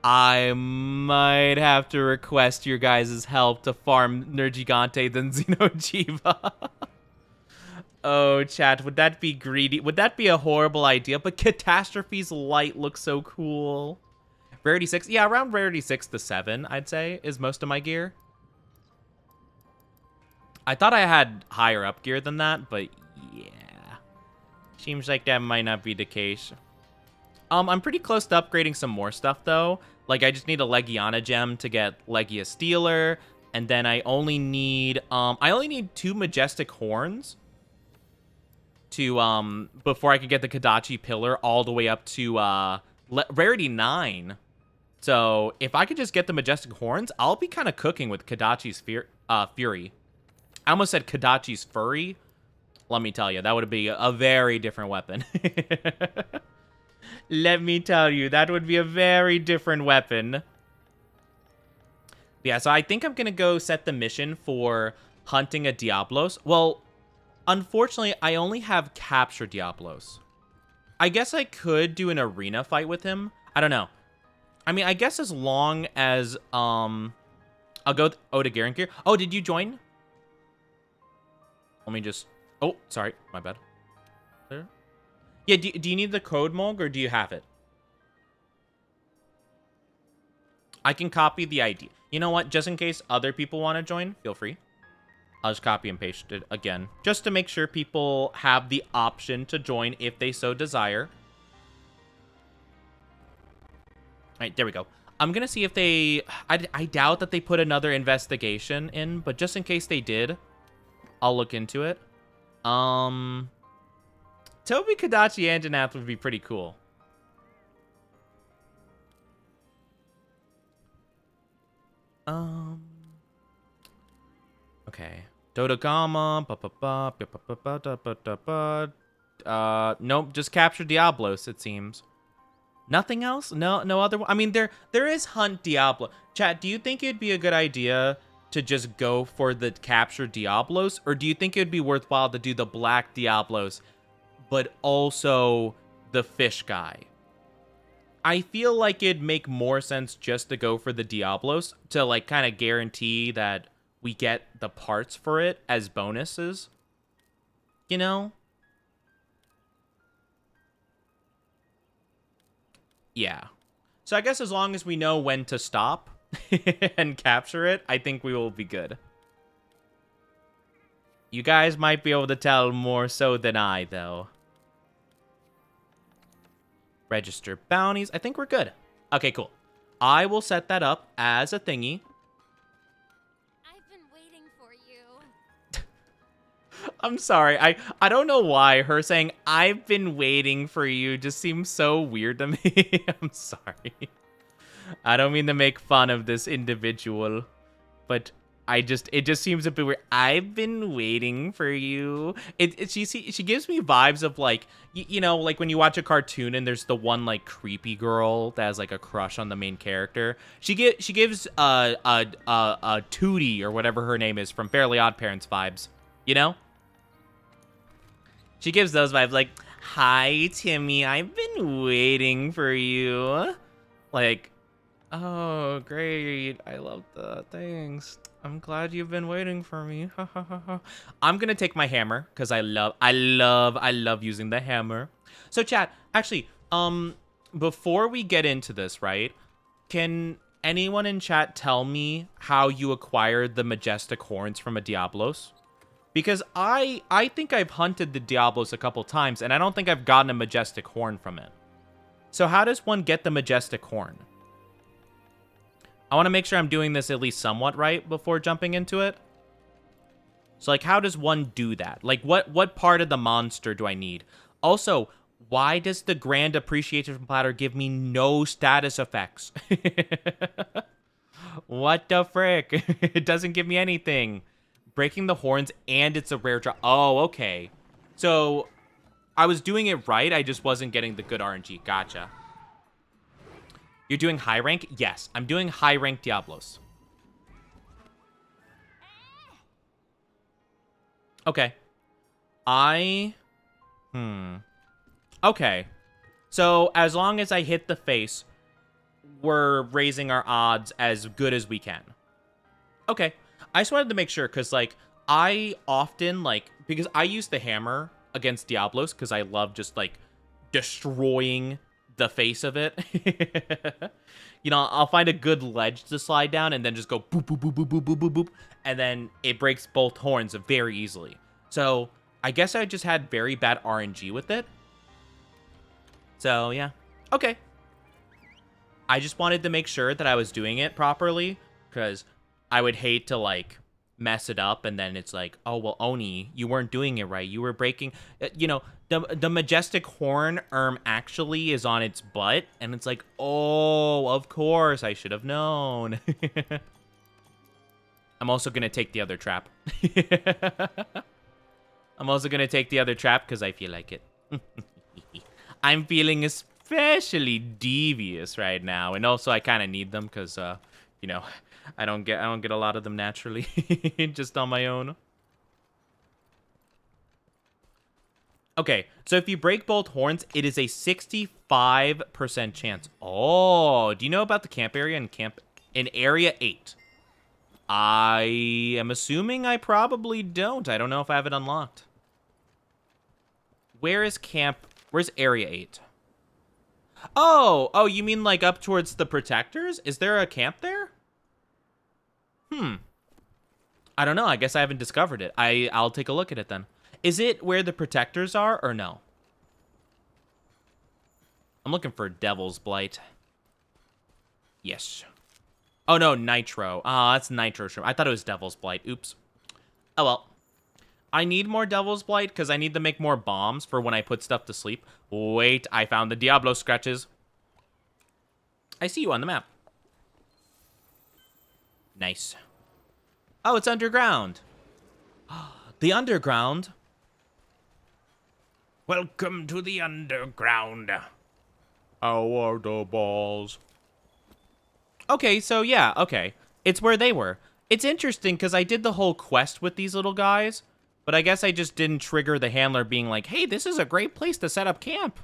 I might have to request your guys' help to farm Nergigante than Xenojiva. Oh, chat, would that be greedy? Would that be a horrible idea? But Catastrophe's Light looks so cool. Rarity 6? Yeah, around Rarity 6 to 7, I'd say, is most of my gear. I thought I had higher up gear than that, but yeah. Seems like that might not be the case. I'm pretty close to upgrading some more stuff, though. Like, I just need a Legiana gem to get Legia Stealer, and then I only need 2 Majestic Horns to, before I can get the Kadachi Pillar all the way up to, Rarity 9. So, if I could just get the Majestic Horns, I'll be kind of cooking with Kadachi's Fury. I almost said Kadachi's Furry. Let me tell you, that would be a very different weapon. Let me tell you, that would be a very different weapon. Yeah, so I think I'm going to go set the mission for hunting a Diablos. Well, unfortunately, I only have Capture Diablos. I guess I could do an arena fight with him. I don't know. I mean, I guess as long as, I'll go with Oda Garankir. Oh, did you join? Let me just... Oh, sorry. My bad. There. Yeah, do you need the code, Mog, or do you have it? I can copy the ID. You know what? Just in case other people want to join, feel free. I'll just copy and paste it again. Just to make sure people have the option to join if they so desire. Alright, there we go. I'm going to see if they... I doubt that they put another investigation in, but just in case they did, I'll look into it. Toby, Kadachi, and Janath would be pretty cool. Okay. Dodogama. Nope, just capture Diablos, it seems. Nothing else? No other... I mean, there is Hunt Diablo. Chat, do you think it'd be a good idea to just go for the capture Diablos? Or do you think it'd be worthwhile to do the black Diablos, but also the fish guy? I feel like it'd make more sense just to go for the Diablos to, like, kind of guarantee that we get the parts for it as bonuses. You know? Yeah. So I guess as long as we know when to stop and capture it, I think we will be good. You guys might be able to tell more so than I, though. Register bounties. I think we're good. Okay, cool. I will set that up as a thingy. I've been waiting for you. I'm sorry. I don't know why her saying, I've been waiting for you, just seems so weird to me. I'm sorry. I don't mean to make fun of this individual, but it just seems a bit weird. I've been waiting for you. She gives me vibes of like, you know, like when you watch a cartoon and there's the one like creepy girl that has like a crush on the main character. She gives Tootie or whatever her name is from Fairly Odd Parents vibes, you know? She gives those vibes like, "Hi Timmy, I've been waiting for you." Like, oh, great. I love that. Thanks. I'm glad you've been waiting for me. I'm gonna take my hammer because I love using the hammer. So chat, actually, before we get into this, right? Can anyone in chat tell me how you acquired the majestic horns from a Diablos? Because I think I've hunted the Diablos a couple times and I don't think I've gotten a majestic horn from it. So how does one get the majestic horn? I want to make sure I'm doing this at least somewhat right before jumping into it. So, like, how does one do that? Like, what part of the monster do I need? Also, why does the Grand Appreciation Platter give me no status effects? What the frick? It doesn't give me anything. Breaking the horns, and it's a rare drop. Oh, okay. So, I was doing it right, I just wasn't getting the good RNG. Gotcha. You're doing high rank? Yes, I'm doing high rank Diablos. Okay. Okay. So, as long as I hit the face, we're raising our odds as good as we can. Okay. I just wanted to make sure, because, like, I often, like, because I use the hammer against Diablos, because I love just, like, destroying the face of it. You know, I'll find a good ledge to slide down and then just go boop, boop, boop, boop, boop, boop, boop, boop. And then it breaks both horns very easily. So, I guess I just had very bad RNG with it. So, yeah. Okay. I just wanted to make sure that I was doing it properly, because I would hate to, like, mess it up and then it's like, oh, well, Oni, you weren't doing it right. You were breaking, you know, the majestic horn actually is on its butt, and it's like, oh, of course, I should have known. I'm also going to take the other trap. I'm also going to take the other trap because I feel like it. I'm feeling especially devious right now, and also I kind of need them because, you know, I don't get a lot of them naturally, just on my own. Okay, so if you break both horns, it is a 65% chance. Oh, do you know about the camp area in Area 8? I am assuming I probably don't. I don't know if I have it unlocked. Where's Area 8? Oh, you mean like up towards the Protectors? Is there a camp there? I don't know. I guess I haven't discovered it. I'll take a look at it then. Is it where the Protectors are or no? I'm looking for Devil's Blight. Yes. Oh, no, Nitro. That's Nitro Shroom. I thought it was Devil's Blight. Oops. Oh, well. I need more Devil's Blight because I need to make more bombs for when I put stuff to sleep. Wait, I found the Diablo scratches. I see you on the map. Nice. Oh, it's underground. The underground? Welcome to the underground. How are the balls? Okay, so yeah, okay. It's where they were. It's interesting because I did the whole quest with these little guys, but I guess I just didn't trigger the handler being like, hey, this is a great place to set up camp.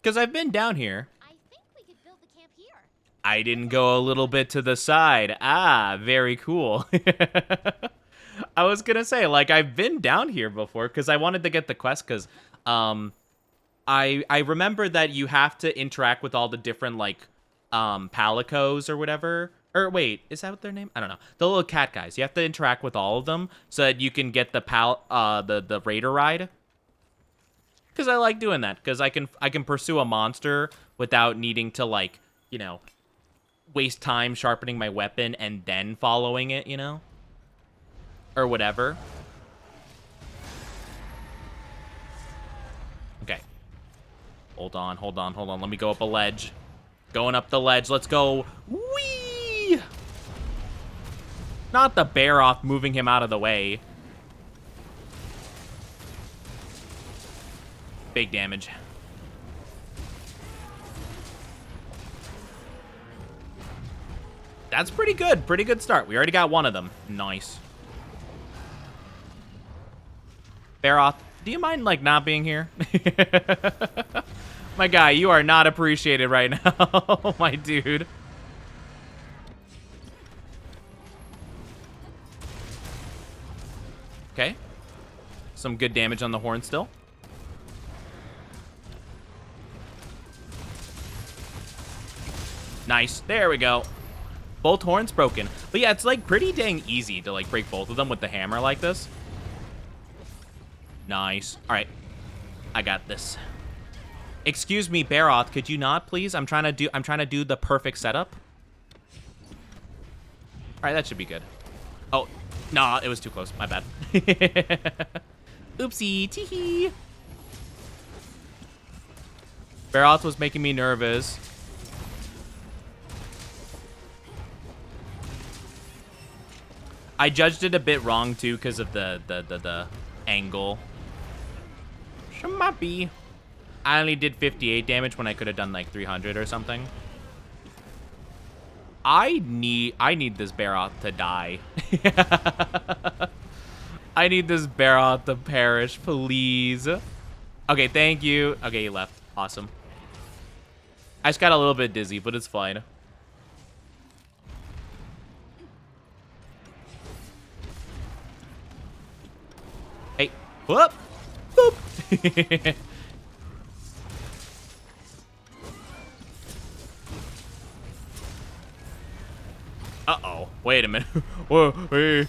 Because I've been down here. I think we could build the camp here. I didn't go a little bit to the side. Ah, very cool. I was gonna say, like, I've been down here before because I wanted to get the quest because I remember that you have to interact with all the different, like, palicos or whatever. Or wait, is that what their name? I don't know. The little cat guys. You have to interact with all of them so that you can get the raider ride. Because I like doing that. Because I can pursue a monster without needing to, like, you know, waste time sharpening my weapon and then following it, you know? Or whatever. Okay. Hold on. Let me go up a ledge. Going up the ledge. Let's go. Whee! Not the Baroth moving him out of the way. Big damage. That's pretty good. Pretty good start. We already got one of them. Nice. Baroth, do you mind, like, not being here? My guy, you are not appreciated right now. My dude. Okay. Some good damage on the horn still. Nice. There we go. Both horns broken. But yeah, it's like pretty dang easy to like break both of them with the hammer like this. Nice. All right. I got this. Excuse me, Baroth, could you not please? I'm trying to do the perfect setup. All right, that should be good. Oh, no, it was too close. My bad. Oopsie, teehee. Baroth was making me nervous. I judged it a bit wrong too because of the angle. Shmappy. I only did 58 damage when I could have done like 300 or something. I need this Baroth to die. I need this Baroth to perish, please. Okay, thank you. Okay, he left. Awesome. I just got a little bit dizzy, but it's fine. Hey, whoop, boop. Uh-oh. Wait a minute. Whoa, hey.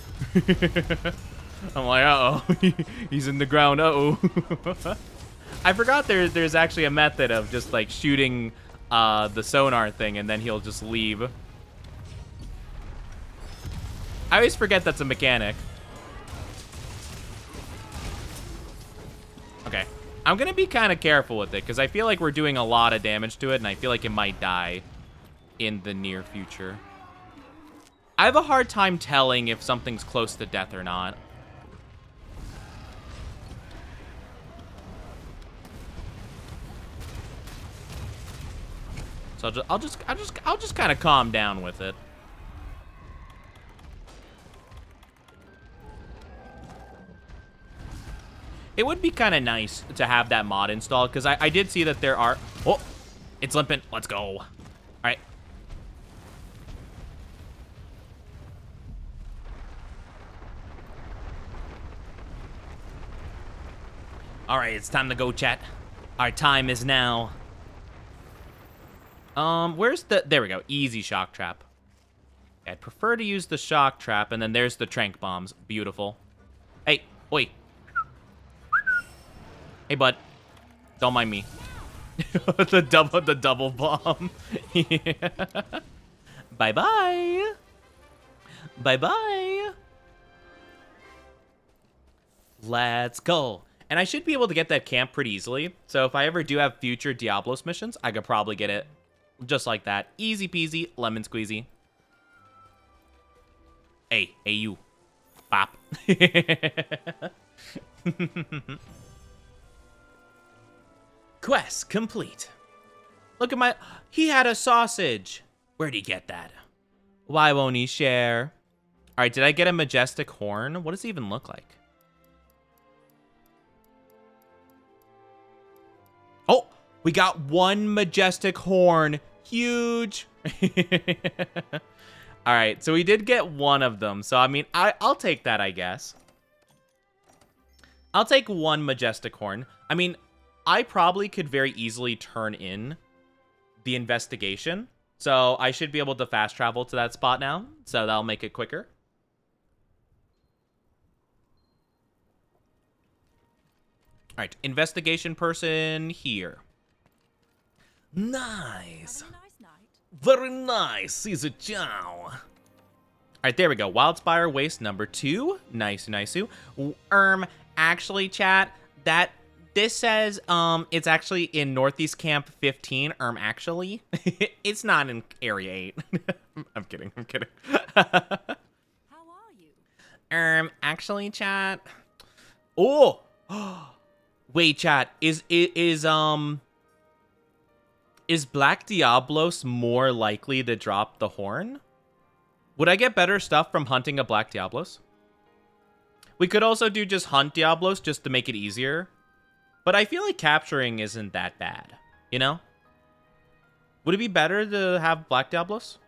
I'm like, uh-oh. He's in the ground. Uh-oh. I forgot there's actually a method of just, like, shooting the sonar thing, and then he'll just leave. I always forget that's a mechanic. Okay. I'm going to be kind of careful with it, because I feel like we're doing a lot of damage to it, and I feel like it might die in the near future. I have a hard time telling if something's close to death or not. So I'll just kind of calm down with it. It would be kind of nice to have that mod installed because I did see that there are. Oh, it's limping. Let's go. All right. All right, it's time to go, chat. Our time is now. Where's the... There we go. Easy shock trap. I'd prefer to use the shock trap, and then there's the trank bombs. Beautiful. Hey, oi. Hey, bud. Don't mind me. the double bomb. Bye-bye. Bye-bye. Let's go. And I should be able to get that camp pretty easily. So if I ever do have future Diablos missions, I could probably get it just like that. Easy peasy, lemon squeezy. Hey, you. Bop. Quest complete. Look at my... He had a sausage. Where'd he get that? Why won't he share? All right, did I get a majestic horn? What does it even look like? Oh, we got one majestic horn. Huge. All right, so we did get one of them. So, I mean, I'll take that, I guess. I'll take one majestic horn. I mean, I probably could very easily turn in the investigation. So I should be able to fast travel to that spot now. So that'll make it quicker. All right, investigation person here. Nice. Having a nice night. Very nice, Caesar Chow. All right, there we go. Wildspire Waste number 2. Nice. Actually, chat, this says, it's actually in Northeast Camp 15. Actually, it's not in Area 8. I'm kidding. How are Actually, chat. Oh, wait, chat. Is Black Diablos more likely to drop the horn? Would I get better stuff from hunting a Black Diablos? We could also do just hunt Diablos just to make it easier. But I feel like capturing isn't that bad, you know? Would it be better to have Black Diablos?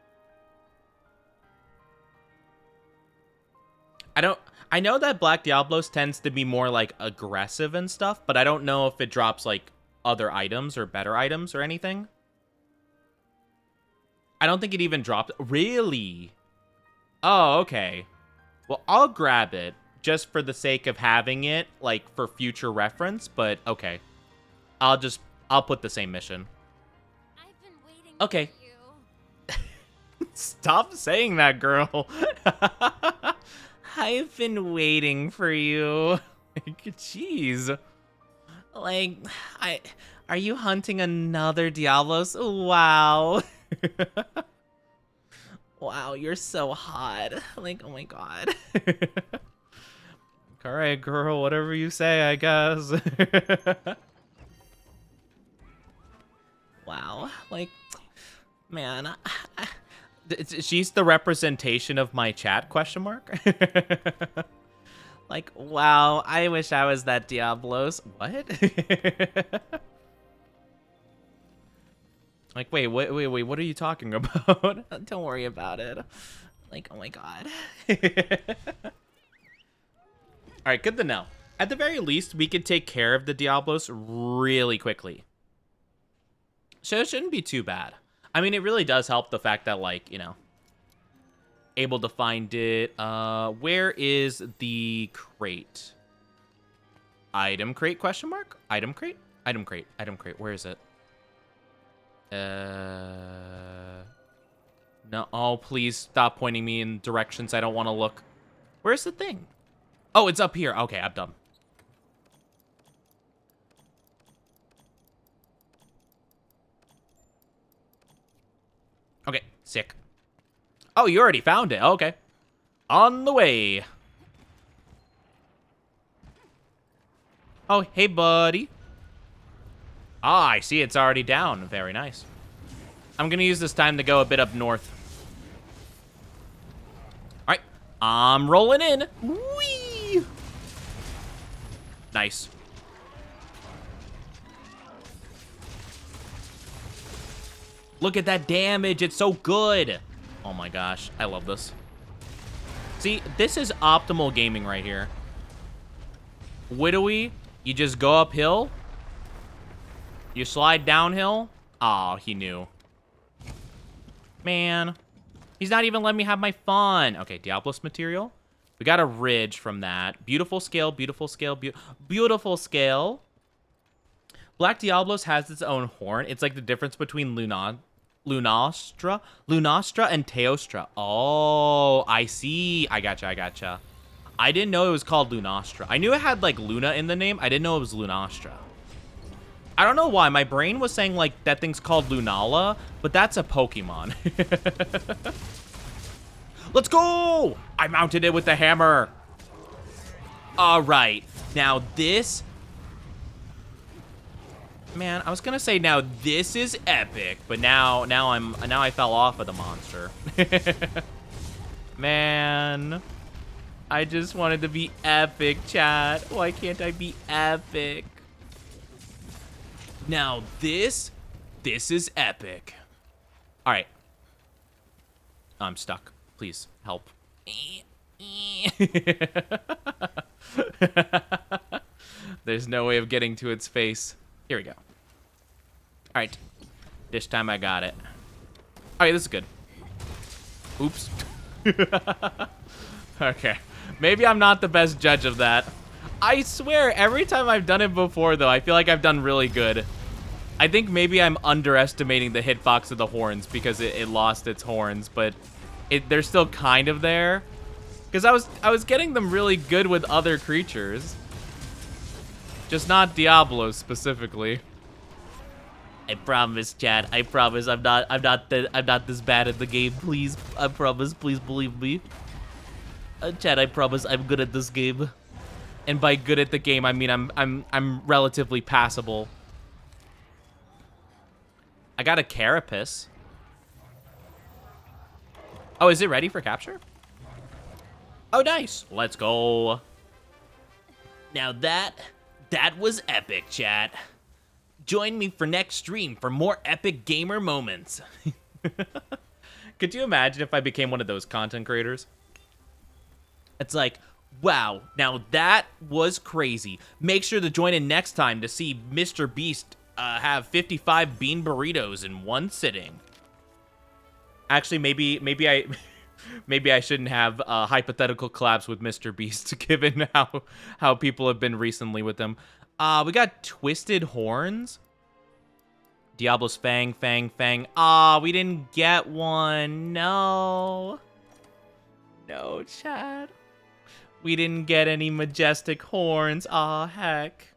I know that Black Diablos tends to be more like aggressive and stuff, but I don't know if it drops like other items or better items or anything. I don't think it even dropped. Really? Oh, okay. Well, I'll grab it just for the sake of having it, like for future reference, but okay. I'll put the same mission. I've been waiting Okay. for you. Stop saying that, girl. I've been waiting for you. Jeez. Like, are you hunting another Diablos? Wow. Wow, you're so hot. Like, oh my god. Alright, girl, whatever you say, I guess. Wow, like, man, she's the representation of my chat, question mark? Like, wow, I wish I was that Diablos. What? Like, wait, what are you talking about? Don't worry about it. Like, oh my god. Alright, good to know. At the very least, we could take care of the Diablos really quickly. So it shouldn't be too bad. I mean, it really does help the fact that, like, you know, able to find it. Where is the crate? Item crate, question mark? Item crate? Item crate, item crate. Where is it? No, oh, please stop pointing me in directions I don't want to look. Where's the thing? Oh, it's up here. Okay, I'm done. Okay, sick. Oh, you already found it. Okay. On the way. Oh, hey, buddy. Ah, I see it's already down. Very nice. I'm going to use this time to go a bit up north. All right. I'm rolling in. Whee! Nice. Look at that damage. It's so good. Oh my gosh. I love this. See, this is optimal gaming right here. Widowy, you just go uphill. You slide downhill. Aw, he knew. Man. He's not even letting me have my fun. Okay, Diablos material. We got a ridge from that. Beautiful scale, beautiful scale, beautiful scale. Black Diablos has its own horn. It's like the difference between Lunastra and Teostra. Oh, I see. I gotcha. I didn't know it was called Lunastra. I knew it had like Luna in the name. I didn't know it was Lunastra. I don't know why. My brain was saying like that thing's called Lunala, but that's a Pokemon. Let's go! I mounted it with the hammer. All right. Now this... Man, I was gonna say now this is epic, but now I fell off of the monster. Man, I just wanted to be epic, chat. Why can't I be epic? Now this is epic. All right, I'm stuck. Please help. There's no way of getting to its face. Here we go. All right. This time I got it. All right, this is good. Oops. Okay. Maybe I'm not the best judge of that. I swear, every time I've done it before, though, I feel like I've done really good. I think maybe I'm underestimating the hitbox of the horns because it lost its horns, but they're still kind of there. Because I was getting them really good with other creatures. Just not Diablos specifically. I promise, chat. I promise I'm not this bad at the game. Please, I promise. Please believe me. Chad, I promise I'm good at this game. And by good at the game, I mean I'm relatively passable. I got a carapace. Oh, is it ready for capture? Oh, nice. Let's go. Now that was epic, chat. Join me for next stream for more epic gamer moments. Could you imagine if I became one of those content creators? It's like, wow, now that was crazy. Make sure to join in next time to see Mr. Beast have 55 bean burritos in one sitting. Actually, maybe I shouldn't have hypothetical collabs with Mr. Beast, given how people have been recently with him. We got Twisted Horns. Diablo's Fang. Ah, we didn't get one. No. No, Chad. We didn't get any majestic horns. Aw, heck.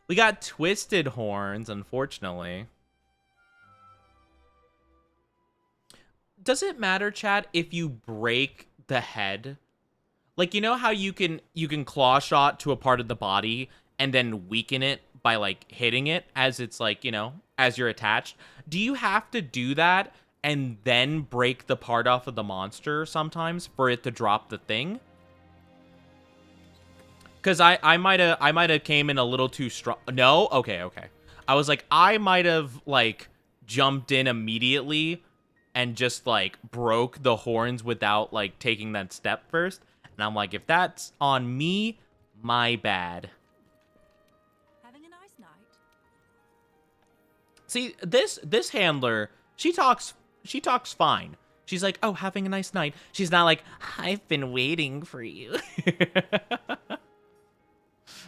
We got Twisted Horns, unfortunately. Does it matter, Chad, if you break the head? Like, you know how you can claw shot to a part of the body and then weaken it by, like, hitting it as it's, like, you know, as you're attached? Do you have to do that and then break the part off of the monster sometimes for it to drop the thing? Because I might have came in a little too strong. No? Okay. I was like, I might have, like, jumped in immediately and just, like, broke the horns without, like, taking that step first. And I'm like, if that's on me, my bad. Having a nice night. See, this handler, she talks fine. She's like, oh, having a nice night. She's not like, I've been waiting for you.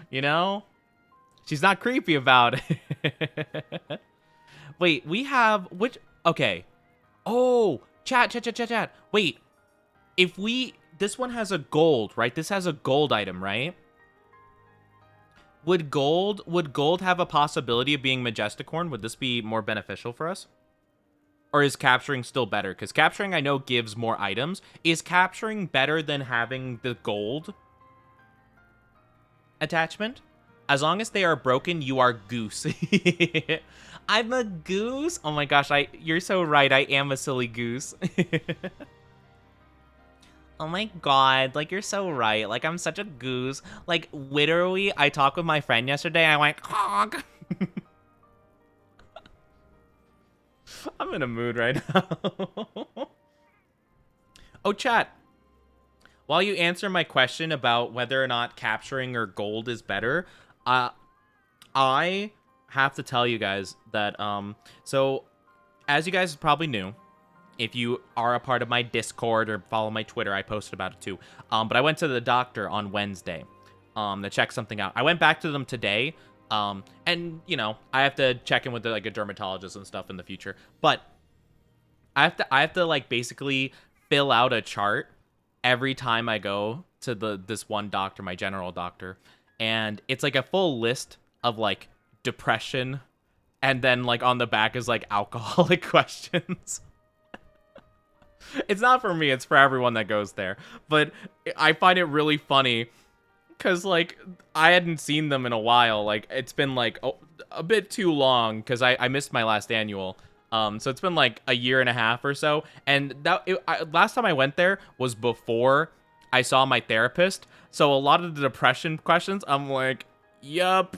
You know? She's not creepy about it. Wait, we have which? Okay. Oh, chat. Wait, if this one has a gold, right? This has a gold item, right? Would gold have a possibility of being Majestic Horn? Would this be more beneficial for us? Or is capturing still better? Because capturing, I know, gives more items. Is capturing better than having the gold attachment? As long as they are broken, you are goose. I'm a goose? Oh my gosh, you're so right. I am a silly goose. Oh my god, like, you're so right. Like, I'm such a goose. Like, literally, I talked with my friend yesterday, and I went, honk. I'm in a mood right now. Oh, chat. While you answer my question about whether or not capturing or gold is better, I have to tell you guys that, so, as you guys probably knew, if you are a part of my Discord or follow my Twitter, I posted about it too. But I went to the doctor on Wednesday to check something out. I went back to them today, and, you know, I have to check in with, like, a dermatologist and stuff in the future. But I have to like, basically fill out a chart every time I go to this one doctor, my general doctor. And it's, like, a full list of, like, depression. And then, like, on the back is, like, alcoholic questions. It's not for me, it's for everyone that goes there. But I find it really funny because, like, I hadn't seen them in a while. Like, it's been, like, a bit too long because I missed my last annual. So it's been, like, a year and a half or so. And last time I went there was before I saw my therapist. So a lot of the depression questions, I'm like, yup.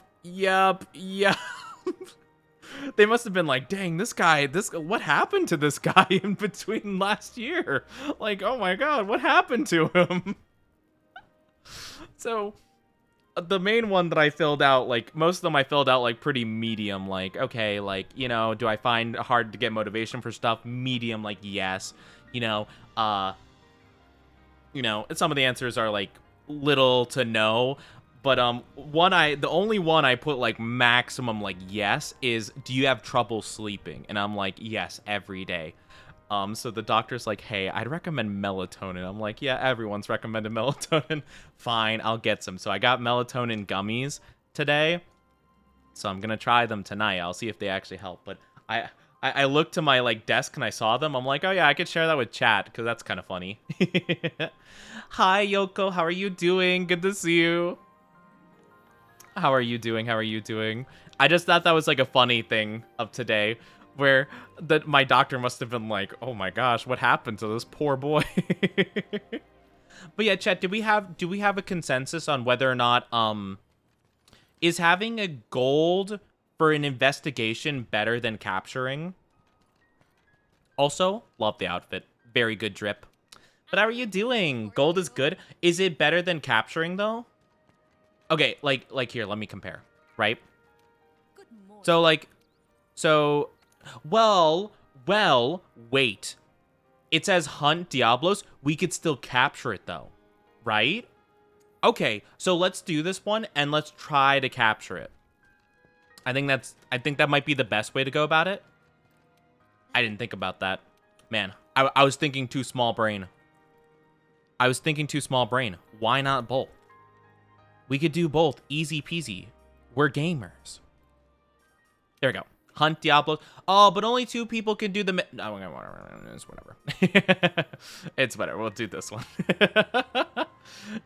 They must have been like, dang, what happened to this guy in between last year? Like, oh my god, what happened to him? So, the main one that I filled out, like, most of them I filled out, like, pretty medium. Like, okay, like, you know, do I find it hard to get motivation for stuff? Medium, like, yes. You know, some of the answers are, like, little to no. But the only one I put, like, maximum, like, yes is, do you have trouble sleeping? And I'm like, yes, every day. So the doctor's like, hey, I'd recommend melatonin. I'm like, yeah, everyone's recommended melatonin. Fine, I'll get some. So I got melatonin gummies today. So I'm gonna try them tonight. I'll see if they actually help. But I looked to my like desk and I saw them. I'm like, oh yeah, I could share that with chat because that's kind of funny. Hi Yoko, how are you doing? Good to see you. How are you doing? How are you doing? I just thought that was like a funny thing of today, where my doctor must have been like, oh my gosh, what happened to this poor boy? But yeah, chat, do we have a consensus on whether or not is having a gold for an investigation better than capturing? Also, love the outfit. Very good drip. But how are you doing? Gold is good. Is it better than capturing though? Okay, like here, let me compare, right? Good morning. Well, wait. It says hunt Diablos. We could still capture it though, right? Okay, so let's do this one and let's try to capture it. I think that might be the best way to go about it. I didn't think about that. Man, I was thinking too small brain. Why not both? We could do both. Easy peasy. We're gamers. There we go. Hunt Diablos. Oh, but only 2 people can do the... No, it's whatever. It's whatever. We'll do this one.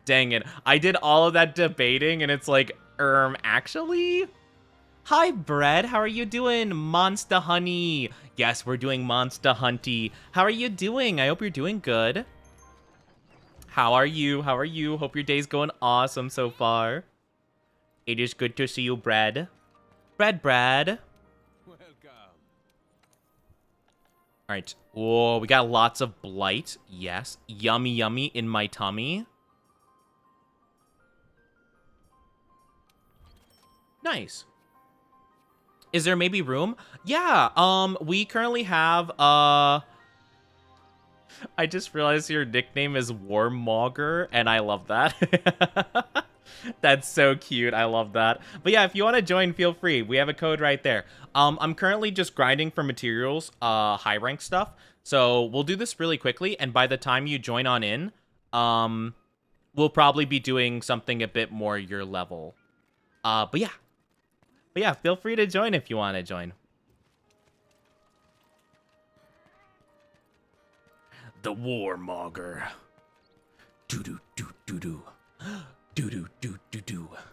Dang it. I did all of that debating, and it's like, actually... Hi, Bread. How are you doing? Monster Honey. Yes, we're doing Monster Hunty. How are you doing? I hope you're doing good. How are you? How are you? Hope your day's going awesome so far. It is good to see you, Bread. Brad. Welcome. Alright. Whoa, we got lots of blight. Yes. Yummy, yummy in my tummy. Nice. Is there maybe room? Yeah, we currently have, I just realized your nickname is Warmogger, and I love that. That's so cute. I love that. But yeah, if you want to join, feel free. We have a code right there. I'm currently just grinding for materials, high rank stuff. So we'll do this really quickly, and by the time you join on in, we'll probably be doing something a bit more your level. But yeah, feel free to join if you want to join. The Warmogger. Doo-doo, doo-doo-doo. Doo-doo, doo-doo-doo.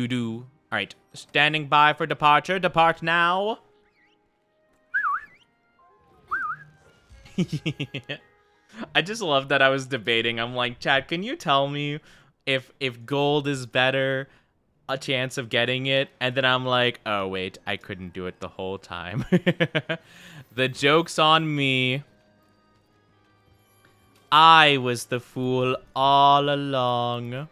Do. All right, standing by for departure. Depart now. I just love that I was debating. I'm like, Chad, can you tell me if gold is better, a chance of getting it? And then I'm like, oh wait, I couldn't do it the whole time. The joke's on me. I was the fool all along.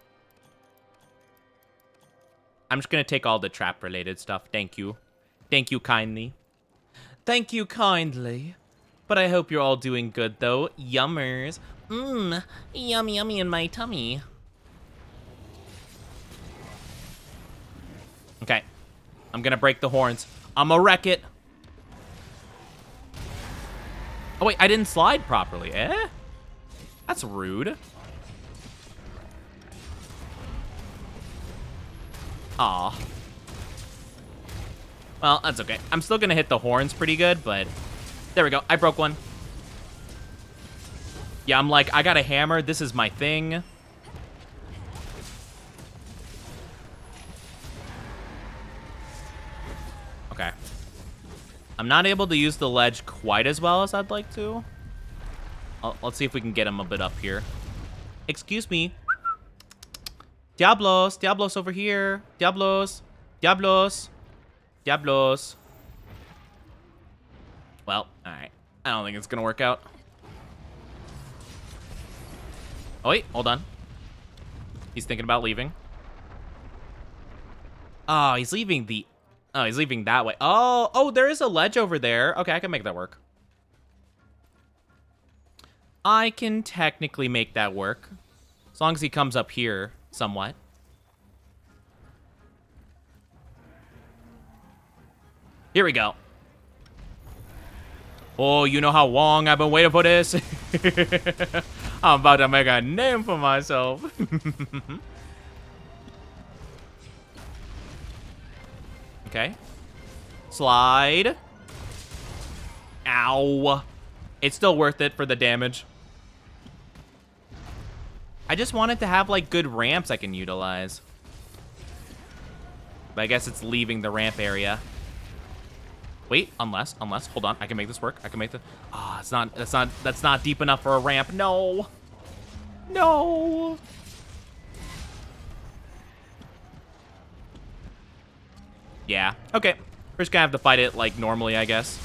I'm just gonna take all the trap related stuff. Thank you. Thank you kindly. Thank you kindly. But I hope you're all doing good though. Yummers. Yummy yummy in my tummy. Okay. I'm gonna break the horns. I'ma wreck it. Oh wait, I didn't slide properly. That's rude. Aw. Well, that's okay. I'm still gonna hit the horns pretty good, but... There we go. I broke one. Yeah, I'm like, I got a hammer. This is my thing. Okay. I'm not able to use the ledge quite as well as I'd like to. Let's see if we can get him a bit up here. Excuse me. Diablos. Diablos over here. Diablos. Diablos. Diablos. Well, alright. I don't think it's gonna work out. Oh, wait. Hold on. He's thinking about leaving. Oh, he's leaving the... Oh, he's leaving that way. Oh, there is a ledge over there. Okay, I can make that work. I can technically make that work. As long as he comes up here somewhat. Here we go. Oh, you know how long I've been waiting for this? I'm about to make a name for myself. Okay. Slide. Ow. It's still worth it for the damage. I just wanted to have, like, good ramps I can utilize. But I guess it's leaving the ramp area. Wait, unless, hold on, I can make this work. I can make the, that's not deep enough for a ramp. No. No. Yeah, okay. We're just gonna have to fight it, like, normally, I guess.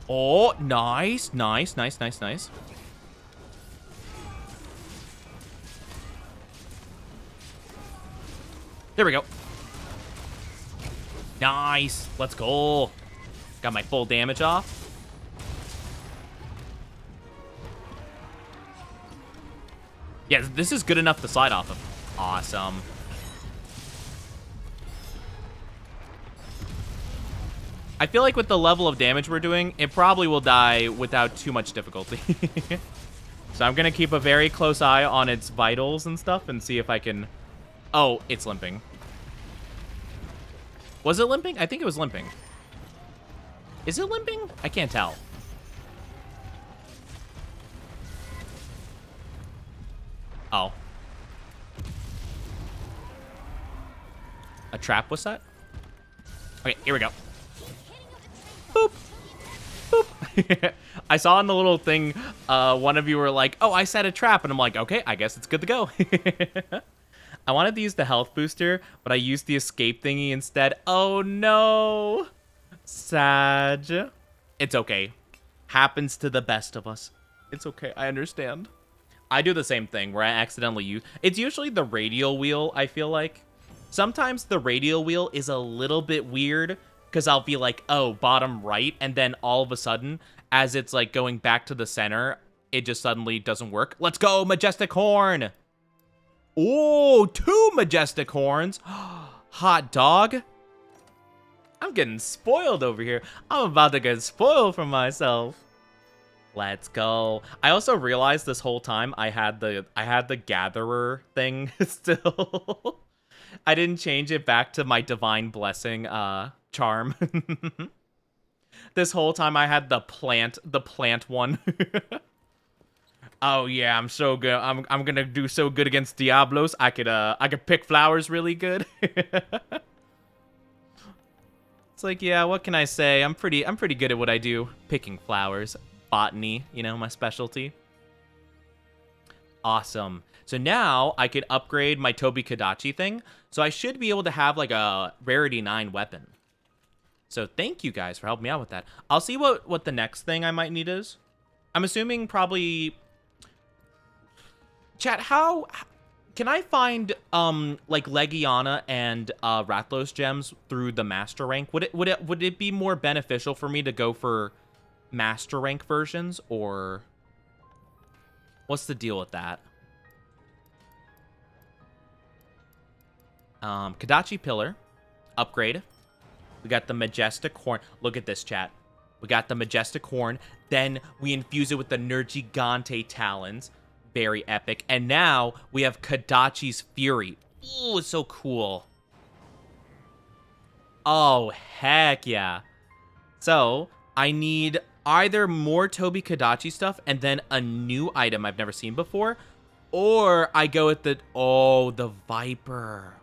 Oh, nice, nice, nice, nice, nice. There we go. Nice. Let's go. Got my full damage off. Yeah, this is good enough to slide off of. Awesome. I feel like with the level of damage we're doing, it probably will die without too much difficulty. So I'm going to keep a very close eye on its vitals and stuff and see if I can... Oh, it's limping. Was it limping? I think it was limping. Is it limping? I can't tell. Oh. A trap was set? Okay, here we go. Boop. Boop. I saw in the little thing, one of you were like, oh, I set a trap. And I'm like, okay, I guess it's good to go. I wanted to use the health booster, but I used the escape thingy instead. Oh, no. Sad. It's okay. Happens to the best of us. It's okay. I understand. I do the same thing where I accidentally use... It's usually the radial wheel, I feel like. Sometimes the radial wheel is a little bit weird because I'll be like, oh, bottom right, and then all of a sudden, as it's like going back to the center, it just suddenly doesn't work. Let's go, Majestic Horn! Oh, 2 Majestic Horns! Hot dog! I'm getting spoiled over here. I'm about to get spoiled for myself. Let's go. I also realized this whole time I had the gatherer thing still. I didn't change it back to my divine blessing charm. This whole time I had the plant one. Oh yeah, I'm so good. I'm gonna do so good against Diablos. I could pick flowers really good. It's like, yeah, what can I say? I'm pretty good at what I do. Picking flowers. Botany, you know, my specialty. Awesome. So now I could upgrade my Tobi Kadachi thing. So I should be able to have like a rarity 9 weapon. So thank you guys for helping me out with that. I'll see what the next thing I might need is. I'm assuming probably... Chat, how... Can I find, like, Legiana and Rathalos gems through the master rank? Would it be more beneficial for me to go for master rank versions, or what's the deal with that? Kadachi Pillar, upgrade. We got the Majestic Horn. Look at this, chat. We got the Majestic Horn. Then we infuse it with the Nergigante Talons. Very epic. And now we have Kadachi's Fury. Ooh, it's so cool. Oh, heck yeah. So, I need either more Tobi Kadachi stuff and then a new item I've never seen before, or I go with the Viper.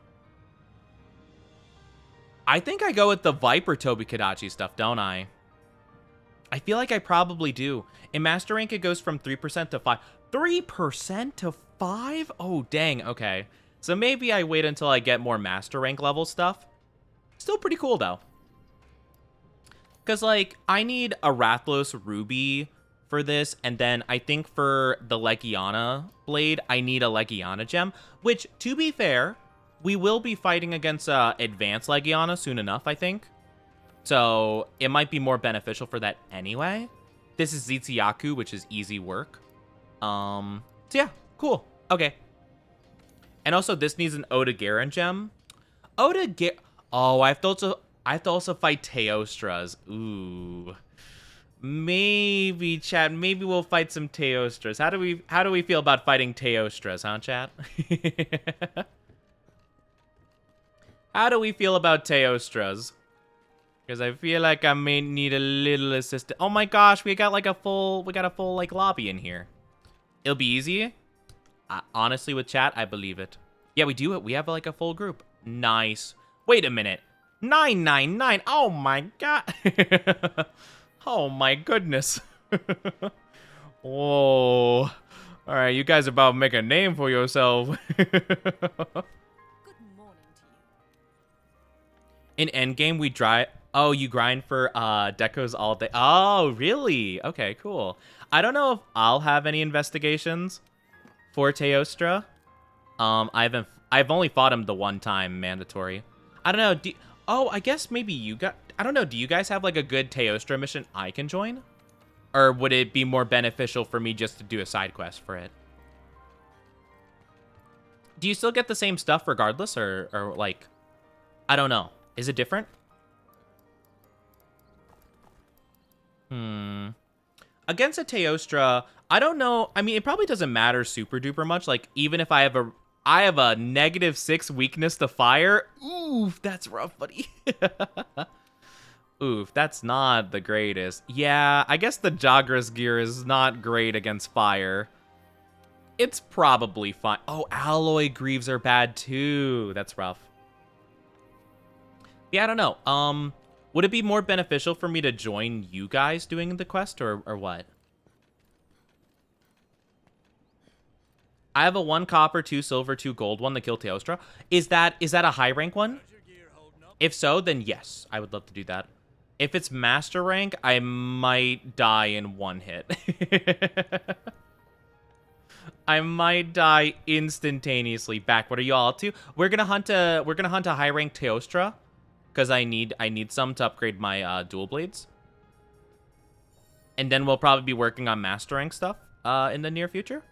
I think I go with the Viper Tobi Kadachi stuff, don't I? I feel like I probably do. In Master Rank, it goes from 3% to 5%. 3% to 5%? Oh, dang, okay. So maybe I wait until I get more Master Rank level stuff. Still pretty cool, though. Because, like, I need a Rathalos Ruby for this, and then I think for the Legiana Blade, I need a Legiana Gem, which, to be fair, we will be fighting against Advanced Legiana soon enough, I think. So, it might be more beneficial for that anyway. This is Zetsuyaku, which is easy work. So yeah, cool. Okay. And also, this needs an Oda Garen gem. Oh, I have to also fight Teostras. Ooh. Maybe, chat. Maybe we'll fight some Teostras. How do we feel about fighting Teostras, huh, chat? How do we feel about Teostras? Because I feel like I may need a little assistance. Oh my gosh, we got a full like lobby in here. It'll be easy. Honestly, with chat, I believe it. Yeah, we do it. We have like a full group. Nice. Wait a minute. 999. Oh my god. Oh my goodness. Whoa. All right, you guys about to make a name for yourself. Good morning to you. In endgame, we dry. Oh, you grind for decos all day. Oh, really? Okay, cool. I don't know if I'll have any investigations for Teostra. I've only fought him the one time mandatory. I don't know. Oh, I guess maybe you got. I don't know. Do you guys have like a good Teostra mission I can join? Or would it be more beneficial for me just to do a side quest for it? Do you still get the same stuff regardless, or like, I don't know. Is it different? Against a Teostra, I don't know. I mean, it probably doesn't matter super duper much. Like, even if I have a -6 weakness to fire. Oof, that's rough, buddy. Oof, that's not the greatest. Yeah, I guess the Jagras gear is not great against fire. It's probably fine. Oh, alloy greaves are bad too. That's rough. Yeah, I don't know. Would it be more beneficial for me to join you guys doing the quest or what? I have a 1 copper, 2 silver, 2 gold one to kill Teostra. Is that a high rank one? If so, then yes, I would love to do that. If it's master rank, I might die in 1 hit. I might die instantaneously. Back, what are you all up to? We're gonna hunt a high rank Teostra, because I need some to upgrade my dual blades. And then we'll probably be working on master rank stuff in the near future.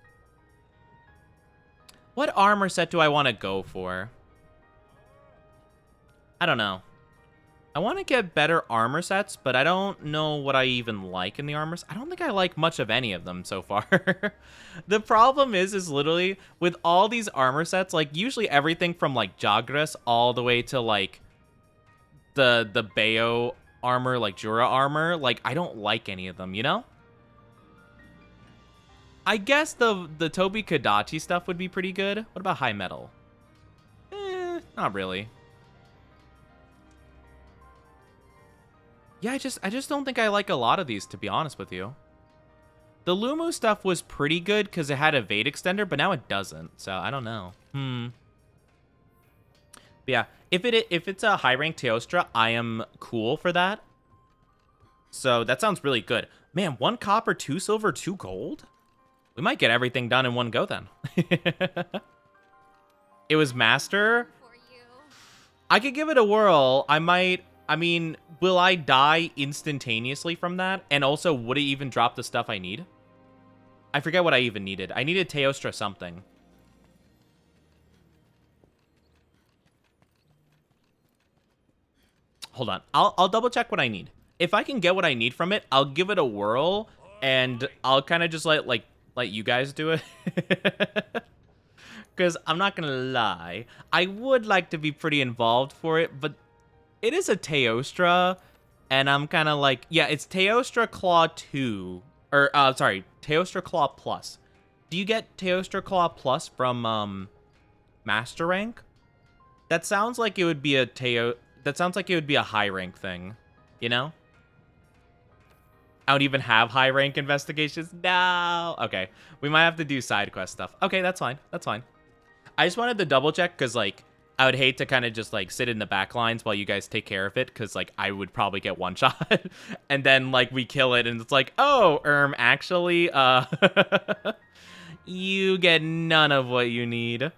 What armor set do I want to go for? I don't know. I want to get better armor sets, but I don't know what I even like in the armors. I don't think I like much of any of them so far. The problem is literally with all these armor sets, like usually everything from like Jagras all the way to like the Bayo armor, like Jura armor, like I don't like any of them, you know? I guess the Toby Kadachi stuff would be pretty good. What about high metal? Not really. Yeah, I just don't think I like a lot of these, to be honest with you. The Lumu stuff was pretty good because it had a Vade extender, but now it doesn't. So I don't know. But yeah, if it's a high rank Teostra, I am cool for that. So that sounds really good. Man, 1 copper, 2 silver, 2 gold. We might get everything done in one go then. It was master. I could give it a whirl. I mean, will I die instantaneously from that? And also, would it even drop the stuff I need? I forget what I even needed. I needed Teostra something. Hold on. I'll double check what I need. If I can get what I need from it, I'll give it a whirl. And I'll kind of just let you guys do it. Because I'm not going to lie. I would like to be pretty involved for it, but it is a Teostra, and I'm kind of like, yeah, it's Teostra Claw 2, or, sorry, Teostra Claw Plus. Do you get Teostra Claw Plus from, Master Rank? That sounds like it would be that sounds like it would be a high rank thing, you know? I don't even have high rank investigations. No. Okay, we might have to do side quest stuff. Okay, that's fine. That's fine. I just wanted to double check because, like, I would hate to kind of just, like, sit in the back lines while you guys take care of it because, like, I would probably get one shot. And then, like, we kill it and it's like, oh, actually, you get none of what you need.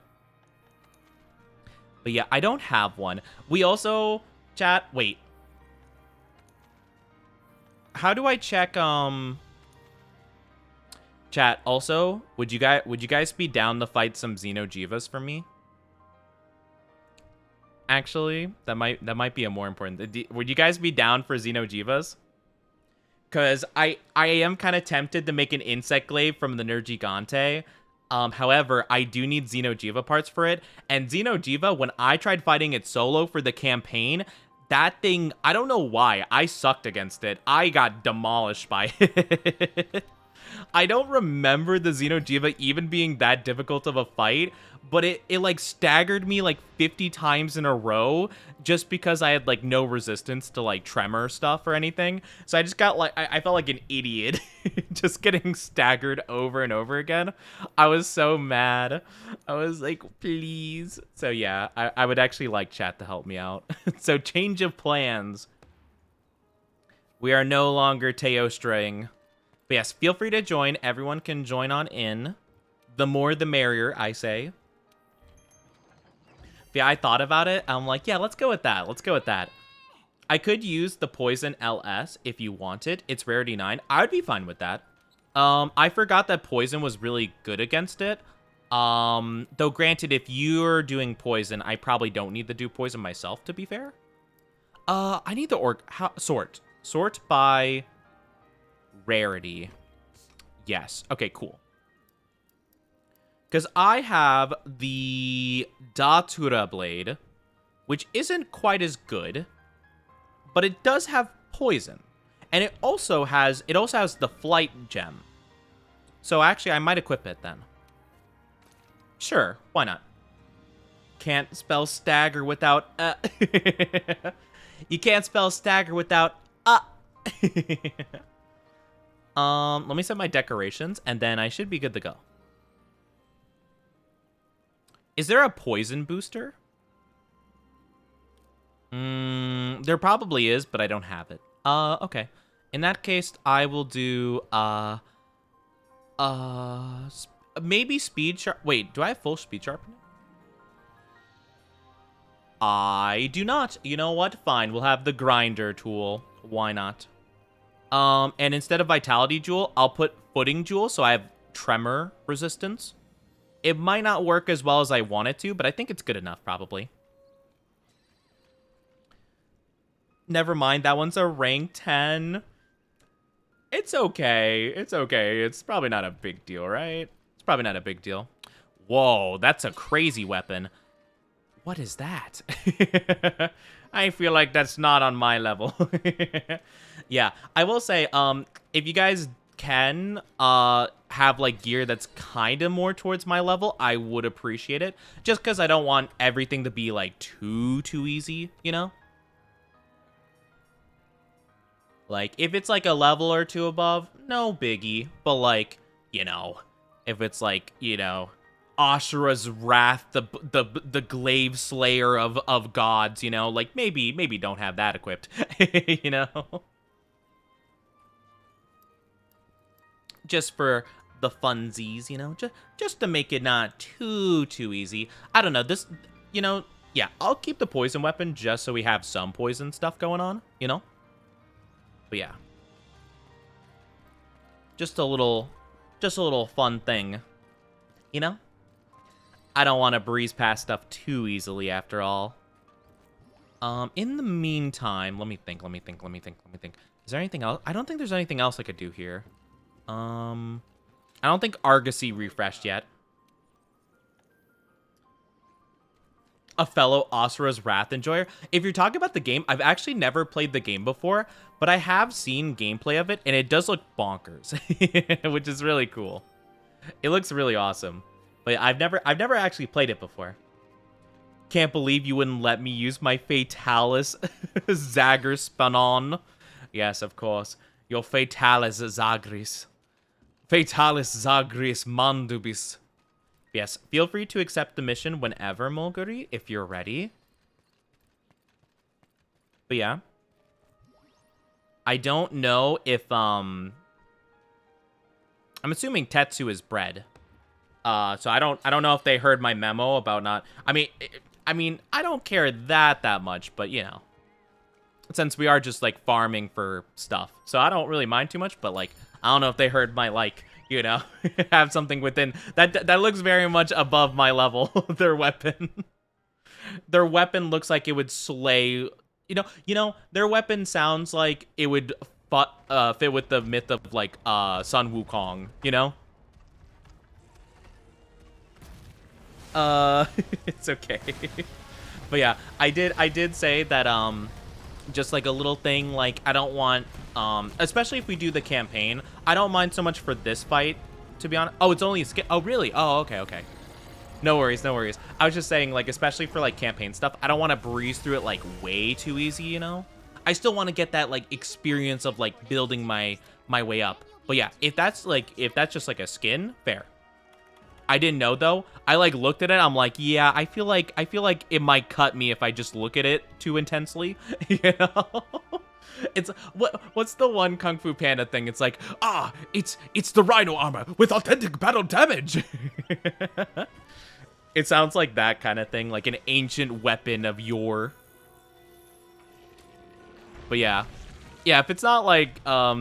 But yeah, I don't have one. We also, chat, wait. How do I check, chat, also, would you guys be down to fight some Xenojivas for me? Actually, that might be a more important. Would you guys be down for Xenojivas? Because I am kind of tempted to make an insect glaive from the Nergigante. However, I do need Xenojiva parts for it. And Xenojiva, when I tried fighting it solo for the campaign, that thing, I don't know why. I sucked against it. I got demolished by it. I don't remember the Xeno'jiiva even being that difficult of a fight, but it like staggered me like 50 times in a row just because I had like no resistance to like tremor stuff or anything. So I just got like, I felt like an idiot just getting staggered over and over again. I was so mad. I was like, please. So yeah, I would actually like chat to help me out. So change of plans. We are no longer Teostraying. But yes, feel free to join. Everyone can join on in. The more the merrier, I say. Yeah, I thought about it. I'm like, yeah, let's go with that. Let's go with that. I could use the Poison LS if you wanted. It's rarity 9. I would be fine with that. I forgot that Poison was really good against it. Though granted, if you're doing Poison, I probably don't need to do Poison myself, to be fair. I need the sort. Sort by rarity. Yes. Okay, cool. Because I have the Datura Blade, which isn't quite as good, but it does have poison. And it also has the flight gem. So actually, I might equip it then. Sure, why not? Can't spell stagger without You can't spell stagger without let me set my decorations, and then I should be good to go. Is there a poison booster? There probably is, but I don't have it. Okay. In that case, I will do, maybe speed sharp. Wait, do I have full speed sharpening? I do not. You know what? Fine, we'll have the grinder tool. Why not? And instead of Vitality Jewel, I'll put Footing Jewel, so I have Tremor resistance. It might not work as well as I want it to, but I think it's good enough, probably. Never mind, that one's a rank 10. It's okay. It's okay. It's probably not a big deal, right? It's probably not a big deal. Whoa, that's a crazy weapon. What is that? I feel like that's not on my level. Yeah, I will say, if you guys can have like gear that's kind of more towards my level, I would appreciate it. Just because I don't want everything to be like too easy, you know? Like, if it's like a level or two above, no biggie. But like, you know, if it's like, you know, Ashura's Wrath, the glaive slayer of gods, you know, like maybe don't have that equipped, you know? Just for the funsies, you know, just to make it not too easy. I don't know, this, you know, yeah, I'll keep the poison weapon just so we have some poison stuff going on, you know? But yeah. Just a little fun thing, you know? I don't want to breeze past stuff too easily after all. In the meantime, let me think. Is there anything else? I don't think there's anything else I could do here. I don't think Argosy refreshed yet. A fellow Asura's Wrath enjoyer. If you're talking about the game, I've actually never played the game before, but I have seen gameplay of it, and it does look bonkers, which is really cool. It looks really awesome, but I've never actually played it before. Can't believe you wouldn't let me use my Fatalis Zagr Spanon. Yes, of course. Your Fatalis Zagris. Fatalis Zagris Mandubis. Yes, feel free to accept the mission whenever, Mulguri, if you're ready. But yeah. I don't know if, I'm assuming Tetsu is bred. So I don't know if they heard my memo about not... I mean, I don't care that much, but, you know. Since we are just, like, farming for stuff. So I don't really mind too much, but, like, I don't know if they heard my, like... You know, have something within that looks very much above my level. Their weapon looks like it would slay. You know, their weapon sounds like it would fit with the myth of like Sun Wukong. You know. It's okay. But yeah, I did say that Just like a little thing, like I don't want, especially if we do the campaign, I don't mind so much for this fight, to be honest. Oh, it's only a skin. Oh, really? Oh, okay, okay. No worries, no worries. I was just saying, like, especially for like campaign stuff, I don't want to breeze through it like way too easy, you know? I still want to get that like experience of like building my way up. But yeah, if that's just like a skin, fair. I didn't know though. I like looked at it. I'm like, yeah, I feel like it might cut me if I just look at it too intensely. You know, it's what's the one Kung Fu Panda thing? It's like, it's the Rhino armor with authentic battle damage. It sounds like that kind of thing, like an ancient weapon of yore. But yeah. Yeah, if it's not like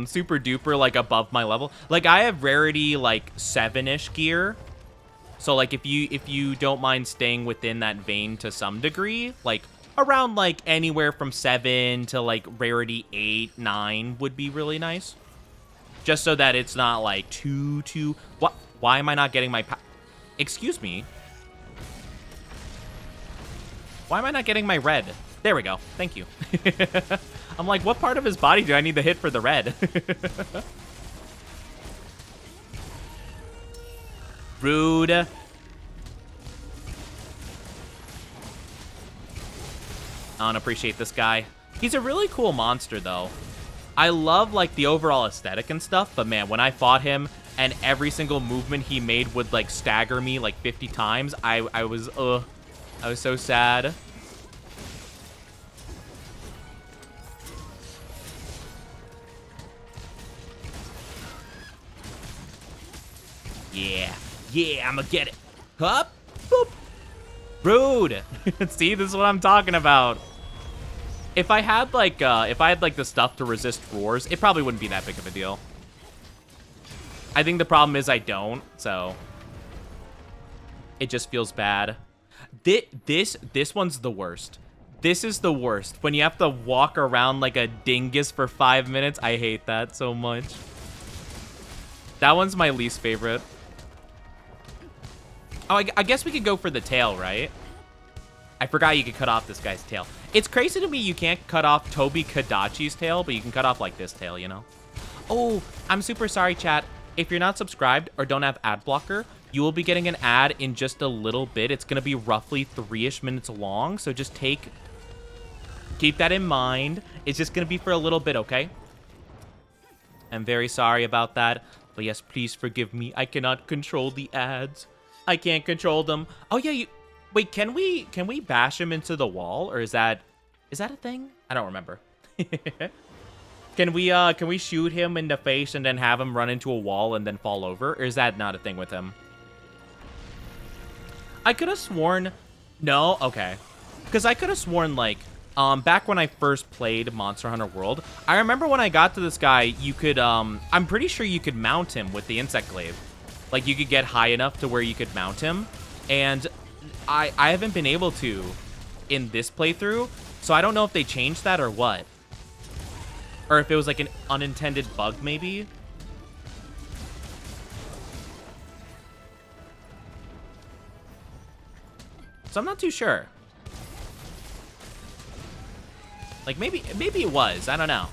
super duper like above my level, like I have rarity like 7-ish gear. So like if you don't mind staying within that vein to some degree, like around like anywhere from 7 to like rarity 8, 9 would be really nice. Just so that it's not like too what? Why am I not getting my excuse me? Why am I not getting my red? There we go. Thank you. I'm like, what part of his body do I need to hit for the red? Rude. I don't appreciate this guy. He's a really cool monster, though. I love, like, the overall aesthetic and stuff, but, man, when I fought him and every single movement he made would, like, stagger me, like, 50 times, I was so sad. Yeah. Yeah, I'm gonna get it. Hup. Boop. Rude. See, this is what I'm talking about. If I had like the stuff to resist roars, it probably wouldn't be that big of a deal. I think the problem is I don't, so it just feels bad. This one's the worst. This is the worst. When you have to walk around like a dingus for 5 minutes, I hate that so much. That one's my least favorite. Oh, I guess we could go for the tail, right? I forgot you could cut off this guy's tail. It's crazy to me you can't cut off Toby Kadachi's tail, but you can cut off, like, this tail, you know? Oh, I'm super sorry, chat. If you're not subscribed or don't have ad blocker, you will be getting an ad in just a little bit. It's going to be roughly 3-ish minutes long, so just keep that in mind. It's just going to be for a little bit, okay? I'm very sorry about that, but yes, please forgive me. I cannot control the ads. I can't control them. Oh yeah, wait, can we bash him into the wall, or is that a thing? I don't remember. Can we shoot him in the face and then have him run into a wall and then fall over, or is that not a thing with him? I could have sworn no, okay. Because I could have sworn like back when I first played Monster Hunter World, I remember when I got to this guy, you could I'm pretty sure you could mount him with the insect glaive. Like, you could get high enough to where you could mount him. And I haven't been able to in this playthrough. So I don't know if they changed that or what. Or if it was like an unintended bug, maybe. So I'm not too sure. Like, maybe it was. I don't know.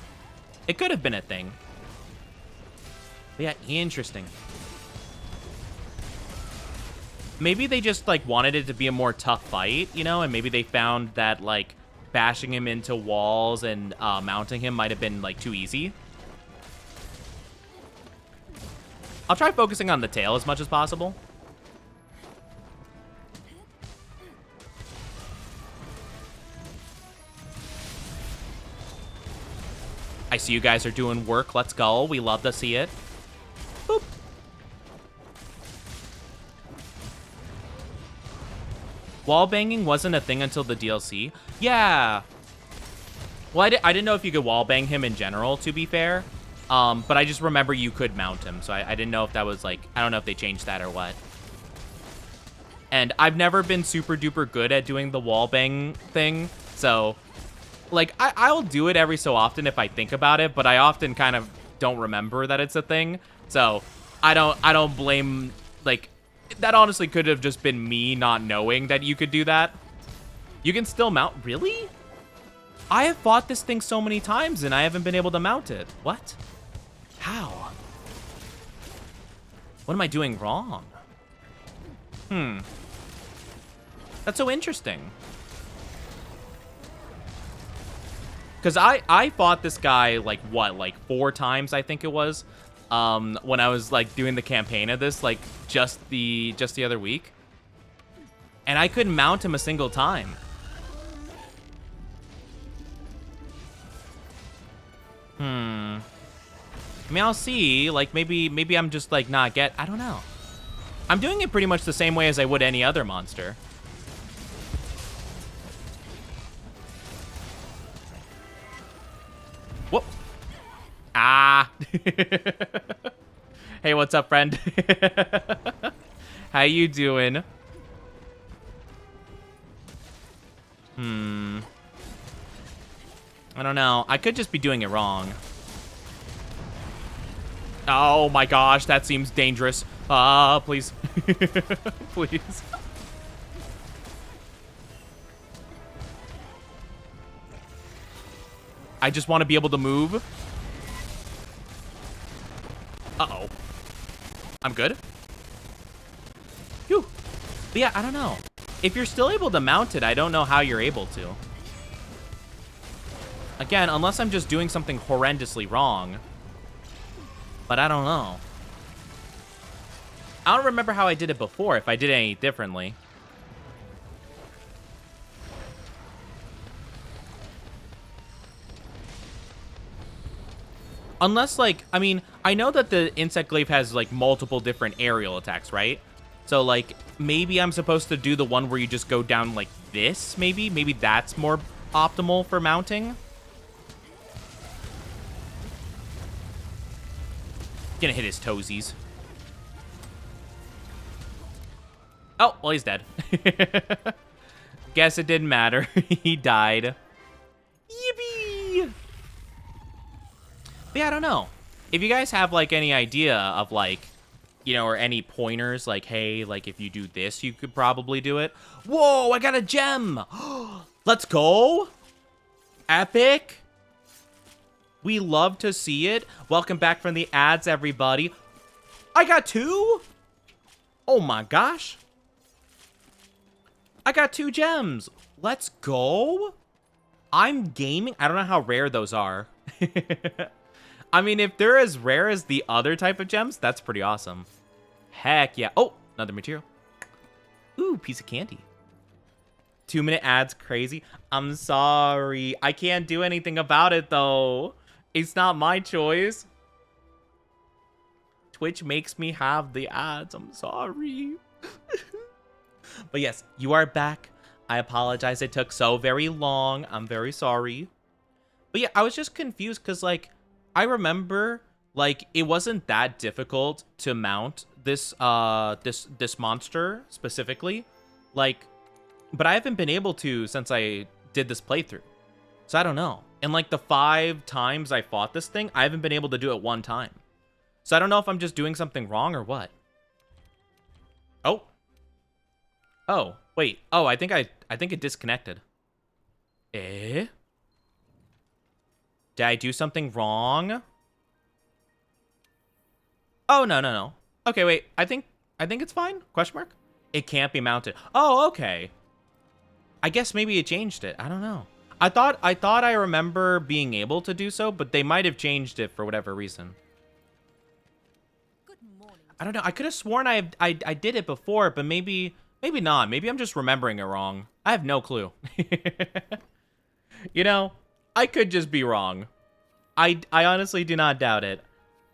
It could have been a thing. But yeah, interesting. Maybe they just, like, wanted it to be a more tough fight, you know? And maybe they found that, like, bashing him into walls and mounting him might have been, like, too easy. I'll try focusing on the tail as much as possible. I see you guys are doing work. Let's go. We love to see it. Boop. Wall banging wasn't a thing until the DLC. Yeah. Well, I didn't know if you could wall bang him in general, to be fair. But I just remember you could mount him. So I didn't know if that was like, I don't know if they changed that or what. And I've never been super duper good at doing the wall bang thing. So like I'll do it every so often if I think about it, but I often kind of don't remember that it's a thing. So I don't blame, like, that honestly could have just been me not knowing that you could do that. You can still mount, really? I have fought this thing so many times and I haven't been able to mount it. What? How? What am I doing wrong? That's so interesting. Because I fought this guy, like, what, like 4 times, I think it was, when I was, like, doing the campaign of this, like, just the other week. And I couldn't mount him a single time. I mean, I'll see. Like, maybe I'm just, like, not I don't know. I'm doing it pretty much the same way as I would any other monster. Whoop. Ah. Hey, what's up, friend? How you doing? I don't know. I could just be doing it wrong. Oh my gosh, that seems dangerous. Please. Please. I just want to be able to move. Uh-oh. I'm good. Phew. But yeah, I don't know. If you're still able to mount it, I don't know how you're able to. Again, unless I'm just doing something horrendously wrong. But I don't know. I don't remember how I did it before, if I did any differently. Unless, like, I mean, I know that the insect glaive has, like, multiple different aerial attacks, right? So, like, maybe I'm supposed to do the one where you just go down like this, maybe? Maybe that's more optimal for mounting? Gonna hit his toesies. Oh, well, he's dead. Guess it didn't matter. He died. Yippee! But yeah, I don't know. If you guys have, like, any idea of, like, you know, or any pointers, like, hey, like, if you do this, you could probably do it. Whoa, I got a gem! Let's go! Epic! We love to see it. Welcome back from the ads, everybody. I got 2? Oh my gosh. I got 2 gems. Let's go. I'm gaming. I don't know how rare those are. I mean, if they're as rare as the other type of gems, that's pretty awesome. Heck yeah. Oh, another material. Ooh, piece of candy. 2-minute ads, crazy. I'm sorry. I can't do anything about it, though. It's not my choice. Twitch makes me have the ads. I'm sorry. But yes, you are back. I apologize it took so very long. I'm very sorry. But yeah, I was just confused because, like, I remember, like, it wasn't that difficult to mount this this monster specifically. Like, but I haven't been able to since I did this playthrough. So I don't know. And like the 5 times I fought this thing, I haven't been able to do it 1 time. So I don't know if I'm just doing something wrong or what. Oh. Oh, wait. Oh, I think it disconnected. Eh? Did I do something wrong? Oh, no. Okay, wait. I think it's fine. Question mark? It can't be mounted. Oh, okay. I guess maybe it changed it. I don't know. I thought I remember being able to do so, but they might have changed it for whatever reason. Good morning. I don't know. I could have sworn I did it before, but maybe not. Maybe I'm just remembering it wrong. I have no clue. You know, I could just be wrong. I honestly do not doubt it.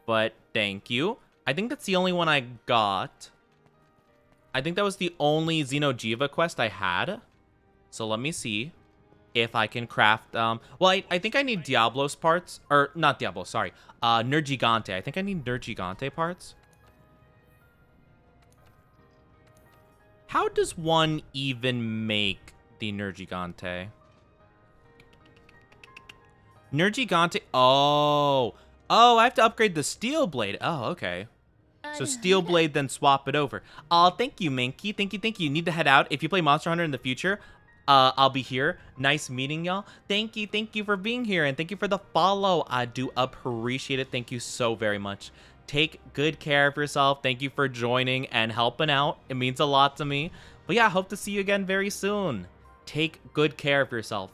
But thank you. I think that's the only one I got. I think that was the only Xeno'jiiva quest I had. So let me see if I can craft, well, I think I need Diablos parts, or not Diablos, sorry, Nergigante. I think I need Nergigante parts. How does one even make the Nergigante? Nergigante, oh, I have to upgrade the Steel Blade. Oh, okay. So Steel Blade, then swap it over. Oh, thank you, Minky. Thank you. You need to head out. If you play Monster Hunter in the future, I'll be here. Nice meeting y'all. Thank you for being here, and thank you for the follow. I do appreciate it. Thank you so very much. Take good care of yourself. Thank you for joining and helping out. It means a lot to me. But yeah, I hope to see you again very soon. Take good care of yourself.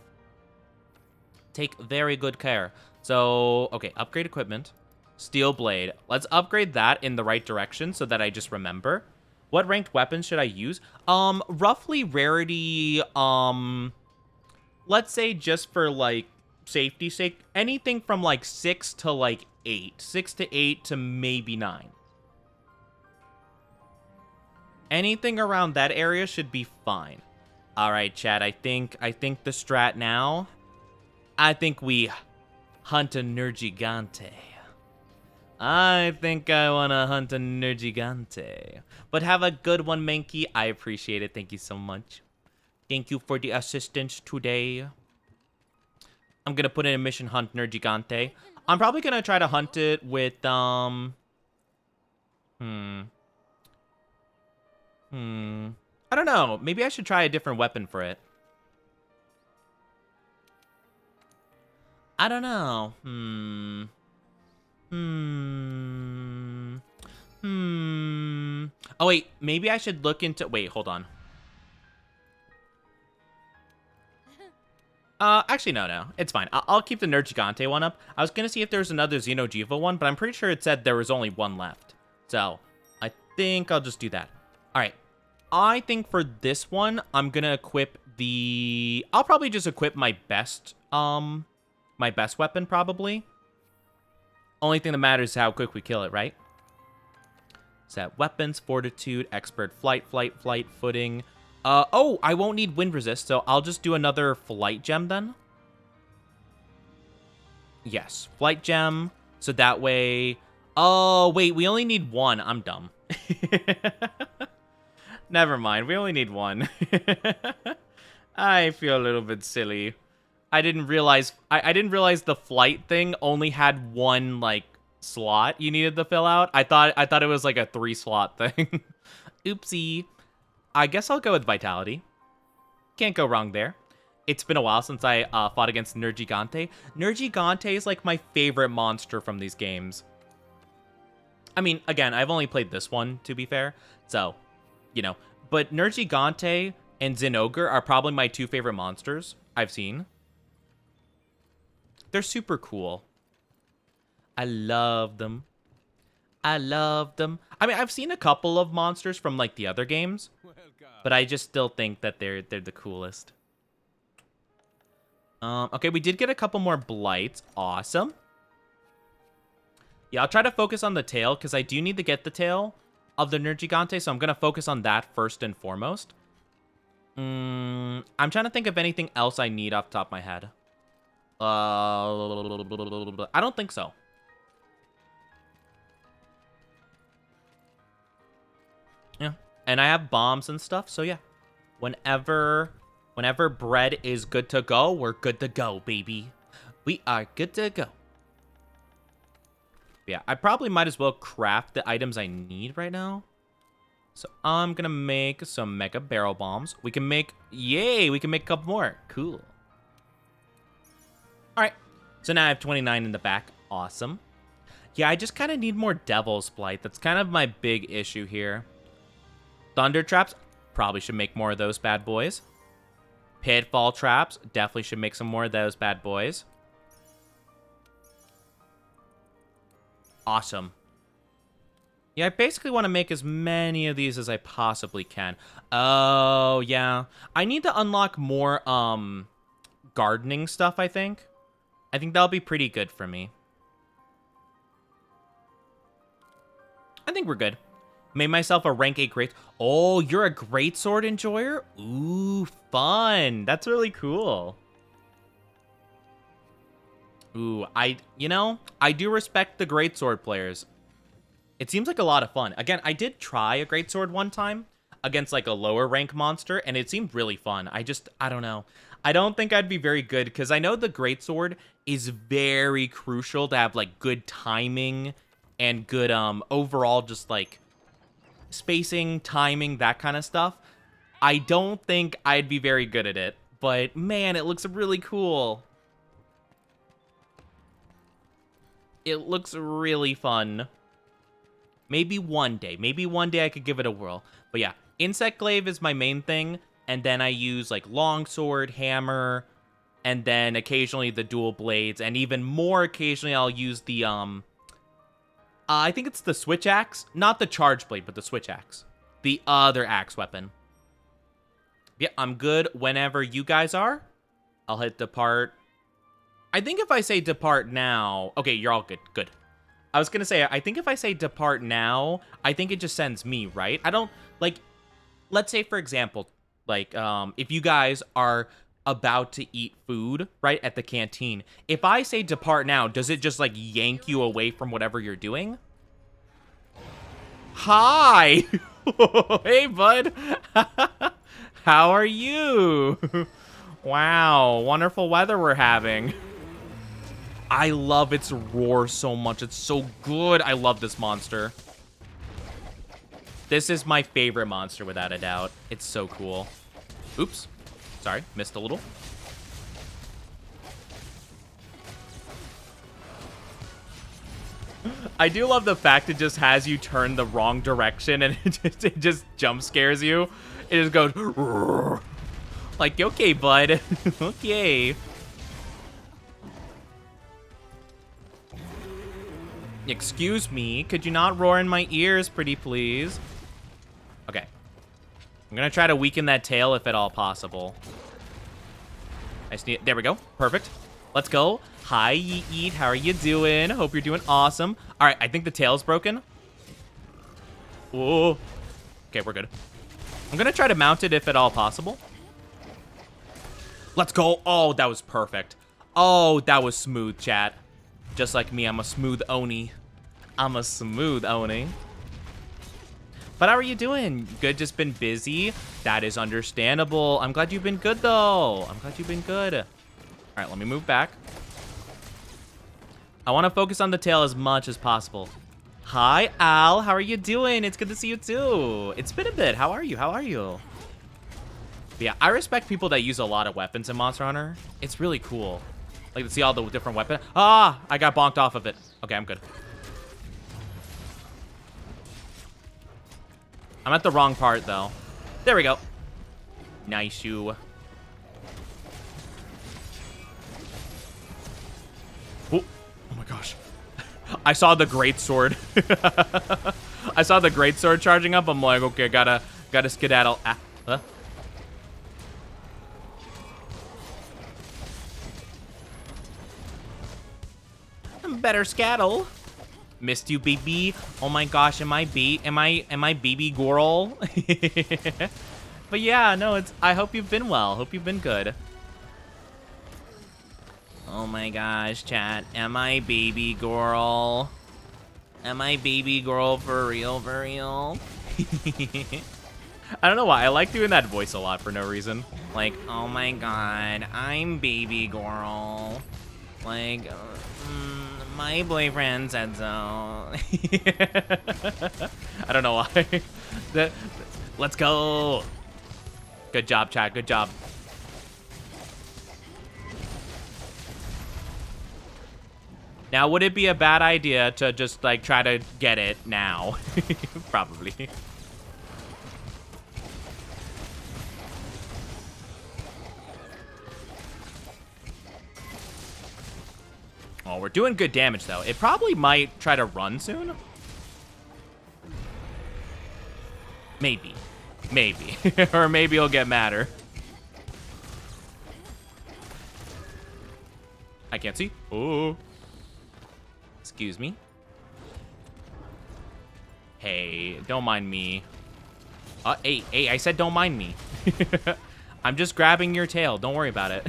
Take very good care. So, okay, upgrade equipment. Steel blade. Let's upgrade that in the right direction so that I just remember. What ranked weapons should I use? Roughly rarity, let's say just for, like, safety's sake, anything from, like, 6 to, like, 8. 6 to 8 to maybe 9. Anything around that area should be fine. All right, chat, I think the strat now, I think we hunt a Nergigante. I think I want to hunt a Nergigante. But have a good one, Mankey. I appreciate it. Thank you so much. Thank you for the assistance today. I'm going to put in a mission hunt Nergigante. I'm probably going to try to hunt it with, I don't know. Maybe I should try a different weapon for it. I don't know. Oh, wait. Maybe I should look into... Wait, hold on. Actually, no. It's fine. I'll keep the Nergigante one up. I was going to see if there's another Xeno'jiiva one, but I'm pretty sure it said there was only one left. So, I think I'll just do that. All right. I think for this one, I'm going to equip the... I'll probably just equip my best weapon, probably. Only thing that matters is how quick we kill it, right? Set weapons, fortitude, expert flight, footing. Oh, I won't need wind resist, so I'll just do another flight gem then. Yes, flight gem. So that way... Oh, wait, we only need one. I'm dumb. Never mind, we only need one. I feel a little bit silly. I didn't realize the flight thing only had one, like, slot you needed to fill out. I thought it was like a 3-slot thing. Oopsie. I guess I'll go with Vitality. Can't go wrong there. It's been a while since I fought against Nergigante. Nergigante is like my favorite monster from these games. I mean, again, I've only played this one, to be fair. So, you know. But Nergigante and Zinogre are probably my 2 favorite monsters I've seen. They're super cool. I love them. I mean, I've seen a couple of monsters from, like, the other games. But I just still think that they're the coolest. Okay, we did get a couple more blights. Awesome. Yeah, I'll try to focus on the tail, because I do need to get the tail of the Nergigante, so I'm going to focus on that first and foremost. I'm trying to think of anything else I need off the top of my head. I don't think so. Yeah, and I have bombs and stuff, so yeah. Whenever bread is good to go, we're good to go, baby. We are good to go. Yeah, I probably might as well craft the items I need right now. So I'm gonna make some mega barrel bombs. We can make, yay, we can make a couple more. Cool. All right, so now I have 29 in the back. Awesome. Yeah, I just kind of need more Devil's Blight. That's kind of my big issue here. Thunder Traps, probably should make more of those bad boys. Pitfall Traps, definitely should make some more of those bad boys. Awesome. Yeah, I basically want to make as many of these as I possibly can. Oh, yeah. I need to unlock more, gardening stuff, I think. I think that'll be pretty good for me. I think we're good. Made myself a rank 8 great... Oh, you're a greatsword enjoyer? Ooh, fun. That's really cool. Ooh, I do respect the greatsword players. It seems like a lot of fun. Again, I did try a greatsword one time against like a lower rank monster, and it seemed really fun. I don't know. I don't think I'd be very good, because I know the greatsword is very crucial to have like good timing and good overall just like spacing, timing, that kind of stuff. I don't think I'd be very good at it, but man, it looks really cool. It looks really fun. Maybe one day I could give it a whirl. But yeah, insect glaive is my main thing, and then I use like longsword, hammer, and then occasionally the dual blades, and even more occasionally I'll use the I think it's the switch axe, not the charge blade, but the switch axe, the other axe weapon. Yeah, I'm good whenever you guys are. I'll hit depart. I think if I say depart now... Okay, you're all good. Good. I was going to say, I think if I say depart now, I think it just sends me, right? I don't... Like, let's say, for example, like, if you guys are about to eat food, right, at the canteen, if I say depart now, does it just, like, yank you away from whatever you're doing? Hi! Hey, bud! How are you? Wow, wonderful weather we're having. I love its roar so much. It's so good. I love this monster. This is my favorite monster, without a doubt. It's so cool. Oops. Sorry, missed a little. I do love the fact it just has you turn the wrong direction and it just jump scares you. It just goes... Roar. Like, okay, bud. Okay. Excuse me, could you not roar in my ears, pretty please? Okay. I'm gonna try to weaken that tail if at all possible. I just need... There we go. Perfect. Let's go. Hi, Yeet. How are you doing? Hope you're doing awesome. All right, I think the tail's broken. Whoa. Okay, we're good. I'm gonna try to mount it if at all possible. Let's go. Oh, that was perfect. Oh, that was smooth, chat. Just like me, I'm a smooth Oni. I'm a smooth Oni. But how are you doing? Good, just been busy? That is understandable. I'm glad you've been good, though. I'm glad you've been good. All right, let me move back. I want to focus on the tail as much as possible. Hi, Al. How are you doing? It's good to see you, too. It's been a bit. How are you? How are you? But yeah, I respect people that use a lot of weapons in Monster Hunter. It's really cool. Like to see all the different weapons. Ah, I got bonked off of it. Okay, I'm good. I'm at the wrong part, though. There we go. Nice you. Oh my gosh. I saw the greatsword. I saw the greatsword charging up. I'm like, okay, gotta skedaddle. Ah, huh? Better scattle. Missed you, baby. Oh my gosh, am I baby girl? But yeah, no, I hope you've been well. Hope you've been good. Oh my gosh, chat. Am I baby girl? Am I baby girl for real, for real? I don't know why. I like doing that voice a lot for no reason. Like, oh my god, I'm baby girl. Like, my boyfriend said so. I don't know why. Let's go. Good job, chat. Good job. Now, would it be a bad idea to just, like, try to get it now? Probably. Oh, we're doing good damage, though. It probably might try to run soon. Maybe. Maybe. Or maybe it'll get madder. I can't see. Oh. Excuse me. Hey, don't mind me. Hey, I said don't mind me. I'm just grabbing your tail. Don't worry about it.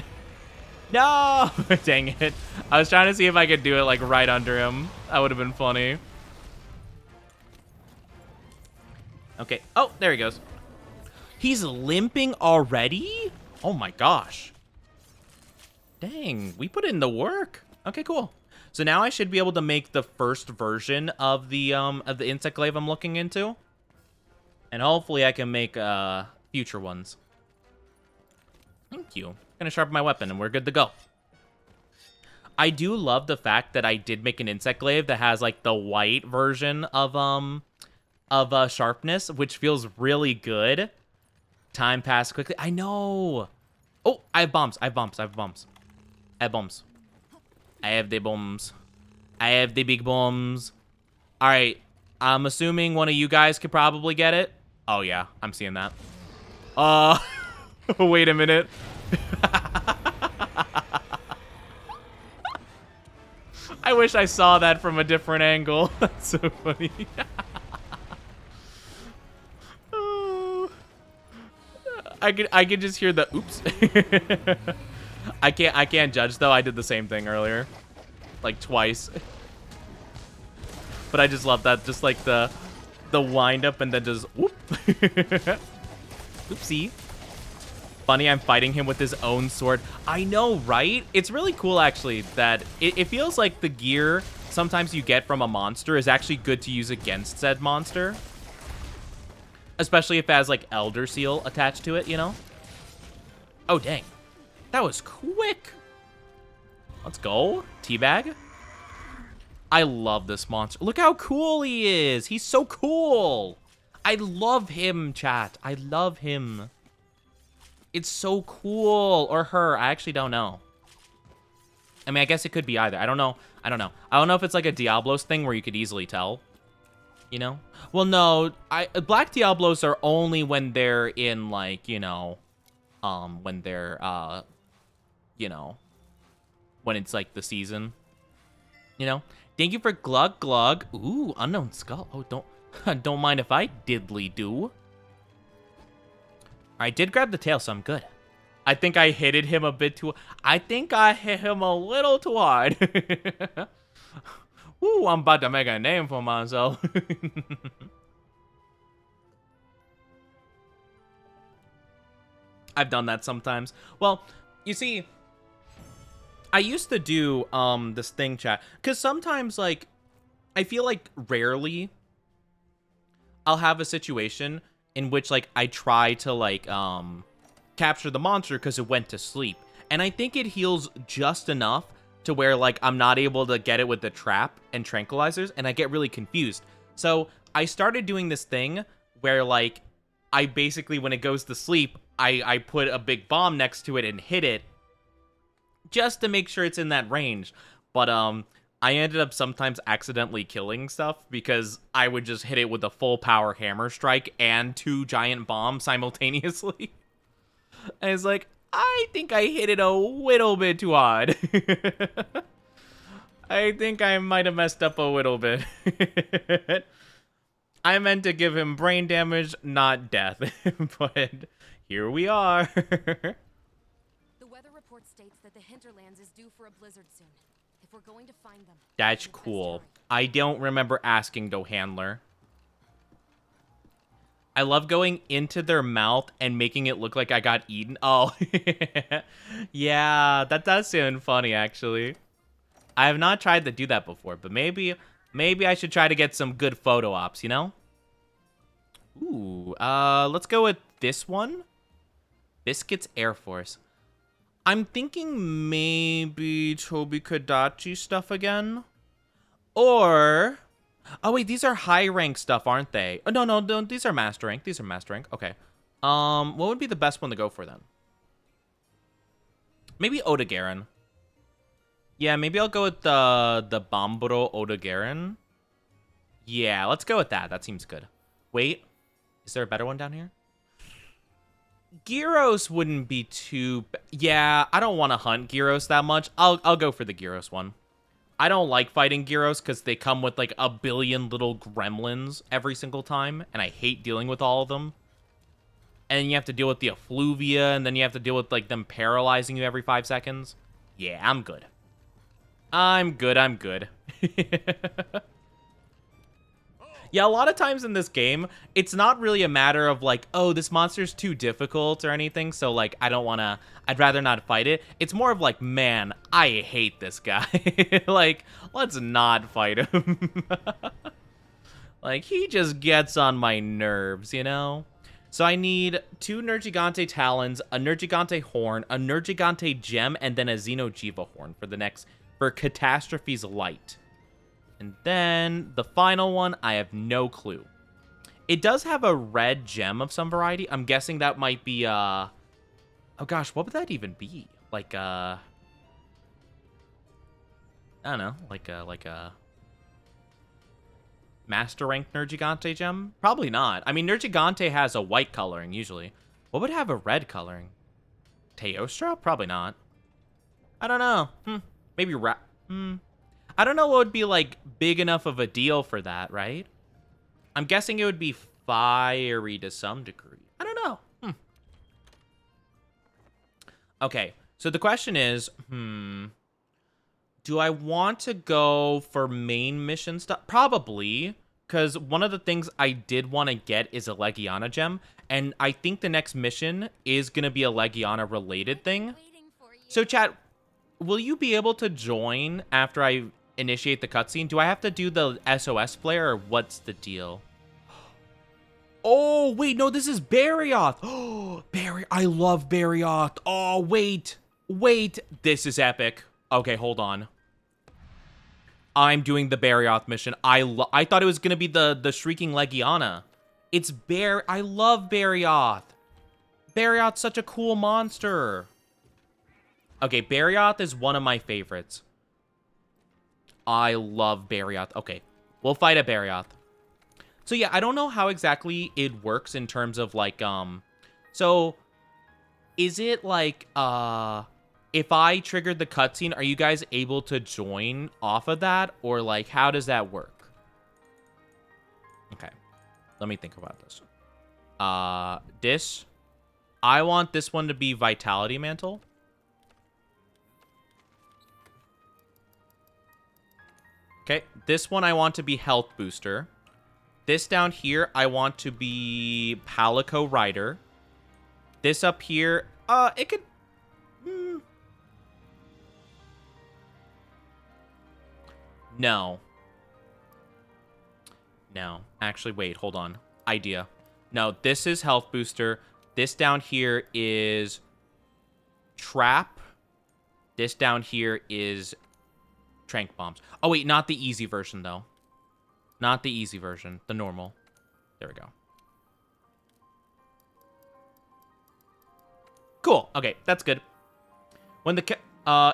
No! Dang it. I was trying to see if I could do it, like, right under him. That would have been funny. Okay. Oh, there he goes. He's limping already? Oh, my gosh. Dang, we put in the work. Okay, cool. So now I should be able to make the first version of the insect glaive I'm looking into. And hopefully I can make future ones. Thank you. Gonna sharpen my weapon and we're good to go. I do love the fact that I did make an insect glaive that has like the white version of sharpness, which feels really good. Time passed quickly. I know. Oh, I have bombs. I have bombs. I have bombs. I have bombs. I have the bombs. I have the big bombs. All right. I'm assuming one of you guys could probably get it. Oh yeah, I'm seeing that. Wait a minute. I wish I saw that from a different angle. That's so funny. I could just hear the oops. I can't judge though. I did the same thing earlier, like twice. But I just love that, just like the wind up and then just whoop. Oopsie. Funny, I'm fighting him with his own sword. I know, right? It's really cool, actually, that it feels like the gear sometimes you get from a monster is actually good to use against said monster. Especially if it has, like, Elder Seal attached to it, you know? Oh, dang. That was quick. Let's go. Teabag. I love this monster. Look how cool he is. He's so cool. I love him, chat. I love him. It's so cool. Or her. I actually don't know. I mean, I guess it could be either. I don't know. I don't know if it's like a Diablos thing where you could easily tell. You know? Well, no. Black Diablos are only when they're in, like, you know... when they're, you know... when it's, like, the season. You know? Thank you for Glug Glug. Ooh, Unknown Skull. Oh, don't mind if I diddly do. I did grab the tail, so I'm good. I think I hit him a bit too... I think I hit him a little too hard. Ooh, I'm about to make a name for myself. I've done that sometimes. Well, you see... I used to do this thing, chat, because sometimes, like, I feel like rarely I'll have a situation in which, like, I try to, like, capture the monster because it went to sleep. And I think it heals just enough to where, like, I'm not able to get it with the trap and tranquilizers, and I get really confused. So I started doing this thing where, like, I basically, when it goes to sleep, I put a big bomb next to it and hit it, just to make sure it's in that range. But I ended up sometimes accidentally killing stuff because I would just hit it with a full power hammer strike and 2 giant bombs simultaneously. And it's like, I think I hit it a little bit too hard. I think I might have messed up a little bit. I meant to give him brain damage, not death. But here we are. States that the hinterlands is due for a blizzard soon. If we're going to find them, that's cool. I don't remember asking though, handler. I love going into their mouth and making it look like I got eaten. Oh, yeah, that does sound funny actually. I have not tried to do that before, but maybe I should try to get some good photo ops, you know? Ooh, let's go with this one. Biscuits Air Force. I'm thinking maybe Toby Kadachi stuff again. Or... oh, wait, these are high rank stuff, aren't they? Oh, no, these are master rank. These are master rank. Okay. What would be the best one to go for, then? Maybe Oda-Garen. Yeah, maybe I'll go with the Bomburo Oda-Garen. Yeah, let's go with that. That seems good. Wait, is there a better one down here? Gyros wouldn't be too... yeah, I don't want to hunt Gyros that much. I'll go for the Gyros one. I don't like fighting Gyros because they come with like a billion little gremlins every single time, and I hate dealing with all of them. And you have to deal with the effluvia, and then you have to deal with like them paralyzing you every 5 seconds. Yeah, I'm good. I'm good. Yeah, a lot of times in this game, it's not really a matter of like, oh, this monster's too difficult or anything, so like, I'd rather not fight it. It's more of like, man, I hate this guy. Like, let's not fight him. Like, he just gets on my nerves, you know? So I need 2 Nergigante Talons, a Nergigante Horn, a Nergigante Gem, and then a Xenojiva Horn for Catastrophe's Light. And then the final one, I have no clue. It does have a red gem of some variety. I'm guessing that might be, oh gosh, what would that even be? Like, I don't know, like a Master Rank Nergigante gem? Probably not. I mean, Nergigante has a white coloring, usually. What would have a red coloring? Teostra? Probably not. I don't know. Maybe I don't know what would be, like, big enough of a deal for that, right? I'm guessing it would be fiery to some degree. I don't know. Okay, so the question is, do I want to go for main mission stuff? Probably, because one of the things I did want to get is a Legiana gem, and I think the next mission is going to be a Legiana-related thing. So, chat, will you be able to join after I initiate the cutscene? Do I have to do the SOS flare, or what's the deal? Oh, wait, no, this is Barioth. Oh, I love Barioth. Oh, wait, this is epic. Okay, hold on. I'm doing the Barioth mission. I thought it was gonna be the Shrieking Legiana. It's I love Barioth. Barioth's such a cool monster. Okay, Barioth is one of my favorites. I love Barioth. Okay, we'll fight a Barioth. So yeah, I don't know how exactly it works in terms of like, so is it like, if I triggered the cutscene, are you guys able to join off of that? Or, like, how does that work? Okay. Let me think about this. I want this one to be Vitality Mantle. Okay. This one I want to be Health Booster. This down here, I want to be Palico Rider. This up here, it could... No. Actually, wait, hold on. Idea. No, this is Health Booster. This down here is Trap. This down here is Trank Bombs. Oh, wait, not the easy version, though. Not the easy version. The normal. There we go. Cool. Okay, that's good. When the...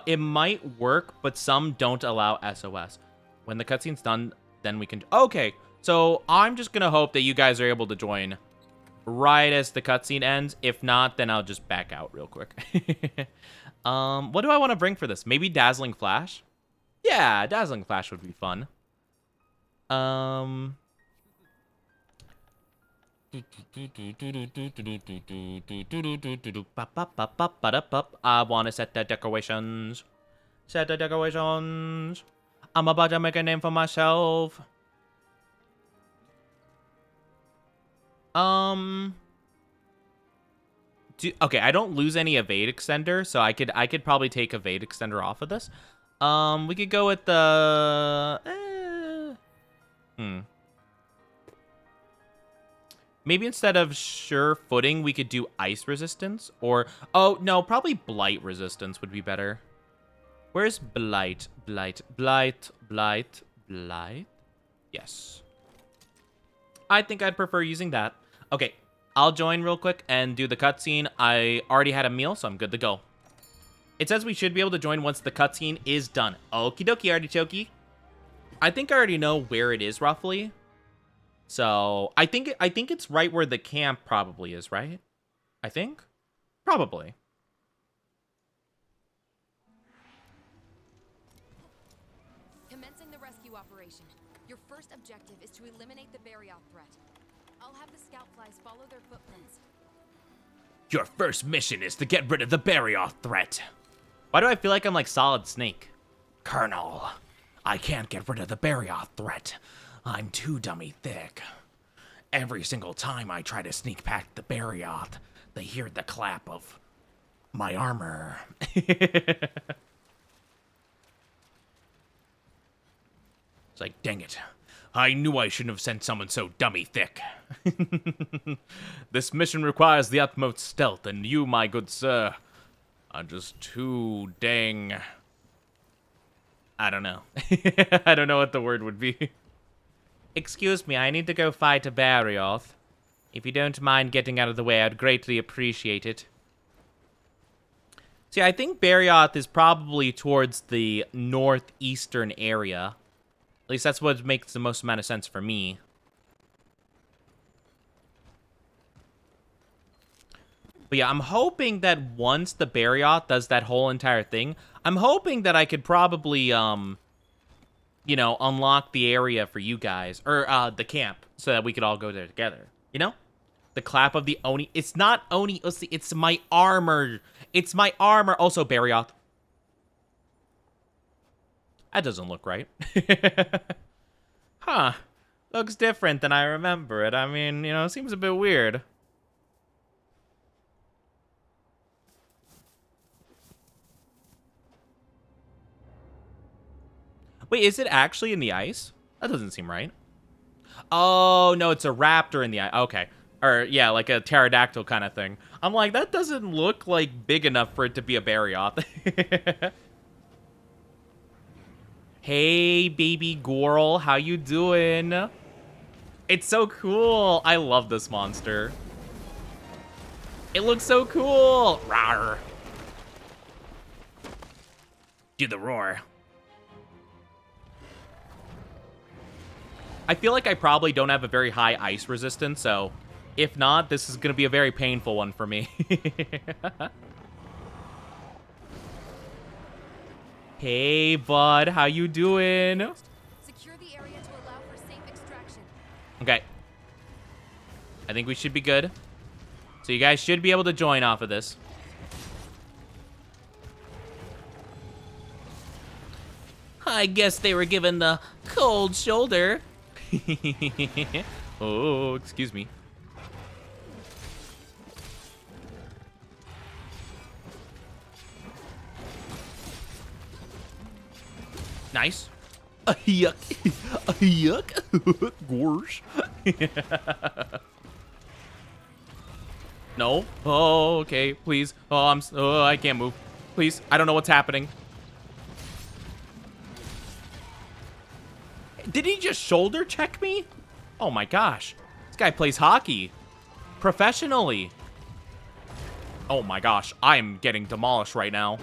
it might work, but some don't allow SOS. When the cutscene's done, then we can... Okay, so I'm just going to hope that you guys are able to join right as the cutscene ends. If not, then I'll just back out real quick. What do I want to bring for this? Maybe Dazzling Flash? Yeah, Dazzling Flash would be fun. I want to set the decorations. Set the decorations. I'm about to make a name for myself. Okay, I don't lose any evade extender, so I could probably take evade extender off of this. We could go with the maybe instead of sure footing, we could do ice resistance, or oh no, probably blight resistance would be better. Where's blight? Blight. Yes. I think I'd prefer using that. Okay, I'll join real quick and do the cutscene. I already had a meal, so I'm good to go. It says we should be able to join once the cutscene is done. Okie dokie, artichoke. I think I already know where it is roughly. So I think it's right where the camp probably is, right? I think? Probably. Commencing the rescue operation. Your first objective is to eliminate the Barioth threat. I'll have the scout flies follow their footprints. Your first mission is to get rid of the Barioth threat. Why do I feel like I'm like Solid Snake? Colonel, I can't get rid of the Barioth threat. I'm too dummy thick. Every single time I try to sneak past the Barioth, they hear the clap of my armor. It's like, dang it. I knew I shouldn't have sent someone so dummy thick. This mission requires the utmost stealth, and you, my good sir, are just too dang... I don't know. I don't know what the word would be. Excuse me, I need to go fight a Barioth. If you don't mind getting out of the way, I'd greatly appreciate it. See, I think Barioth is probably towards the northeastern area. At least that's what makes the most amount of sense for me. But yeah, I'm hoping that once the Barioth does that whole entire thing, I'm hoping that I could probably, you know, unlock the area for you guys. Or, the camp, so that we could all go there together. You know? The clap of the Oni. It's not Oni Usi, it's my armor. It's my armor. Also, Barioth. That doesn't look right. Huh. Looks different than I remember it. I mean, you know, it seems a bit weird. Wait, is it actually in the ice? That doesn't seem right. Oh, no, it's a raptor in the ice. Okay. Or, yeah, like a pterodactyl kind of thing. I'm like, that doesn't look, like, big enough for it to be a Barioth. Hey, baby Gorl, how you doing? It's so cool. I love this monster. It looks so cool. Rawr. Do the roar. I feel like I probably don't have a very high ice resistance, so if not, this is going to be a very painful one for me. Hey, bud, how you doing? Secure the area to allow for safe extraction. Okay. I think we should be good. So you guys should be able to join off of this. I guess they were given the cold shoulder. Oh, excuse me. Nice. Yuck. Yuck. Gorsh. No. Oh, okay. Please. Oh, I can't move. Please. I don't know what's happening. Did he just shoulder check me? Oh my gosh. This guy plays hockey. Professionally. Oh my gosh. I am getting demolished right now.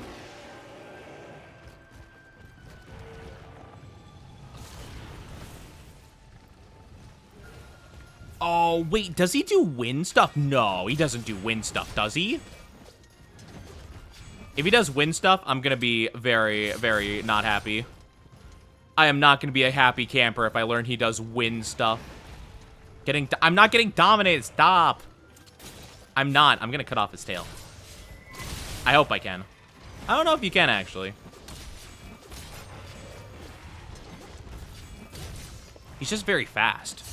Oh, wait. Does he do wind stuff? No, he doesn't do wind stuff, does he? If he does wind stuff, I'm going to be very, very not happy. I am not going to be a happy camper if I learn he does wind stuff. I'm not getting dominated. Stop. I'm not. I'm going to cut off his tail. I hope I can. I don't know if you can, actually. He's just very fast.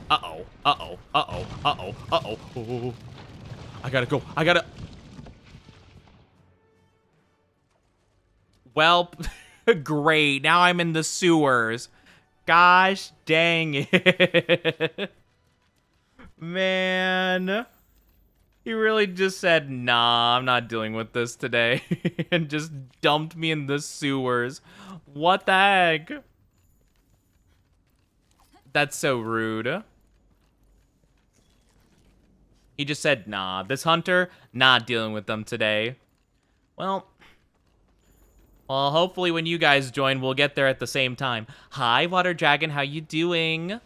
Uh-oh. Uh-oh. Uh-oh. Uh-oh. Uh-oh. Oh. I gotta go. I gotta... Well... Great, now I'm in the sewers. Gosh dang it. Man. He really just said, nah, I'm not dealing with this today. And just dumped me in the sewers. What the heck? That's so rude. He just said, nah, this hunter, not dealing with them today. Well, hopefully when you guys join, we'll get there at the same time. Hi, Water Dragon. How you doing?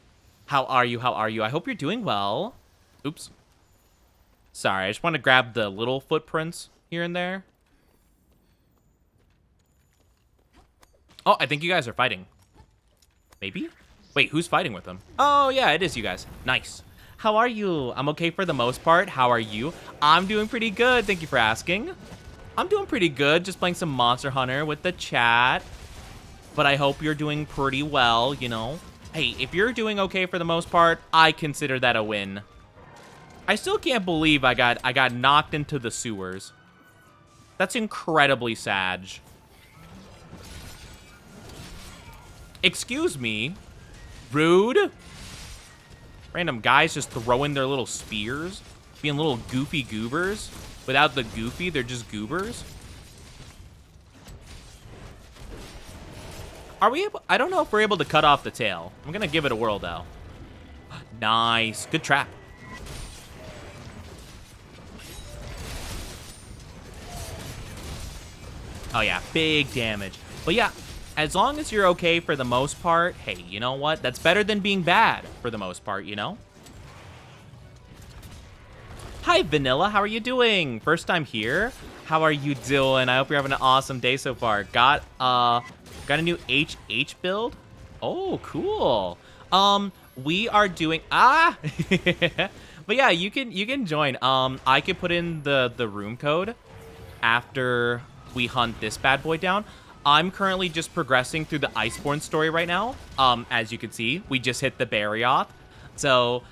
How are you? How are you? I hope you're doing well. Oops. Sorry, I just want to grab the little footprints here and there. Oh, I think you guys are fighting. Maybe? Wait, who's fighting with them? Oh, yeah, it is you guys. Nice. How are you? I'm okay for the most part. How are you? I'm doing pretty good. Thank you for asking. I'm doing pretty good, just playing some Monster Hunter with the chat. But I hope you're doing pretty well, you know. Hey, if you're doing okay for the most part, I consider that a win. I still can't believe I got knocked into the sewers. That's incredibly sad. Excuse me. Rude. Random guys just throwing their little spears. Being little goofy goobers. Without the goofy, they're just goobers. Are we able? I don't know if we're able to cut off the tail. I'm gonna give it a whirl though. Nice. Good trap. Oh yeah, big damage. But yeah, as long as you're okay for the most part, hey, you know what? That's better than being bad for the most part, you know? Hi, Vanilla. How are you doing? First time here? How are you doing? I hope you're having an awesome day so far. Got a new HH build? Oh, cool. We are doing but yeah, you can join. I could put in the room code after we hunt this bad boy down. I'm currently just progressing through the Iceborne story right now. As you can see, we just hit the Barioth. So,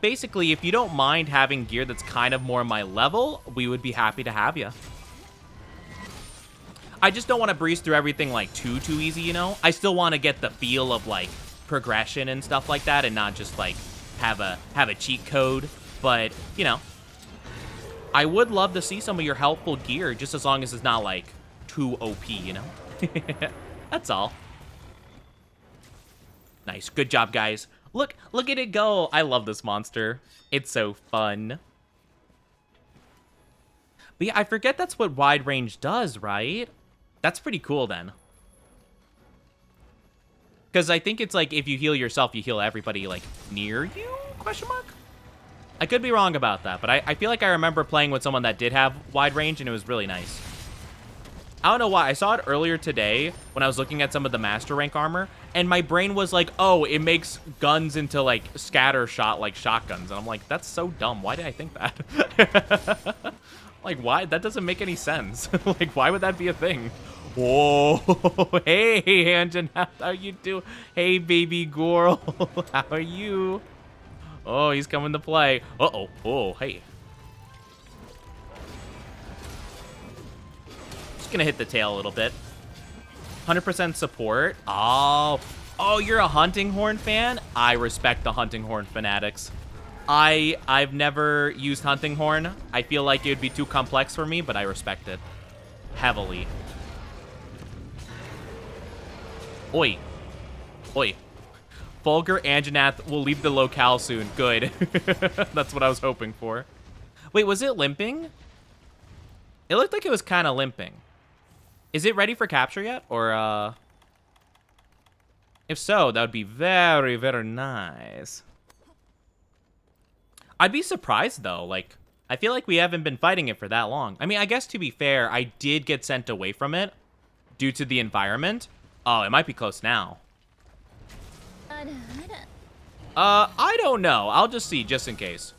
basically, if you don't mind having gear that's kind of more my level, we would be happy to have you. I just don't want to breeze through everything like too easy, you know? I still want to get the feel of like progression and stuff like that and not just like have a cheat code. But, you know, I would love to see some of your helpful gear just as long as it's not like too OP, you know? That's all. Nice. Good job, guys. Look at it go. I love this monster. It's so fun. But yeah, I forget that's what wide range does, right? That's pretty cool then. Because I think it's like if you heal yourself, you heal everybody like near you? Question mark? I could be wrong about that, but I feel like I remember playing with someone that did have wide range and it was really nice. I don't know why. I saw it earlier today when I was looking at some of the master rank armor and my brain was like, oh, it makes guns into like scatter shot like shotguns. And I'm like, that's so dumb. Why did I think that? Like, why? That doesn't make any sense. Like, why would that be a thing? Whoa. Hey, Anjan, how you do? Hey, baby girl. How are you? Oh, he's coming to play. Uh-oh. Oh, hey. Just gonna hit the tail a little bit. 100% support. Oh, you're a Hunting Horn fan? I respect the Hunting Horn fanatics. I've never used Hunting Horn. I feel like it would be too complex for me, but I respect it heavily. Oi. Oi. Fulgur Anjanath will leave the locale soon. Good. That's what I was hoping for. Wait, was it limping? It looked like it was kind of limping. Is it ready for capture yet? Or, if so, that would be very, very nice. I'd be surprised, though. Like, I feel like we haven't been fighting it for that long. I mean, I guess to be fair, I did get sent away from it due to the environment. Oh, it might be close now. I don't know. I'll just see, just in case.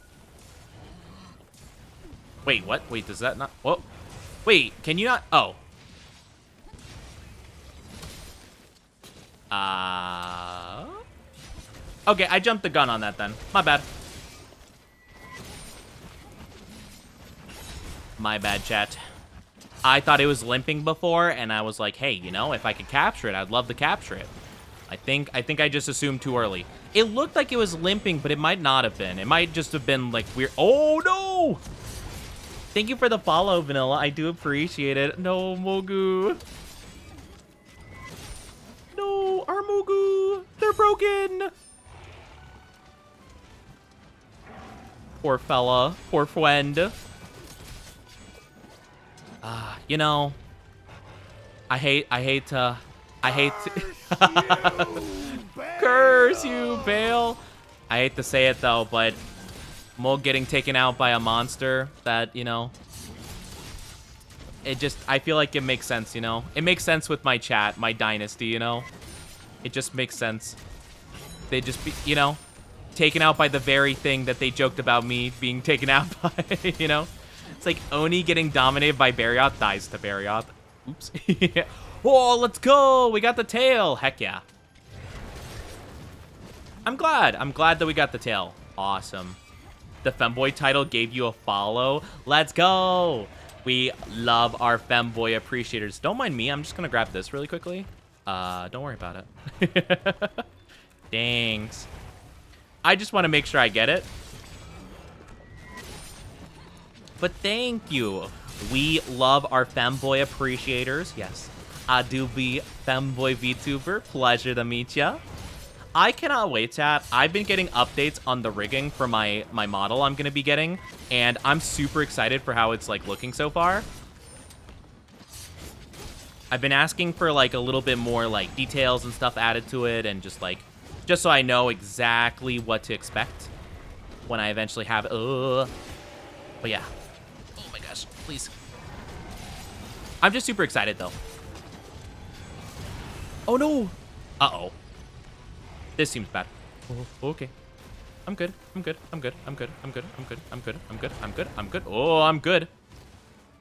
Wait, what? Wait, does that not... Whoa. Wait, can you not... Oh. Okay, I jumped the gun on that then. My bad. My bad, chat. I thought it was limping before, and I was like, hey, you know, if I could capture it, I'd love to capture it. I think I just assumed too early. It looked like it was limping, but it might not have been. It might just have been, like, weird. Oh, no! Thank you for the follow, Vanilla. I do appreciate it. No, Mogu. No, our Mogu. They're broken. Poor fella. Poor friend. You know, I hate to curse you, Bale. I hate to say it though, but Mo getting taken out by a monster that, you know, I feel like it makes sense, you know? It makes sense with my chat, my dynasty, you know? It just makes sense. They just be, you know, taken out by the very thing that they joked about me being taken out by, you know? It's like Oni getting dominated by Barioth dies to Barioth. Oops. Oh, let's go. We got the tail. Heck yeah. I'm glad that we got the tail. Awesome. The Femboy title gave you a follow. Let's go. We love our Femboy appreciators. Don't mind me. I'm just going to grab this really quickly. Don't worry about it. Thanks. I just want to make sure I get it. But thank you. We love our Femboy appreciators. Yes, I do be Femboy VTuber. Pleasure to meet ya. I cannot wait, chat. I've been getting updates on the rigging for my model I'm going to be getting, and I'm super excited for how it's, like, looking so far. I've been asking for, like, a little bit more, like, details and stuff added to it, and just, like, just so I know exactly what to expect when I eventually have it. But yeah. Oh my gosh, please. I'm just super excited, though. Oh, no. Uh-oh. This seems bad. Oh, okay. I'm good. I'm good. I'm good. I'm good. I'm good. I'm good. I'm good. I'm good. I'm good. I'm good. Oh, I'm good.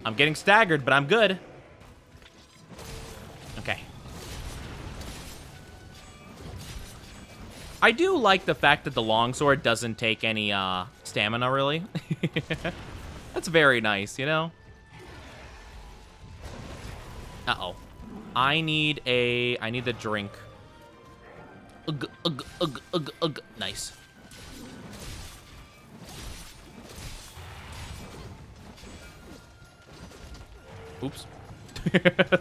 I'm getting staggered, but I'm good. Okay. I do like the fact that the longsword doesn't take any stamina, really. That's very nice, you know? Uh-oh. I need a drink. Ugh, ugh, ugh, ugh, ugh. Nice. Oops.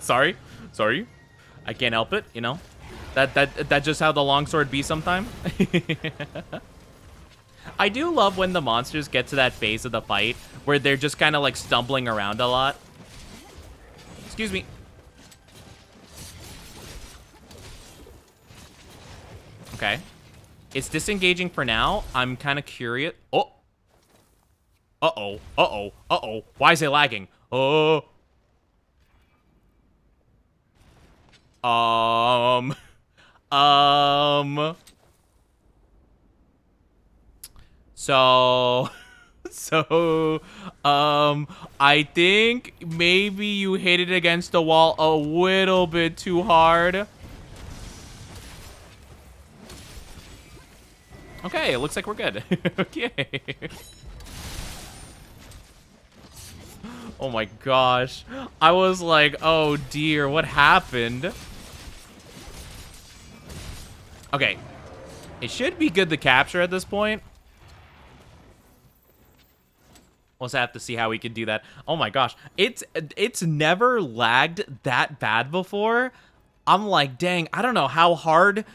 Sorry. Sorry. I can't help it, you know? That's just how the longsword be sometime. I do love when the monsters get to that phase of the fight where they're just kind of like stumbling around a lot. Excuse me. Okay. It's disengaging for now. I'm kind of curious. Oh. Uh-oh. Uh-oh. Uh-oh. Why is it lagging? Oh. I think maybe you hit it against the wall a little bit too hard. Okay, it looks like we're good. Okay. Oh my gosh. I was like, oh dear, what happened? Okay. It should be good to capture at this point. We'll just have to see how we can do that. Oh my gosh. It's never lagged that bad before. I'm like, dang, I don't know how hard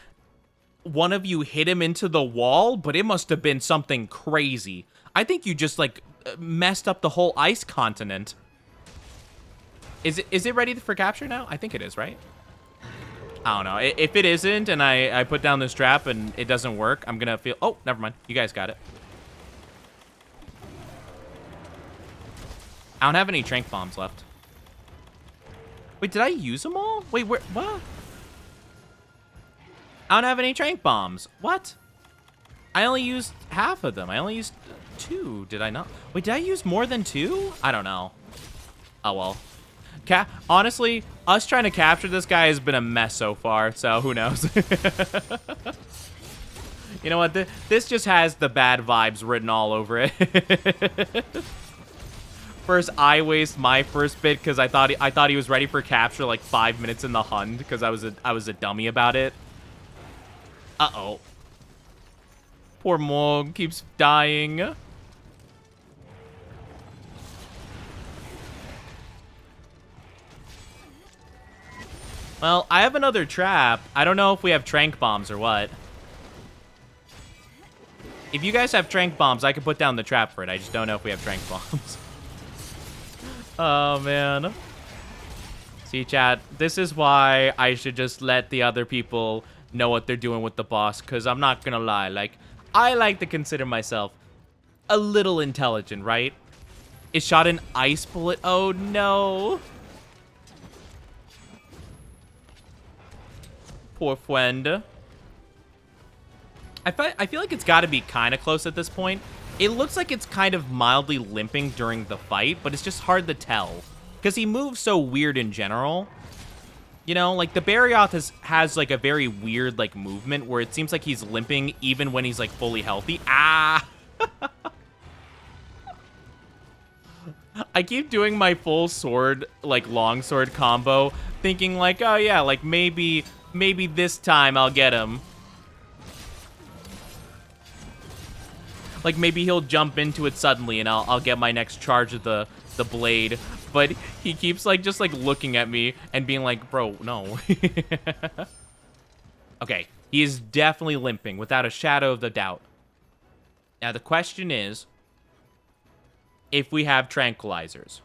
one of you hit him into the wall, but it must have been something crazy. I think you just, like, messed up the whole ice continent. Is it ready for capture now? I think it is, right? I don't know. If it isn't and I put down this trap and it doesn't work, I'm gonna feel... Oh, never mind. You guys got it. I don't have any trank bombs left. Wait, did I use them all? Wait, where... What? I don't have any trank bombs. What? I only used half of them. I only used 2. Did I not? Wait, did I use more than 2? I don't know. Oh, well. Honestly, us trying to capture this guy has been a mess so far, so who knows? You know what? This just has the bad vibes written all over it. First, I waste my first bit because I thought he was ready for capture like 5 minutes in the hunt because I was a dummy about it. Uh-oh. Poor Morg keeps dying. Well, I have another trap. I don't know if we have trank bombs or what. If you guys have trank bombs, I can put down the trap for it. I just don't know if we have trank bombs. Oh, man. See, chat, this is why I should just let the other people know what they're doing with the boss, because I'm not gonna lie, like, I like to consider myself a little intelligent, right? It shot an ice bullet. Oh, no. Poor friend. I feel like it's got to be kind of close at this point. It looks like it's kind of mildly limping during the fight, but it's just hard to tell. Because he moves so weird in general. You know, like, the Barioth has like, a very weird, like, movement where it seems like he's limping even when he's, like, fully healthy. Ah! I keep doing my full sword, like, longsword combo thinking like, oh yeah, like maybe this time I'll get him. Like maybe he'll jump into it suddenly and I'll get my next charge of the blade. But he keeps like just like looking at me and being like, bro, no. Okay, he is definitely limping without a shadow of the doubt. Now the question is if we have tranquilizers.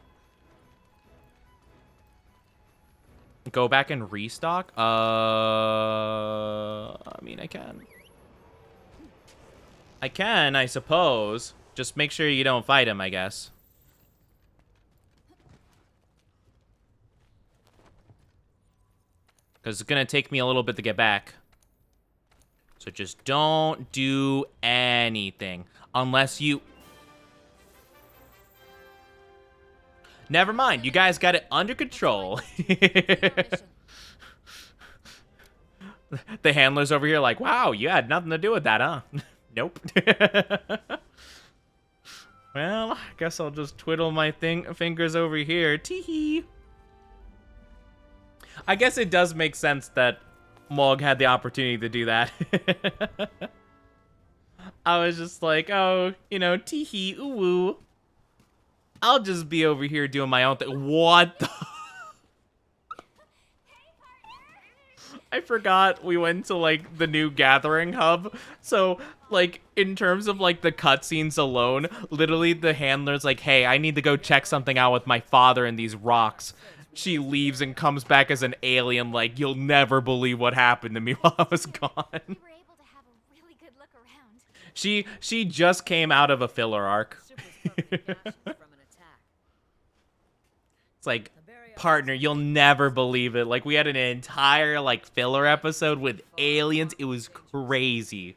Go back and restock? I mean, I can. I can, I suppose. Just make sure you don't fight him, I guess. Because it's going to take me a little bit to get back. So just don't do anything. Unless you... Never mind, you guys got it under control. The handler's over here like, wow, you had nothing to do with that, huh? Nope. Well, I guess I'll just twiddle my fingers over here. Teehee. I guess it does make sense that Mog had the opportunity to do that. I was just like, oh, you know, teehee, ooh. I'll just be over here doing my own thing. What the? I forgot we went to, like, the new gathering hub. So, like, in terms of, like, the cutscenes alone, literally the handler's like, hey, I need to go check something out with my father in these rocks. She leaves and comes back as an alien, like, you'll never believe what happened to me while I was gone. We were able to have a really good look around. She just came out of a filler arc. It's like, partner, you'll never believe it. Like, we had an entire, like, filler episode with aliens. It was crazy.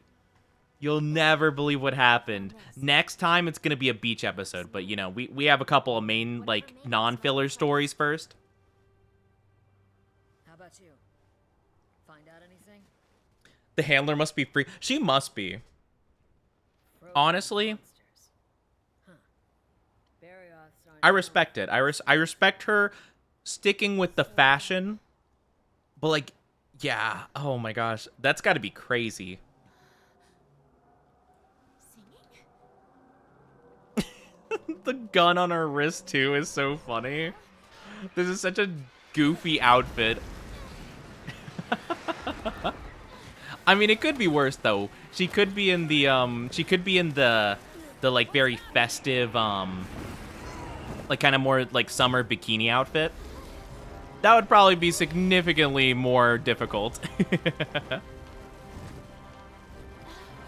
You'll never believe what happened. Next time, it's gonna be a beach episode. But, you know, we have a couple of main, like, non-filler stories first. How about you? Find out anything? The handler must be free. She must be. Honestly, I respect it. I respect her sticking with the fashion. But, like, yeah. Oh, my gosh. That's got to be crazy. The gun on her wrist, too, is so funny. This is such a goofy outfit. I mean, it could be worse, though. She could be in the, like, very festive, like, kind of more, like, summer bikini outfit. That would probably be significantly more difficult.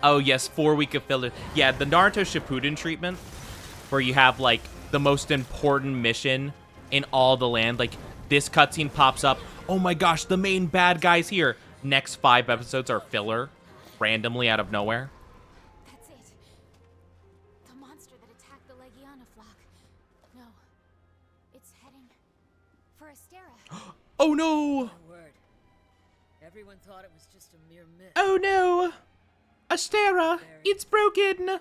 Oh, yes, 4 week of filler. Yeah, the Naruto Shippuden treatment, where you have, like, the most important mission in all the land. Like, this cutscene pops up. Oh my gosh, the main bad guy's here. Next 5 episodes are filler, randomly out of nowhere. That's it. The monster that attacked the Legiana flock. No. It's heading for Astera. Oh no! My word. Everyone thought it was just a mere myth. Oh no! Astera, it's broken! Velcana.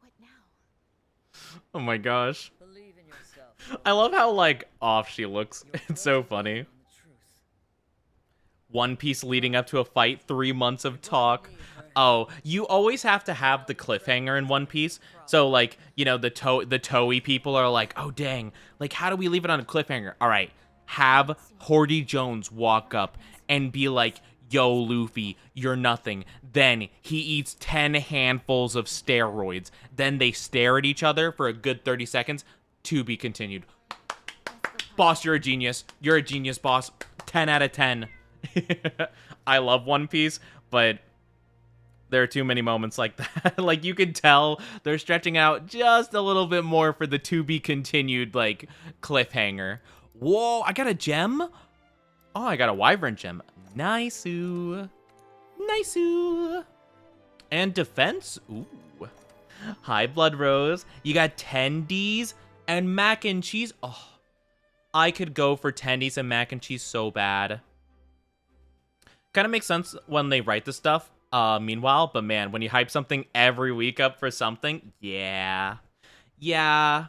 What now? Oh my gosh. Believe in yourself. I love how, like, off she looks. It's so funny. On the truth. One Piece leading up to a fight, 3 months of talk. Oh, you always have to have the cliffhanger in One Piece. So, like, you know, the Toei people are like, oh, dang. Like, how do we leave it on a cliffhanger? All right, have Hordy Jones walk up and be like, yo, Luffy, you're nothing. Then he eats 10 handfuls of steroids. Then they stare at each other for a good 30 seconds. To be continued. Boss, you're a genius. You're a genius, boss. 10 out of 10. I love One Piece, but there are too many moments like that. Like, you could tell they're stretching out just a little bit more for the to be continued, like, cliffhanger. Whoa, I got a gem? Oh, I got a wyvern gem. Nice-oo. Nice-oo. And defense? Ooh. High blood rose. You got tendies and mac and cheese. Oh, I could go for tendies and mac and cheese so bad. Kind of makes sense when they write the stuff. Meanwhile, but man, when you hype something every week up for something, yeah. Yeah,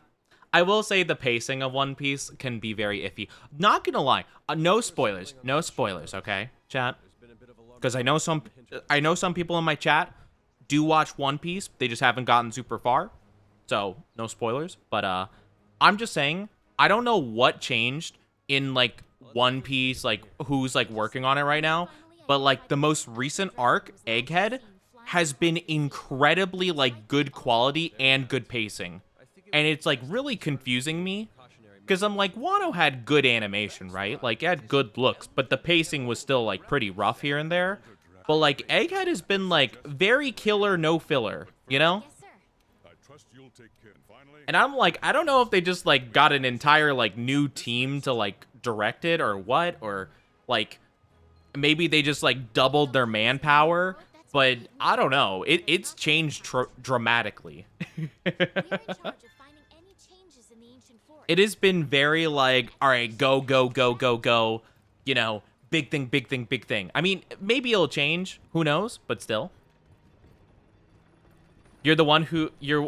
I will say the pacing of One Piece can be very iffy. Not gonna lie, no spoilers, okay, chat? Because I know some people in my chat do watch One Piece. They just haven't gotten super far, so no spoilers. But I'm just saying, I don't know what changed in like One Piece, like who's like working on it right now, but like the most recent arc, Egghead, has been incredibly like good quality and good pacing. And it's like really confusing me because I'm like, Wano had good animation, right? Like, it had good looks, but the pacing was still like pretty rough here and there. But like, Egghead has been like very killer, no filler, you know? And I'm like, I don't know if they just like got an entire like new team to like direct it or what, or like maybe they just like doubled their manpower. But I don't know. It's changed dramatically. It has been very like, all right, go, go, go, go, go. You know, big thing, big thing, big thing. I mean, maybe it'll change. Who knows? But still. You're the one who, you're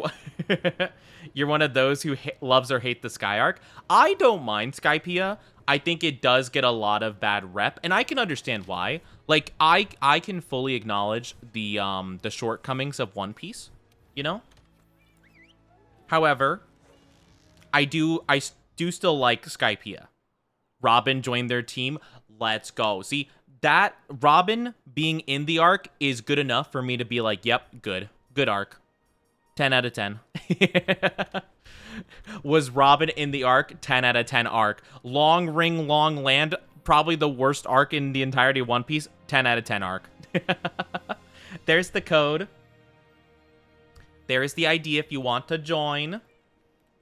one of those who loves or hate the Sky Arc. I don't mind Skypiea. I think it does get a lot of bad rep, and I can understand why. Like, I can fully acknowledge the shortcomings of One Piece, you know? However, I do still like Skypiea. Robin joined their team. Let's go. See, that Robin being in the arc is good enough for me to be like, yep, good arc. 10 out of 10. Was Robin in the arc? 10 out of 10 arc. Long Ring, Long Land, probably the worst arc in the entirety of One Piece. 10 out of 10 arc. There's the code. There's the ID if you want to join.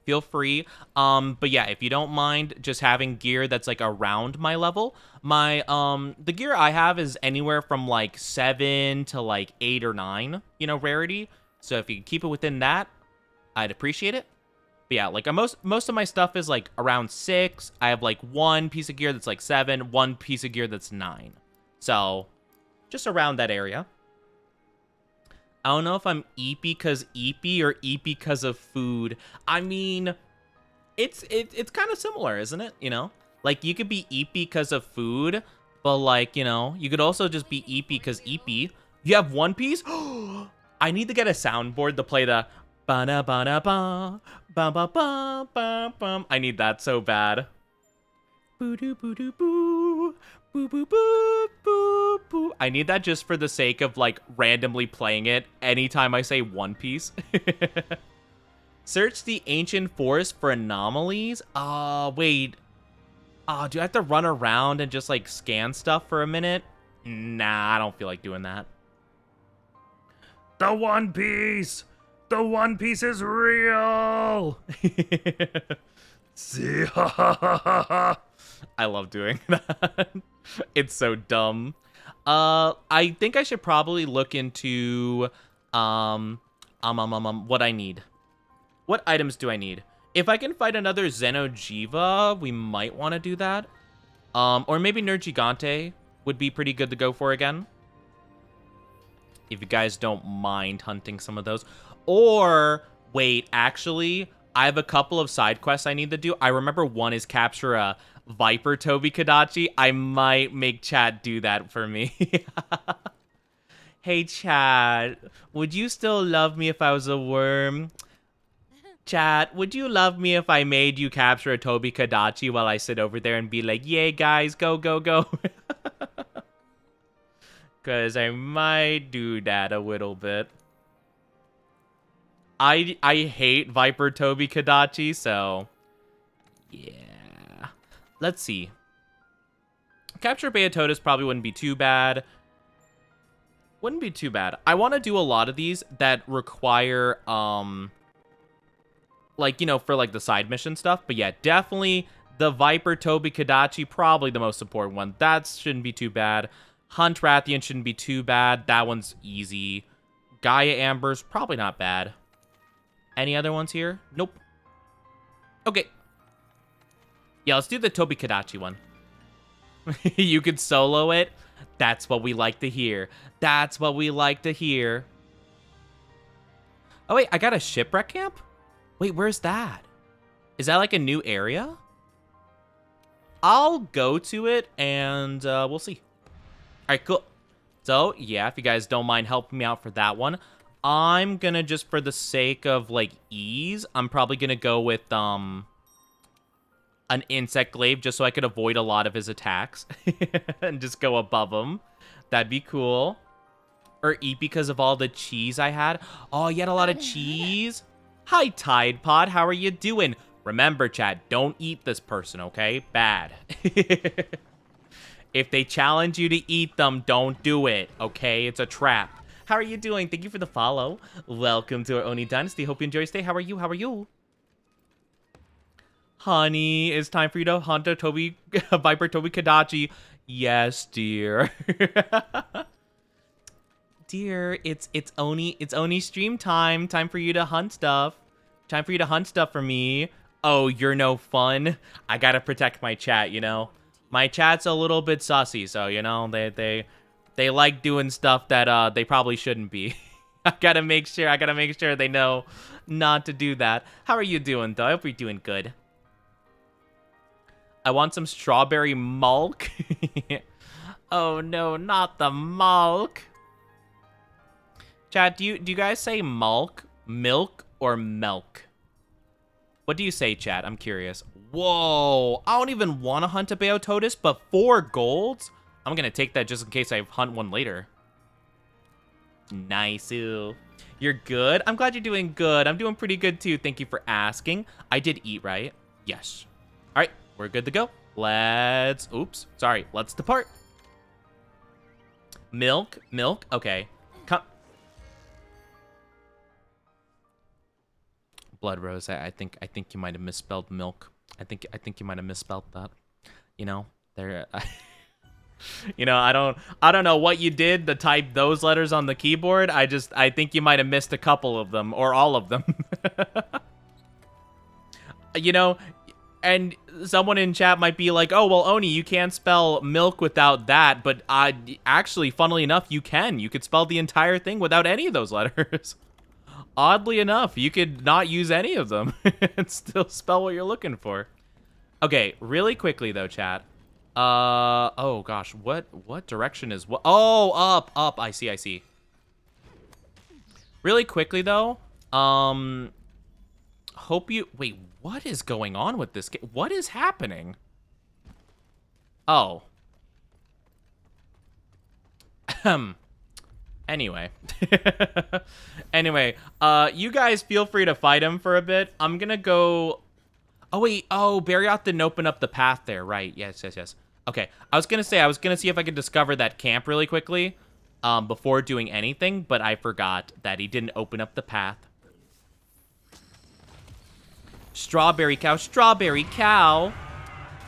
Feel free. But yeah, if you don't mind just having gear that's like around my level, my the gear I have is anywhere from like 7 to like 8 or 9, you know, rarity. So if you can keep it within that, I'd appreciate it. But yeah, like most of my stuff is like around 6. I have like 1 piece of gear that's like 7, 1 piece of gear that's 9. So just around that area. I don't know if I'm eepy because eepy or eepy because of food. I mean, it's kind of similar, isn't it? You know, like you could be eepy because of food, but like, you know, you could also just be eepy because eepy. You have One Piece? I need to get a soundboard to play the ba-da ba-da ba ba ba ba ba bum. I need that so bad. Boo doo boo doo boo. Boo boo boo boo boo. I need that just for the sake of like randomly playing it anytime I say One Piece. Search the ancient forest for anomalies. Wait. Do I have to run around and just like scan stuff for a minute? Nah, I don't feel like doing that. The One Piece! The One Piece is real! See, I love doing that. It's so dumb. I think I should probably look into what I need. What items do I need? If I can fight another Xenojiva, we might want to do that. Or maybe Nergigante would be pretty good to go for again. If you guys don't mind hunting some of those. Or, wait, actually, I have a couple of side quests I need to do. I remember one is capture a Viper Toby Kadachi. I might make chat do that for me. Hey, chat. Would you still love me if I was a worm? Chat, would you love me if I made you capture a Toby Kadachi while I sit over there and be like, yay, guys, go, go, go? Because I might do that a little bit. I hate Viper Toby Kadachi, so yeah. Let's see. Capture Beatotus probably wouldn't be too bad. Wouldn't be too bad. I want to do a lot of these that require, like, you know, for like the side mission stuff. But yeah, definitely the Viper Toby Kadachi, probably the most important one. That shouldn't be too bad. Hunt Rathian shouldn't be too bad. That one's easy. Gaia Amber's probably not bad. Any other ones here? Nope. Okay. Yeah, let's do the Toby Kadachi one. You could solo it. That's what we like to hear. That's what we like to hear. Oh, wait, I got a shipwreck camp? Wait, where's that? Is that like a new area? I'll go to it and we'll see. All right, cool. So, yeah, if you guys don't mind helping me out for that one, I'm gonna just for the sake of like ease, I'm probably gonna go with an insect glaive just so I could avoid a lot of his attacks and just go above him. That'd be cool. Or eat because of all the cheese I had. Oh, you had a lot of cheese? Hi, Tide Pod. How are you doing? Remember, chat, don't eat this person, okay? Bad. If they challenge you to eat them, don't do it, okay? It's a trap. How are you doing? Thank you for the follow. Welcome to our Oni Dynasty. Hope you enjoy your stay. How are you? How are you? Honey, it's time for you to hunt a Viper Toby Kadachi. Yes, dear. Dear, it's Oni stream time. Time for you to hunt stuff. Time for you to hunt stuff for me. Oh, you're no fun. I gotta protect my chat, you know. My chat's a little bit sussy, so you know they like doing stuff that they probably shouldn't be. I gotta make sure they know not to do that. How are you doing though? I hope you're doing good. I want some strawberry milk. Oh no, not the milk. Chat, do you guys say milk, or milk? What do you say, chat? I'm curious. Whoa, I don't even want to hunt a Beototus, but 4 golds? I'm gonna take that just in case I hunt one later. Nice. You're good? I'm glad you're doing good. I'm doing pretty good too. Thank you for asking. I did eat, right? Yes. All right, we're good to go. Let's depart. Milk, okay. Come. Blood Rose, I think you might have misspelled milk. I think you might have misspelled that. You know, there. You know, I don't know what you did to type those letters on the keyboard. I think you might have missed a couple of them or all of them. You know, and someone in chat might be like, "Oh, well, Oni, you can't spell milk without that." But actually, funnily enough, you can. You could spell the entire thing without any of those letters. Oddly enough, you could not use any of them and still spell what you're looking for. Okay, really quickly though, chat. Oh gosh, what direction is what? Oh, up. I see. Really quickly though, wait, what is going on with this game? What is happening? Oh. Anyway. Anyway, you guys feel free to fight him for a bit. I'm gonna go... Oh, wait. Oh, Barrioth didn't open up the path there. Right. Yes. Okay. I was gonna see if I could discover that camp really quickly before doing anything, but I forgot that he didn't open up the path. Strawberry cow.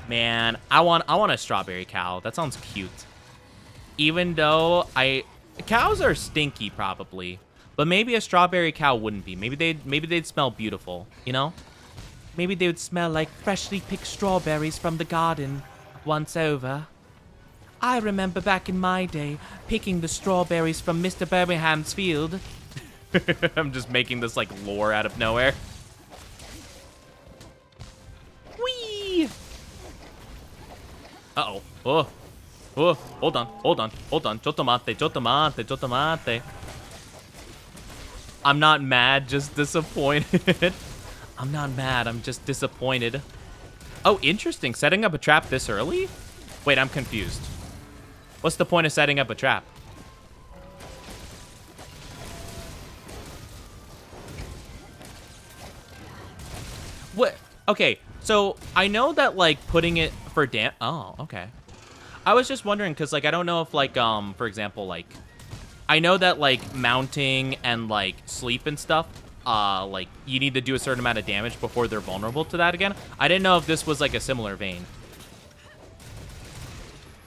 Man, I want a strawberry cow. That sounds cute. Even though cows are stinky probably, but maybe a strawberry cow wouldn't be. Maybe they'd smell beautiful, you know? Maybe they would smell like freshly picked strawberries from the garden once over. I remember back in my day picking the strawberries from Mr. Birmingham's field. I'm just making this like lore out of nowhere. Whee! Uh-oh. Oh, hold on. Jotomate. I'm not mad, just disappointed. I'm not mad, I'm just disappointed. Oh, interesting. Setting up a trap this early? Wait, I'm confused. What's the point of setting up a trap? What? Okay, so I know that, like, putting it for Oh, okay. I was just wondering, because, like, I don't know if, like, for example, like, I know that, like, mounting and, like, sleep and stuff, like, you need to do a certain amount of damage before they're vulnerable to that again. I didn't know if this was, like, a similar vein.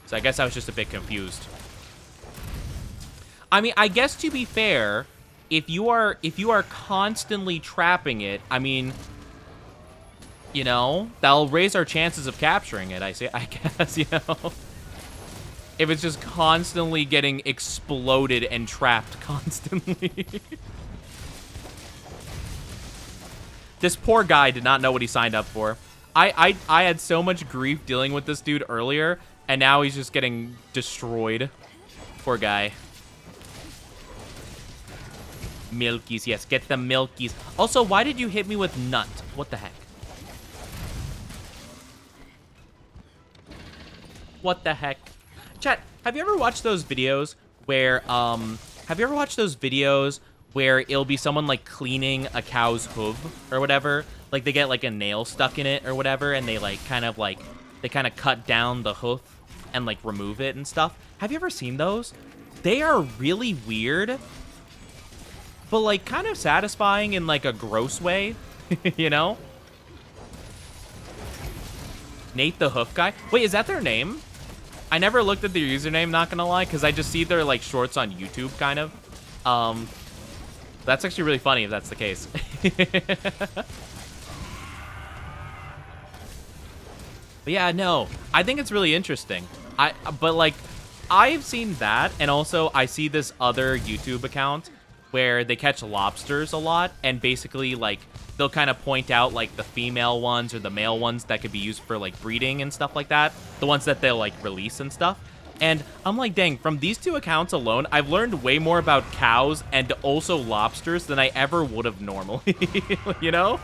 So I guess I was just a bit confused. I mean, I guess to be fair, if you are constantly trapping it, I mean, you know, that'll raise our chances of capturing it, I guess, you know. If it's just constantly getting exploded and trapped constantly. This poor guy did not know what he signed up for. I had so much grief dealing with this dude earlier, and now he's just getting destroyed. Poor guy. Milkies, yes, get the milkies. Also, why did you hit me with nut? What the heck? What the heck? Chat, have you ever watched those videos where, it'll be someone, like, cleaning a cow's hoof or whatever? Like, they get, like, a nail stuck in it or whatever, and they, like, kind of cut down the hoof and, like, remove it and stuff. Have you ever seen those? They are really weird, but, like, kind of satisfying in, like, a gross way, you know? Nate the Hoof Guy? Wait, is that their name? I never looked at their username, not gonna lie, because I just see their, like, shorts on YouTube, kind of. That's actually really funny if that's the case. But yeah, no, I think it's really interesting. But, like, I've seen that, and also I see this other YouTube account where they catch lobsters a lot, and basically, like, they'll kind of point out, like, the female ones or the male ones that could be used for, like, breeding and stuff like that. The ones that they'll, like, release and stuff. And I'm like, dang, from these two accounts alone, I've learned way more about cows and also lobsters than I ever would have normally, you know?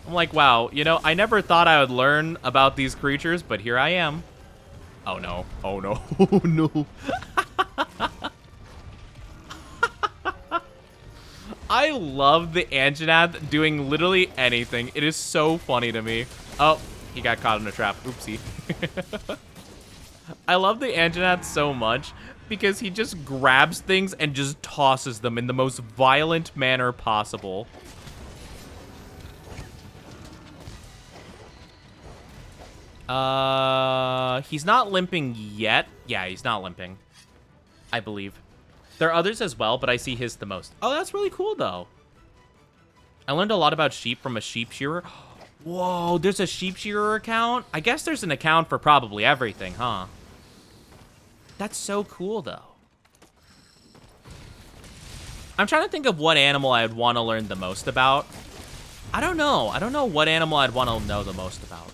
I'm like, wow, you know, I never thought I would learn about these creatures, but here I am. Oh, no. Oh, no. Oh, no. I love the Anjanath doing literally anything. It is so funny to me. Oh, he got caught in a trap. Oopsie. I love the Anjanath so much because he just grabs things and just tosses them in the most violent manner possible. He's not limping yet. Yeah, he's not limping, I believe. There are others as well, but I see his the most. Oh, that's really cool, though. I learned a lot about sheep from a sheep shearer. Whoa, there's a sheep shearer account? I guess there's an account for probably everything, huh? That's so cool, though. I'm trying to think of what animal I'd want to learn the most about. I don't know. I don't know what animal I'd want to know the most about.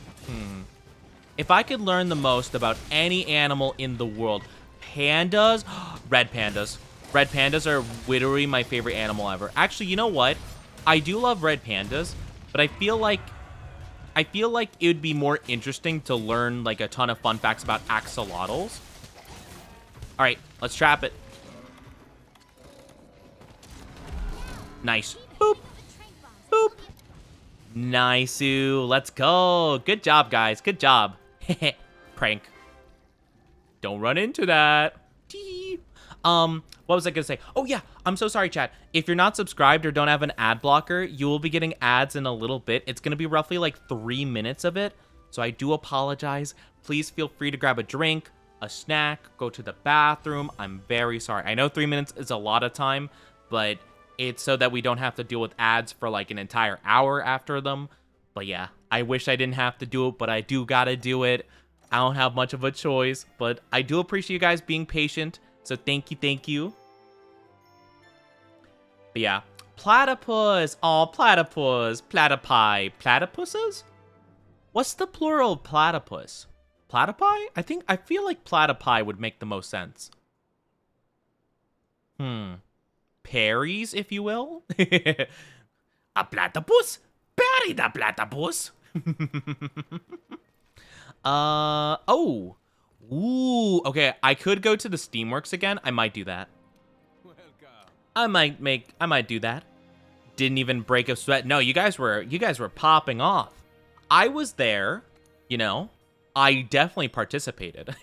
If I could learn the most about any animal in the world, pandas, red pandas. Red pandas are literally my favorite animal ever. Actually, you know what? I do love red pandas, but I feel like it would be more interesting to learn like a ton of fun facts about axolotls. All right, let's trap it. Nice. Boop. Boop. Nice-oo. Let's go. Good job, guys. Good job. Prank. Don't run into that. Tee. What was I gonna say? Oh yeah, I'm so sorry, chat. If you're not subscribed or don't have an ad blocker, you will be getting ads in a little bit. It's gonna be roughly like 3 minutes of it, so I do apologize. Please feel free to grab a drink, a snack, go to the bathroom. I'm very sorry. I know 3 minutes is a lot of time, but it's so that we don't have to deal with ads for like an entire hour after them. But yeah, I wish I didn't have to do it, but I do gotta do it. I don't have much of a choice, but I do appreciate you guys being patient. So thank you, thank you. But yeah, platypus. Oh, platypus. Platypi. Platypuses? What's the plural of platypus? Platypi? I feel like platypi would make the most sense. Perries, if you will. A platypus? Perry the platypus. Oh. Ooh, okay, I could go to the Steamworks again. I might do that. I might do that. Didn't even break a sweat. No, you guys were popping off. I was there, you know. I definitely participated.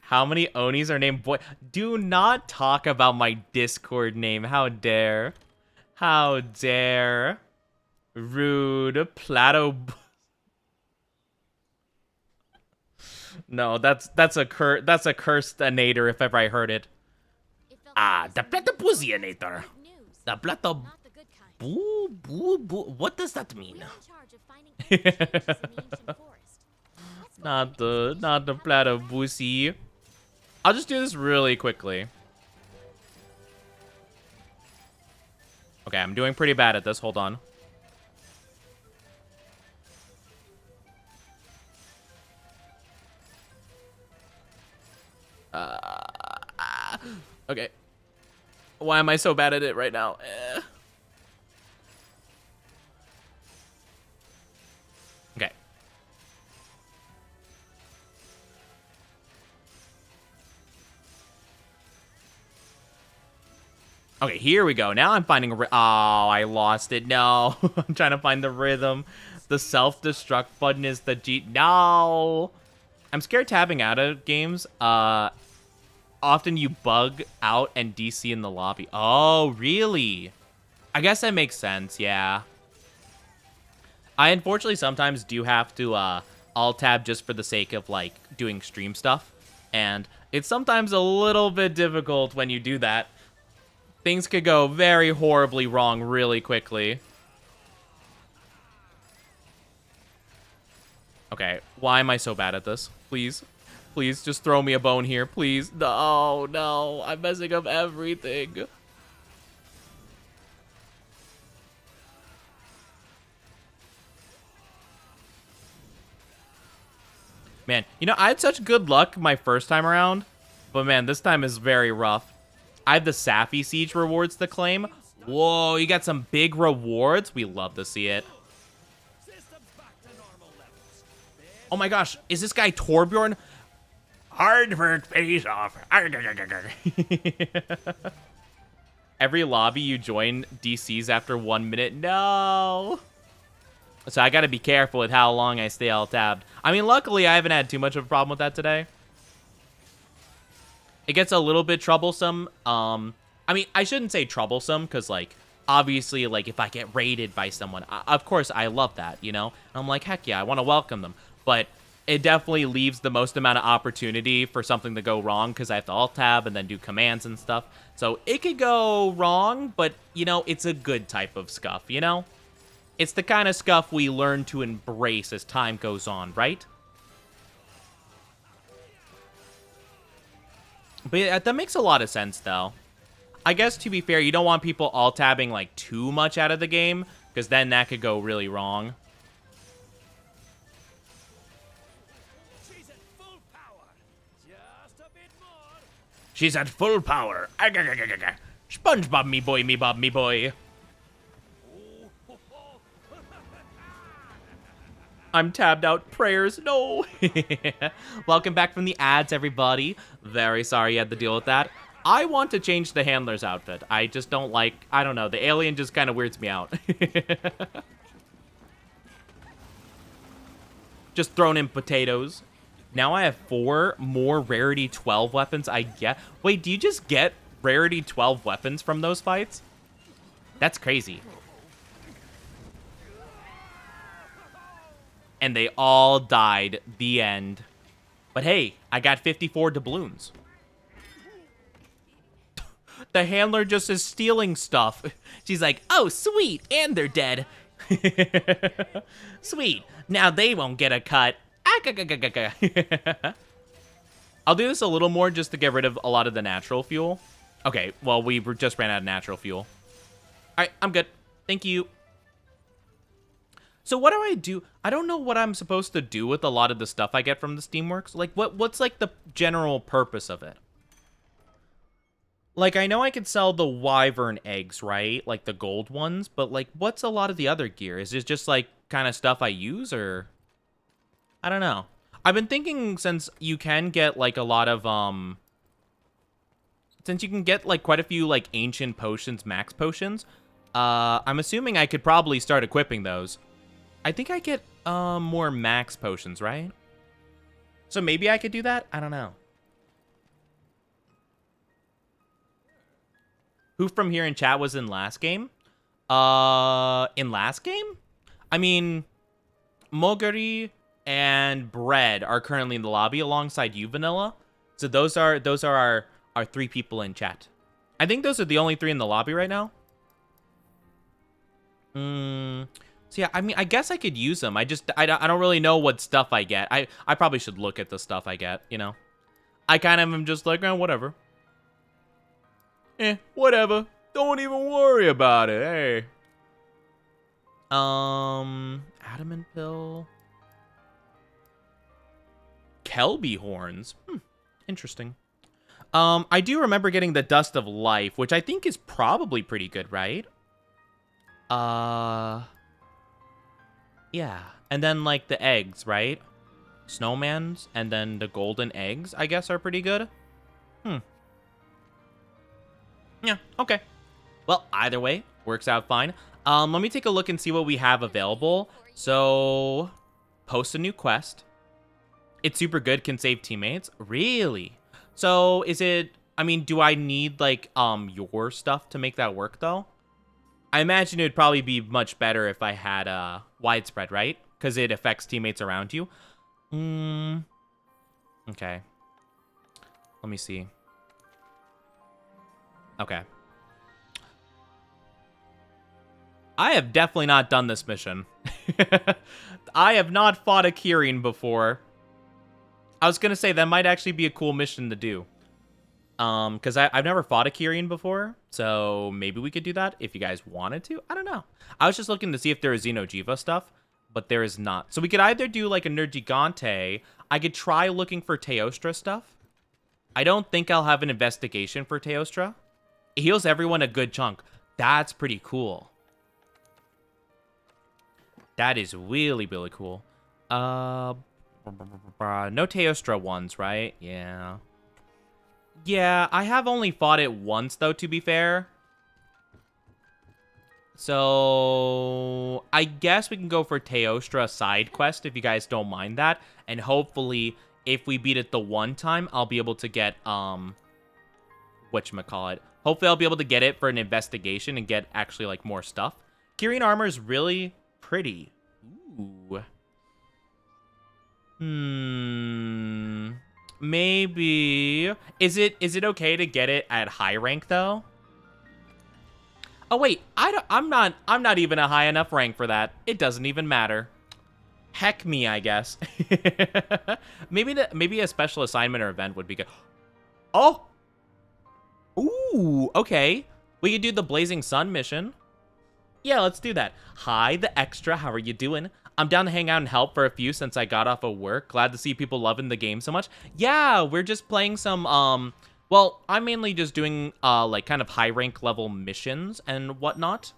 How many Onis are named Boy? Do not talk about my Discord name. How dare. How dare. Rude. Plato. No, that's a cursed nader if ever I heard it. Ah, the platypusianator. The plato. Boo, boo, boo. What does that mean? Not the platypussy. I'll just do this really quickly. Okay, I'm doing pretty bad at this. Hold on. Okay. Why am I so bad at it right now? Okay. Okay, here we go. Now I'm finding a... Oh, I lost it. No. I'm trying to find the rhythm. The self-destruct button is the G... No. I'm scared tabbing out of games. Often you bug out and DC in the lobby. Oh, really? I guess that makes sense, yeah. I unfortunately sometimes do have to alt tab just for the sake of like doing stream stuff. And it's sometimes a little bit difficult when you do that. Things could go very horribly wrong really quickly. Okay, why am I so bad at this? Please. Please, just throw me a bone here, please. No, no, I'm messing up everything. Man, you know, I had such good luck my first time around, but man, this time is very rough. I have the Sappy Siege rewards to claim. Whoa, you got some big rewards? We love to see it. Oh my gosh, is this guy Torbjorn? Hard work pays off. Every lobby you join DCs after 1 minute. No. So I gotta be careful with how long I stay alt tabbed. I mean, luckily I haven't had too much of a problem with that today. It gets a little bit troublesome. I mean, I shouldn't say troublesome, because, like, obviously, like, if I get raided by someone, of course, I love that, you know? I'm like, heck yeah, I want to welcome them. But it definitely leaves the most amount of opportunity for something to go wrong, because I have to alt-tab and then do commands and stuff. So it could go wrong, but, you know, it's a good type of scuff, you know? It's the kind of scuff we learn to embrace as time goes on, right? But yeah, that makes a lot of sense, though. I guess, to be fair, you don't want people alt-tabbing, like, too much out of the game, because then that could go really wrong. She's at full power. Just a bit more. She's at full power. SpongeBob me boy, me bob me boy. I'm tabbed out. Prayers, no. Welcome back from the ads, everybody. Very sorry you had to deal with that. I want to change the handler's outfit. I just don't like, I don't know, the alien just kind of weirds me out. Just throwing in potatoes. Now I have 4 more rarity 12 weapons I get. Wait, do you just get rarity 12 weapons from those fights? That's crazy. And they all died. The end. But hey, I got 54 doubloons. The handler just is stealing stuff. She's like, oh, sweet, and they're dead. Sweet, now they won't get a cut. I'll do this a little more just to get rid of a lot of the natural fuel. Okay, well, we just ran out of natural fuel. All right, I'm good. Thank you. So what do I do? I don't know what I'm supposed to do with a lot of the stuff I get from the Steamworks. Like, what's like the general purpose of it? Like, I know I could sell the wyvern eggs, right? Like, the gold ones. But, like, what's a lot of the other gear? Is it just, like, kind of stuff I use, or... I don't know. I've been thinking, since you can get, like, a lot of, since you can get, like, quite a few, like, ancient potions, max potions, I'm assuming I could probably start equipping those. I think I get, more max potions, right? So maybe I could do that? I don't know. Who from here in chat was in last game? In last game? I mean, Moguri and Bread are currently in the lobby alongside you, Vanilla. So those are our 3 people in chat. I think those are the only 3 in the lobby right now. So yeah, I mean, I guess I could use them. I don't really know what stuff I get. I probably should look at the stuff I get, you know? I kind of am just like, oh, whatever. Whatever. Don't even worry about it, hey. Adamant pill. Kelby horns. Interesting. I do remember getting the Dust of Life, which I think is probably pretty good, right? Yeah. And then, like, the eggs, right? Snowmans, and then the golden eggs, I guess, are pretty good. Yeah, okay. Well, either way, works out fine. Let me take a look and see what we have available. So, post a new quest. It's super good, can save teammates. Really? So, is it... I mean, do I need, like, your stuff to make that work, though? I imagine it would probably be much better if I had, widespread, right? Because it affects teammates around you. Okay. Let me see. Okay. I have definitely not done this mission. I have not fought a Kirin before. I was gonna say that might actually be a cool mission to do. Because I've never fought a Kirin before, so maybe we could do that if you guys wanted to. I don't know. I was just looking to see if there is Xeno'jiva stuff, but there is not. So we could either do like a Nergigante. I could try looking for Teostra stuff. I don't think I'll have an investigation for Teostra. It heals everyone a good chunk. That's pretty cool. That is really, really cool. No Teostra ones, right? Yeah. Yeah, I have only fought it once, though, to be fair. So, I guess we can go for Teostra side quest, if you guys don't mind that. And hopefully, if we beat it the one time, I'll be able to get, whatchamacallit. Hopefully, I'll be able to get it for an investigation and get, actually, like, more stuff. Kirin armor is really pretty. Ooh. Maybe. Is it okay to get it at high rank though? Oh wait, I'm not even a high enough rank for that. It doesn't even matter. Heck me, I guess. maybe a special assignment or event would be good. Oh. Ooh, okay. We could do the Blazing Sun mission. Yeah, let's do that. Hi, the extra. How are you doing? I'm down to hang out and help for a few since I got off of work. Glad to see people loving the game so much. Yeah, we're just playing some, well, I'm mainly just doing, like, kind of high rank level missions and whatnot.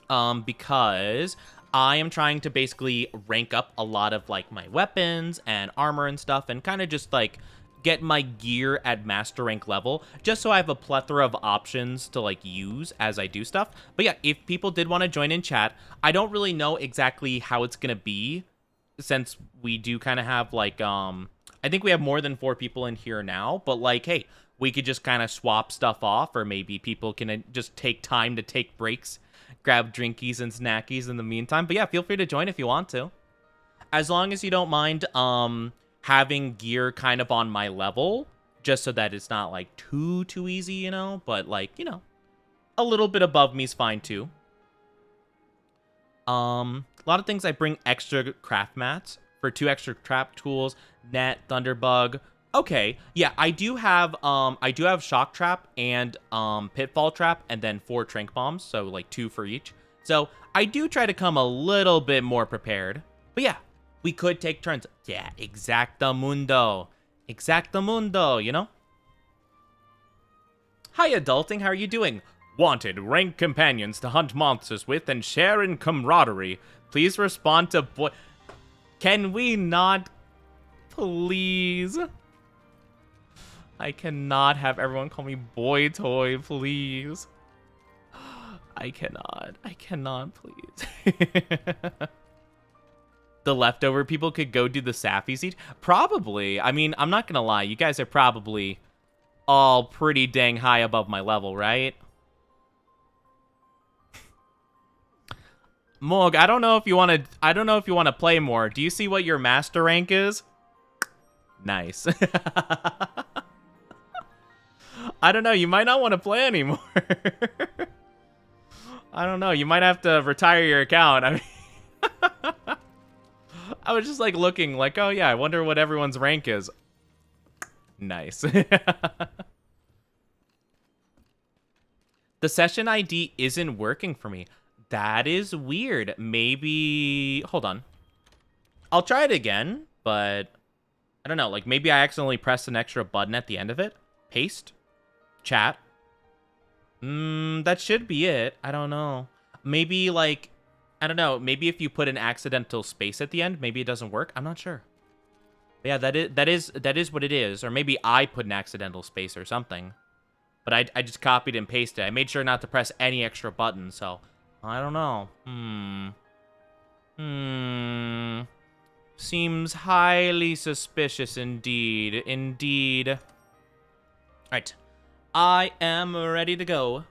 Because I am trying to basically rank up a lot of, like, my weapons and armor and stuff and kind of just, like, get my gear at master rank level, just so I have a plethora of options to, like, use as I do stuff. But yeah, if people did want to join in chat, I don't really know exactly how it's gonna be, since we do kind of have, like, I think we have more than 4 people in here now, but, like, hey, we could just kind of swap stuff off, or maybe people can just take time to take breaks, grab drinkies and snackies in the meantime. But yeah, feel free to join if you want to. As long as you don't mind, having gear kind of on my level, just so that it's not, like, too easy, you know? But, like, you know, a little bit above me is fine, too. A lot of things I bring extra craft mats for 2 extra trap tools, net, thunderbug. Okay, yeah, I do have shock trap and, pitfall trap, and then 4 trank bombs, so, like, 2 for each. So, I do try to come a little bit more prepared. But yeah, we could take turns. Yeah, exactamundo. Exactamundo, you know? Hi, adulting. How are you doing? Wanted rank companions to hunt monsters with and share in camaraderie. Please respond to boy... Can we not... Please? I cannot have everyone call me boy toy, please. I cannot, please. The leftover people could go do the Safi siege? Probably. I mean, I'm not gonna lie. You guys are probably all pretty dang high above my level, right? Morg, I don't know if you want to play more. Do you see what your master rank is? Nice. I don't know. You might not want to play anymore. I don't know. You might have to retire your account. I mean... I was just, like, looking, like, oh, yeah, I wonder what everyone's rank is. Nice. The session ID isn't working for me. That is weird. Maybe... Hold on. I'll try it again, but... I don't know. Like, maybe I accidentally pressed an extra button at the end of it. Paste. Chat. That should be it. I don't know. Maybe, like... I don't know. Maybe if you put an accidental space at the end, maybe it doesn't work. I'm not sure. But yeah, that is what it is. Or maybe I put an accidental space or something. But I just copied and pasted. I made sure not to press any extra buttons, so... I don't know. Seems highly suspicious indeed. Indeed. Alright. I am ready to go.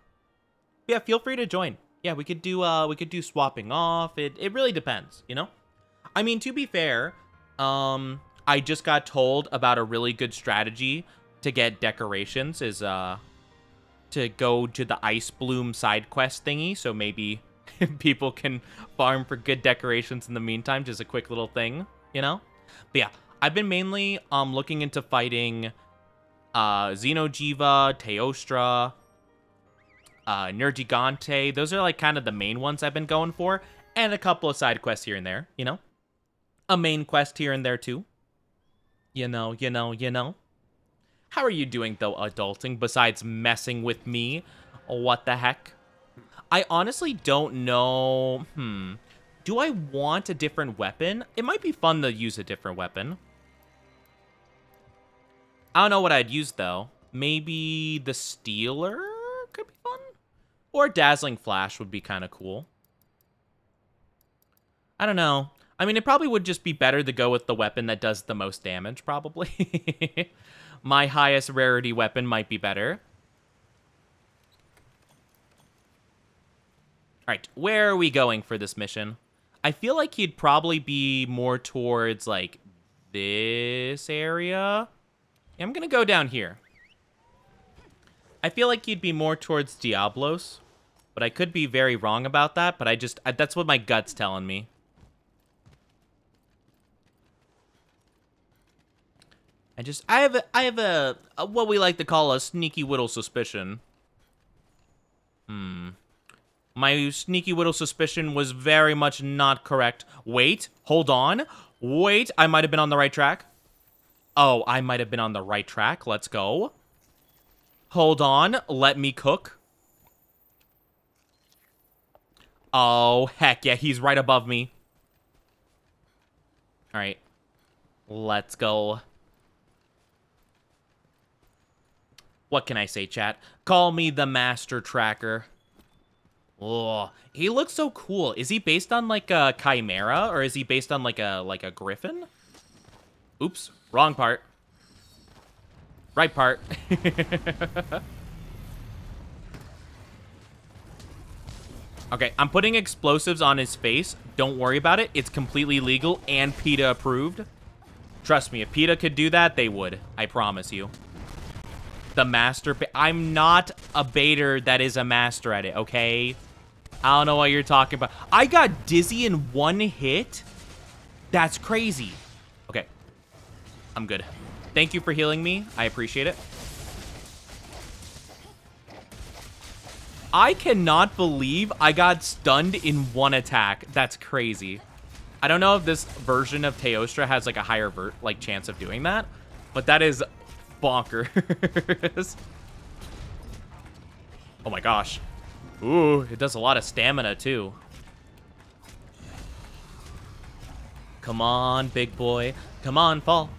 Yeah, feel free to join. Yeah, we could do swapping off. It really depends, you know? I mean, to be fair, I just got told about a really good strategy to get decorations is to go to the Ice Bloom side quest thingy, so maybe people can farm for good decorations in the meantime, just a quick little thing, you know? But yeah, I've been mainly looking into fighting Xeno'jiiva, Teostra, Nergigante. Those are like kind of the main ones I've been going for, and a couple of side quests here and there, you know? A main quest here and there too. You know. How are you doing, though, adulting, besides messing with me? What the heck? I honestly don't know. Do I want a different weapon? It might be fun to use a different weapon. I don't know what I'd use, though. Maybe the Stealer could be fun? Or Dazzling Flash would be kind of cool. I don't know. I mean, it probably would just be better to go with the weapon that does the most damage, probably. My highest rarity weapon might be better. Alright, where are we going for this mission? I feel like he'd probably be more towards, like, this area. Yeah, I'm gonna go down here. I feel like he'd be more towards Diablos, but I could be very wrong about that, but that's what my gut's telling me. I have a what we like to call a sneaky little suspicion. My sneaky little suspicion was very much not correct. Wait, hold on. Wait, I might have been on the right track. Oh, I might have been on the right track. Let's go. Hold on, let me cook. Oh, heck yeah, he's right above me. All right, let's go. What can I say, chat? Call me the Master Tracker. Oh, he looks so cool. Is he based on like a chimera, or is he based on like a griffin? Oops, wrong part. Right part. Okay, I'm putting explosives on his face. Don't worry about it. It's completely legal and PETA approved. Trust me, if PETA could do that, they would. I promise you. The master. I'm not a baiter that is a master at it, okay? I don't know what you're talking about. I got dizzy in one hit? That's crazy. Okay. I'm good. Thank you for healing me. I appreciate it. I cannot believe I got stunned in one attack. That's crazy. I don't know if this version of Teostra has like a higher chance of doing that, but that is bonkers. Oh my gosh. Ooh, it does a lot of stamina too. Come on, big boy. Come on, fall.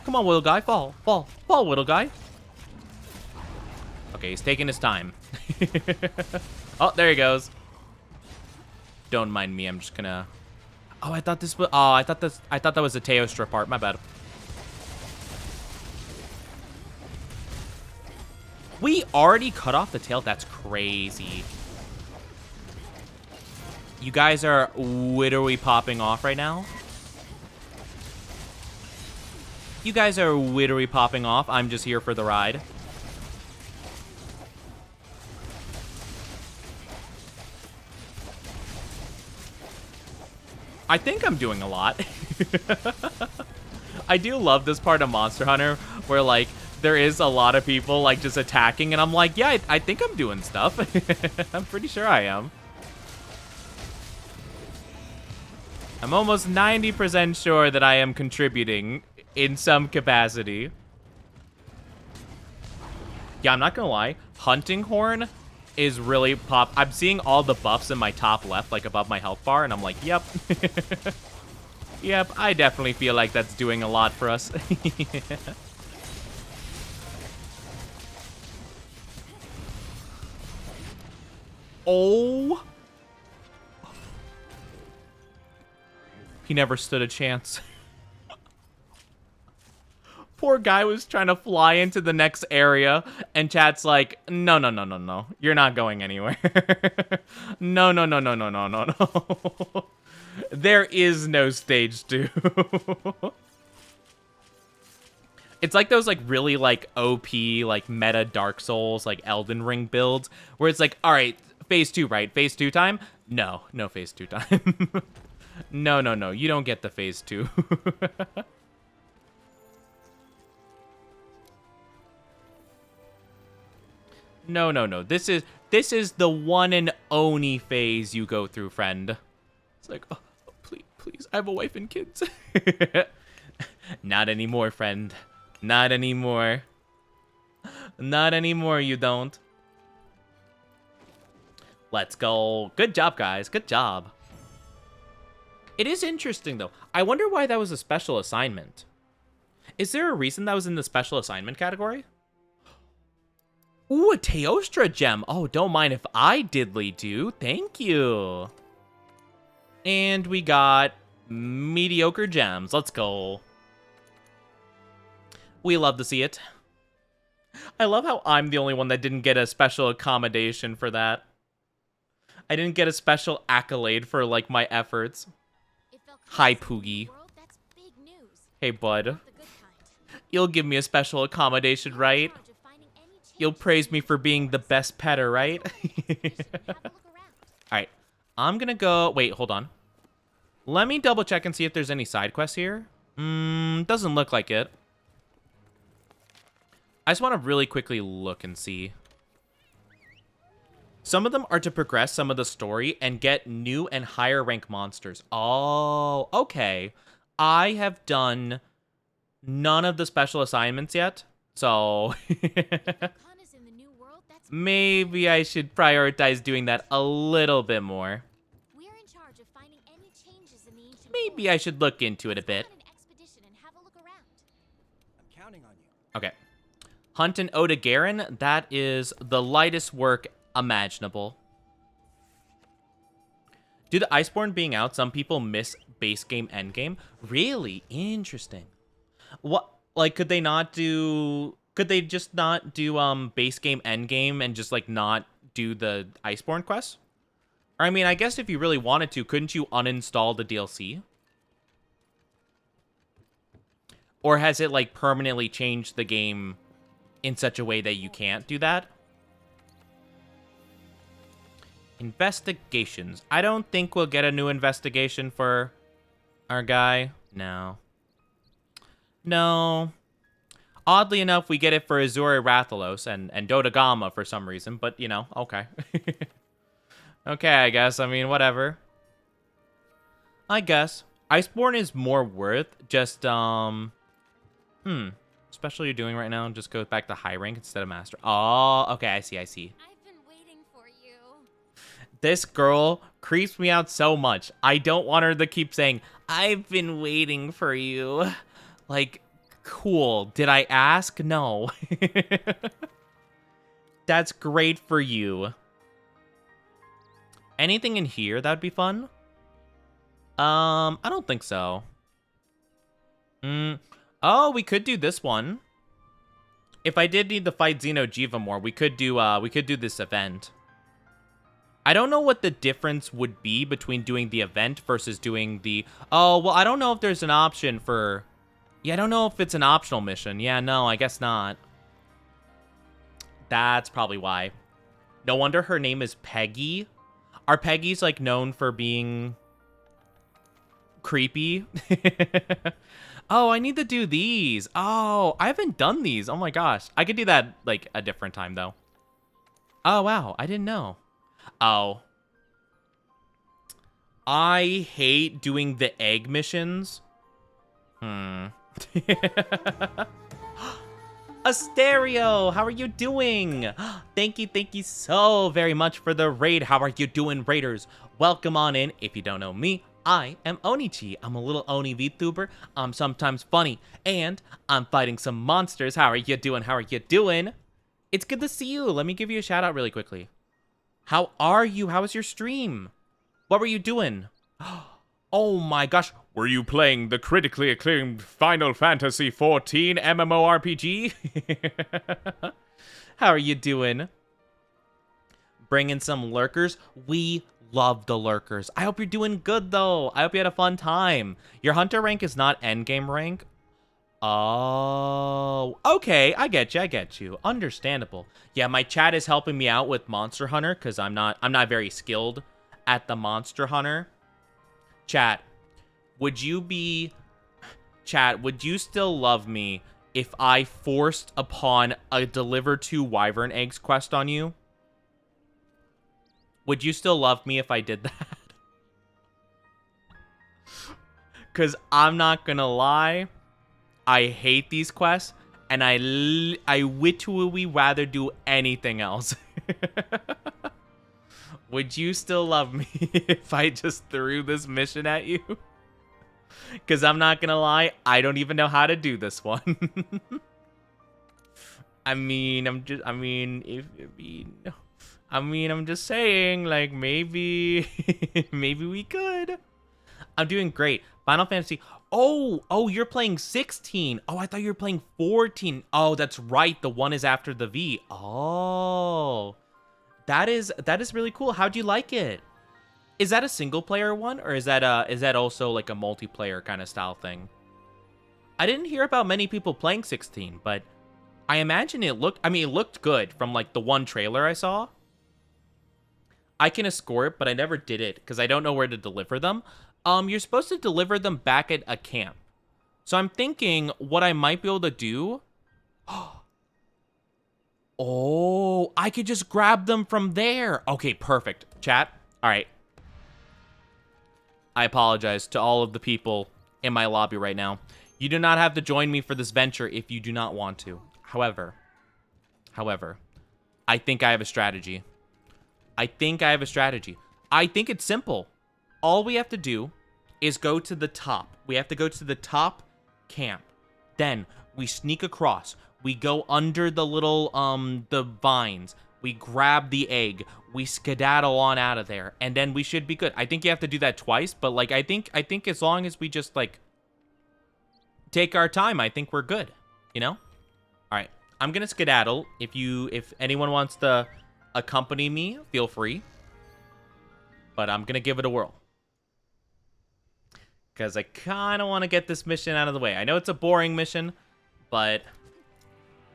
Come on, little guy, fall. Fall, little guy. Okay, he's taking his time. Oh, there he goes. Don't mind me, I'm just gonna... Oh, I thought this was... Oh, I thought that was a Teostra part, my bad. We already cut off the tail? That's crazy. You guys are literally popping off right now? You guys are literally popping off. I'm just here for the ride. I think I'm doing a lot. I do love this part of Monster Hunter where, like, there is a lot of people, like, just attacking, and I'm like, yeah, I think I'm doing stuff. I'm pretty sure I am. I'm almost 90% sure that I am contributing in some capacity. Yeah, I'm not gonna lie. Hunting Horn is really pop. I'm seeing all the buffs in my top left, like above my health bar, and I'm like, yep. Yep, I definitely feel like that's doing a lot for us. Oh. He never stood a chance. Poor guy was trying to fly into the next area, and chat's like, no, no, no, no, no. You're not going anywhere. No, no, no, no, no, no, no, no. There is no stage 2. It's like those, like, really, like, OP, like, meta Dark Souls, like, Elden Ring builds, where it's like, all right, phase 2, right? Phase 2 time? No, no phase 2 time. No, no, no, you don't get the phase 2. No, no, no. This is the one and only phase you go through, friend. It's like, oh, please, please, I have a wife and kids. Not anymore, friend. Not anymore. Not anymore, you don't. Let's go. Good job, guys. Good job. It is interesting, though. I wonder why that was a special assignment. Is there a reason that was in the special assignment category? Ooh, a Teostra gem. Oh, don't mind if I diddly do. Thank you. And we got mediocre gems. Let's go. We love to see it. I love how I'm the only one that didn't get a special accommodation for that. I didn't get a special accolade for, like, my efforts. Hi, Poogie. Hey, bud. You'll give me a special accommodation, right? You'll praise me for being the best petter, right? Alright. I'm gonna go... Wait, hold on. Let me double check and see if there's any side quests here. Doesn't look like it. I just want to really quickly look and see. Some of them are to progress some of the story and get new and higher rank monsters. Oh, okay. I have done none of the special assignments yet, so maybe I should prioritize doing that a little bit more. Maybe I should look into it a bit. Okay. Hunt an Ode to Garen, that is the lightest work imaginable. Due to Iceborne being out, some people miss base game endgame. Really? Interesting. What, like, could they just not do base game endgame and just, like, not do the Iceborne quests? Or, I mean, I guess if you really wanted to, couldn't you uninstall the DLC? Or has it, like, permanently changed the game in such a way that you can't do that? Investigations. I don't think we'll get a new investigation for our guy. No. No. Oddly enough, we get it for Azure Rathalos and Dodagama for some reason, but, you know, okay. Okay, I guess. I mean, whatever. I guess. Iceborne is more worth just, special you're doing right now, just go back to high rank instead of master. Oh, okay, I see. I've been waiting for you. This girl creeps me out so much. I don't want her to keep saying, I've been waiting for you. Like, cool. Did I ask? No. That's great for you. Anything in here that'd be fun? I don't think so. Oh, we could do this one. If I did need to fight Xeno'jiva more, we could do this event. I don't know what the difference would be between doing the event versus doing the... Oh, well, I don't know if there's an option for... Yeah, I don't know if it's an optional mission. Yeah, no, I guess not. That's probably why. No wonder her name is Peggy. Are Peggy's, like, known for being creepy? Oh, I need to do these. Oh, I haven't done these. Oh my gosh. I could do that like a different time though. Oh, wow. I didn't know. Oh. I hate doing the egg missions. Asterio, how are you doing? Thank you so very much for the raid. How are you doing, raiders? Welcome on in. If you don't know me, I am Onichi. I'm a little Oni VTuber. I'm sometimes funny, and I'm fighting some monsters. How are you doing? How are you doing? It's good to see you. Let me give you a shout out really quickly. How are you? How was your stream? What were you doing? Oh my gosh. Were you playing the critically acclaimed Final Fantasy XIV MMORPG? How are you doing? Bringing some lurkers? We love the lurkers. I hope you're doing good, though. I hope you had a fun time. Your hunter rank is not endgame rank? Oh, okay. I get you. Understandable. Yeah, my chat is helping me out with Monster Hunter because I'm not very skilled at the Monster Hunter. Chat, would you still love me if I forced upon a deliver 2 wyvern eggs quest on you? Would you still love me if I did that? Because I'm not gonna lie, I hate these quests, and I literally rather do anything else. Would you still love me if I just threw this mission at you? Because I'm not gonna lie, I don't even know how to do this one. I'm just saying, like, maybe, maybe we could. I'm doing great. Final Fantasy. Oh, you're playing 16. Oh, I thought you were playing 14. Oh, that's right. The one is after the V. Oh. That is really cool. How'd you like it? Is that a single player one, or is that also like a multiplayer kind of style thing? I didn't hear about many people playing 16, but I imagine it looked good from like the one trailer I saw. I can escort, but I never did it because I don't know where to deliver them. You're supposed to deliver them back at a camp. So I'm thinking what I might be able to do. Oh, I could just grab them from there. Okay, perfect. Chat. All right. I apologize to all of the people in my lobby right now. You do not have to join me for this venture if you do not want to. However, I think I have a strategy. I think it's simple. All we have to do is go to the top. We have to go to the top camp. Then we sneak across. We go under the little, the vines. We grab the egg. We skedaddle on out of there. And then we should be good. I think you have to do that twice. But, like, I think as long as we just, like, take our time, I think we're good. You know? All right. I'm going to skedaddle. If anyone wants to accompany me, feel free. But I'm going to give it a whirl. Because I kind of want to get this mission out of the way. I know it's a boring mission, but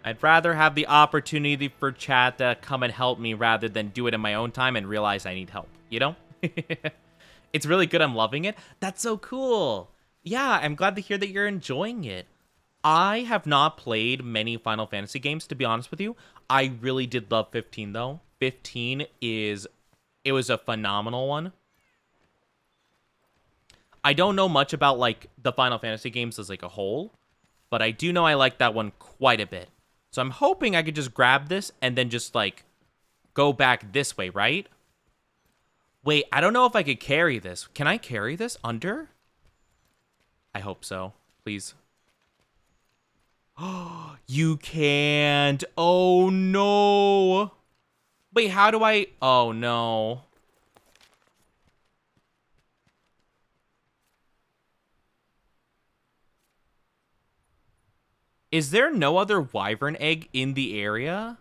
I'd rather have the opportunity for chat to come and help me rather than do it in my own time and realize I need help, you know? It's really good. I'm loving it. That's so cool. Yeah, I'm glad to hear that you're enjoying it. I have not played many Final Fantasy games, to be honest with you. I really did love 15, though. 15 it was a phenomenal one. I don't know much about, like, the Final Fantasy games as, like, a whole, but I do know I like that one quite a bit. So I'm hoping I could just grab this and then just, like, go back this way, right? Wait, I don't know if I could carry this. Can I carry this under? I hope so. Please. Oh, you can't. Oh, no. Wait, how do I... Oh, no. Is there no other wyvern egg in the area?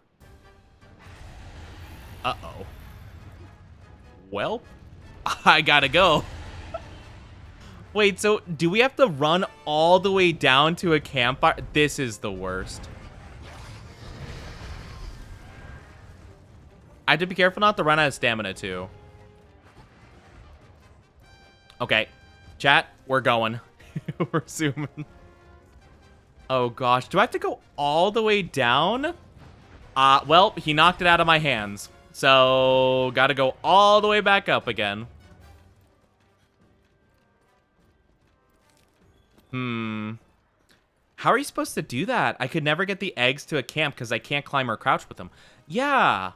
Uh-oh. Well, I gotta go. Wait, so do we have to run all the way down to a campfire? This is the worst. I have to be careful not to run out of stamina, too. Okay. Chat, we're going. We're zooming. Oh gosh, do I have to go all the way down? Well, he knocked it out of my hands. So, gotta go all the way back up again. How are you supposed to do that? I could never get the eggs to a camp because I can't climb or crouch with them. Yeah.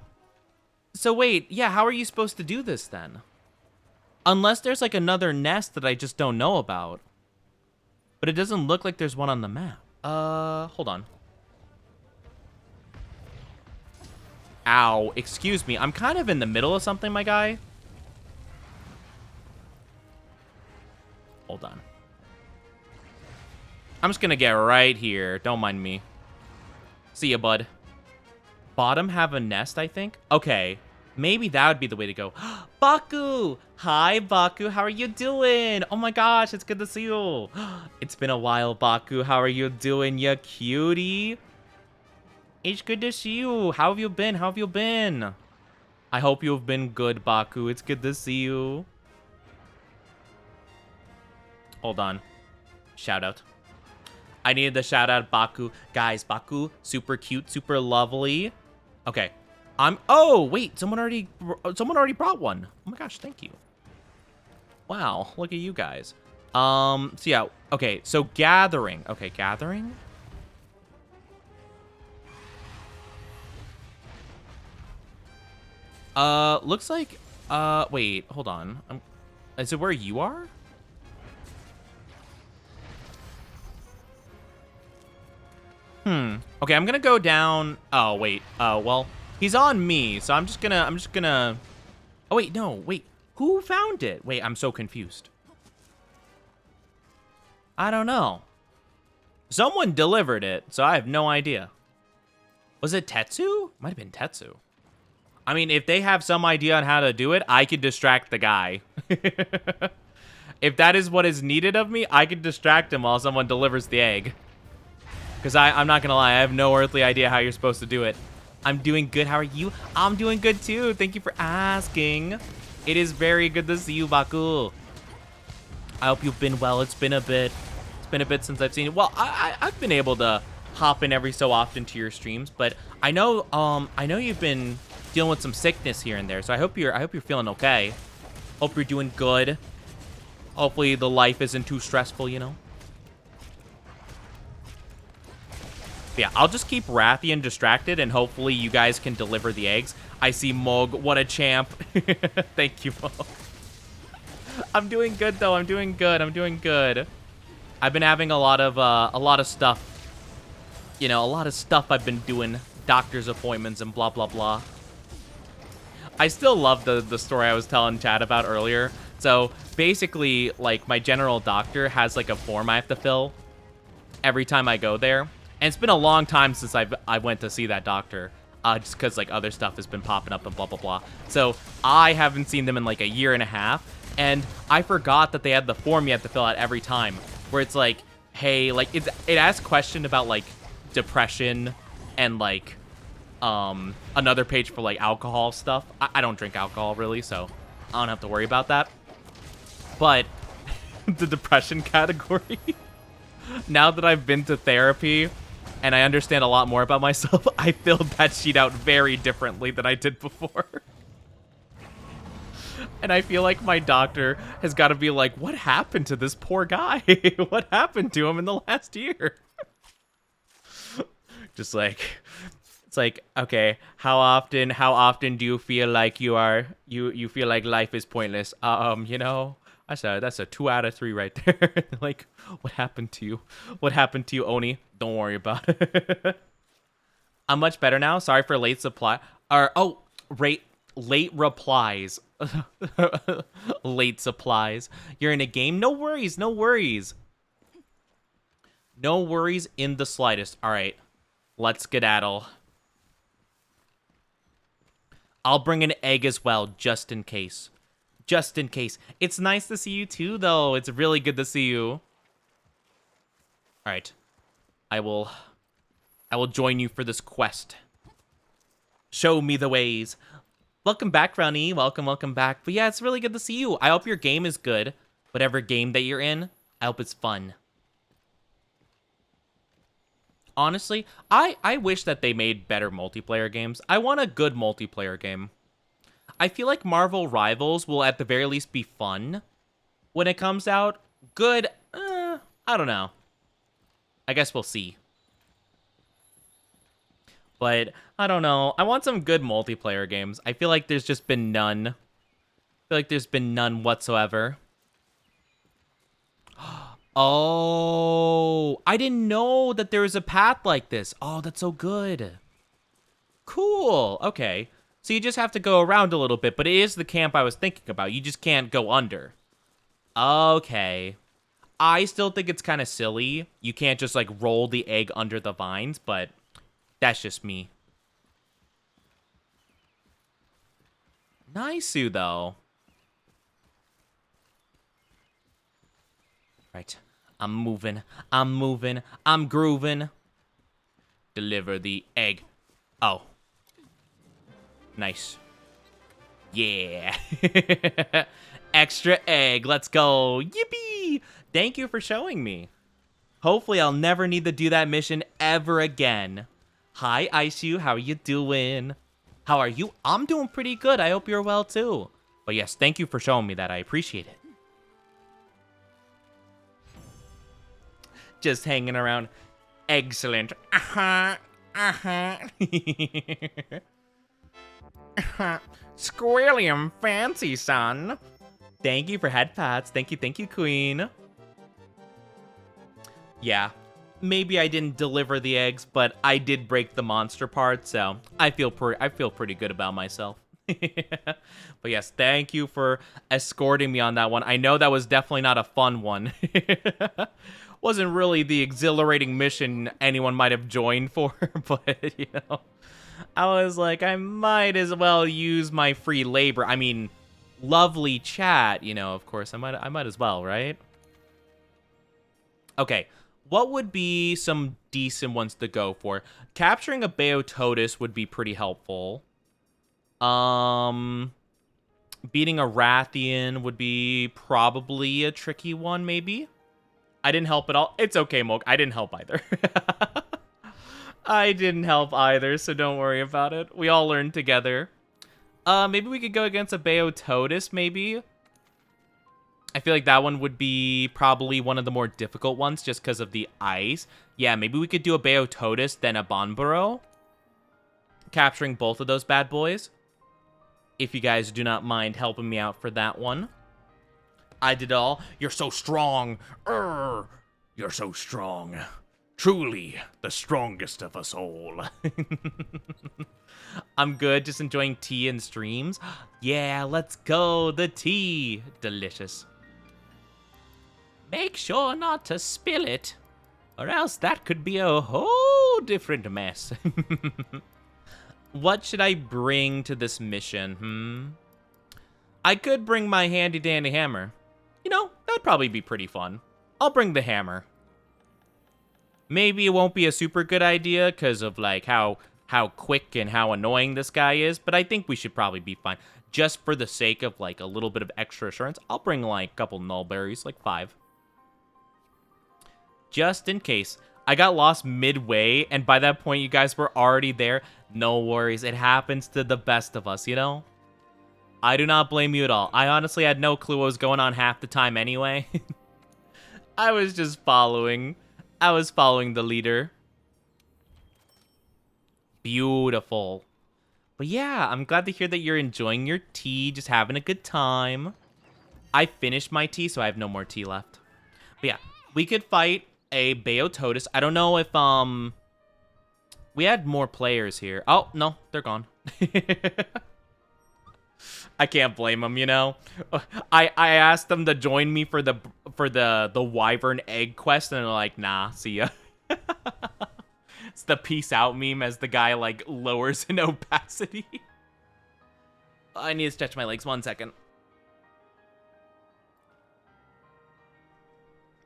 So wait, yeah, how are you supposed to do this then? Unless there's like another nest that I just don't know about. But it doesn't look like there's one on the map. Hold on. Ow, excuse me. I'm kind of in the middle of something, my guy. Hold on. I'm just gonna get right here. Don't mind me. See ya, bud. Bottom have a nest, I think? Okay. Maybe that would be the way to go. Baku! Hi, Baku. How are you doing? Oh my gosh, it's good to see you. It's been a while, Baku. How are you doing, you cutie? It's good to see you. How have you been? How have you been? I hope you've been good, Baku. It's good to see you. Hold on. Shout out. I needed the shout out, Baku. Guys, Baku, super cute, super lovely. Okay. Oh, wait, someone already brought one. Oh my gosh, thank you. Wow, look at you guys. So yeah, okay, so gathering. Okay, gathering. Looks like, wait, hold on. Is it where you are? Okay, I'm gonna go down. Oh, wait. Well, he's on me, so I'm just gonna. Oh, wait, no, wait. Who found it? Wait, I'm so confused. I don't know. Someone delivered it, so I have no idea. Was it Tetsu? Might have been Tetsu. I mean, if they have some idea on how to do it, I could distract the guy. If that is what is needed of me, I could distract him while someone delivers the egg. Because I'm not going to lie, I have no earthly idea how you're supposed to do it. I'm doing good. How are you? I'm doing good too. Thank you for asking. It is very good to see you, Baku. I hope you've been well. It's been a bit. It's been a bit since I've seen you. Well, I've been able to hop in every so often to your streams, but I know you've been dealing with some sickness here and there. So I hope you're feeling okay. Hope you're doing good. Hopefully the life isn't too stressful, you know. But yeah, I'll just keep Rathian distracted, and hopefully you guys can deliver the eggs. I see Mog. What a champ. Thank you, Mog. I'm doing good, though. I'm doing good. I'm doing good. I've been having a lot of stuff. You know, a lot of stuff I've been doing. Doctor's appointments and blah, blah, blah. I still love the story I was telling Chad about earlier. So, basically, like, my general doctor has, like, a form I have to fill every time I go there. And it's been a long time since I went to see that doctor, just because, like, other stuff has been popping up and blah, blah, blah. So I haven't seen them in, like, a year and a half, and I forgot that they had the form you have to fill out every time, where it's like, hey, like, it asks question about, like, depression and, like, another page for, like, alcohol stuff. I don't drink alcohol, really, so I don't have to worry about that. But the depression category, now that I've been to therapy, and I understand a lot more about myself, I filled that sheet out very differently than I did before. And I feel like my doctor has got to be like, what happened to this poor guy? What happened to him in the last year? Just like, it's like, okay, how often do you feel like you feel like life is pointless? You know, that's a 2 out of 3 right there. Like, what happened to you? What happened to you, Oni? Don't worry about it. I'm much better now. Sorry for late supply. Late replies. Late supplies. You're in a game? No worries, no worries. No worries in the slightest. All right, let's skedaddle. I'll bring an egg as well, just in case. Just in case. It's nice to see you too, though. It's really good to see you. All right. I will join you for this quest. Show me the ways. Welcome back, Brownie. Welcome back. But yeah, it's really good to see you. I hope your game is good. Whatever game that you're in, I hope it's fun. Honestly, I wish that they made better multiplayer games. I want a good multiplayer game. I feel like Marvel Rivals will at the very least be fun when it comes out. Good, I don't know. I guess we'll see. But I don't know. I want some good multiplayer games. I feel like there's just been none. I feel like there's been none whatsoever. Oh, I didn't know that there was a path like this. Oh, that's so good. Cool. Okay. So you just have to go around a little bit, but it is the camp I was thinking about. You just can't go under. Okay. I still think it's kind of silly. You can't just, like, roll the egg under the vines, but that's just me. Nice, though. Right. I'm moving. I'm moving. I'm grooving. Deliver the egg. Oh. Nice. Yeah. Extra egg. Let's go. Yippee! Thank you for showing me. Hopefully I'll never need to do that mission ever again. Hi, Iceyu. How are you doing? How are you? I'm doing pretty good. I hope you're well, too. But yes, thank you for showing me that. I appreciate it. Just hanging around. Excellent. Squilliam fancy, son. Thank you for head pats. Thank you, queen. Yeah, maybe I didn't deliver the eggs, but I did break the monster part, so I feel pretty good about myself. But yes, thank you for escorting me on that one. I know that was definitely not a fun one. Wasn't really the exhilarating mission anyone might have joined for, but you know, I was like, I might as well use my free labor. I mean, lovely chat, you know, of course, I might as well, right? Okay, what would be some decent ones to go for? Capturing a Beototus would be pretty helpful. Beating a Rathian would be probably a tricky one, maybe. I didn't help at all. It's okay, Moke. I didn't help either. I didn't help either, so don't worry about it. We all learned together. Maybe we could go against a Beototus, maybe. I feel like that one would be probably one of the more difficult ones just because of the ice. Yeah, maybe we could do a Beototus, then a Bonboro. Capturing both of those bad boys. If you guys do not mind helping me out for that one. I did it all. You're so strong. You're so strong. Truly the strongest of us all. I'm good, just enjoying tea and streams. Yeah, let's go. The tea. Delicious. Make sure not to spill it, or else that could be a whole different mess. What should I bring to this mission? I could bring my handy dandy hammer. You know, that'd probably be pretty fun. I'll bring the hammer. Maybe it won't be a super good idea because of like how quick and how annoying this guy is, but I think we should probably be fine. Just for the sake of like a little bit of extra assurance, I'll bring like a couple nullberries, like 5. Just in case. I got lost midway, and by that point you guys were already there. No worries, it happens to the best of us, you know? I do not blame you at all. I honestly had no clue what was going on half the time anyway. I was just following. I was following the leader. Beautiful. But yeah, I'm glad to hear that you're enjoying your tea, just having a good time. I finished my tea, so I have no more tea left. But yeah, we could fight a Beototus. I don't know if, we had more players here. Oh, no, they're gone. I can't blame them, you know. I asked them to join me for the Wyvern egg quest, and they're like, nah, see ya. It's the peace out meme as the guy like lowers in opacity. I need to stretch my legs 1 second.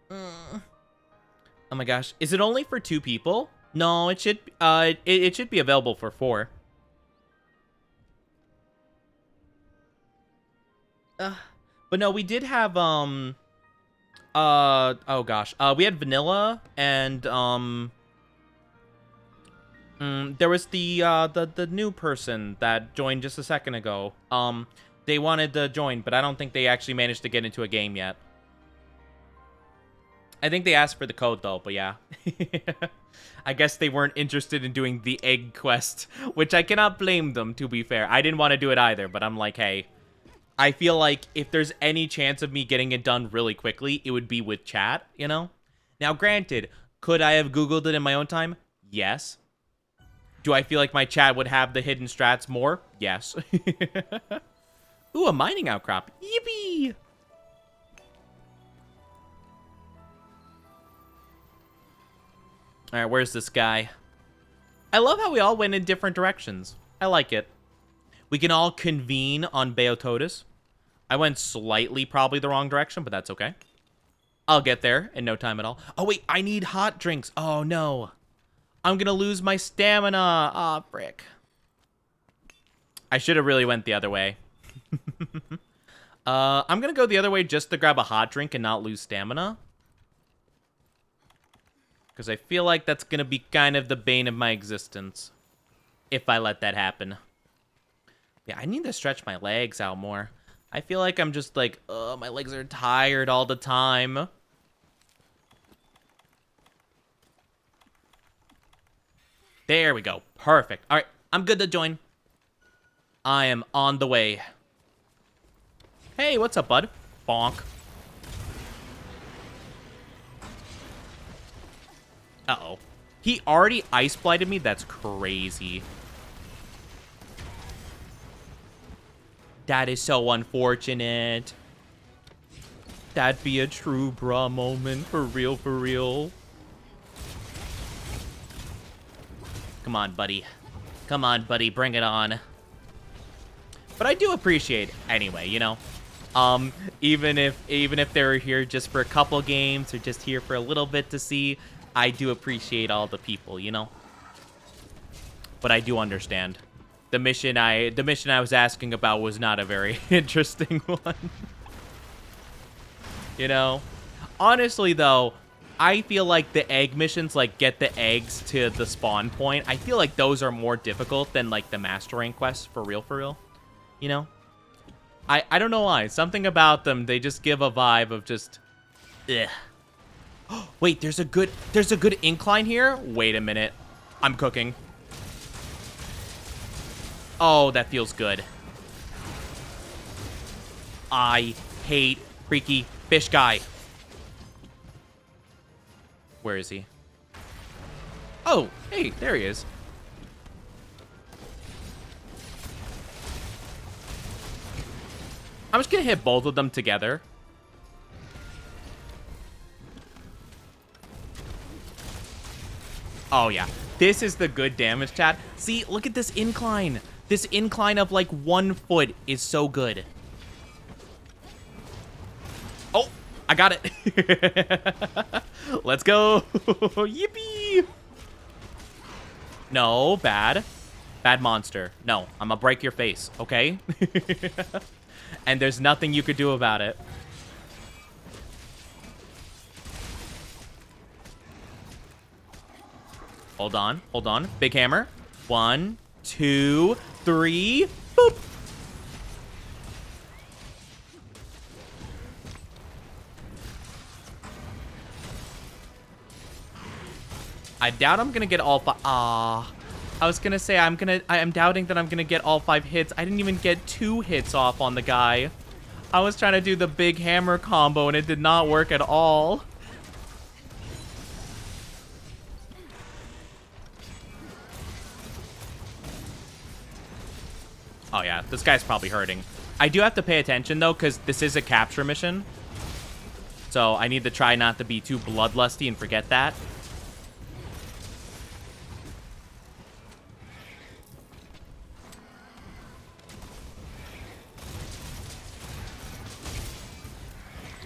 Oh my gosh, is it only for 2 people? No, it should it should be available for 4. But no, we did have oh gosh, we had vanilla and There was the new person that joined just a second ago. They wanted to join, but I don't think they actually managed to get into a game yet. I think they asked for the code, though, but yeah. I guess they weren't interested in doing the egg quest, which I cannot blame them, to be fair. I didn't want to do it either, but I'm like, hey, I feel like if there's any chance of me getting it done really quickly, it would be with chat, you know? Now, granted, could I have Googled it in my own time? Yes. Do I feel like my chat would have the hidden strats more? Yes. Ooh, a mining outcrop. Yippee! Alright, where's this guy? I love how we all went in different directions. I like it. We can all convene on Beototis. I went slightly probably the wrong direction, but that's okay. I'll get there in no time at all. Oh, wait, I need hot drinks. Oh, no. I'm gonna lose my stamina. Aw, frick. I should have really went the other way. I'm gonna go the other way just to grab a hot drink and not lose stamina. Because I feel like that's gonna be kind of the bane of my existence. If I let that happen. Yeah, I need to stretch my legs out more. I feel like I'm just like, my legs are tired all the time. There we go. Perfect. All right, I'm good to join. I am on the way. Hey, what's up, bud? Bonk. Uh-oh. He already ice blighted me? That's crazy. That is so unfortunate. That'd be a true bra moment. For real, for real. Come on, buddy. Come on, buddy. Bring it on. But I do appreciate it anyway, you know? Even if they're here just for a couple games or just here for a little bit to see, I do appreciate all the people, you know? But I do understand. The mission I was asking about was not a very interesting one. You know? Honestly, though, I feel like the egg missions, like, get the eggs to the spawn point, I feel like those are more difficult than, like, the master rank quests, for real. You know? I don't know why. Something about them, they just give a vibe of just... Ugh. Wait, there's a good incline here? Wait a minute. I'm cooking. Oh, that feels good. I hate freaky fish guy. Where is he? Oh, hey, there he is. I'm just gonna hit both of them together. Oh, yeah. This is the good damage, chat. See, look at this incline. This incline of, like, 1 foot is so good. Oh, I got it. Let's go. Yippee. No, bad. Bad monster. No, I'm gonna break your face, okay? And there's nothing you could do about it. Hold on. Big hammer. 1, 2, 3. Boop. I doubt I'm gonna get all 5. Ah. I was gonna say I'm doubting that I'm gonna get all 5 hits. I didn't even get 2 hits off on the guy. I was trying to do the big hammer combo and it did not work at all. Oh yeah, this guy's probably hurting. I do have to pay attention though, because this is a capture mission. So I need to try not to be too bloodlusty and forget that.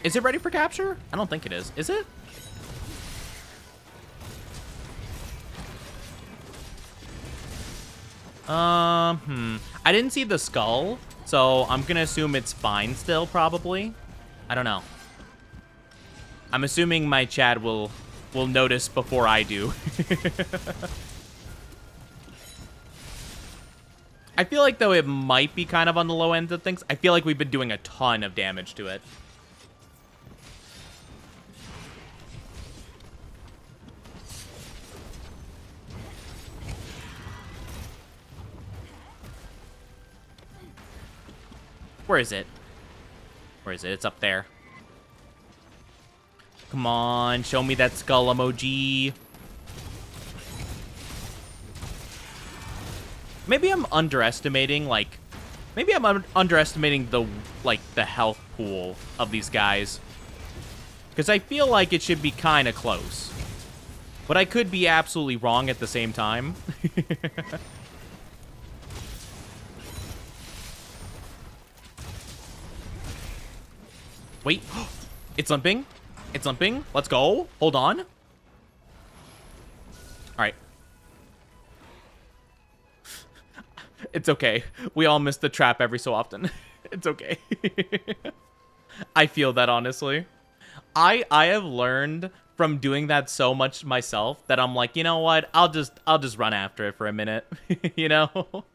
Is it ready for capture? I don't think it is. Is it? I didn't see the skull, so I'm gonna assume it's fine still, probably. I don't know. I'm assuming my chat will notice before I do. I feel like, though, it might be kind of on the low end of things. I feel like we've been doing a ton of damage to it. Where is it? Where is it? It's up there. Come on, show me that skull emoji. Maybe I'm underestimating, like... Maybe I'm underestimating the, like, the health pool of these guys. Because I feel like it should be kind of close. But I could be absolutely wrong at the same time. Wait, it's limping. It's limping. Let's go. Hold on. All right. It's okay. We all miss the trap every so often. It's okay. I feel that, honestly. I have learned from doing that so much myself that I'm like, you know what? I'll just run after it for a minute, you know?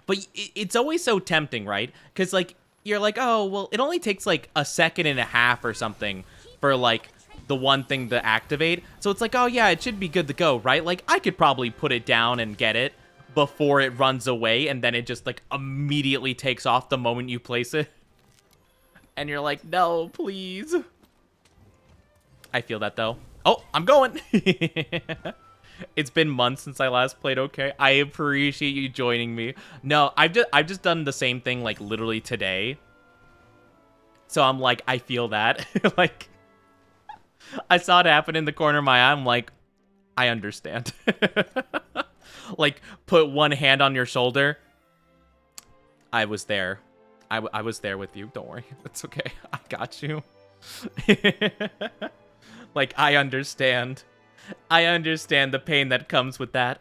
But it's always so tempting, right? Because, like, you're like, oh, well, it only takes, like, a second and a half or something for, like, the one thing to activate. So it's like, oh, yeah, it should be good to go, right? Like, I could probably put it down and get it before it runs away, and then it just, like, immediately takes off the moment you place it. And you're like, no, please. I feel that, though. Oh, I'm going. It's been months since I last played, okay? I appreciate you joining me. No, I've just done the same thing, like, literally today. So I'm like, I feel that. Like, I saw it happen in the corner of my eye. I'm like, I understand. Like, put one hand on your shoulder. I was there. I was there with you. Don't worry. It's okay. I got you. Like, I understand. I understand the pain that comes with that.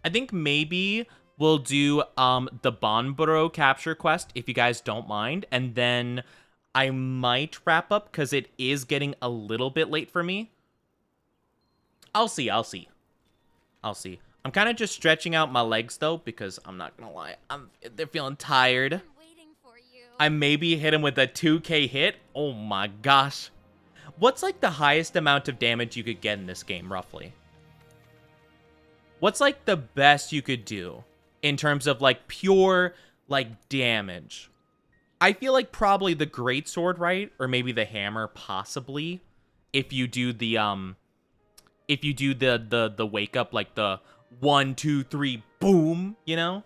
I think maybe we'll do the Bonboro capture quest, if you guys don't mind. And then I might wrap up, because it is getting a little bit late for me. I'll see. I'm kind of just stretching out my legs, though, because I'm not going to lie. They're feeling tired. I maybe hit him with a 2k hit. Oh my gosh. What's, like, the highest amount of damage you could get in this game, roughly? What's, like, the best you could do in terms of, like, pure, like, damage? I feel like probably the greatsword, right? Or maybe the hammer, possibly. If you do the, the wake up, like, the 1, 2, 3, boom, you know?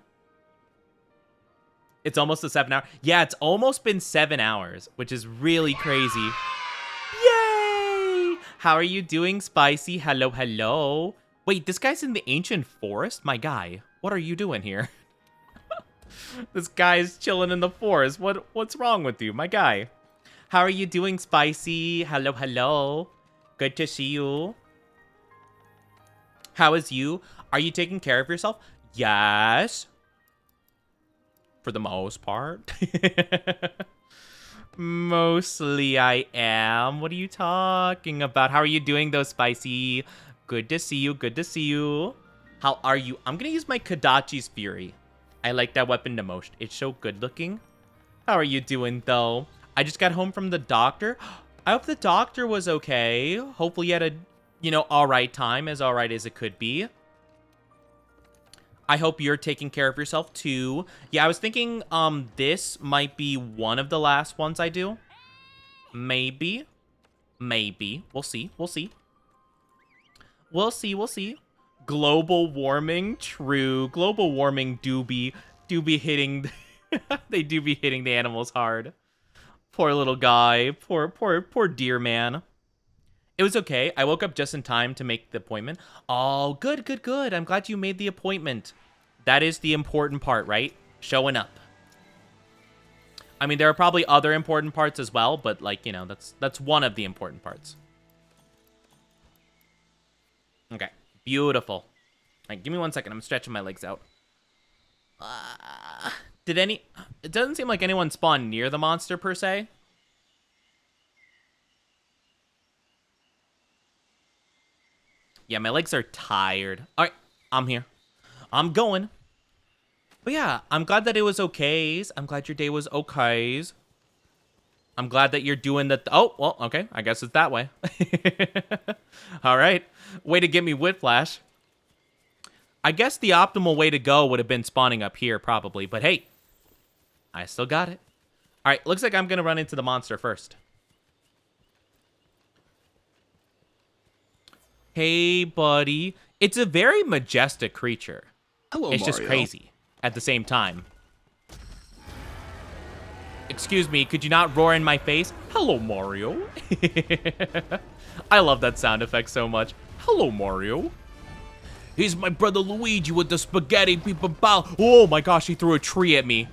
It's almost a 7 hour. Yeah, it's almost been 7 hours, which is really crazy. Yay! How are you doing, Spicy? Hello, hello. Wait, this guy's in the ancient forest? My guy, what are you doing here? This guy's chilling in the forest. What's wrong with you, my guy? How are you doing, Spicy? Hello, hello. Good to see you. How is you? Are you taking care of yourself? Yes. For the most part. Mostly I am. What are you talking about? How are you doing, though, Spicy? Good to see you. Good to see you. How are you? I'm going to use my Kadachi's Fury. I like that weapon the most. It's so good looking. How are you doing, though? I just got home from the doctor. I hope the doctor was okay. Hopefully you had a, you know, all right time. As all right as it could be. I hope you're taking care of yourself, too. Yeah, I was thinking this might be one of the last ones I do. Maybe. Maybe. We'll see. We'll see. We'll see. We'll see. Global warming. True. Global warming do be hitting... they do be hitting the animals hard. Poor little guy. Poor deer man. It was okay. I woke up just in time to make the appointment. Oh, good, good, good. I'm glad you made the appointment. That is the important part, right? Showing up. I mean, there are probably other important parts as well, but, like, you know, that's one of the important parts. Okay. Beautiful. All right, give me 1 second. I'm stretching my legs out. It doesn't seem like anyone spawned near the monster, per se. Yeah, my legs are tired. All right, I'm here. I'm going. But yeah, I'm glad that it was okay. I'm glad your day was okay. I'm glad that you're doing the... Oh, well, okay. I guess it's that way. All right. Way to get me whiplash. I guess the optimal way to go would have been spawning up here, probably. But hey, I still got it. All right, looks like I'm going to run into the monster first. Hey, buddy. It's a very majestic creature. Hello, It's just Mario. crazy at the same time. Excuse me, could you not roar in my face? Hello, Mario. I love that sound effect so much. Hello, Mario. Here's my brother Luigi with the spaghetti people bow. Oh my gosh, he threw a tree at me.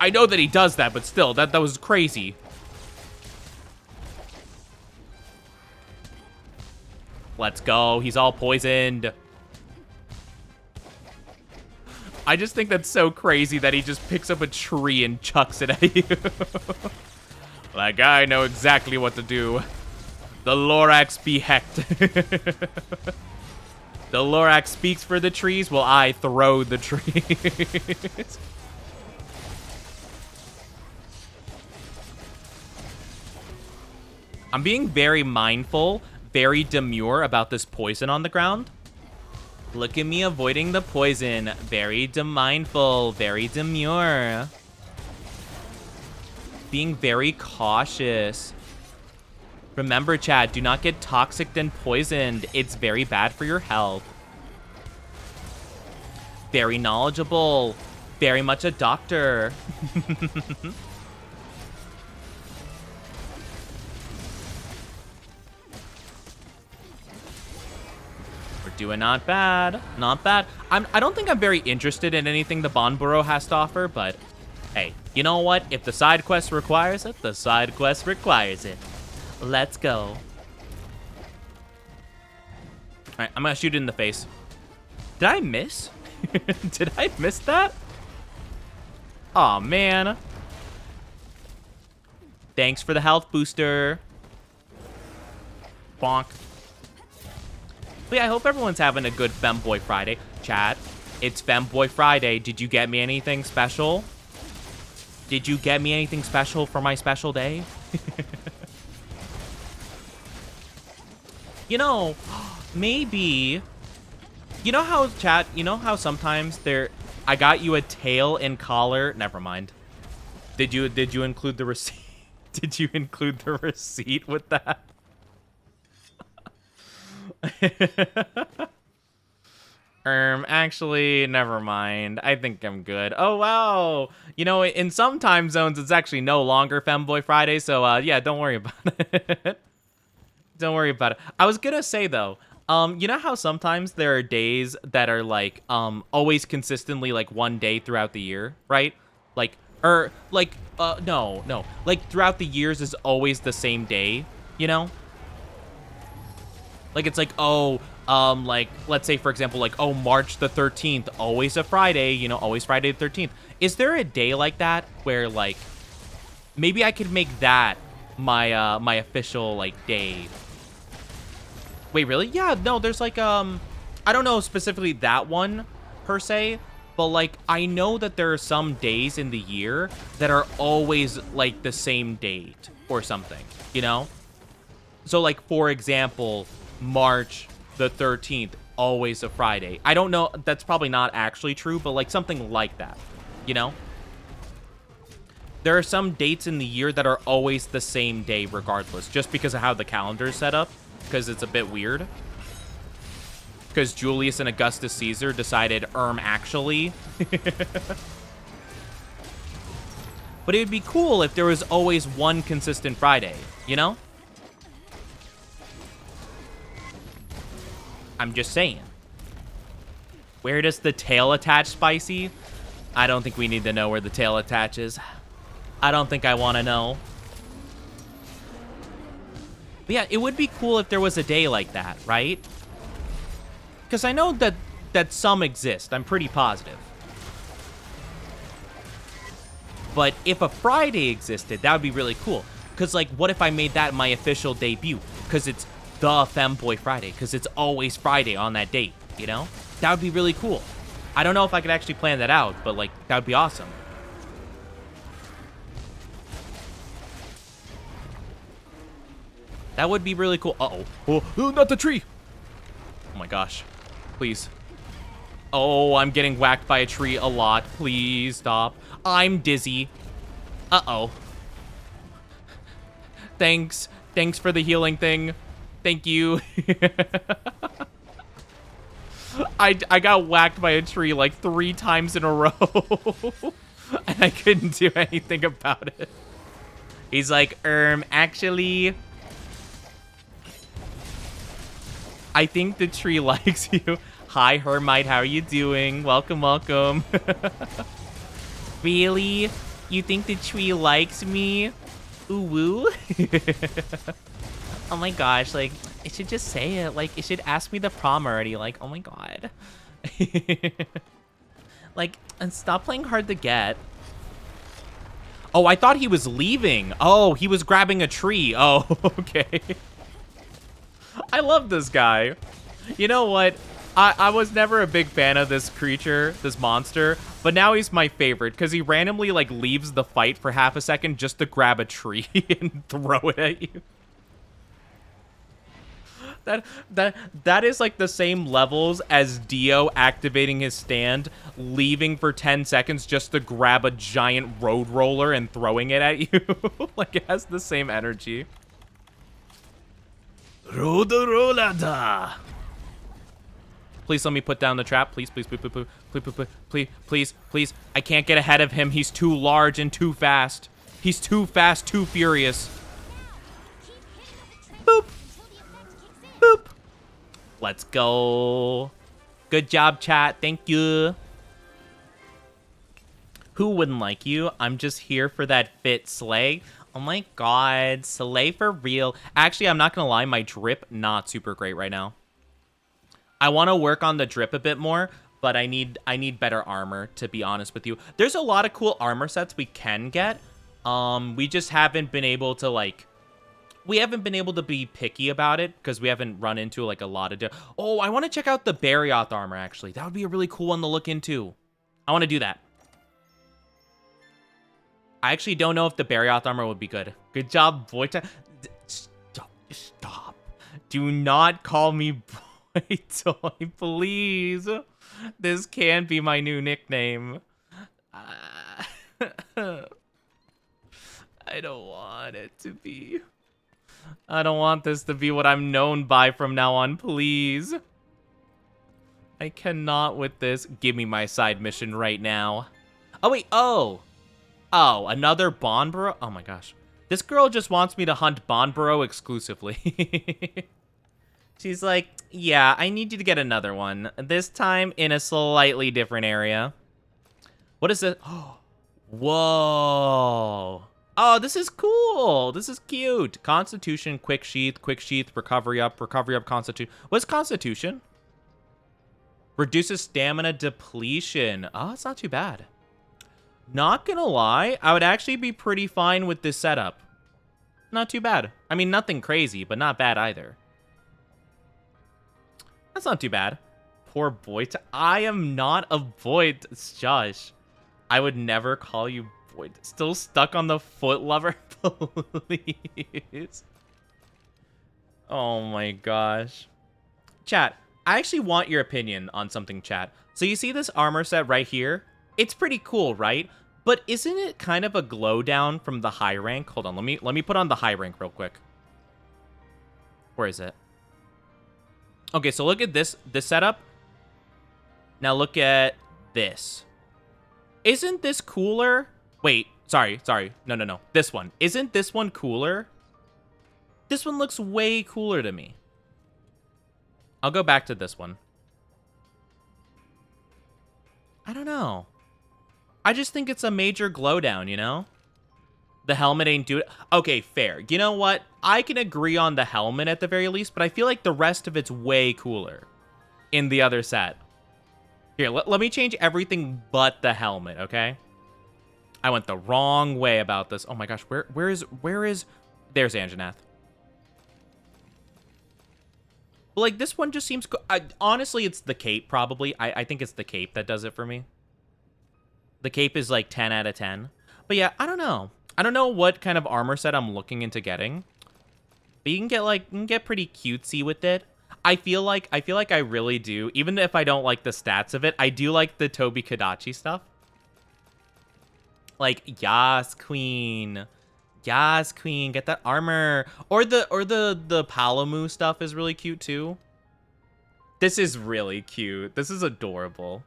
I know that he does that, but still, that was crazy. Let's go. He's all poisoned. I just think that's so crazy that he just picks up a tree and chucks it at you. Like, I know exactly what to do. The Lorax be hecked. The Lorax speaks for the trees while I throw the trees. I'm being very mindful, very demure about this poison on the ground. Look at me avoiding the poison. Very mindful, very demure. Being very cautious. Remember, Chad, do not get toxic and poisoned. It's very bad for your health. Very knowledgeable. Very much a doctor. Doing not bad. Not bad. I don't think I'm very interested in anything the Bonboro has to offer, but hey, you know what? If the side quest requires it, the side quest requires it. Let's go. Alright, I'm gonna shoot it in the face. Did I miss? Did I miss that? Aw, man. Thanks for the health booster. Bonk. But yeah, I hope everyone's having a good Femboy Friday. Chat, it's Femboy Friday. Did you get me anything special? Did you get me anything special for my special day? You know, maybe... You know how, chat, you know how sometimes I got you a tail and collar? Never mind. Did you include the receipt? Did you include the receipt with that? Actually, never mind. I think I'm good. Oh, wow. You know, in some time zones, it's actually no longer Femboy Friday, so, yeah, don't worry about it. Don't worry about it. I was gonna say, though, you know how sometimes there are days that are, like, always consistently, like, one day throughout the year, right? Like, no. Like, throughout the years is always the same day, you know? Like, it's like, oh, like, let's say, for example, like, oh, March the 13th, always a Friday, you know, always Friday the 13th. Is there a day like that where, like, maybe I could make that my, my official, like, day? Wait, really? Yeah, no, there's, like, I don't know specifically that one, per se, but, like, I know that there are some days in the year that are always, like, the same date or something, you know? So, like, for example... March the 13th, always a Friday. I don't know, that's probably not actually true, but like something like that, you know? There are some dates in the year that are always the same day regardless, just because of how the calendar is set up, because it's a bit weird. Because Julius and Augustus Caesar decided, actually. But it would be cool if there was always one consistent Friday, you know? I'm just saying. Where does the tail attach, Spicy? I don't think we need to know where the tail attaches. I don't think I want to know. But yeah, it would be cool if there was a day like that, right? Because I know that some exist. I'm pretty positive. But if a Friday existed, that would be really cool. Because, like, what if I made that my official debut? Because it's the Femboy Friday, because it's always Friday on that date, you know? That would be really cool. I don't know if I could actually plan that out, but, like, that would be awesome. That would be really cool. Uh-oh. Oh, not the tree. Oh, my gosh. Please. Oh, I'm getting whacked by a tree a lot. Please stop. I'm dizzy. Uh-oh. Thanks. Thanks for the healing thing. Thank you. I got whacked by a tree like 3 times in a row. And I couldn't do anything about it. He's like, actually, I think the tree likes you. Hi, Hermite, how are you doing? Welcome, welcome. Really? You think the tree likes me? Ooh, woo? Oh my gosh, like, it should just say it. Like, it should ask me the prom already. Like, oh my god. Like, and stop playing hard to get. Oh, I thought he was leaving. Oh, he was grabbing a tree. Oh, okay. I love this guy. You know what? I was never a big fan of this creature, this monster, but now he's my favorite because he randomly, like, leaves the fight for half a second just to grab a tree and throw it at you. That is like the same levels as Dio activating his stand, leaving for 10 seconds just to grab a giant road roller and throwing it at you. Like, it has the same energy. Road rollada. Please let me put down the trap. Please, please, please, please, please, please, please, please, please. I can't get ahead of him. He's too large and too fast. He's too fast, too furious. Boop. Boop. Let's go. Good job, chat. Thank you. Who wouldn't like you? I'm just here for that fit slay. Oh my god. Slay for real. Actually, I'm not going to lie. My drip, not super great right now. I want to work on the drip a bit more, but I need better armor, to be honest with you. There's a lot of cool armor sets we can get. We just haven't been able to, like... We haven't been able to be picky about it because we haven't run into, like, a lot of... Oh, I want to check out the Barioth armor, actually. That would be a really cool one to look into. I want to do that. I actually don't know if the Barioth armor would be good. Good job, Voita. Stop. Do not call me Voitoy, please. This can't be my new nickname. I don't want it to be. I don't want this to be what I'm known by from now on, please. I cannot with this. Give me my side mission right now. Oh, wait. Oh, another Bondborough? Oh, my gosh. This girl just wants me to hunt Bondborough exclusively. She's like, yeah, I need you to get another one. This time in a slightly different area. What is it? Whoa. Oh, this is cool. This is cute. Constitution, quick sheath, recovery up, constitution. What's constitution? Reduces stamina depletion. Oh, it's not too bad. Not gonna lie, I would actually be pretty fine with this setup. Not too bad. I mean, nothing crazy, but not bad either. That's not too bad. Poor Void. I am not a Void. Shush. I would never call you Void. Still stuck on the foot lover? Please. Oh my gosh. Chat, I actually want your opinion on something, chat. So you see this armor set right here? It's pretty cool, right? But isn't it kind of a glow down from the high rank? Hold on, let me put on the high rank real quick. Where is it? Okay, so look at this setup. Now look at this. Isn't this cooler? Wait, sorry. No. This one. Isn't this one cooler? This one looks way cooler to me. I'll go back to this one. I don't know. I just think it's a major glow down, you know? The helmet ain't do it. Okay, fair. You know what? I can agree on the helmet at the very least, but I feel like the rest of it's way cooler in the other set. Here, let me change everything but the helmet, okay? I went the wrong way about this. Oh my gosh, where is... There's Anjanath. But, like, this one just seems cool. Honestly, it's the cape, probably. I think it's the cape that does it for me. The cape is, like, 10 out of 10. But, yeah, I don't know. I don't know what kind of armor set I'm looking into getting. But you can get pretty cutesy with it. I feel like I really do. Even if I don't like the stats of it, I do like the Tobi Kadachi stuff. Like, yas, queen. Yas, queen, get that armor. Or the Palamu stuff is really cute too. This is really cute. This is adorable.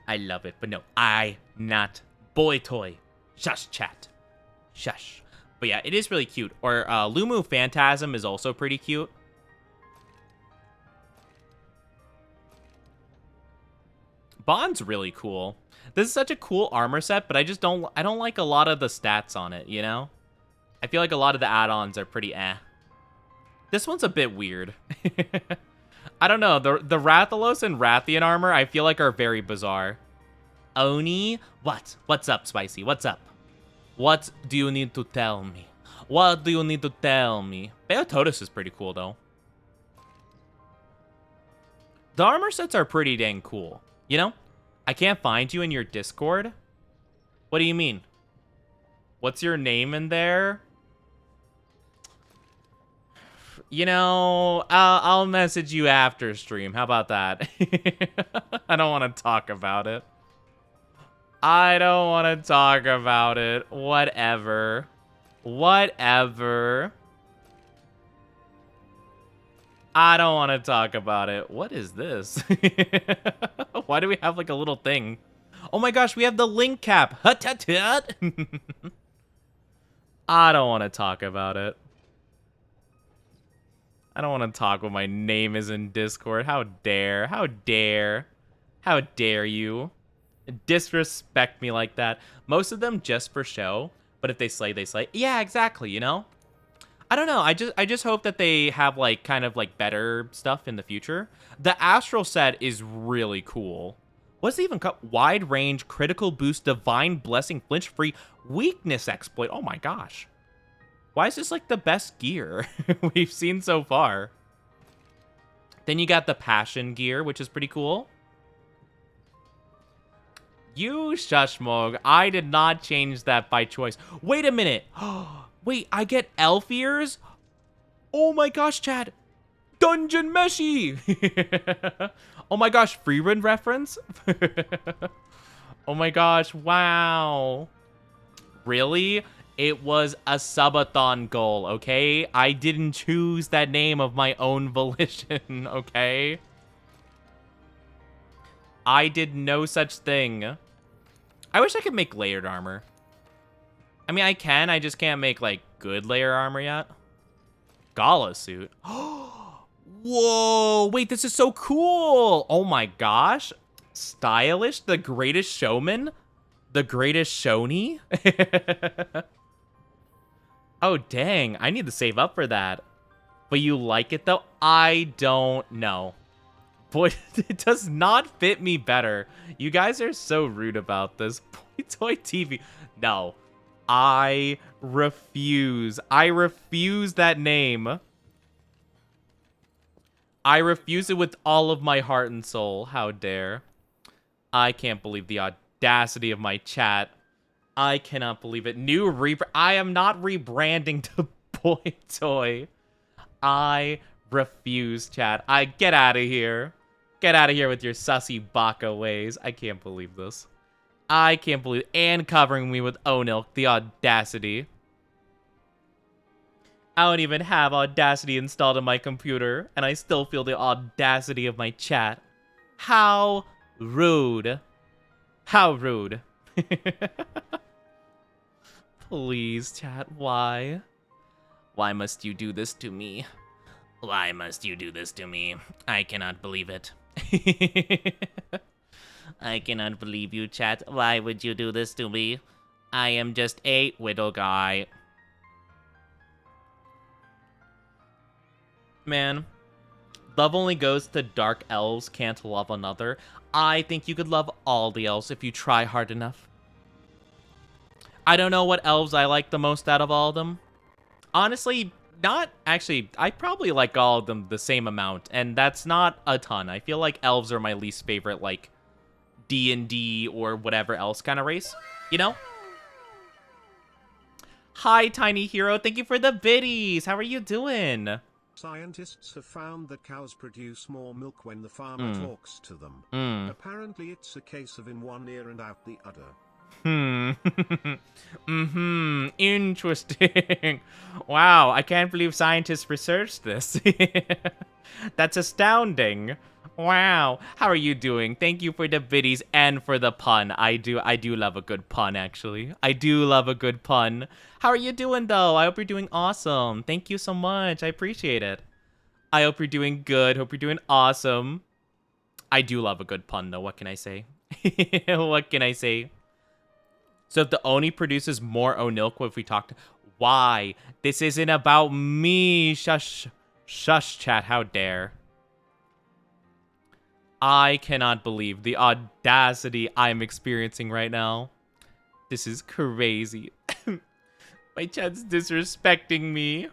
I love it. But no, I not boy toy. Shush, chat. Shush. But yeah, it is really cute. Or Lumu Phantasm is also pretty cute. Bond's really cool. This is such a cool armor set, but I don't like a lot of the stats on it, you know? I feel like a lot of the add-ons are pretty eh. This one's a bit weird. I don't know. The Rathalos and Rathian armor, I feel like are very bizarre. Oni? What? What's up, Spicy? What's up? What do you need to tell me? What do you need to tell me? Beototus is pretty cool, though. The armor sets are pretty dang cool. You know? I can't find you in your Discord? What do you mean? What's your name in there? You know, I'll message you after stream. How about that? I don't want to talk about it. I don't want to talk about it. Whatever. Whatever. I don't want to talk about it. What is this? Why do we have like a little thing? Oh my gosh, we have the link cap. Hut, hut, hut. I don't want to talk about it. I don't want to talk when my name is in Discord. How dare. How dare. How dare you disrespect me like that. Most of them just for show, but if they slay, they slay. Yeah, exactly, you know? I don't know. I just hope that they have like kind of like better stuff in the future. The Astral set is really cool. What's it even called? Wide range, critical boost, divine blessing, flinch free, weakness exploit. Oh my gosh. Why is this like the best gear we've seen so far? Then you got the passion gear, which is pretty cool. You shush, Mog. I did not change that by choice. Wait a minute. Wait, I get elf ears? Oh my gosh, Chad. Dungeon Meshi. Oh my gosh, free run reference? Oh my gosh, wow. Really? It was a subathon goal, okay? I didn't choose that name of my own volition, okay? I did no such thing. I wish I could make layered armor. I mean, I can. I just can't make, like, good layer armor yet. Gala suit. Whoa. Wait, this is so cool. Oh, my gosh. Stylish. The greatest showman. The greatest Shoni. Oh, dang. I need to save up for that. But you like it, though? I don't know. Boy, it does not fit me better. You guys are so rude about this. Boy Toy TV. No. I refuse. I refuse that name. I refuse it with all of my heart and soul. How dare. I can't believe the audacity of my chat. I cannot believe it. I am not rebranding to Boy Toy. I refuse, chat. Get out of here. Get out of here with your sussy baka ways. I can't believe this. I can't believe it. And covering me with Onilk. The audacity. I don't even have Audacity installed on my computer, and I still feel the audacity of my chat. How rude. How rude. Please, chat, why? Why must you do this to me? Why must you do this to me? I cannot believe it. I cannot believe you, chat. Why would you do this to me? I am just a whittle guy. Man, love only goes to dark elves, can't love another. I think you could love all the elves if you try hard enough. I don't know what elves I like the most out of all of them. Honestly, not actually. I probably like all of them the same amount, and that's not a ton. I feel like elves are my least favorite, like D&D or whatever else kind of race. You know? Hi, Tiny Hero. Thank you for the biddies. How are you doing? Scientists have found that cows produce more milk when the farmer talks to them. Apparently it's a case of in one ear and out the other. Interesting. Wow, I can't believe scientists researched this. That's astounding. Wow. How are you doing? Thank you for the biddies and for the pun. I do love a good pun, actually. I do love a good pun. How are you doing, though? I hope you're doing awesome. Thank you so much. I appreciate it. I hope you're doing good. Hope you're doing awesome. I do love a good pun, though. What can I say? What can I say? So if the Oni produces more Onilqua if we talk to... Why? This isn't about me. Shush. Shush, chat. How dare. I cannot believe the audacity I'm experiencing right now. This is crazy. My chat's disrespecting me.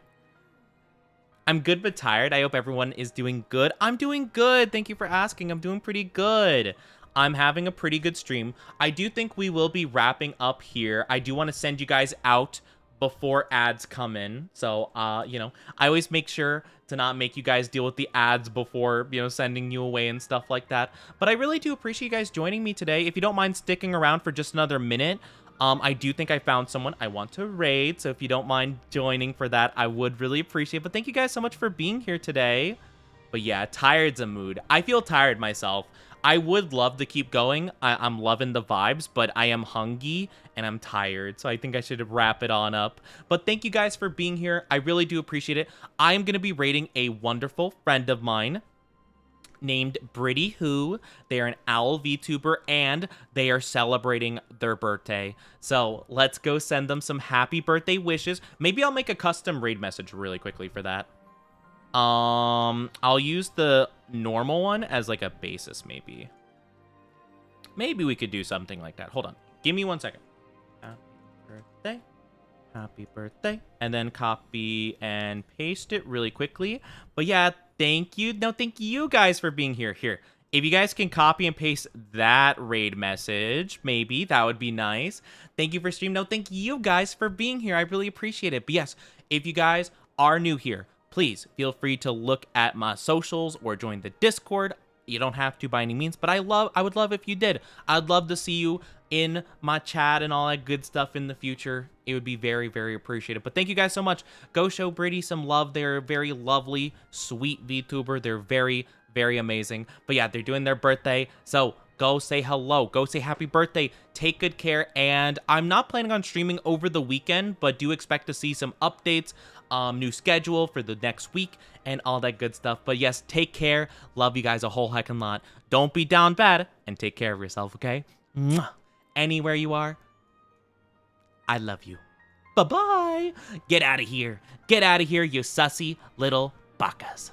I'm good but tired. I hope everyone is doing good. I'm doing good. Thank you for asking. I'm doing pretty good. I'm having a pretty good stream. I do think we will be wrapping up here. I do want to send you guys out before ads come in. So, you know, I always make sure to not make you guys deal with the ads before, you know, sending you away and stuff like that. But I really do appreciate you guys joining me today. If you don't mind sticking around for just another minute, I do think I found someone I want to raid. So if you don't mind joining for that, I would really appreciate it. But thank you guys so much for being here today. But yeah, tired's a mood. I feel tired myself. I would love to keep going. I'm loving the vibes, but I am hungry and I'm tired. So I think I should wrap it on up. But thank you guys for being here. I really do appreciate it. I am going to be rating a wonderful friend of mine named Britty Who. They are an owl VTuber and they are celebrating their birthday. So let's go send them some happy birthday wishes. Maybe I'll make a custom raid message really quickly for that. I'll use the normal one as like a basis, maybe. Maybe we could do something like that. Hold on. Give me 1 second. Happy birthday. Happy birthday. And then copy and paste it really quickly. But yeah, thank you. No, thank you guys for being here. Here. If you guys can copy and paste that raid message, maybe that would be nice. Thank you for stream. No, thank you guys for being here. I really appreciate it. But yes, if you guys are new here, please feel free to look at my socials or join the Discord. You don't have to by any means, but I would love if you did. I'd love to see you in my chat and all that good stuff in the future. It would be very, very appreciated. But thank you guys so much. Go show Britty some love. They're a very lovely, sweet VTuber. They're very, very amazing. But yeah, they're doing their birthday. So go say hello. Go say happy birthday. Take good care. And I'm not planning on streaming over the weekend, but do expect to see some updates. New schedule for the next week and all that good stuff. But yes, take care. Love you guys a whole heckin' lot. Don't be down bad and take care of yourself, okay? Mwah. Anywhere you are, I love you. Bye-bye. Get out of here. Get out of here, you sussy little bacas.